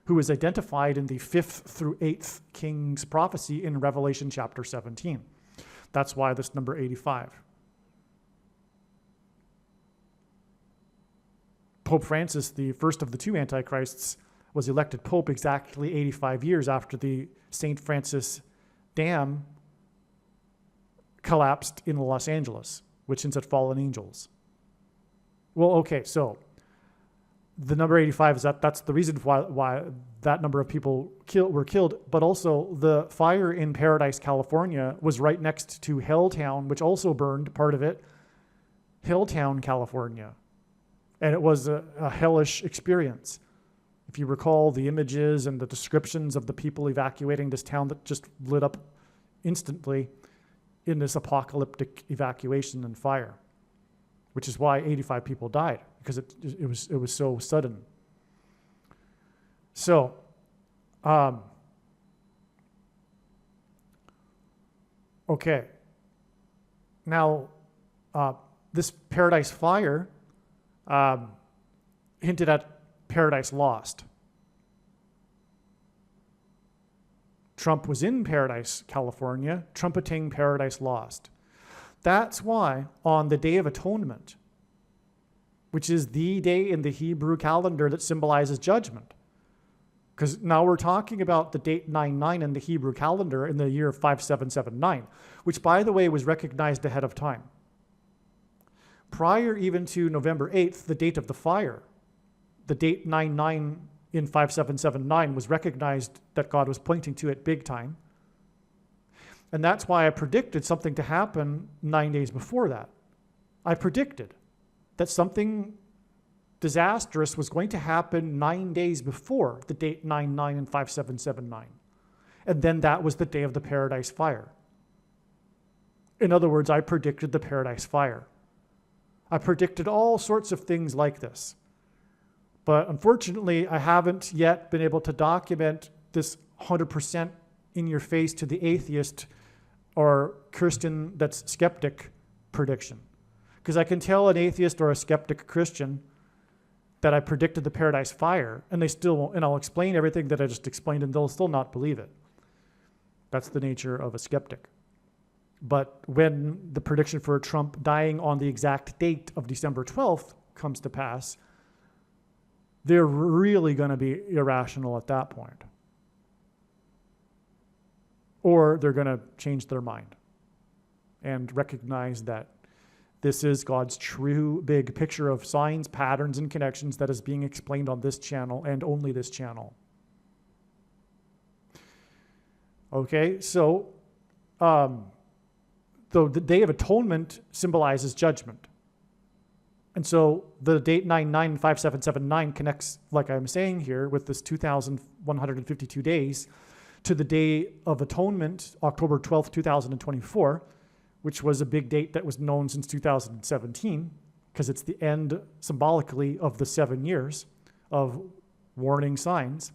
who is identified in the 5th through 8th King's prophecy in Revelation chapter 17. That's why this number 85. Pope Francis, the first of the two Antichrists, was elected Pope exactly 85 years after the St. Francis Dam collapsed in Los Angeles, which hints at fallen angels. Well, okay, so the number 85 is that's the reason why that number of people were killed, but also the fire in Paradise, California was right next to Helltown, which also burned, part of it, Helltown, California. And it was a hellish experience. If you recall the images and the descriptions of the people evacuating this town that just lit up instantly in this apocalyptic evacuation and fire, which is why 85 people died, because it was so sudden. So, okay. Now, this Paradise Fire hinted at Paradise Lost. Trump was in Paradise, California, trumpeting Paradise Lost. That's why on the Day of Atonement, which is the day in the Hebrew calendar that symbolizes judgment, because now we're talking about the date 9/9 in the Hebrew calendar in the year 5779, which, by the way, was recognized ahead of time. Prior even to November 8th, the date of the fire, the date 9/9 in 5779 was recognized that God was pointing to it big time. And that's why I predicted something to happen 9 days before that. I predicted that something disastrous was going to happen 9 days before the date 9/9 in 5779. And then that was the day of the Paradise Fire. In other words, I predicted the Paradise Fire. I predicted all sorts of things like this. But unfortunately, I haven't yet been able to document this 100% in your face to the atheist or Christian that's skeptic prediction. Because I can tell an atheist or a skeptic Christian that I predicted the Paradise Fire, and they still won't, and I'll explain everything that I just explained, and they'll still not believe it. That's the nature of a skeptic. But when the prediction for Trump dying on the exact date of December 12th comes to pass, they're really going to be irrational at that point. Or they're going to change their mind and recognize that this is God's true big picture of signs, patterns, and connections that is being explained on this channel and only this channel. Okay, so the Day of Atonement symbolizes judgment. And so the date 9/9 and 5779 connects, like I'm saying here, with this 2,152 days to the Day of Atonement, October 12th, 2024, which was a big date that was known since 2017, because it's the end, symbolically, of the 7 years of warning signs,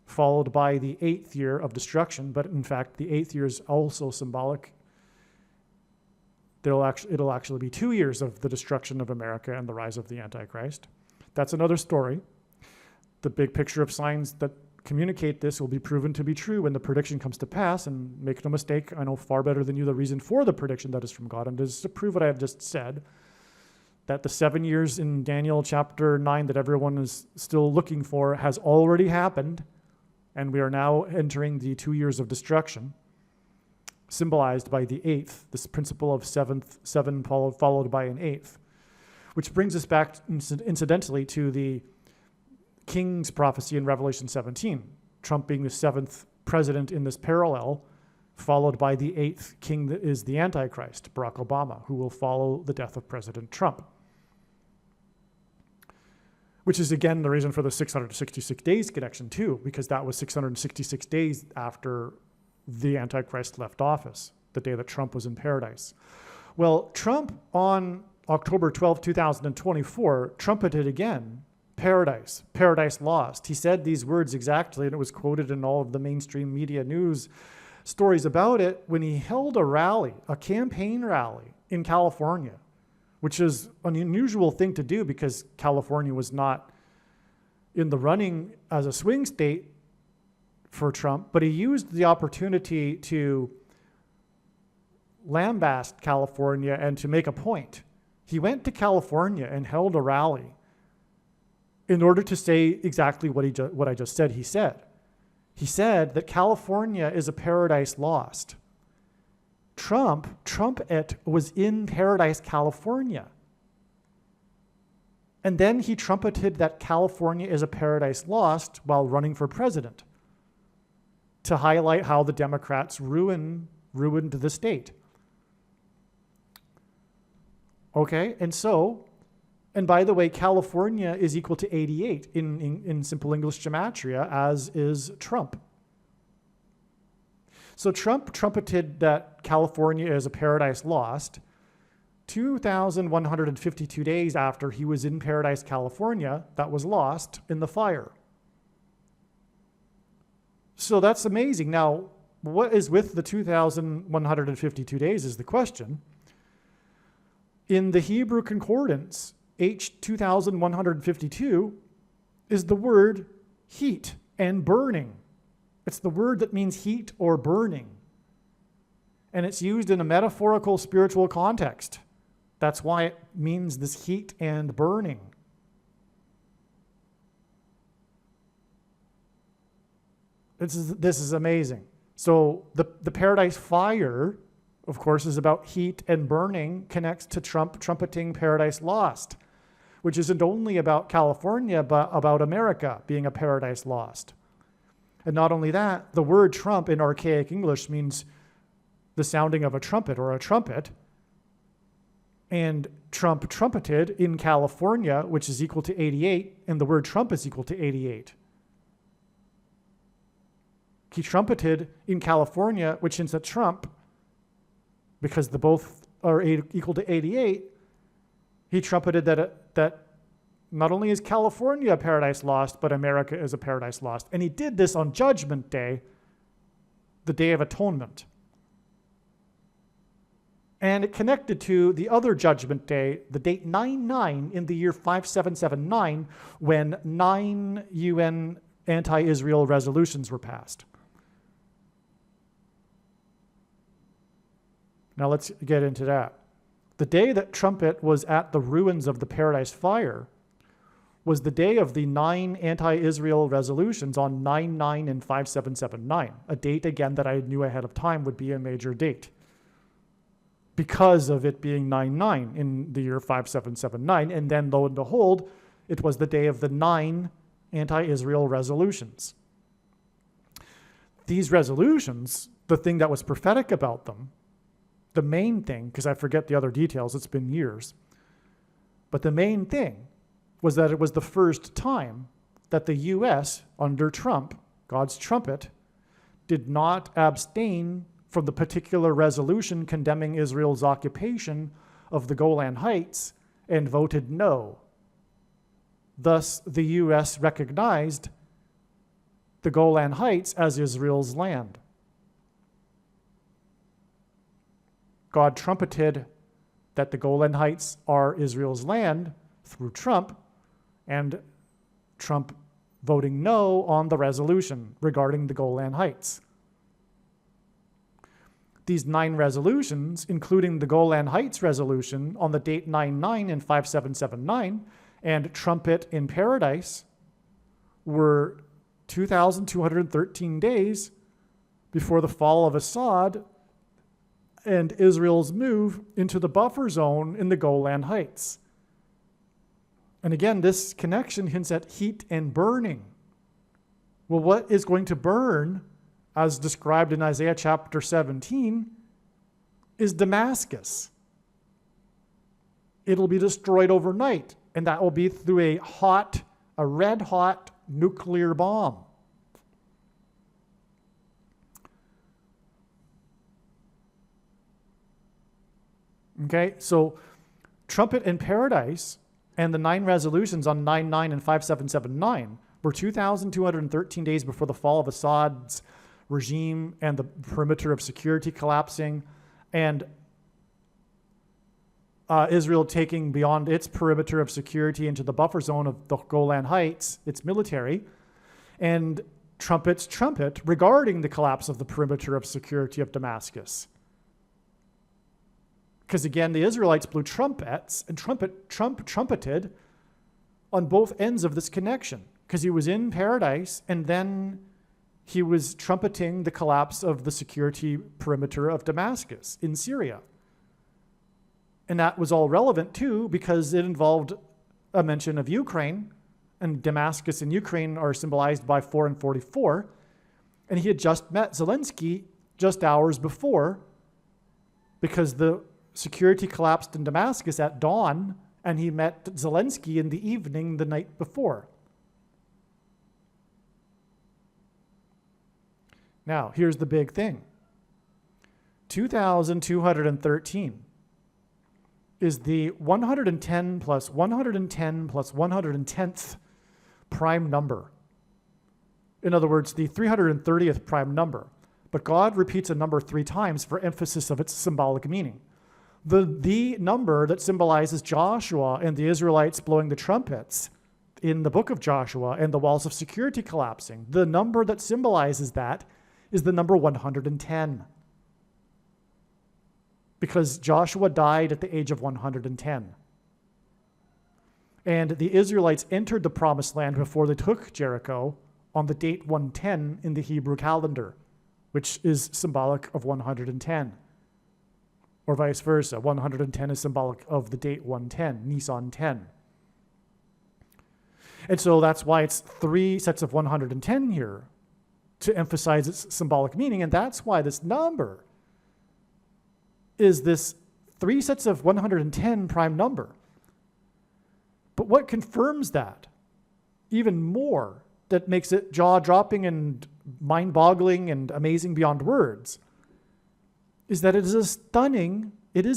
followed by the 8th year of destruction. But in fact, the 8th year is also symbolic. It'll actually be 2 years of the destruction of America and the rise of the Antichrist. That's another story. The big picture of signs that communicate this will be proven to be true when the prediction comes to pass. And make no mistake, I know far better than you the reason for the prediction that is from God, and it is to prove what I have just said, that the 7 years in Daniel chapter 9 that everyone is still looking for has already happened, and we are now entering the 2 years of destruction, symbolized by the 8th, this principle of seven followed by an 8th, which brings us back incidentally to the king's prophecy in Revelation 17, Trump being the 7th president in this parallel, followed by the 8th king that is the Antichrist, Barack Obama, who will follow the death of President Trump. Which is, again, the reason for the 666 days connection, too, because that was 666 days after the Antichrist left office, the day that Trump was in paradise. Well, Trump, on October 12, 2024, trumpeted again, paradise, paradise lost. He said these words exactly, and it was quoted in all of the mainstream media news stories about it when he held a rally, a campaign rally in California, which is an unusual thing to do because California was not in the running as a swing state for Trump, but he used the opportunity to lambast California and to make a point. He went to California and held a rally in order to say exactly what I just said he said. He said that California is a paradise lost. Trump was in Paradise, California. And then he trumpeted that California is a paradise lost while running for president to highlight how the Democrats ruined the state. Okay, and by the way, California is equal to 88 in simple English gematria, as is Trump. So Trump trumpeted that California is a paradise lost 2,152 days after he was in Paradise, California, that was lost in the fire. So that's amazing. Now, what is with the 2,152 days is the question. In the Hebrew Concordance, H2152 is the word heat and burning. It's the word that means heat or burning. And it's used in a metaphorical spiritual context. That's why it means this heat and burning. This is amazing. So the paradise fire, of course, is about heat and burning, connects to Trump trumpeting Paradise Lost, which isn't only about California, but about America being a paradise lost. And not only that, the word Trump in archaic English means the sounding of a trumpet or a trumpet. And Trump trumpeted in California, which is equal to 88, and the word Trump is equal to 88. He trumpeted in California, which is a Trump, because the both are equal to 88. He trumpeted that not only is California a paradise lost, but America is a paradise lost. And he did this on Judgment Day, the Day of Atonement. And it connected to the other Judgment Day, the date 9/9 in the year 5779, when 9 UN anti-Israel resolutions were passed. Now let's get into that. The day that Trumpet was at the ruins of the Paradise Fire was the day of the 9 anti-Israel resolutions on 9/9 and 5779, a date, again, that I knew ahead of time would be a major date because of it being 9/9 in the year 5779. And then, lo and behold, it was the day of the 9 anti-Israel resolutions. These resolutions, the thing that was prophetic about them, the main thing, because I forget the other details, it's been years, but the main thing was that it was the first time that the U.S., under Trump, God's trumpet, did not abstain from the particular resolution condemning Israel's occupation of the Golan Heights and voted no. Thus, the U.S. recognized the Golan Heights as Israel's land. God trumpeted that the Golan Heights are Israel's land through Trump, and Trump voting no on the resolution regarding the Golan Heights. These 9 resolutions, including the Golan Heights resolution on the date 9/9 in 5779 and Trumpet in Paradise, were 2,213 days before the fall of Assad and Israel's move into the buffer zone in the Golan Heights. And again, this connection hints at heat and burning. Well, what is going to burn, as described in Isaiah chapter 17, is Damascus. It'll be destroyed overnight, and that will be through a red-hot nuclear bomb. Okay, so Trumpet in Paradise and the 9 resolutions on 9/9 and 5779 were 2,213 days before the fall of Assad's regime and the perimeter of security collapsing, and Israel taking beyond its perimeter of security into the buffer zone of the Golan Heights, its military, and Trumpet's trumpet regarding the collapse of the perimeter of security of Damascus. Because again, the Israelites blew trumpets, and Trump trumpeted on both ends of this connection, because he was in Paradise, and then he was trumpeting the collapse of the security perimeter of Damascus in Syria. And that was all relevant too, because it involved a mention of Ukraine, and Damascus and Ukraine are symbolized by 4 and 44. And he had just met Zelensky just hours before, because the security collapsed in Damascus at dawn, and he met Zelensky in the evening the night before. Now, here's the big thing. 2,213 is the 110 plus 110 plus 110th prime number. In other words, the 330th prime number. But God repeats a number 3 times for emphasis of its symbolic meaning. The number that symbolizes Joshua and the Israelites blowing the trumpets in the book of Joshua and the walls of security collapsing, the number that symbolizes that is the number 110. Because Joshua died at the age of 110. And the Israelites entered the promised land before they took Jericho on the date 110 in the Hebrew calendar, which is symbolic of 110. Or vice versa, 110 is symbolic of the date 110, Nisan 10. And so that's why it's 3 sets of 110 here, to emphasize its symbolic meaning, and that's why this number is this 3 sets of 110 prime number. But what confirms that even more, that makes it jaw-dropping and mind-boggling and amazing beyond words, is that it is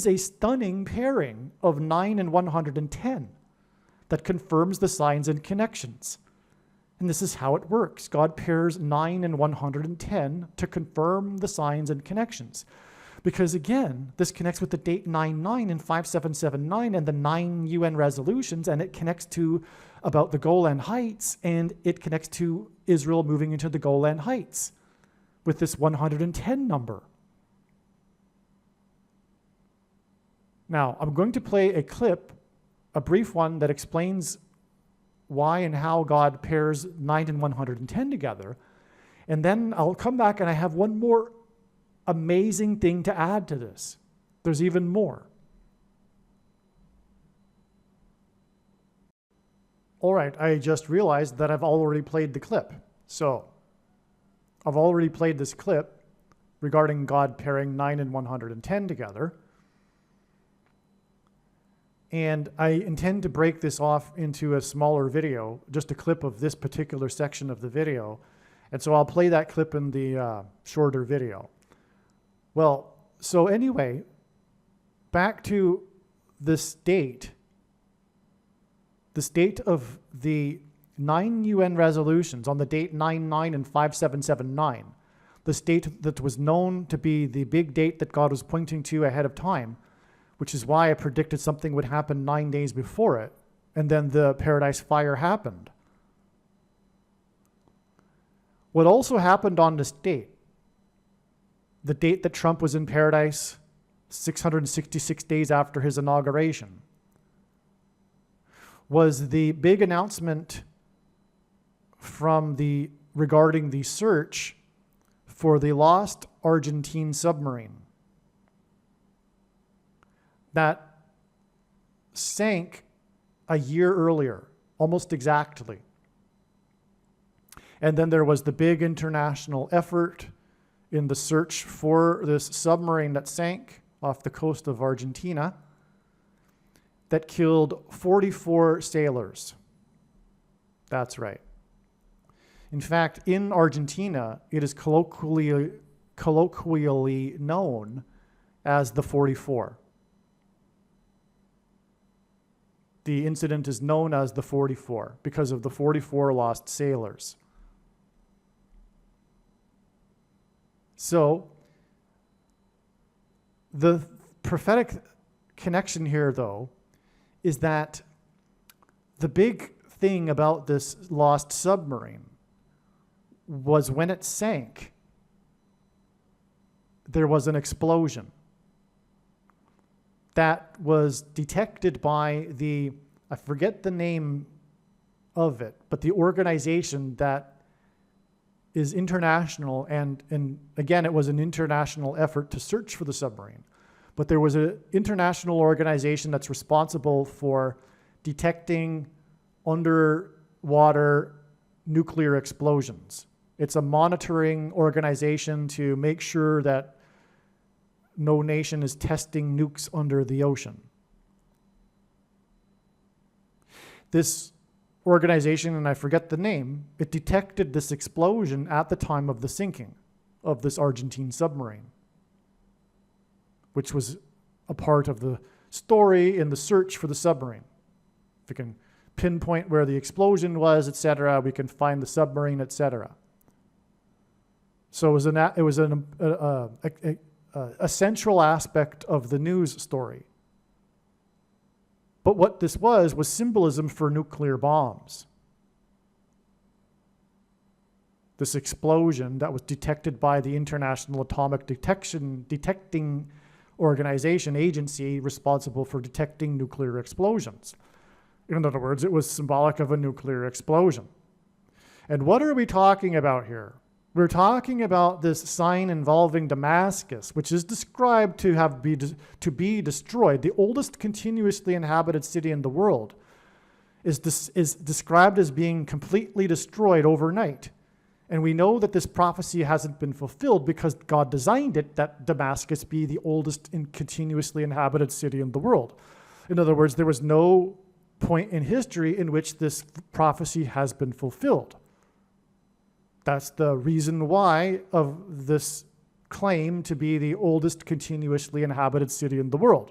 a stunning pairing of 9 and 110 that confirms the signs and connections. And this is how it works. God pairs 9 and 110 to confirm the signs and connections. Because again, this connects with the date 9/9 and 5779 and the 9 UN resolutions, and it connects to about the Golan Heights, and it connects to Israel moving into the Golan Heights with this 110 number. Now, I'm going to play a clip, a brief one that explains why and how God pairs 9 and 110 together. And then I'll come back and I have one more amazing thing to add to this. There's even more. All right, I just realized that I've already played the clip. So I've already played this clip regarding God pairing 9 and 110 together. And I intend to break this off into a smaller video, just a clip of this particular section of the video, And so I'll play that clip in the shorter video. Well, so anyway, back to this date of the 9 UN resolutions on the date 9/9 and 5779, this date that was known to be the big date that God was pointing to ahead of time, which is why I predicted something would happen 9 days before it, and then the Paradise Fire happened. What also happened on this date, the date that Trump was in paradise 666 days after his inauguration, was the big announcement regarding the search for the lost Argentine submarine that sank a year earlier, almost exactly. And then there was the big international effort in the search for this submarine that sank off the coast of Argentina that killed 44 sailors. That's right. In fact, in Argentina, it is colloquially known as the 44. The incident is known as the 44 because of the 44 lost sailors. So, the prophetic connection here, though, is that the big thing about this lost submarine was when it sank, there was an explosion that was detected by I forget the name of it, but the organization that is international, and again, it was an international effort to search for the submarine. But there was an international organization that's responsible for detecting underwater nuclear explosions. It's a monitoring organization to make sure that no nation is testing nukes under the ocean. This organization, and I forget the name, it detected this explosion at the time of the sinking of this Argentine submarine, which was a part of the story in the search for the submarine. If we can pinpoint where the explosion was, etc., we can find the submarine, etc. So it was a central aspect of the news story. But what this was symbolism for nuclear bombs. This explosion that was detected by the International Atomic Detecting Organization agency responsible for detecting nuclear explosions. In other words, it was symbolic of a nuclear explosion. And what are we talking about here? We're talking about this sign involving Damascus, which is described to be destroyed. The oldest continuously inhabited city in the world is described as being completely destroyed overnight. And we know that this prophecy hasn't been fulfilled because God designed it that Damascus be the oldest continuously inhabited city in the world. In other words, there was no point in history in which this prophecy has been fulfilled. That's the reason why of this claim to be the oldest continuously inhabited city in the world.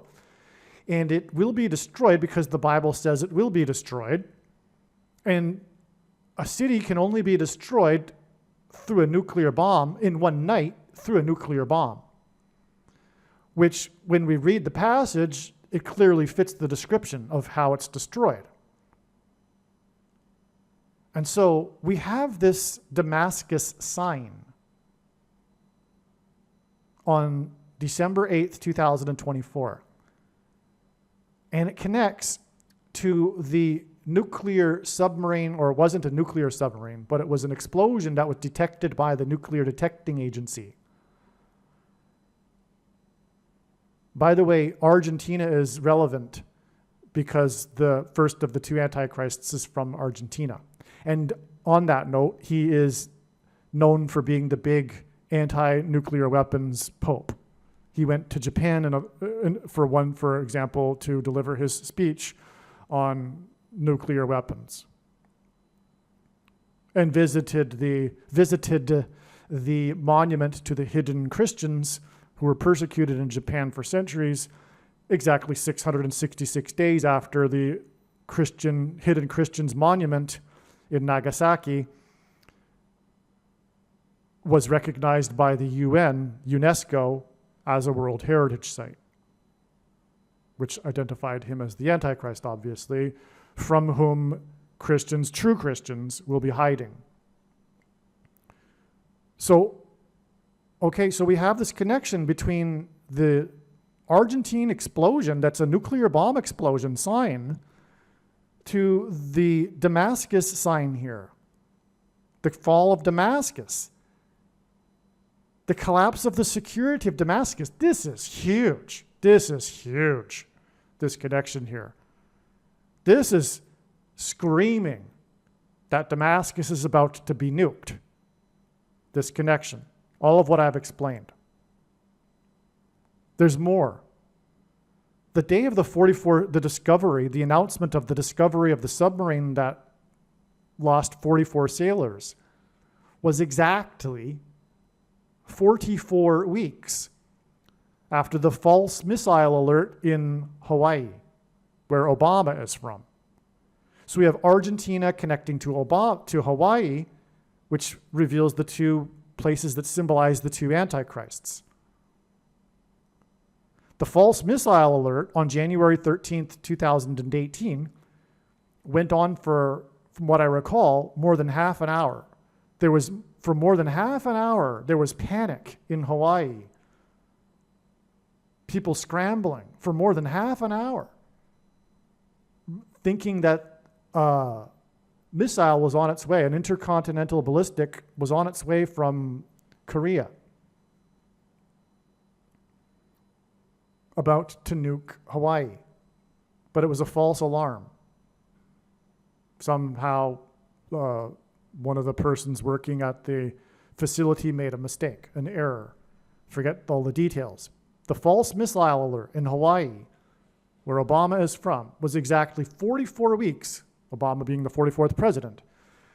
And it will be destroyed because the Bible says it will be destroyed. And a city can only be destroyed through a nuclear bomb in one night through a nuclear bomb, which when we read the passage, it clearly fits the description of how it's destroyed. And so we have this Damascus sign on December 8th, 2024. And it connects to the nuclear submarine, or it wasn't a nuclear submarine, but it was an explosion that was detected by the Nuclear Detecting Agency. By the way, Argentina is relevant because the first of the two antichrists is from Argentina. And on that note, he is known for being the big anti-nuclear weapons pope. He went to Japan, for example, to deliver his speech on nuclear weapons. and visited the monument to the hidden Christians who were persecuted in Japan for centuries, exactly 666 days after the hidden Christians monument in Nagasaki was recognized by the UNESCO, as a World Heritage Site, which identified him as the Antichrist, obviously, from whom Christians, true Christians, will be hiding. So we have this connection between the Argentine explosion, that's a nuclear bomb explosion sign, to the Damascus sign here, the fall of Damascus, the collapse of the security of Damascus. This is huge. This connection here. This is screaming that Damascus is about to be nuked. This connection. All of what I've explained. There's more. The day of the announcement of the discovery of the submarine that lost 44 sailors was exactly 44 weeks after the false missile alert in Hawaii, where Obama is from. So we have Argentina connecting to Hawaii, which reveals the two places that symbolize the two antichrists. The false missile alert on January 13th, 2018 went on for, from what I recall, more than half an hour. For more than half an hour, there was panic in Hawaii. People scrambling for more than half an hour, thinking that a missile was on its way, an intercontinental ballistic was on its way from Korea, about to nuke Hawaii. But it was a false alarm. Somehow, one of the persons working at the facility made a mistake, an error. Forget all the details. The false missile alert in Hawaii, where Obama is from, was exactly 44 weeks, Obama being the 44th president,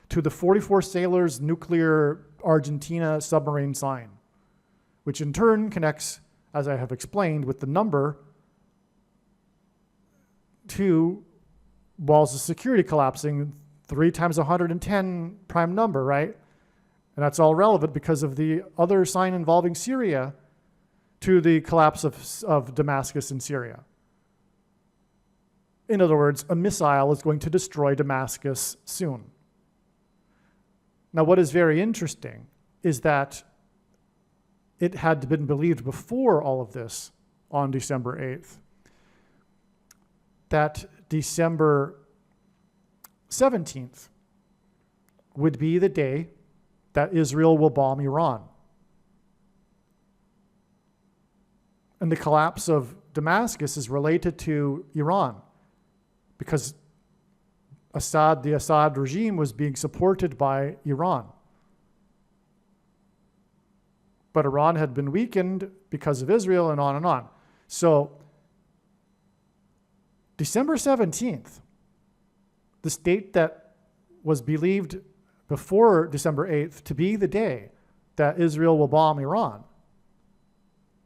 to the 44 sailors nuclear Argentina submarine sign, which in turn connects, as I have explained, with the number to walls of security collapsing, 3 times 110 prime number, right? And that's all relevant because of the other sign involving Syria to the collapse of Damascus in Syria. In other words, a missile is going to destroy Damascus soon. Now, what is very interesting is that it had been believed before all of this on December 8th that December 17th would be the day that Israel will bomb Iran. And the collapse of Damascus is related to Iran because the Assad regime was being supported by Iran. But Iran had been weakened because of Israel and on and on. So December 17th, this date that was believed before December 8th to be the day that Israel will bomb Iran,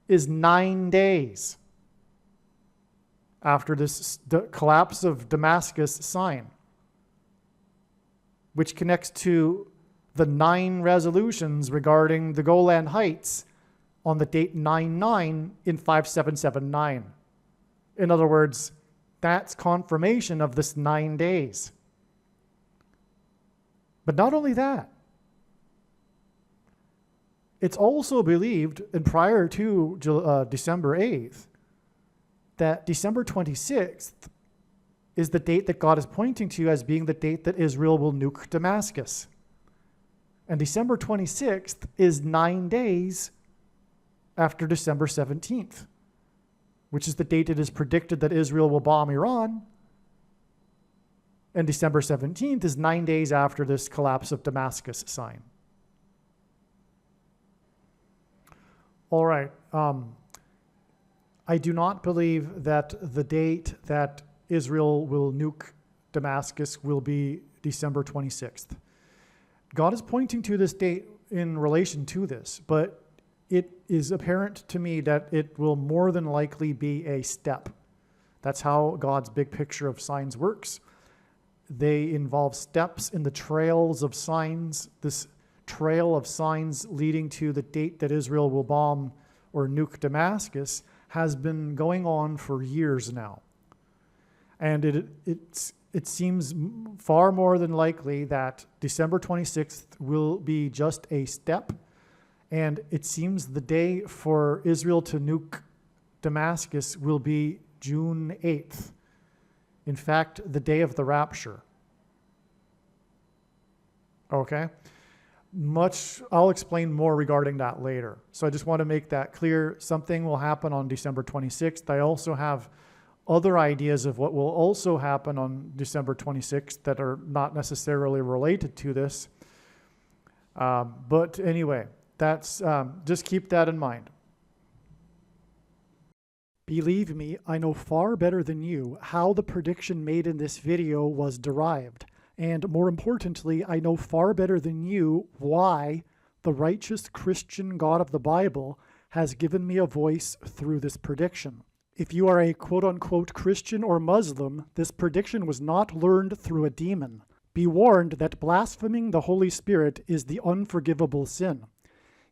is 9 days after this collapse of Damascus sign, which connects to the 9 resolutions regarding the Golan Heights on the date 9/9 in 5779. In other words, that's confirmation of this 9 days. But not only that, it's also believed, and prior to December 8th, that December 26th is the date that God is pointing to as being the date that Israel will nuke Damascus. And December 26th is 9 days after December 17th, which is the date it is predicted that Israel will bomb Iran. And December 17th is 9 days after this collapse of Damascus sign. All right. I do not believe that the date that Israel will nuke Damascus will be December 26th. God is pointing to this date in relation to this, but it is apparent to me that it will more than likely be a step. That's how God's big picture of signs works. They involve steps in the trails of signs, this trail of signs leading to the date that Israel will bomb or nuke Damascus has been going on for years now. And it seems far more than likely that December 26th will be just a step. And it seems the day for Israel to nuke Damascus will be June 8th. In fact, the day of the rapture. Okay? I'll explain more regarding that later. So I just want to make that clear. Something will happen on December 26th. I also have other ideas of what will also happen on December 26th that are not necessarily related to this. But anyway, that's just keep that in mind. Believe me, I know far better than you how the prediction made in this video was derived. And more importantly, I know far better than you why the righteous Christian God of the Bible has given me a voice through this prediction. If you are a quote-unquote Christian or Muslim, this prediction was not learned through a demon. Be warned that blaspheming the Holy Spirit is the unforgivable sin.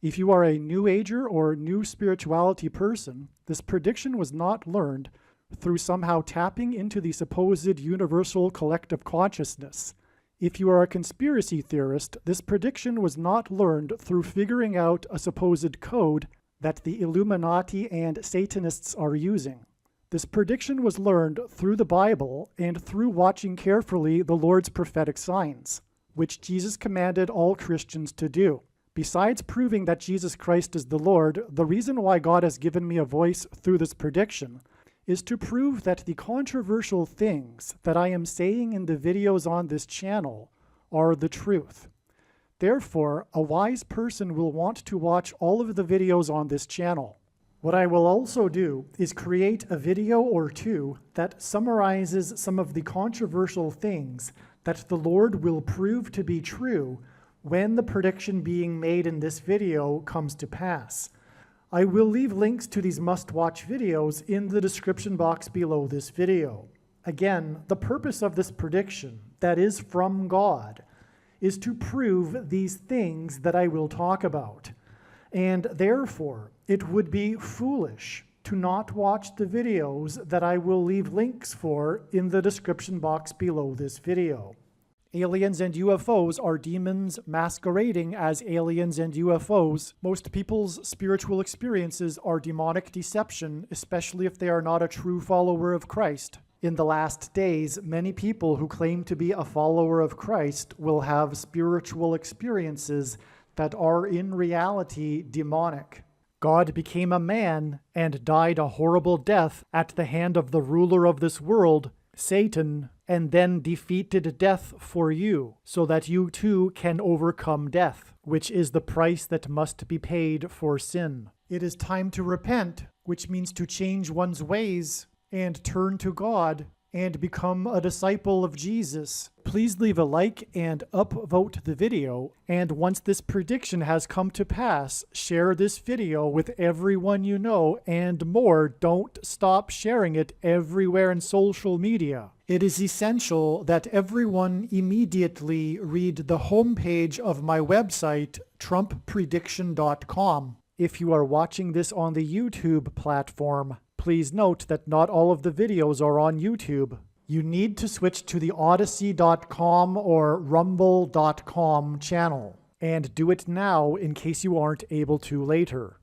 If you are a New Ager or New Spirituality person, this prediction was not learned through somehow tapping into the supposed universal collective consciousness. If you are a conspiracy theorist, this prediction was not learned through figuring out a supposed code that the Illuminati and Satanists are using. This prediction was learned through the Bible and through watching carefully the Lord's prophetic signs, which Jesus commanded all Christians to do. Besides proving that Jesus Christ is the Lord, the reason why God has given me a voice through this prediction is to prove that the controversial things that I am saying in the videos on this channel are the truth. Therefore, a wise person will want to watch all of the videos on this channel. What I will also do is create a video or two that summarizes some of the controversial things that the Lord will prove to be true when the prediction being made in this video comes to pass. I will leave links to these must-watch videos in the description box below this video. Again, the purpose of this prediction, that is from God, is to prove these things that I will talk about. And therefore, it would be foolish to not watch the videos that I will leave links for in the description box below this video. Aliens and UFOs are demons masquerading as aliens and UFOs. Most people's spiritual experiences are demonic deception, especially if they are not a true follower of Christ. In the last days, many people who claim to be a follower of Christ will have spiritual experiences that are in reality demonic. God became a man and died a horrible death at the hand of the ruler of this world, Satan, and then defeated death for you, so that you too can overcome death, which is the price that must be paid for sin. It is time to repent, which means to change one's ways and turn to God and become a disciple of Jesus. Please leave a like and upvote the video, and once this prediction has come to pass, share this video with everyone you know, and more, don't stop sharing it everywhere in social media. It is essential that everyone immediately read the homepage of my website, TrumpPrediction.com. If you are watching this on the YouTube platform, please note that not all of the videos are on YouTube. You need to switch to the Odyssey.com or Rumble.com channel, and do it now in case you aren't able to later.